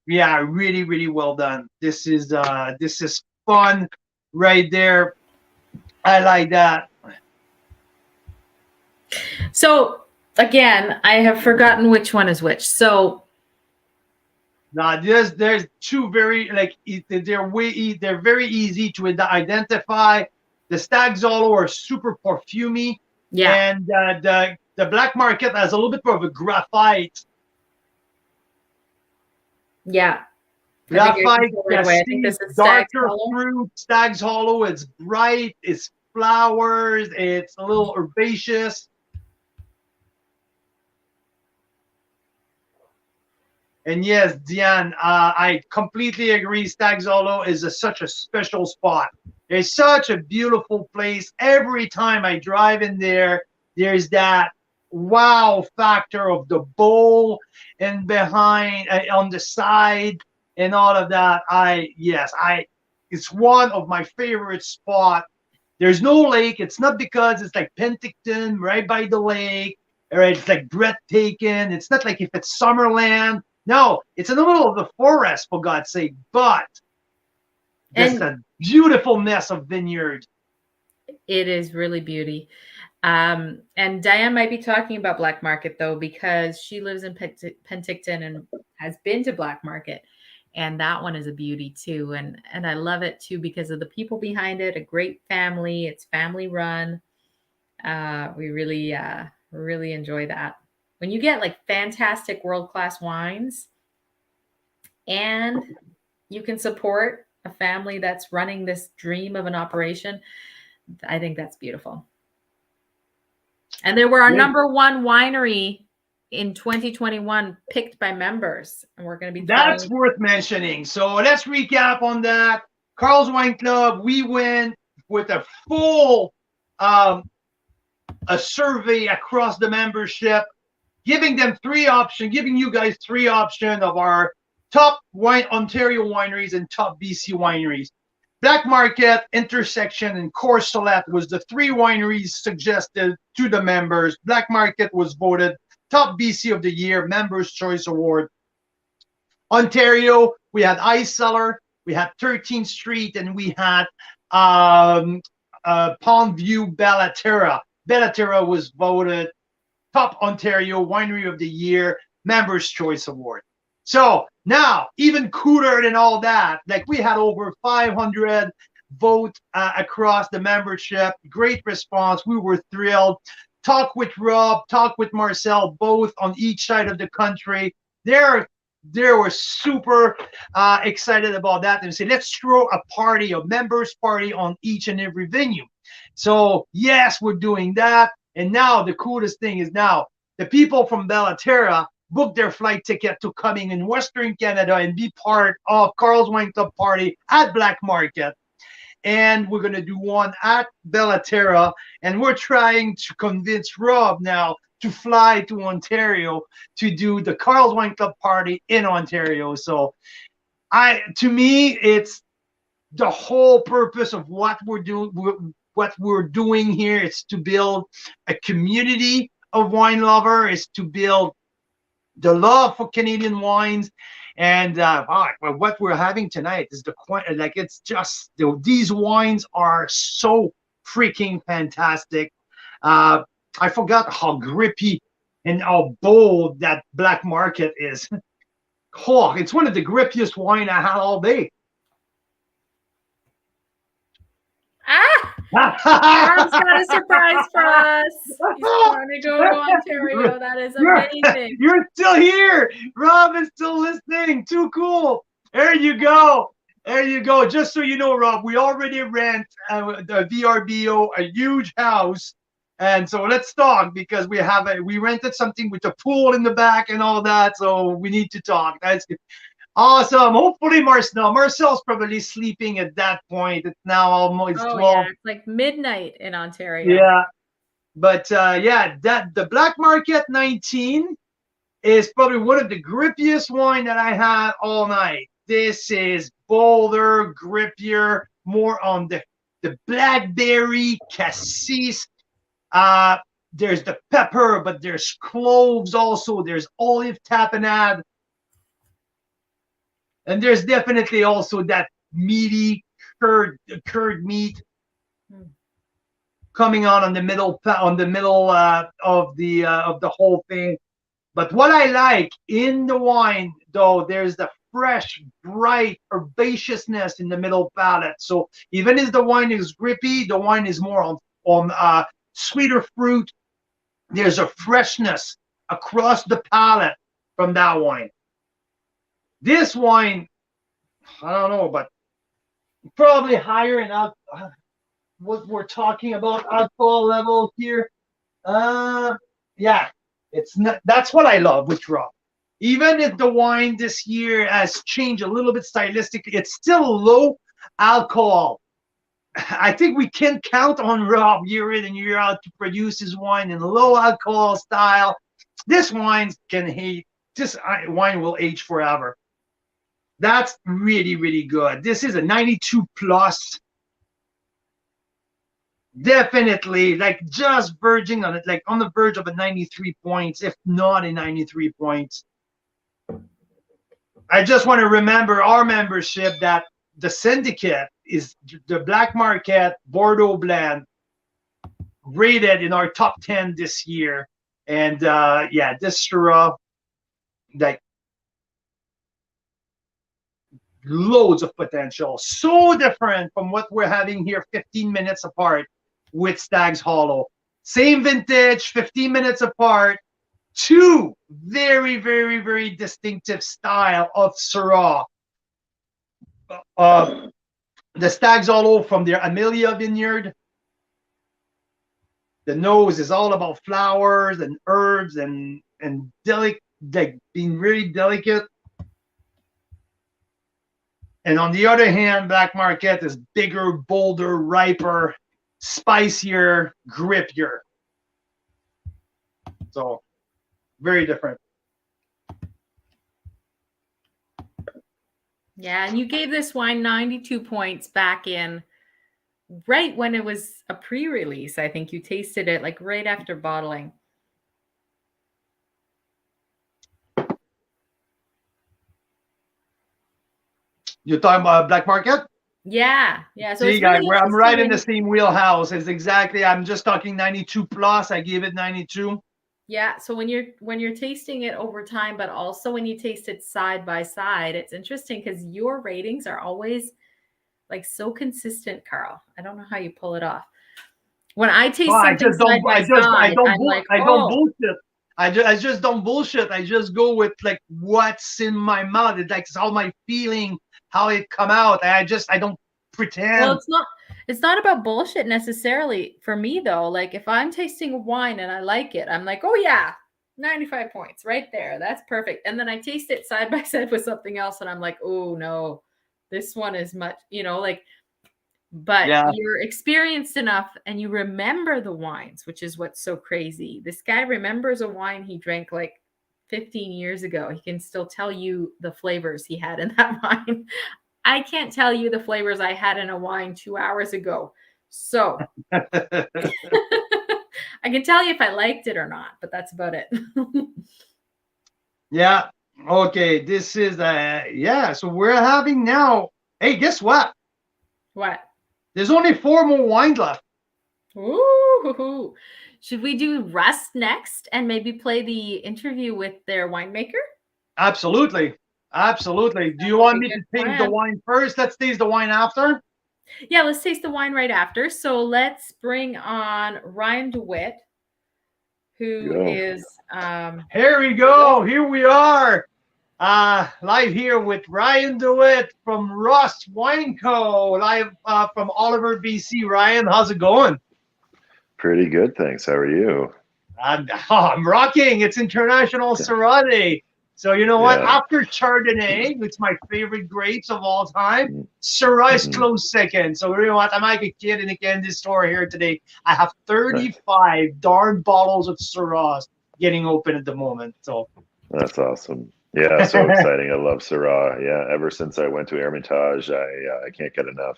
Yeah, really well done. This is fun right there. I like that. So again, I have forgotten which one is which. So now there's two very they're very easy to identify. The Stag's Hollow are super perfumey. Yeah. And the black market has a little bit more of a graphite. Yeah. Graphite, darker fruit. Stag's Hollow, it's bright, it's flowers, it's a little herbaceous. And yes, Diane, I completely agree. Stag's Hollow is such a special spot. It's such a beautiful place. Every time I drive in there, there's that wow factor of the bowl and behind, on the side, and all of that. It's one of my favorite spots. There's no lake. It's not because it's like Penticton right by the lake, or it's like breathtaking. It's not like if it's Summerland. No, it's in the middle of the forest, for God's sake. But just a beautiful mess of vineyard. It is really beauty. And Diane might be talking about Black Market, though, because she lives in Penticton and has been to Black Market. And that one is a beauty, too. And I love it, too, because of the people behind it. A great family. It's family run. We really enjoy that. When you get like fantastic world-class wines and you can support a family that's running this dream of an operation, I think that's beautiful. And they were our number one winery in 2021, picked by members. And we're going to be that's worth mentioning. So let's recap on that. Carl's Wine Club, we went with a full a survey across the membership, giving them three options, giving you guys three options of our top Ontario wineries and top BC wineries. Black Market, Intersection, and Courcelette was the three wineries suggested to the members. Black Market was voted top BC of the year, Members' Choice Award. Ontario, we had Ice Cellar, we had 13th Street, and we had Pondview Bellaterra. Bellaterra was voted top Ontario Winery of the Year, Members' Choice Award. So now, even cooler than all that, like we had over 500 votes across the membership. Great response. We were thrilled. Talk with Rob, talk with Marcel, both on each side of the country. They were super excited about that and say, let's throw a party, a members party on each and every venue. So yes, we're doing that. And now the coolest thing is now the people from Bellaterra book their flight ticket to coming in Western Canada and be part of Carl's Wine Club party at Black Market. And we're going to do one at Bellaterra. And we're trying to convince Rob now to fly to Ontario to do the Carl's Wine Club party in Ontario. So to me, it's the whole purpose of what we're doing here is to build a community of wine lovers, is to build the love for Canadian wines. And what we're having tonight is it's just, these wines are so freaking fantastic. I forgot how grippy and how bold that Black Market is. Oh, it's one of the grippiest wine I had all day. Rob's got a surprise for us. He's going to go to Ontario. That is amazing. You're still here. Rob is still listening. Too cool. There you go. There you go. Just so you know, Rob, we already rent the VRBO a huge house. And so let's talk, because we rented something with a pool in the back and all that. So we need to talk. That's good. Awesome. Hopefully Marcel's probably sleeping at that point. It's now almost 12. Yeah, it's like midnight in Ontario. Yeah. But the Black Market 19 is probably one of the grippiest wine that I had all night. This is bolder, grippier, more on the blackberry, cassis. There's the pepper, but there's cloves also. There's olive tapenade. And there's definitely also that meaty curd meat coming on the middle of the whole thing. But what I like in the wine, though, there's the fresh, bright herbaceousness in the middle palate. So even if the wine is grippy, the wine is more on sweeter fruit. There's a freshness across the palate from that wine. This wine, I don't know, but probably higher in what we're talking about alcohol level here. Yeah, it's not. That's what I love with Rob. Even if the wine this year has changed a little bit stylistically, it's still low alcohol. I think we can count on Rob year in and year out to produce his wine in low alcohol style. This wine wine will age forever. That's really, really good. This is a 92 plus. Definitely, like just verging on it, like on the verge of a 93 points, if not a 93 points. I just want to remember our membership that the syndicate is the Black Market Bordeaux blend rated in our top 10 this year. And this Surah, like, loads of potential. So different from what we're having here 15 minutes apart with Stag's Hollow. Same vintage, 15 minutes apart. Two very, very, very distinctive style of Syrah. The Stag's Hollow from their Amelia vineyard. The nose is all about flowers and herbs and delicate, like being really delicate. And on the other hand, Black Market is bigger, bolder, riper, spicier, grippier. So very different. Yeah, and you gave this wine 92 points back in right when it was a pre-release. I think you tasted it like right after bottling. You're talking about black market? Yeah. So see, it's guys, really where I'm right in the interesting same wheelhouse. Is exactly. I'm just talking 92 plus. I gave it 92. Yeah, so when you're tasting it over time, but also when you taste it side by side, it's interesting because your ratings are always like so consistent, Carl. I don't know how you pull it off. When I taste I something just don't. side by I just. I side, don't. I'm like, I don't oh, bullshit. I just don't bullshit. I just go with like what's in my mouth. It's like how my feeling, how it come out. I don't pretend. well, it's not about bullshit necessarily for me though. Like if I'm tasting a wine and I like it, I'm like, oh yeah, 95 points right there. That's perfect. And then I taste it side by side with something else and I'm like, oh no, this one is much, like, but Yeah. you're experienced enough and you remember the wines, which is what's so crazy. This guy remembers a wine he drank like 15 years ago. He can still tell you the flavors he had in that wine. I can't tell you the flavors I had in a wine 2 hours ago. So I can tell you if I liked it or not, but that's about it. Yeah. Okay. This is yeah. So we're having now. Hey, guess what? What? There's only 4 more wines left. Ooh. Should we do Rust next and maybe play the interview with their winemaker? Absolutely. Absolutely. Do you want me to taste the wine first? Let's taste the wine after. Yeah, let's taste the wine right after. So let's bring on Ryan DeWitt, who is here we go. Here we are. Live here with Ryan DeWitt from Rust Wine Co. Live from Oliver, BC. Ryan, how's it going? Pretty good, thanks. How are you? I'm rocking. It's International Syrah Day. So you know what? After Chardonnay, it's my favorite grapes of all time. Syrah is close second. So you know what? I'm like a kid in a candy store here today. I have 35 darn bottles of Syrahs getting open at the moment. So that's awesome. Yeah, so exciting. I love Syrah. Yeah, ever since I went to Hermitage, I can't get enough.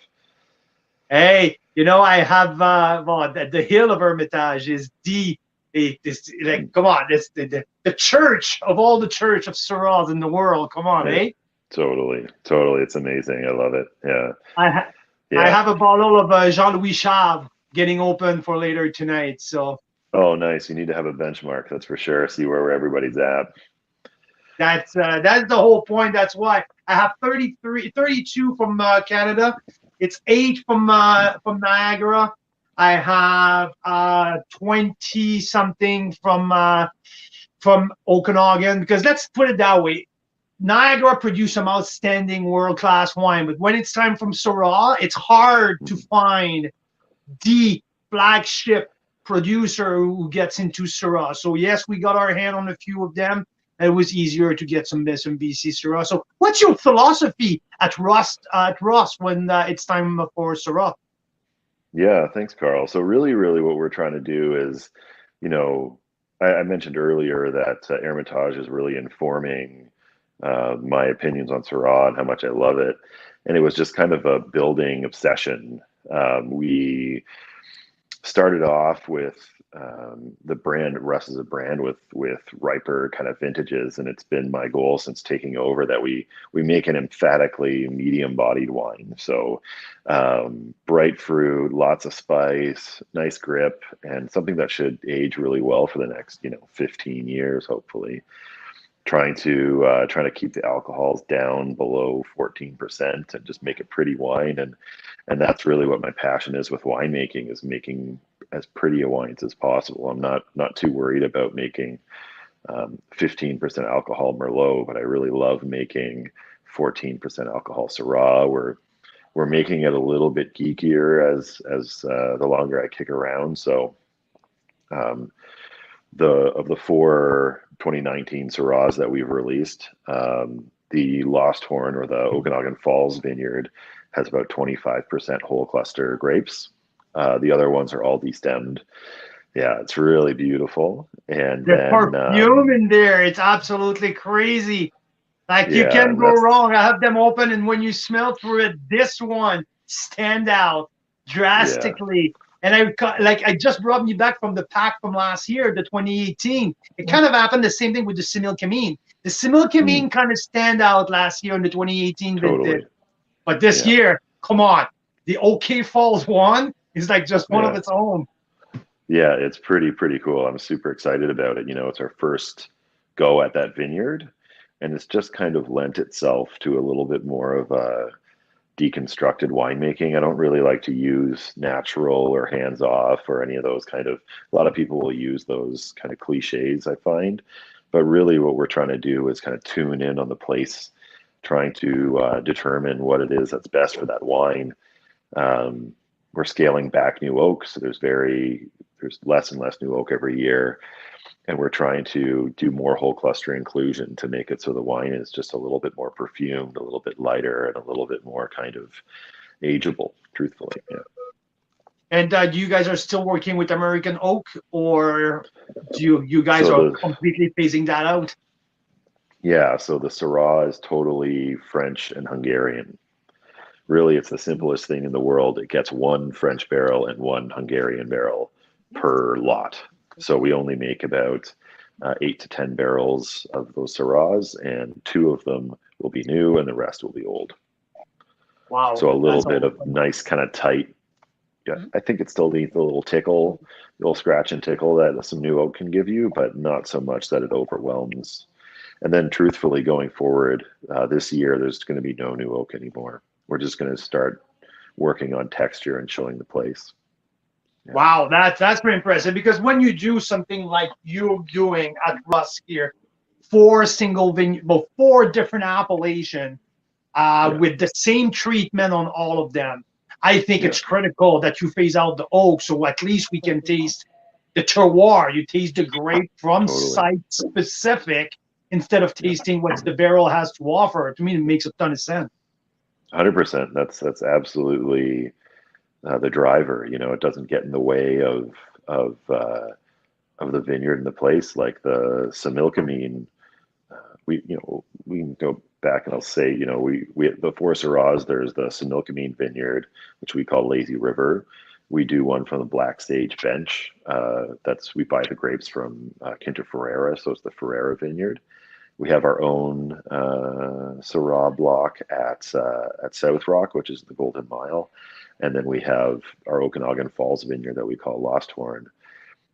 Hey, you know, I have the hill of Hermitage is like, come on, it's the church of all the church of Syrahs in the world. Come on, eh? Totally. It's amazing. I love it. Yeah. I have a bottle of Jean-Louis Chave getting open for later tonight. So. Oh, nice. You need to have a benchmark. That's for sure. See where everybody's at. That's the whole point. That's why I have 32 from Canada. It's 8 from Niagara. I have 20 something from Okanagan, because let's put it that way. Niagara produce some outstanding world-class wine, but when it's time from Syrah, it's hard to find the flagship producer who gets into Syrah. So yes, we got our hand on a few of them. It was easier to get some BC Syrah. So what's your philosophy at Rust when it's time for Syrah? Yeah, thanks, Carl. So really what we're trying to do is, I mentioned earlier that Hermitage is really informing my opinions on Syrah and how much I love it. And it was just kind of a building obsession. We started off with the brand Rust as a brand with riper kind of vintages, and it's been my goal since taking over that we make an emphatically medium bodied wine. So bright fruit, lots of spice, nice grip, and something that should age really well for the next 15 years, hopefully. Trying to keep the alcohols down below 14% and just make a pretty wine, and that's really what my passion is with winemaking, is making as pretty a wines as possible. I'm not too worried about making 15% alcohol Merlot, but I really love making 14% alcohol Syrah. We're making it a little bit geekier as the longer I kick around. So of the 4 2019 Syrahs that we've released, the Lost Horn, or the Okanagan Falls vineyard, has about 25% whole cluster grapes. The other ones are all destemmed. Yeah, it's really beautiful. And The then perfume in there, it's absolutely crazy. Like you yeah, can't and go that's wrong. I have them open, and when you smell through it, this one stand out yeah, drastically. And I just brought me back from the pack from last year, the 2018. It kind of happened the same thing with the Simil Camine. The Simil Camine kind of stand out last year in the 2018 vintage, totally. but this Yeah, year, come on, the OK Falls one is like just one of yeah, its own. yeah. It's pretty cool. I'm super excited about it. You know, it's our first go at that vineyard, and it's just kind of lent itself to a little bit more of a deconstructed winemaking. I don't really like to use natural or hands off or any of those kind of, a lot of people will use those kind of cliches, I find. But really what we're trying to do is kind of tune in on the place, trying to determine what it is that's best for that wine. We're scaling back new oak, so there's less and less new oak every year. And we're trying to do more whole cluster inclusion to make it so the wine is just a little bit more perfumed, a little bit lighter, and a little bit more kind of ageable, truthfully. Yeah. And you guys are still working with American oak, or do you guys So are completely phasing that out? so the Syrah is totally French and Hungarian. Really, it's the simplest thing in the world. It gets one French barrel and one Hungarian barrel per lot. So we only make about 8 to 10 barrels of those Syrahs, and 2 of them will be new and the rest will be old. Wow. So a little bit awesome. of nice kind of tight. Yeah, I think it still needs a little tickle, a little scratch and tickle that some new oak can give you, but not so much that it overwhelms. And then truthfully going forward, this year, there's going to be no new oak anymore. We're just going to start working on texture and showing the place. Yeah. Wow, that's pretty impressive, because when you do something like you're doing at Rusk here, 4 different appellation with the same treatment on all of them, I think it's critical that you phase out the oak, so at least we can taste the terroir. You taste the grape from site specific instead of tasting what the barrel has to offer. To me, it makes a ton of sense. 100%. That's absolutely the driver. You know, it doesn't get in the way of the vineyard and the place. Like the Similkameen, we can go back and I'll say, we the 4 Syrahs, there's the Similkameen vineyard, which we call Lazy River. We do one from the Black Sage bench. We buy the grapes from Quinta Ferreira, so it's the Ferreira vineyard. We have our own Syrah block at South Rock, which is the Golden Mile. And then we have our Okanagan Falls vineyard that we call Lost Horn.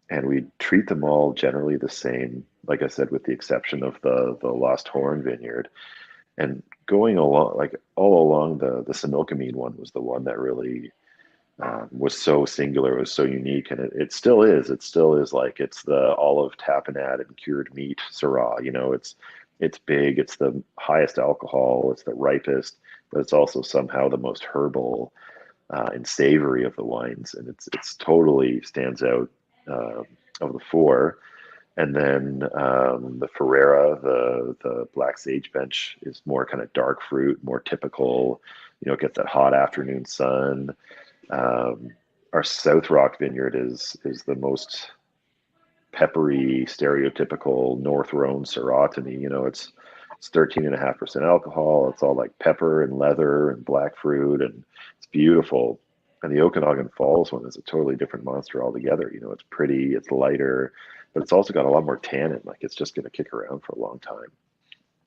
And we treat them all generally the same, like I said, with the exception of the Lost Horn vineyard. And going along, like all along, the Similkameen one was the one that really was so singular, was so unique, and it still is. It still is like it's the olive tapenade and cured meat Syrah. It's big. It's the highest alcohol. It's the ripest, but it's also somehow the most herbal and savory of the wines, and it's totally stands out of the 4. And then the Ferreira, the Black Sage bench, is more kind of dark fruit, more typical. It gets that hot afternoon sun. Our South Rock vineyard is the most peppery, stereotypical North Rhone Syrah to me. It's 13.5% alcohol. It's all like pepper and leather and black fruit, and it's beautiful. And the Okanagan Falls one is a totally different monster altogether. It's pretty, it's lighter, but it's also got a lot more tannin. Like it's just going to kick around for a long time.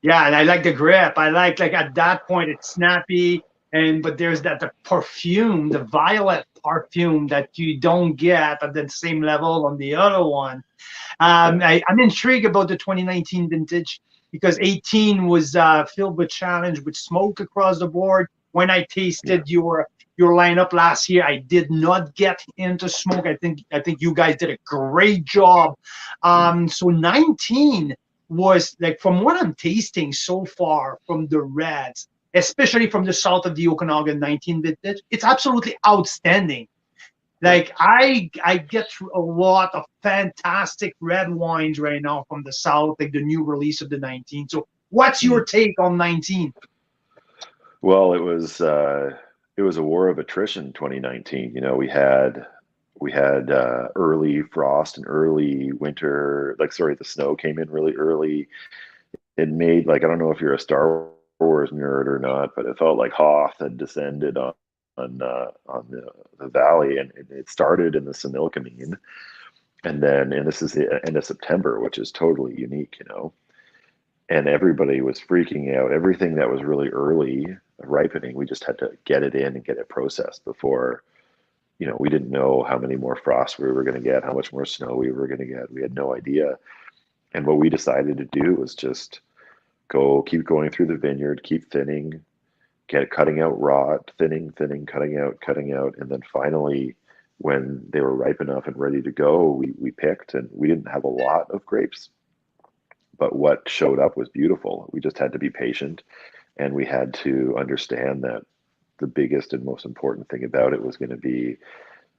Yeah, and I like the grip. I like at that point it's snappy, but there's the perfume, the violet perfume that you don't get at the same level on the other one. I'm intrigued about the 2019 vintage, because 18 was filled with challenge, with smoke across the board. When I tasted your lineup last year, I did not get into smoke. I think you guys did a great job. So 19 was, like, from what I'm tasting so far from the reds, especially from the south of the Okanagan 19 vintage, it's absolutely outstanding. Like I get through a lot of fantastic red wines right now from the south, like the new release of the 19. So what's your take on 19? Well, it was it was a war of attrition 2019. You know, we had early frost and early winter, like sorry, the snow came in really early. It made, like, I don't know if you're a Star Wars nerd or not, but it felt like Hoth had descended on the valley, and it started in the Similkameen, and this is the end of September, which is totally unique, you know. And everybody was freaking out. Everything that was really early ripening, we just had to get it in and get it processed before, you know, we didn't know how many more frosts we were going to get, how much more snow we were going to get. We had no idea. And what we decided to do was just keep going through the vineyard, keep thinning, cutting out rot, thinning, cutting out. And then finally, when they were ripe enough and ready to go, we picked, and we didn't have a lot of grapes, but what showed up was beautiful. We just had to be patient, and we had to understand that the biggest and most important thing about it was going to be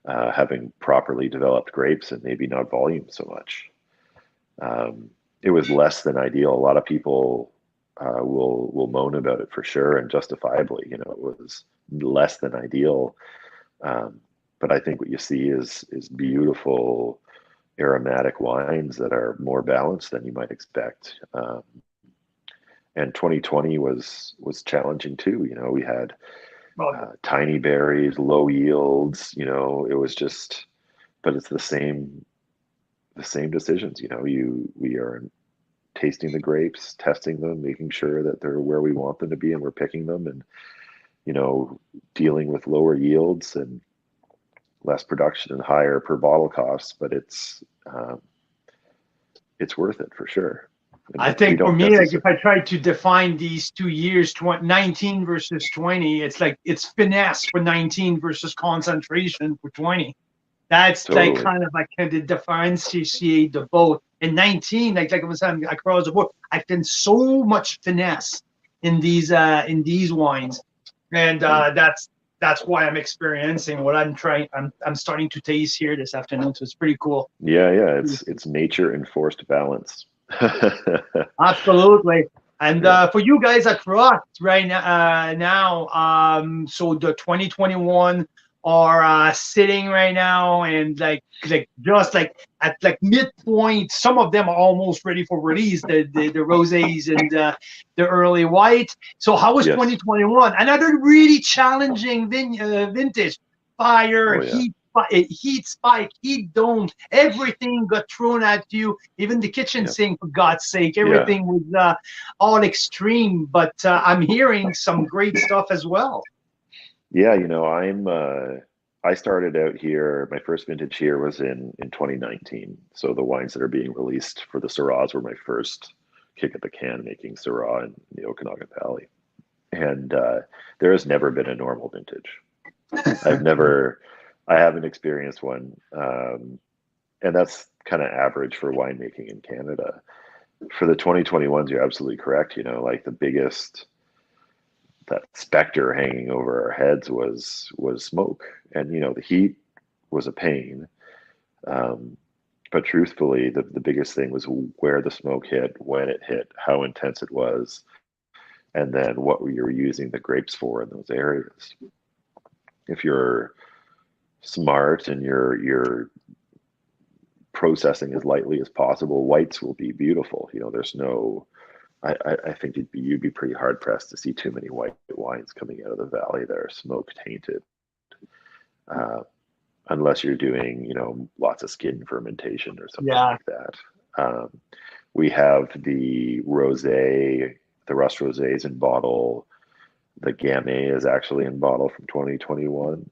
having properly developed grapes, and maybe not volume so much. It was less than ideal. A lot of people will moan about it for sure, and justifiably. You know, it was less than ideal. But I think what you see is beautiful aromatic wines that are more balanced than you might expect. And 2020 was challenging too. You know, we had tiny berries, low yields. You know, it was just, but it's the same decisions. You know, we are tasting the grapes, testing them, making sure that they're where we want them to be, and we're picking them, and, you know, dealing with lower yields and less production and higher per bottle costs, but it's worth it for sure. And I think for me, like, if I try to define these 2 years, 19 versus 20, it's like it's finesse for 19 versus concentration for 20. That's totally. Like kind of like the differentiate the both. In 19, like I was saying, across the board, I've done so much finesse in these wines, and that's why I'm experiencing what I'm trying. I'm starting to taste here this afternoon, so it's pretty cool. Yeah, it's nature enforced balance. Absolutely. And for you guys at Roth right now, so the 2021 are sitting right now, and like just like at like midpoint. Some of them are almost ready for release. The rosés and the early white. So how was 2021? Another really challenging vintage. Fire, heat spike, heat dome, everything got thrown at you, even the kitchen sink, for God's sake. Everything was all extreme, but I'm hearing some great stuff as well. Yeah, you know, I started out here, my first vintage here was in 2019. So the wines that are being released for the Syrahs were my first kick at the can making Syrah in the Okanagan Valley. And there has never been a normal vintage. I haven't experienced one, and that's kind of average for winemaking in Canada. For the 2021s, you're absolutely correct. You know, like the biggest, that specter hanging over our heads was smoke, and you know, the heat was a pain. But truthfully, the biggest thing was where the smoke hit, when it hit, how intense it was, and then what you were using the grapes for in those areas. If you're smart and you're processing as lightly as possible, whites will be beautiful. You know, there's no, I think you'd be pretty hard pressed to see too many white wines coming out of the valley that are smoke tainted, unless you're doing, you know, lots of skin fermentation or something like that. We have the rosé, the Rust rosés in bottle. The Gamay is actually in bottle from 2021,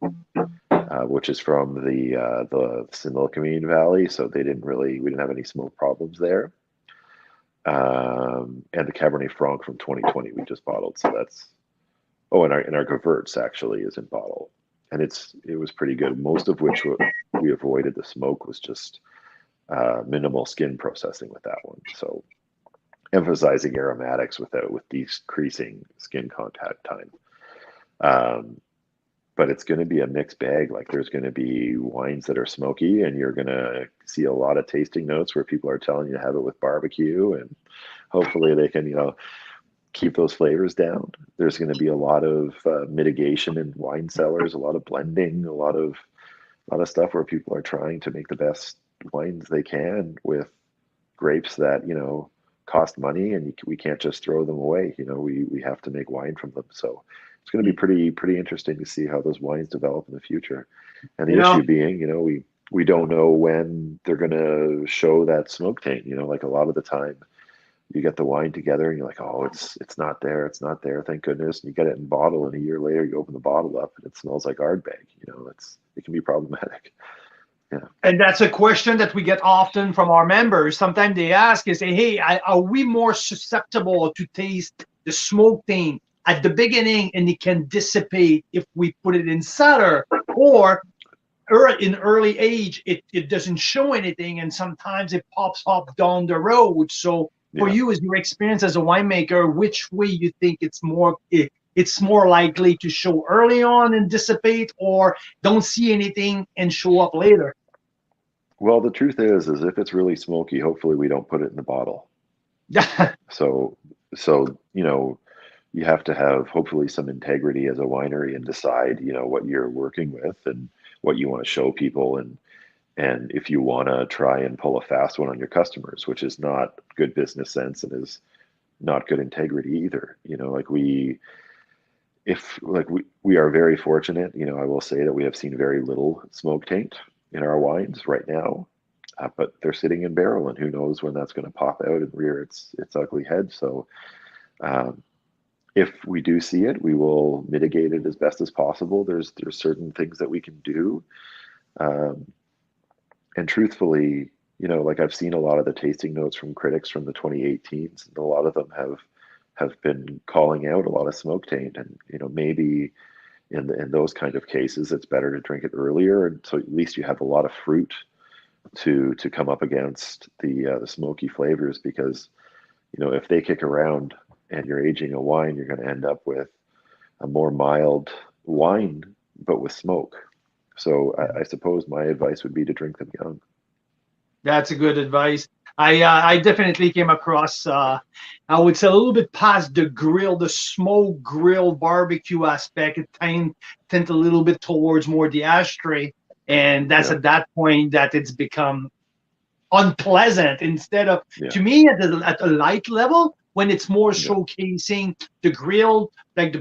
which is from the Similkameen Valley. So we didn't have any smoke problems there. And the Cabernet Franc from 2020 we just bottled. So that's, and our Gewurz actually is in bottle, and it was pretty good. Most of which we avoided the smoke was just minimal skin processing with that one. So emphasizing aromatics with decreasing skin contact time. But it's going to be a mixed bag. Like there's going to be wines that are smoky, and you're going to see a lot of tasting notes where people are telling you to have it with barbecue, and hopefully they can, you know, keep those flavors down. There's going to be a lot of mitigation in wine cellars, a lot of blending, a lot of stuff where people are trying to make the best wines they can with grapes that, you know, cost money, and we can't just throw them away. You know, we have to make wine from them. So it's going to be pretty interesting to see how those wines develop in the future. And the issue being, you know, we don't know when they're going to show that smoke taint. You know, like a lot of the time you get the wine together and you're like, oh, it's not there, thank goodness. And you get it in bottle, and a year later you open the bottle up and it smells like Ardbeg. You know, it can be problematic. Yeah. And that's a question that we get often from our members. Sometimes they ask is, hey, are we more susceptible to taste the smoke taint at the beginning and it can dissipate if we put it in cellar, or in early age it doesn't show anything and sometimes it pops up down the road? So for you, as your experience as a winemaker, which way you think it's more likely to show early on and dissipate, or don't see anything and show up later? Well, the truth is if it's really smoky, hopefully we don't put it in the bottle. So you know, you have to have hopefully some integrity as a winery and decide, you know, what you're working with and what you want to show people, and if you want to try and pull a fast one on your customers, which is not good business sense and is not good integrity either. You know, like we are very fortunate. You know, I will say that we have seen very little smoke taint in our wines right now, but they're sitting in barrel, and who knows when that's going to pop out and rear its ugly head. So if we do see it, we will mitigate it as best as possible. There's certain things that we can do. And truthfully, you know, like I've seen a lot of the tasting notes from critics from the 2018s, and a lot of them have been calling out a lot of smoke taint. And, you know, maybe in those kind of cases, it's better to drink it earlier, and so at least you have a lot of fruit to come up against the smoky flavors. Because, you know, if they kick around and you're aging a wine, you're going to end up with a more mild wine, but with smoke. So I suppose my advice would be to drink them young. That's a good advice. I definitely came across, I would say, a little bit past the smoke grill barbecue aspect. It tend a little bit towards more the ashtray. And that's at that point that it's become unpleasant instead of, to me, at a light level, when it's more showcasing the grill, like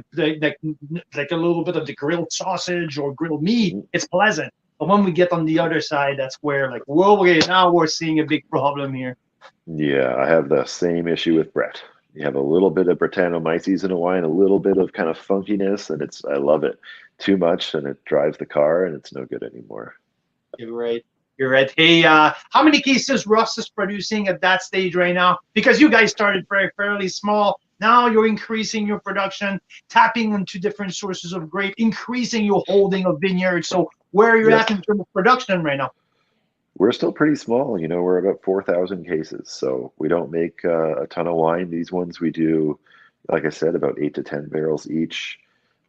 like a little bit of the grilled sausage or grilled meat, it's pleasant. But when we get on the other side, that's where, like, whoa, okay, now we're seeing a big problem here. Yeah, I have the same issue with Brett. You have a little bit of Brettanomyces in a wine, a little bit of kind of funkiness, and I love it. Too much, and it drives the car, and it's no good anymore. You're right. You're right. Hey, how many cases Russ is producing at that stage right now? Because you guys started fairly small. Now you're increasing your production, tapping into different sources of grape, increasing your holding of vineyards. So where are you at in terms of production right now? We're still pretty small. You know, we're about 4,000 cases. So we don't make a ton of wine. These ones we do, like I said, about 8 to 10 barrels each.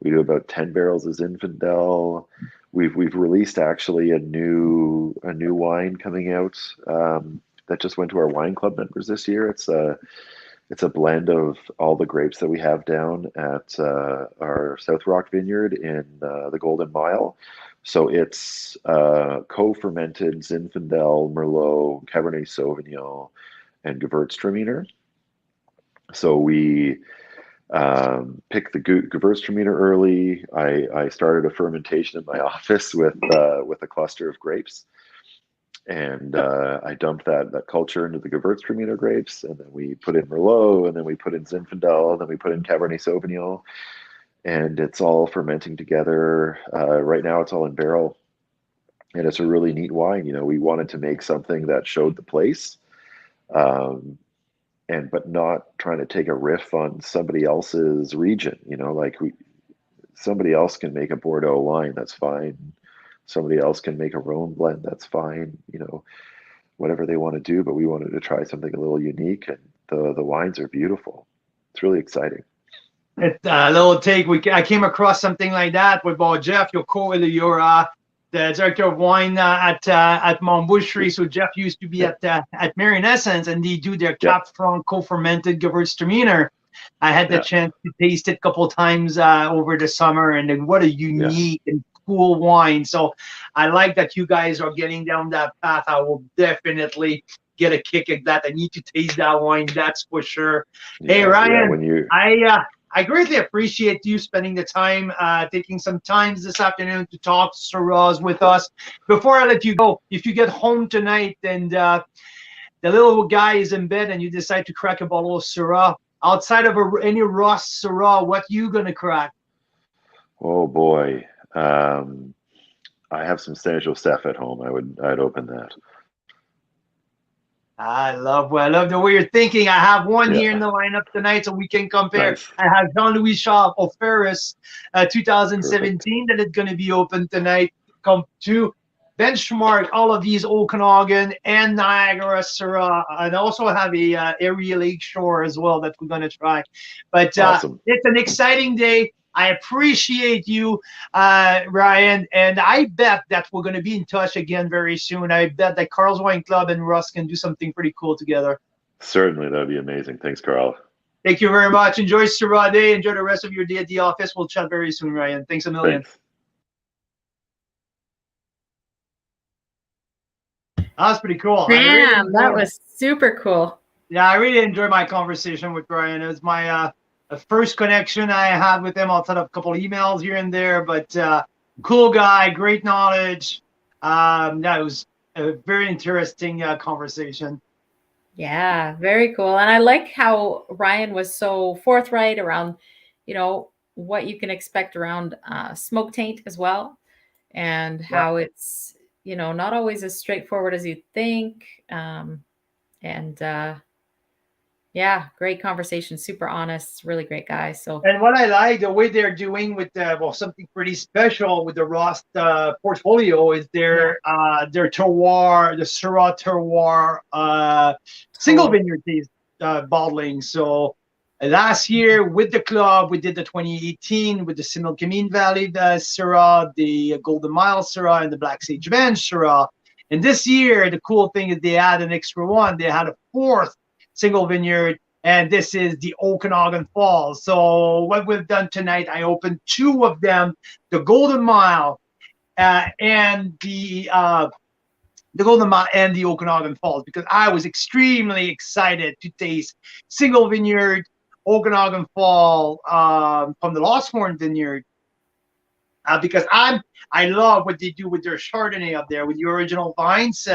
We do about 10 barrels of Zinfandel. We've released actually a new wine coming out that just went to our wine club members this year. It's a blend of all the grapes that we have down at our South Rock Vineyard in the Golden Mile. So it's co-fermented Zinfandel, Merlot, Cabernet Sauvignon, and Gewürztraminer. So we picked the Gewürztraminer early. I started a fermentation in my office with a cluster of grapes, and I dumped that culture into the Gewürztraminer grapes, and then we put in Merlot, and then we put in Zinfandel, and then we put in Cabernet Sauvignon, and it's all fermenting together. Right now, it's all in barrel, and it's a really neat wine. You know, we wanted to make something that showed the place. But not trying to take a riff on somebody else's region, you know, like somebody else can make a Bordeaux wine, that's fine. Somebody else can make a Rhone blend, that's fine. You know, whatever they want to do, but we wanted to try something a little unique, and the wines are beautiful. It's really exciting. It's a little take. I came across something like that with Jeff, the director of wine at Mont Boucherie. So Jeff used to be at Marion Essence, and they do their Cap Franc co-fermented Gewürztraminer. I had the Yeah. chance to taste it a couple of times over the summer, and what a unique and cool wine. So I like that you guys are getting down that path. I will definitely get a kick at that. I need to taste that wine, that's for sure. Hey, Ryan, when you I greatly appreciate you spending the time, taking some time this afternoon to talk Syrahs with us. Before I let you go, if you get home tonight and the little guy is in bed and you decide to crack a bottle of Syrah, outside of any Ross Syrah, what you gonna crack? Oh boy, I have some Saint Joseph at home. I'd open that. I love the way you're thinking. I have one Yeah. here in the lineup tonight, so we can compare. Nice. I have Jean-Louis Shaw of Ferris 2017 that is going to be open tonight. Come to benchmark all of these Okanagan and Niagara Syrah, and also have a Erie Lakeshore as well that we're going to try. But Awesome. it's an exciting day. I appreciate you, Ryan, and I bet that we're going to be in touch again very soon. I bet that Carl's Wine Club and Russ can do something pretty cool together. Certainly, that'd be amazing. Thanks, Carl. Thank you very much. Enjoy Syrah Day. Enjoy the rest of your day at the office. We'll chat very soon, Ryan. Thanks a million. Thanks. That was pretty cool. Damn, that was super cool. Yeah, I really enjoyed my conversation with Ryan. It was my first connection I had with him. I'll send up a couple of emails here and there, but cool guy, great knowledge. That was a very interesting conversation. Yeah, very cool. And I like how Ryan was so forthright around, what you can expect around smoke taint as well, and how it's, not always as straightforward as you think. Yeah, great conversation, super honest, really great guy. So, and what I like the way they're doing with something pretty special with the Ross portfolio is their terroir, the Syrah terroir single vineyard taste bottling. So last year with the club, we did the 2018 with the Similkameen Valley Syrah, the Golden Mile Syrah, and the Black Sage Band Syrah. And this year, the cool thing is they had an extra one. They had a fourth single vineyard, and this is the Okanagan Falls. So what we've done tonight, I opened two of them, the Golden Mile and the Golden Mile and the Okanagan Falls, because I was extremely excited to taste single vineyard Okanagan Fall from the Losthorn Vineyard, because I love what they do with their Chardonnay up there with the original vines,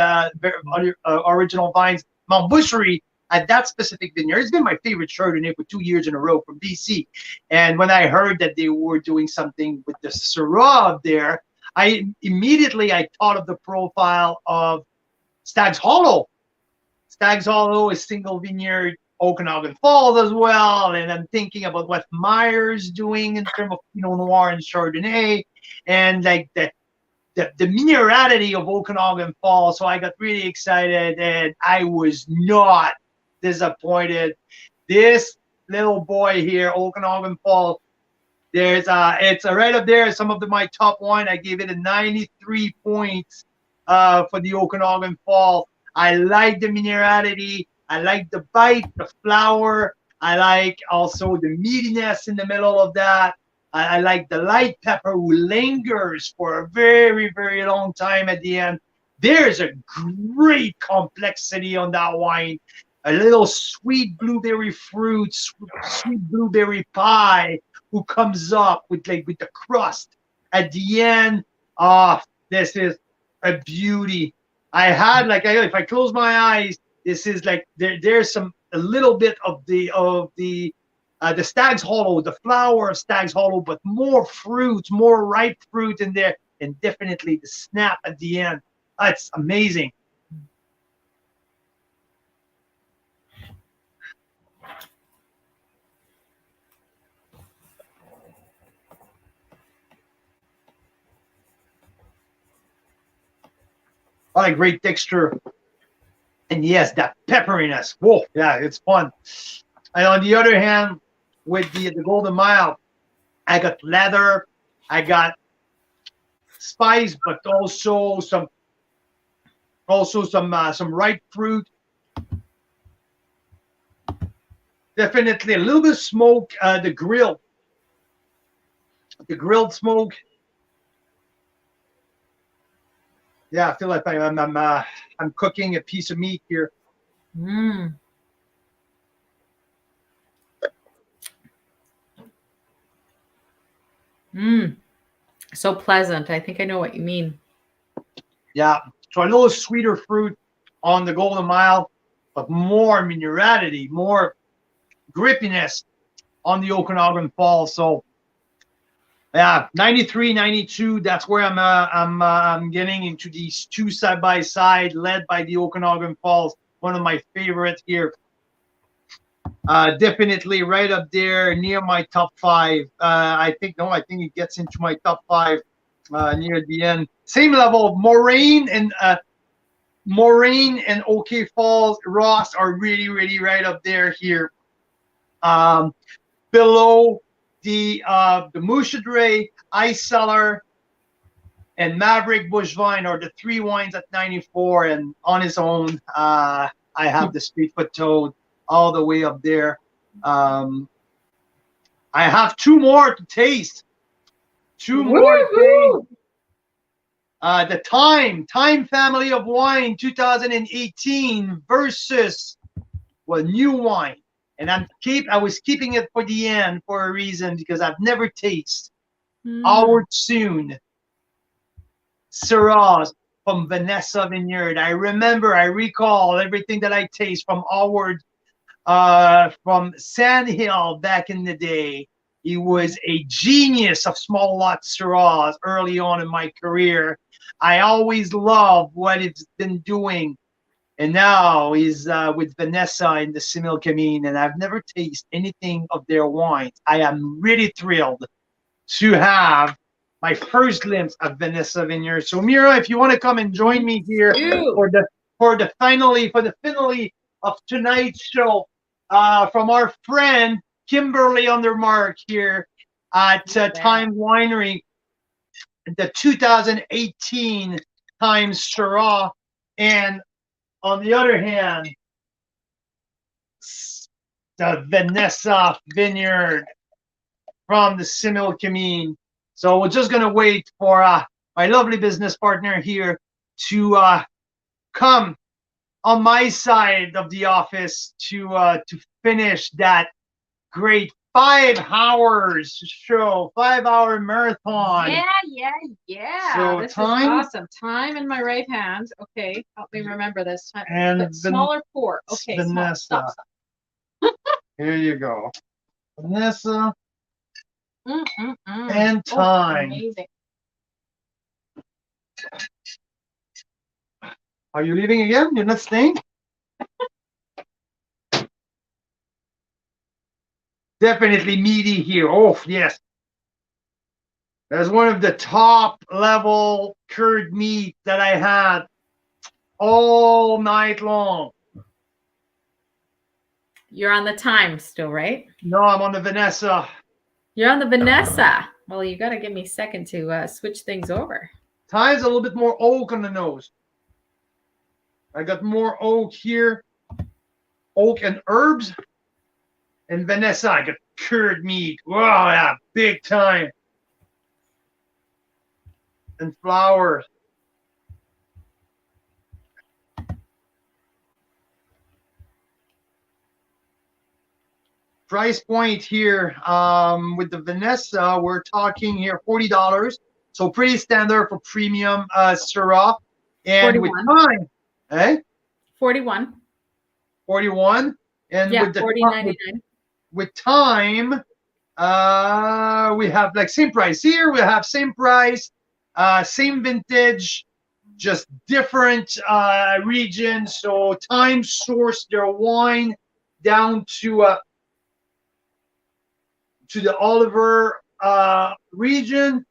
original vines, Mount Boucherie. At that specific vineyard, it's been my favorite Chardonnay for 2 years in a row from BC. And when I heard that they were doing something with the Syrah up there, I thought of the profile of Stag's Hollow. Stag's Hollow is single vineyard Okanagan Falls as well, and I'm thinking about what Meyer's doing in terms of Pinot Noir and Chardonnay, and like the minerality of Okanagan Falls. So I got really excited, and I was not disappointed. This little boy here, Okanagan Falls, it's right up there. Some of my top wine. I gave it a 93 points for the Okanagan Falls. I like the minerality. I like the bite, the flower. I like also the meatiness in the middle of that. I like the light pepper who lingers for a very, very long time at the end. There's a great complexity on that wine. A little sweet blueberry fruit, sweet blueberry pie who comes up with the crust at the end. This is a beauty. If I close my eyes, this is like there's a little bit of the Stag's Hollow, the flower of Stag's Hollow, but more fruit, more ripe fruit in there, and definitely the snap at the end. That's amazing. What a great texture. And yes, that pepperiness. Whoa, yeah, it's fun. And on the other hand, with the Golden Mile, I got leather, I got spice, but also some ripe fruit. Definitely a little bit of smoke. The grilled smoke. Yeah, I feel like I'm cooking a piece of meat here. Mm. Mm. So pleasant. I think I know what you mean. Yeah, so a little sweeter fruit on the Golden Mile, but more minerality, more grippiness on the Okanagan Falls. So yeah, 93, 92. That's where I'm getting into these two side by side, led by the Okanagan Falls. One of my favorites here. Definitely right up there near my top 5. I think it gets into my top 5 near the end. Same level of Moraine and OK Falls, Ross are really, really right up there here. Below the Mouchadre, Ice Cellar, and Maverick Bushvine are the 3 wines at 94. And on its own, I have the Streetfoot Toad all the way up there. I have 2 more to taste. 2 more to taste. The Time Family of Wine 2018 versus new wine. And I was keeping it for the end for a reason, because I've never tasted Howard Soon Syrahs from Vanessa Vineyard. I recall everything that I taste from Howard from Sandhill back in the day. He was a genius of small lot Syrahs early on in my career. I always loved what he's been doing. And now he's with Vanessa in the Similkameen, and I've never tasted anything of their wines. I am really thrilled to have my first glimpse of Vanessa Vineyard. So Mira, if you want to come and join me here for the finale of tonight's show, from our friend Kimberly Undermark here at Time Winery, the 2018 Time Syrah, and on the other hand, the Vanessa Vineyard from the Similkameen. So we're just going to wait for my lovely business partner here to come on my side of the office to finish that great 5 hours show, 5-hour marathon. Yeah. So this time, is awesome. Time in my right hand. Okay, help me remember this time. And smaller pour. Okay, Vanessa. Stop. Here you go. Vanessa and Oh, Time. amazing. Are you leaving again? You're not staying? Definitely meaty here. Oh, yes. That's one of the top level cured meat that I had all night long. You're on the Time still, right? No, I'm on the Vanessa. You're on the Vanessa. Well, you got to give me a second to switch things over. Time's a little bit more oak on the nose. I got more oak here. Oak and herbs. And Vanessa, I got cured meat. Wow, yeah, big time. And flowers. Price point here with the Vanessa, we're talking here $40. So pretty standard for premium Syrah. And 41. with Time, 41. 41. And Yeah, with the $40.99. with Time, we have like same price here. We have same price, same vintage, just different regions. So Time sourced their wine down to the Oliver region.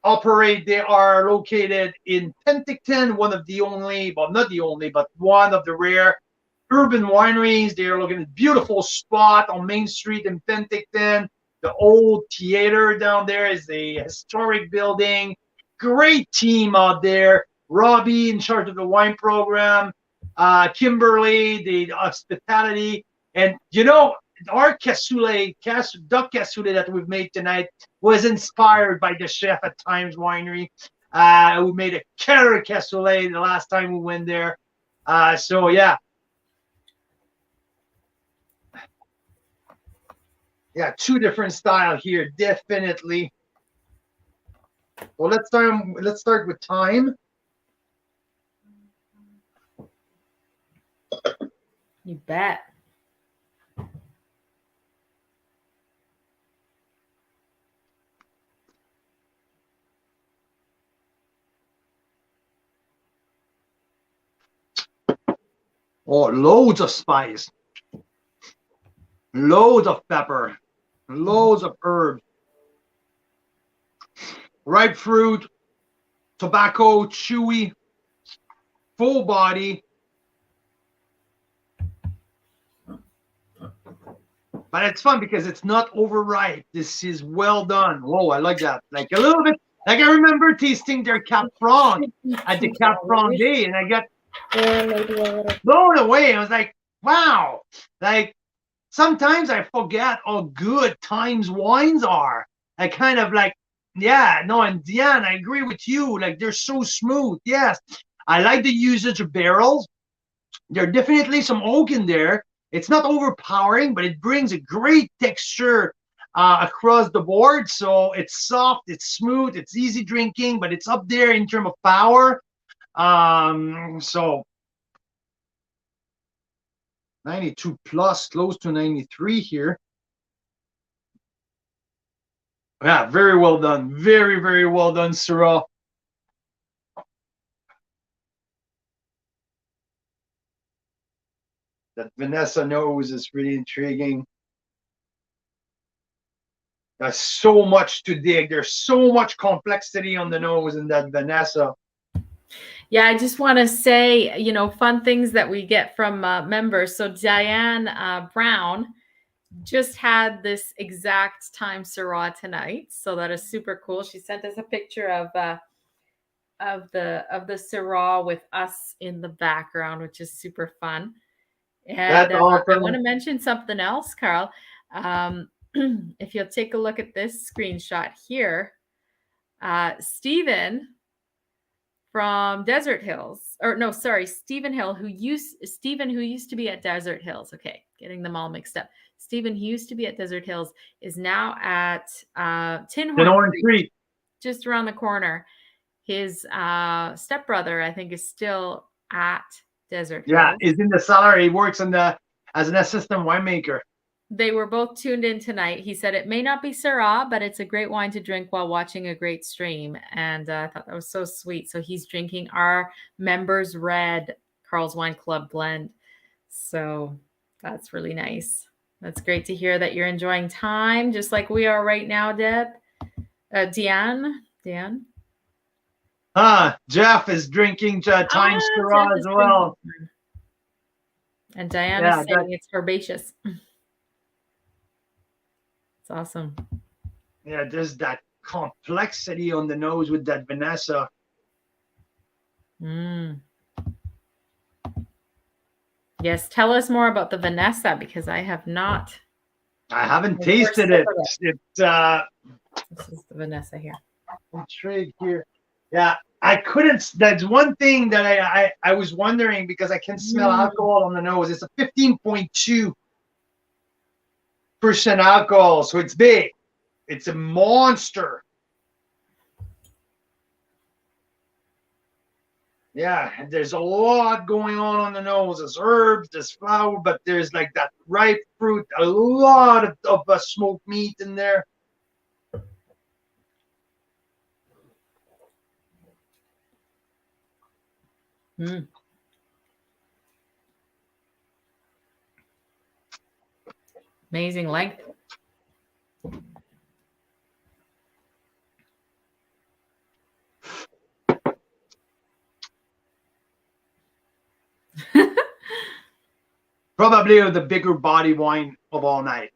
They are located in Penticton, one of the only, well, not the only, but one of the rare urban wineries. They are looking at a beautiful spot on Main Street in Penticton. The old theater down there is a historic building. Great team out there. Robbie in charge of the wine program. Kimberly, the hospitality. And, you know, our cassoulet, duck cassoulet that we've made tonight was inspired by the chef at Times Winery. We made a killer cassoulet the last time we went there. So yeah. Yeah, two different style here, definitely. Well, let's start with time. You bet. Oh, loads of spice, loads of pepper, loads of herbs, ripe fruit, tobacco, chewy, full body. But it's fun because it's not overripe. This is well done. Whoa, I like that. Like a little bit, like I remember tasting their Cap Franc at the Cap Franc day, and I got blown away. I was like, wow. Like sometimes I forget how good Times wines are. I kind of like, yeah, no, and Diane, I agree with you. Like they're so smooth. Yes. I like the usage of barrels. There are definitely some oak in there. It's not overpowering, but it brings a great texture across the board. So it's soft, it's smooth, it's easy drinking, but it's up there in terms of power. So 92 plus, close to 93 here. Yeah, very well done. Very, very well done, Syrah. That Vanessa nose is really intriguing. There's so much to dig. There's so much complexity on the nose in that Vanessa. Yeah, I just want to say, you know, fun things that we get from members. So Diane Brown just had this exact time Syrah tonight, so that is super cool. She sent us a picture of the Syrah with us in the background, which is super fun. And awesome. I want to mention something else, Carl. If you'll take a look at this screenshot here, Stephen from Desert Hills, or no, sorry, Stephen who used to be at Desert Hills. Okay, getting them all mixed up. Stephen, who used to be at Desert Hills, is now at Tinhorn Creek, just around the corner. His stepbrother, I think, is still at Desert Hills. Yeah, he's in the cellar. He works as an assistant winemaker. They were both tuned in tonight. He said it may not be Syrah, but it's a great wine to drink while watching a great stream. And I thought that was so sweet. So he's drinking our Members Red Carl's Wine Club blend. So that's really nice. That's great to hear that you're enjoying time, just like we are right now, Deb. Deanne? Jeff is drinking Time Syrah as well. And Diane is saying it's herbaceous. It's awesome. Yeah, there's that complexity on the nose with that Vanessa. Yes, tell us more about the Vanessa, because I have not. I haven't tasted it. This is the Vanessa here. Intrigue here. Yeah, I couldn't. That's one thing that I was wondering, because I can smell alcohol on the nose. It's a 15.2% alcohol, so it's big. It's a monster. Yeah, there's a lot going on the nose. There's herbs, there's flower, but there's like that ripe fruit, a lot of smoked meat in there. Amazing length. Probably the bigger body wine of all night.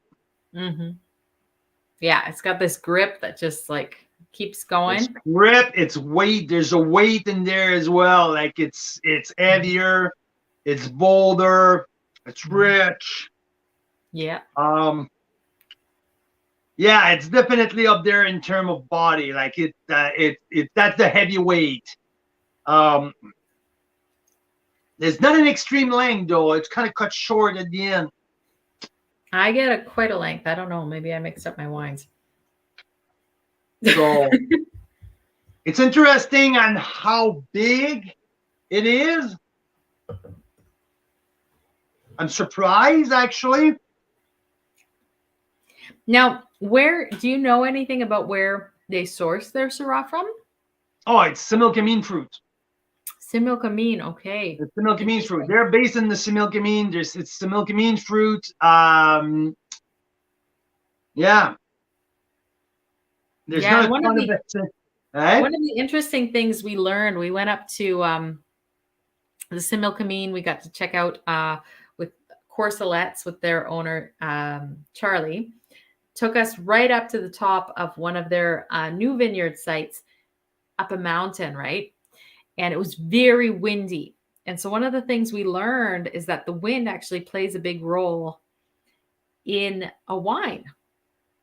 Yeah, it's got this grip that just like keeps going. It's grip, it's weight. There's a weight in there as well. Like it's heavier, it's bolder, it's rich. Yeah. Yeah, it's definitely up there in terms of body. Like that's the heavyweight. There's not an extreme length though. It's kind of cut short at the end. I get quite a length. I don't know. Maybe I mixed up my wines. So it's interesting on how big it is. I'm surprised, actually. Now, where do you know anything about where they source their Syrah from? Oh, it's Similkameen fruit. Similkameen, okay. It's Similkameen fruit. They're based in the Similkameen. It's Similkameen fruit. Yeah. There's not a ton of it. Right? One of the interesting things we learned, we went up to the Similkameen. We got to check out with Corsalettes with their owner, Charlie. Took us right up to the top of one of their new vineyard sites up a mountain, right? And it was very windy. And so one of the things we learned is that the wind actually plays a big role in a wine,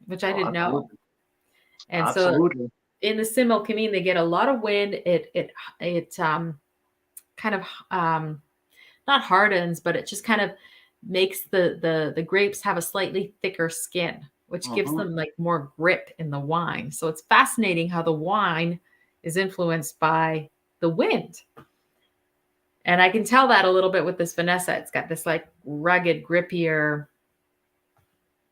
which I didn't know. And Absolutely. So in the Similkameen, they get a lot of wind. It kind of not hardens, but it just kind of makes the grapes have a slightly thicker skin, which gives them like more grip in the wine. So it's fascinating how the wine is influenced by the wind. And I can tell that a little bit with this Vanessa. It's got this like rugged, grippier.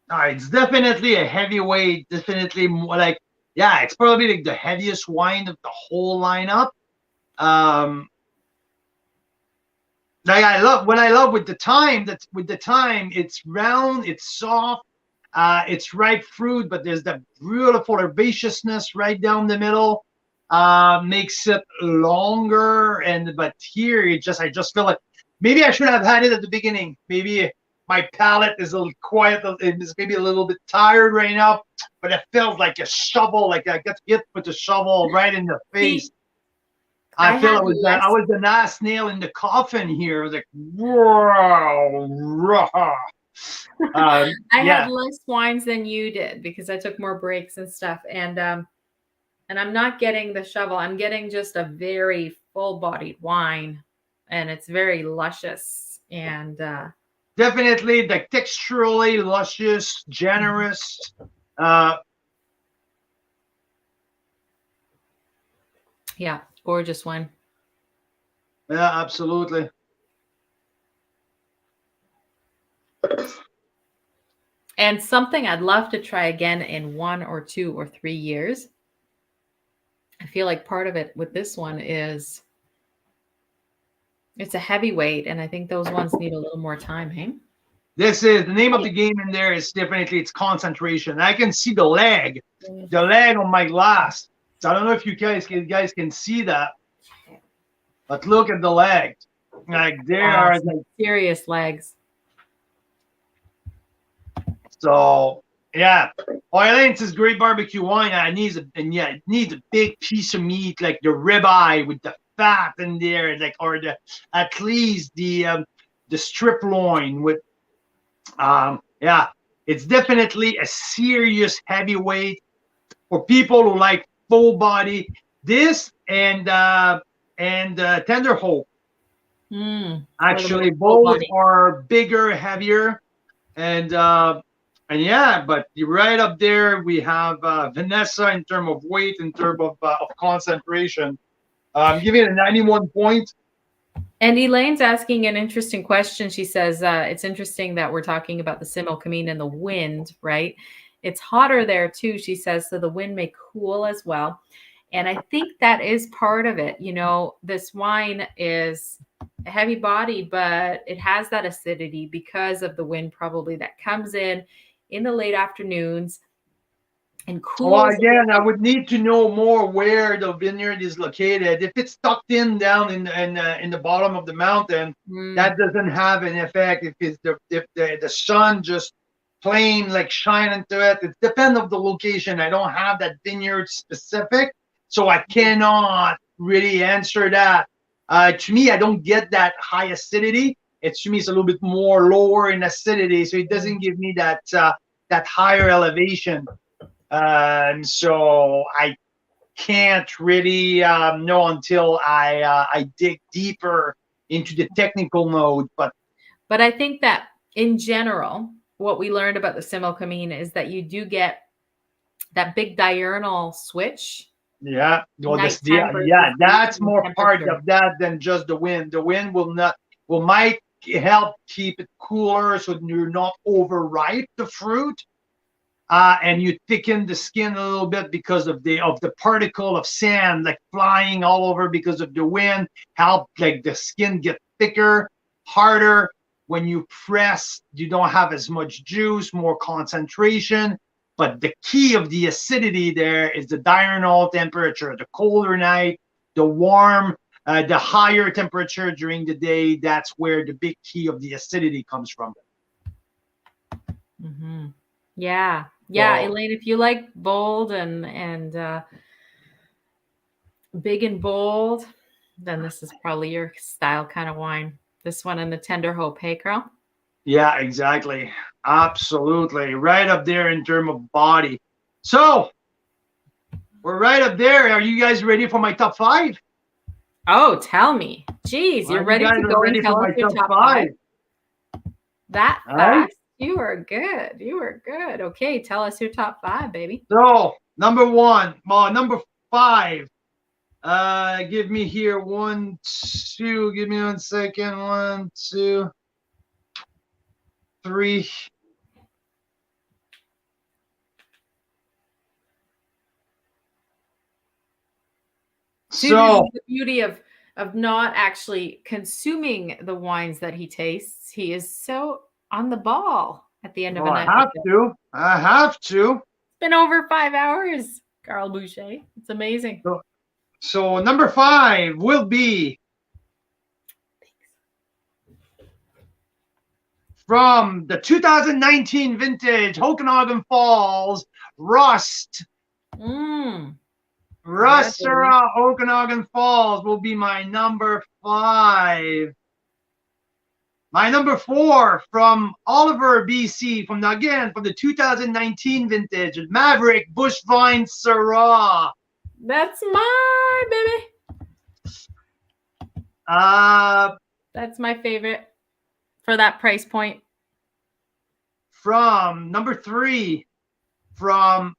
It's definitely a heavyweight. Definitely more like, yeah, it's probably like the heaviest wine of the whole lineup. Like I love with the time, it's round, it's soft, it's ripe fruit, but there's that beautiful herbaceousness right down the middle. Makes it longer, but here I just feel like maybe I should have had it at the beginning. Maybe my palate is a little quiet. It's maybe a little bit tired right now, but it feels like a shovel, like I got hit with a shovel right in the face. I feel I was the last nail in the coffin here. I was like, whoa. I had less wines than you did because I took more breaks and stuff. And I'm not getting the shovel. I'm getting just a very full-bodied wine, and it's very luscious and definitely like texturally luscious, generous. Yeah, gorgeous wine. Yeah, absolutely. And something I'd love to try again in 1 or 2 or 3 years. I feel like part of it with this one is it's a heavyweight, and I think those ones need a little more time, hey? This is the name of the game in there is definitely its concentration. I can see the leg on my glass. So I don't know if you guys can see that, but look at the leg. Like there are like serious legs. So yeah, Orleans is great barbecue wine. It needs a big piece of meat, like the ribeye with the fat in there, like at least the strip loin with it's definitely a serious heavyweight for people who like full body. This and Tender Hope. Actually, both are bigger, heavier, and yeah, but right up there we have Vanessa in terms of weight, in terms of concentration. Giving it a 91 point. And Elaine's asking an interesting question. She says, it's interesting that we're talking about the Similkameen and the wind, right? It's hotter there too, she says, so the wind may cool as well. And I think that is part of it. You know, this wine is a heavy body, but it has that acidity because of the wind probably that comes in the late afternoons and cools. Well, again, I would need to know more where the vineyard is located. If it's tucked in down in the bottom of the mountain, that doesn't have an effect. If the sun just plain like shine into it, it depends on the location. I don't have that vineyard specific, so I cannot really answer that. To me, I don't get that high acidity. It's, to me, it's a little bit more lower in acidity, so it doesn't give me that that higher elevation. And so I can't really know until I dig deeper into the technical mode. But I think that in general, what we learned about the Similkameen is that you do get that big diurnal switch. yeah, well, Nighttime versus that's daytime more part temperature. of that than just the wind. The wind might help keep it cooler, so you're not overripe the fruit, and you thicken the skin a little bit because of the particle of sand like flying all over because of the wind. Help like the skin get thicker, harder. When you press, you don't have as much juice, more concentration. But the key of the acidity there is the diurnal temperature. The colder night, the warm, the higher temperature during the day. That's where the big key of the acidity comes from. Mm-hmm. Yeah. Wow. Elaine, if you like bold and big and bold, then this is probably your style kind of wine. This one and the Tender Hope, hey, Carl? Yeah, exactly. Absolutely. Right up there in terms of body. So we're right up there. Are you guys ready for my top 5? Oh, tell me. Jeez, you're ready to go and tell us your top 5? That All right. fast. You are good. You are good. Okay, tell us your top 5, baby. So number 5. Give me here 1, 2. Give me 1 second. 1, 2, 3. See, So this is the beauty of not actually consuming the wines that he tastes. He is so on the ball at the end of an episode. I have to. It's been over 5 hours, Carl Boucher. It's amazing. So number 5 will be from the 2019 vintage Okanagan Falls Rust. Rust Syrah Okanagan Falls will be my number 5. My number 4 from Oliver, BC, from the 2019 vintage Maverick Bushvine Syrah. That's my baby. That's my favorite for that price point. From number 3, from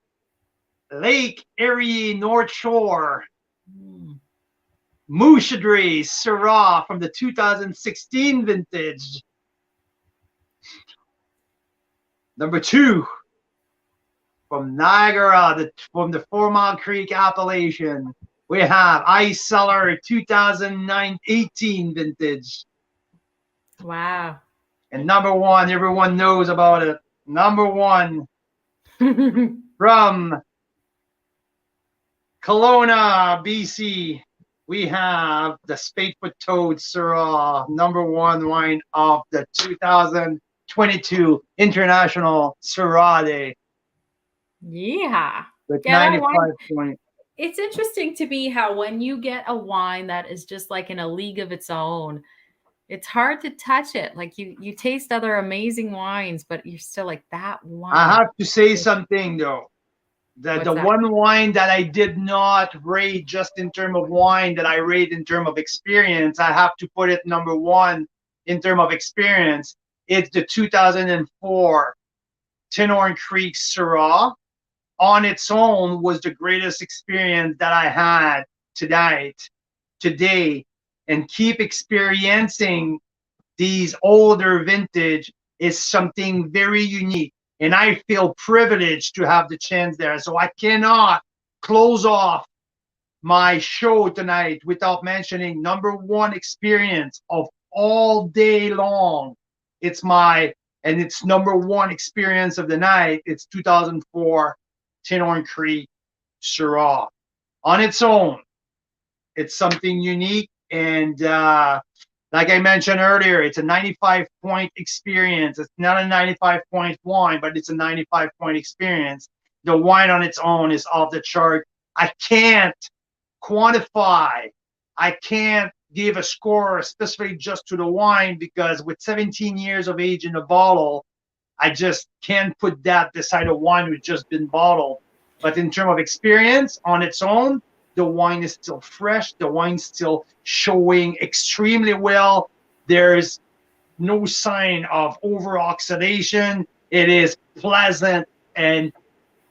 Lake Erie North Shore, Mouchadre Syrah from the 2016 vintage. Number 2, from Niagara, from the 4 Mile Creek appellation, we have Ice Cellar 2018 vintage. Wow. And number 1, everyone knows about it. Number 1 from Kelowna, BC, we have the Spadefoot Toad Syrah, number 1 wine of the 2022 International Syrah Day. Yeah. With 95 points. It's interesting to me how when you get a wine that is just like in a league of its own, it's hard to touch it. Like you taste other amazing wines, but you're still like that wine. I have to say something though. The one wine that I did not rate just in terms of wine, that I rate in terms of experience, I have to put it number 1 in terms of experience. It's the 2004 Tinhorn Creek Syrah. On its own was the greatest experience that I had today, and keep experiencing these older vintage is something very unique. And I feel privileged to have the chance there. So I cannot close off my show tonight without mentioning number 1 experience of all day long. It's number 1 experience of the night. It's 2004 Tinhorn Creek Syrah. On its own, it's something unique. And like I mentioned earlier, it's a 95-point experience. It's not a 95-point wine, but it's a 95-point experience. The wine on its own is off the chart. I can't quantify. I can't give a score specifically just to the wine, because with 17 years of age in a bottle, I just can't put that beside a wine which just been bottled. But in terms of experience on its own, the wine is still fresh. The wine's still showing extremely well. There's no sign of over-oxidation. It is pleasant and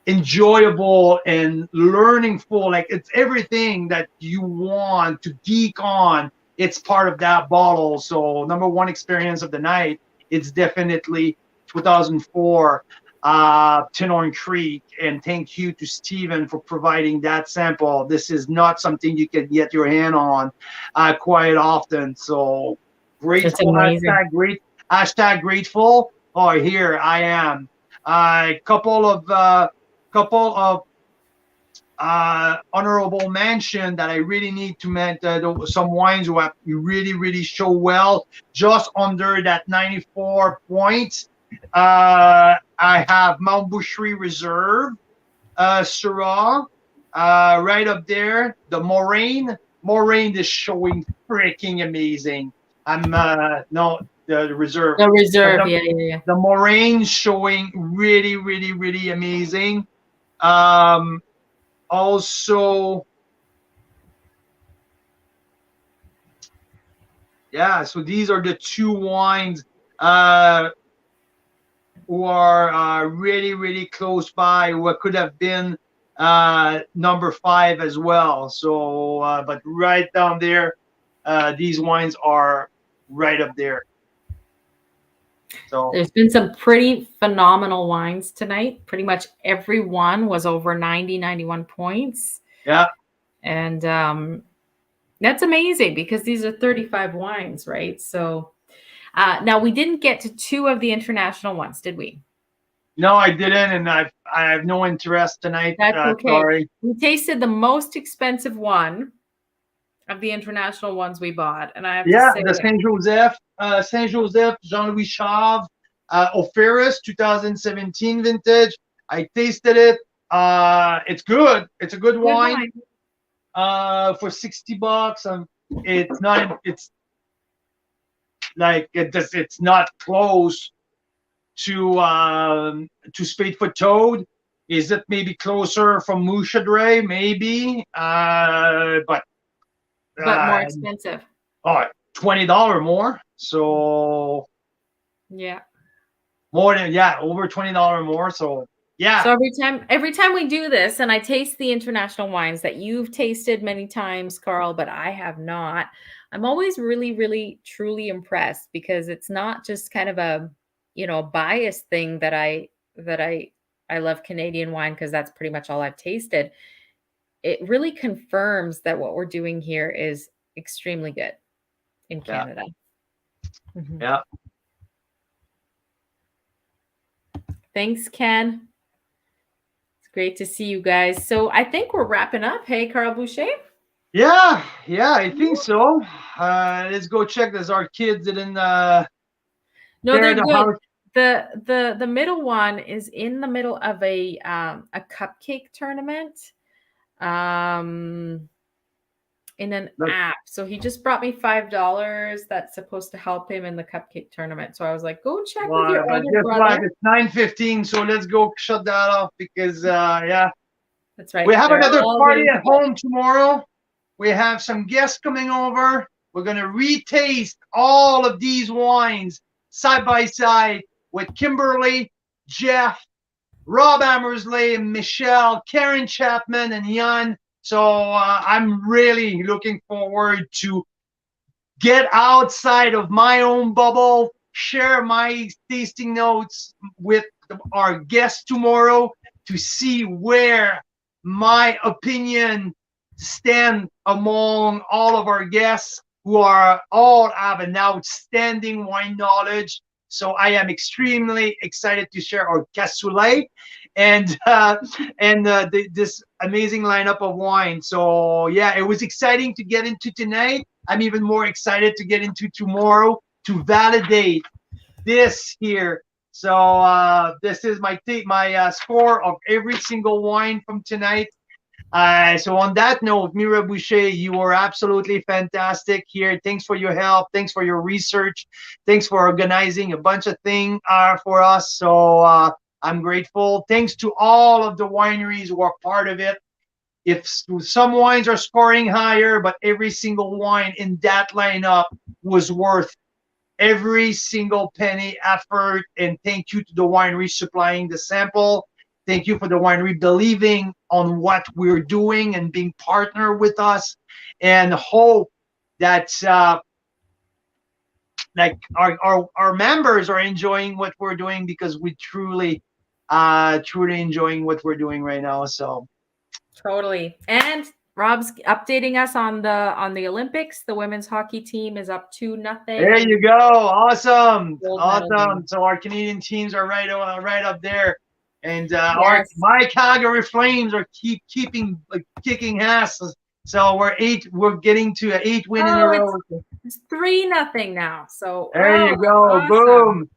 enjoyable and learningful. Like, it's everything that you want to geek on. It's part of that bottle. So number one experience of the night, it's definitely 2004 Tinhorn Creek, and thank you to Stephen for providing that sample. This is not something you can get your hand on quite often. So grateful, hashtag grateful. Oh, here I am. A couple of honorable mention that I really need to mention. Some wines who have really show well, just under that 94 points. I have Mount Boucherie Reserve, Syrah, right up there. The Moraine is showing freaking amazing. The Reserve. The Reserve, yeah. The Moraine showing really amazing. Also, yeah. So these are the two wines who are really close by, what could have been number 5 as well. So, but right down there, these wines are right up there. So there's been some pretty phenomenal wines tonight. Pretty much every one was over 90, 91 points. Yeah. And that's amazing, because these are 35 wines, right? So now we didn't get to 2 of the international ones, did we? No, I didn't, and I have no interest tonight. That's okay. Sorry. We tasted the most expensive one of the international ones we bought, and I have to say, the Saint Joseph Jean-Louis Chave, Opheris 2017 vintage. I tasted it. It's good. It's a good wine. For $60. It's not close to Spadefoot Toad. Is it maybe closer from Mouchadre? Maybe, but more expensive. Oh, $20 more. So yeah, more than over $20 more. So yeah. So every time we do this, and I taste the international wines that you've tasted many times, Carl, but I have not, I'm always really truly impressed, because it's not just kind of a biased thing that I love Canadian wine because that's pretty much all I've tasted. It really confirms that what we're doing here is extremely good in Canada. Yeah. Mm-hmm. Yeah. Thanks, Ken. It's great to see you guys. So I think we're wrapping up. Hey, Carl Boucher? Yeah, I think so. Let's go check this. Our kids didn't no, they're good. House. The middle one is in the middle of a cupcake tournament. In an app. So he just brought me $5 that's supposed to help him in the cupcake tournament. So I was like, go check with your older brother. It's 9:15, so let's go shut that off, because that's right. We have another party at home tomorrow. We have some guests coming over. We're gonna retaste all of these wines side by side with Kimberly, Jeff, Rob Amersley, Michelle, Karen Chapman, and Jan. So I'm really looking forward to get outside of my own bubble, share my tasting notes with our guests tomorrow to see where my opinion stand among all of our guests who are all have an outstanding wine knowledge. So I am extremely excited to share our cassoulet and this amazing lineup of wine. So yeah, it was exciting to get into tonight. I'm even more excited to get into tomorrow to validate this here. So this is my score of every single wine from tonight. So on that note, Mira Boucher, you were absolutely fantastic here. Thanks for your help. Thanks for your research. Thanks for organizing a bunch of things for us. So I'm grateful. Thanks to all of the wineries who are part of it. If some wines are scoring higher, but every single wine in that lineup was worth every single penny effort. And thank you to the winery supplying the sample. Thank you for the winery believing on what we're doing and being partner with us, and hope that like our members are enjoying what we're doing, because we truly enjoying what we're doing right now. So Totally. And Rob's updating us on the Olympics. The women's hockey team is up 2-0. there you go. Awesome. Gold medal Awesome. game. So our Canadian teams are right up there. And Yes. my Calgary Flames are kicking ass. So we're getting to 8 win in a row. It's 3-0 now. So There you go. awesome. Boom.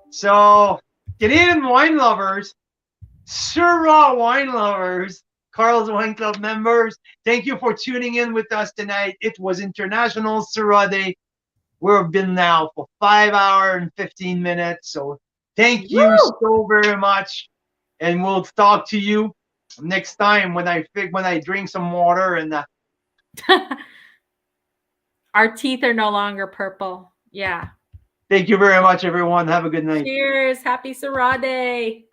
So Canadian wine lovers, Syrah wine lovers, Carl's Wine Club members, thank you for tuning in with us tonight. It was International Syrah Day. We've been now for 5 hours and 15 minutes. So thank you so very much. And we'll talk to you next time when I drink some water and our teeth are no longer purple. Yeah. Thank you very much, everyone. Have a good night. Cheers. Happy Syrah Day.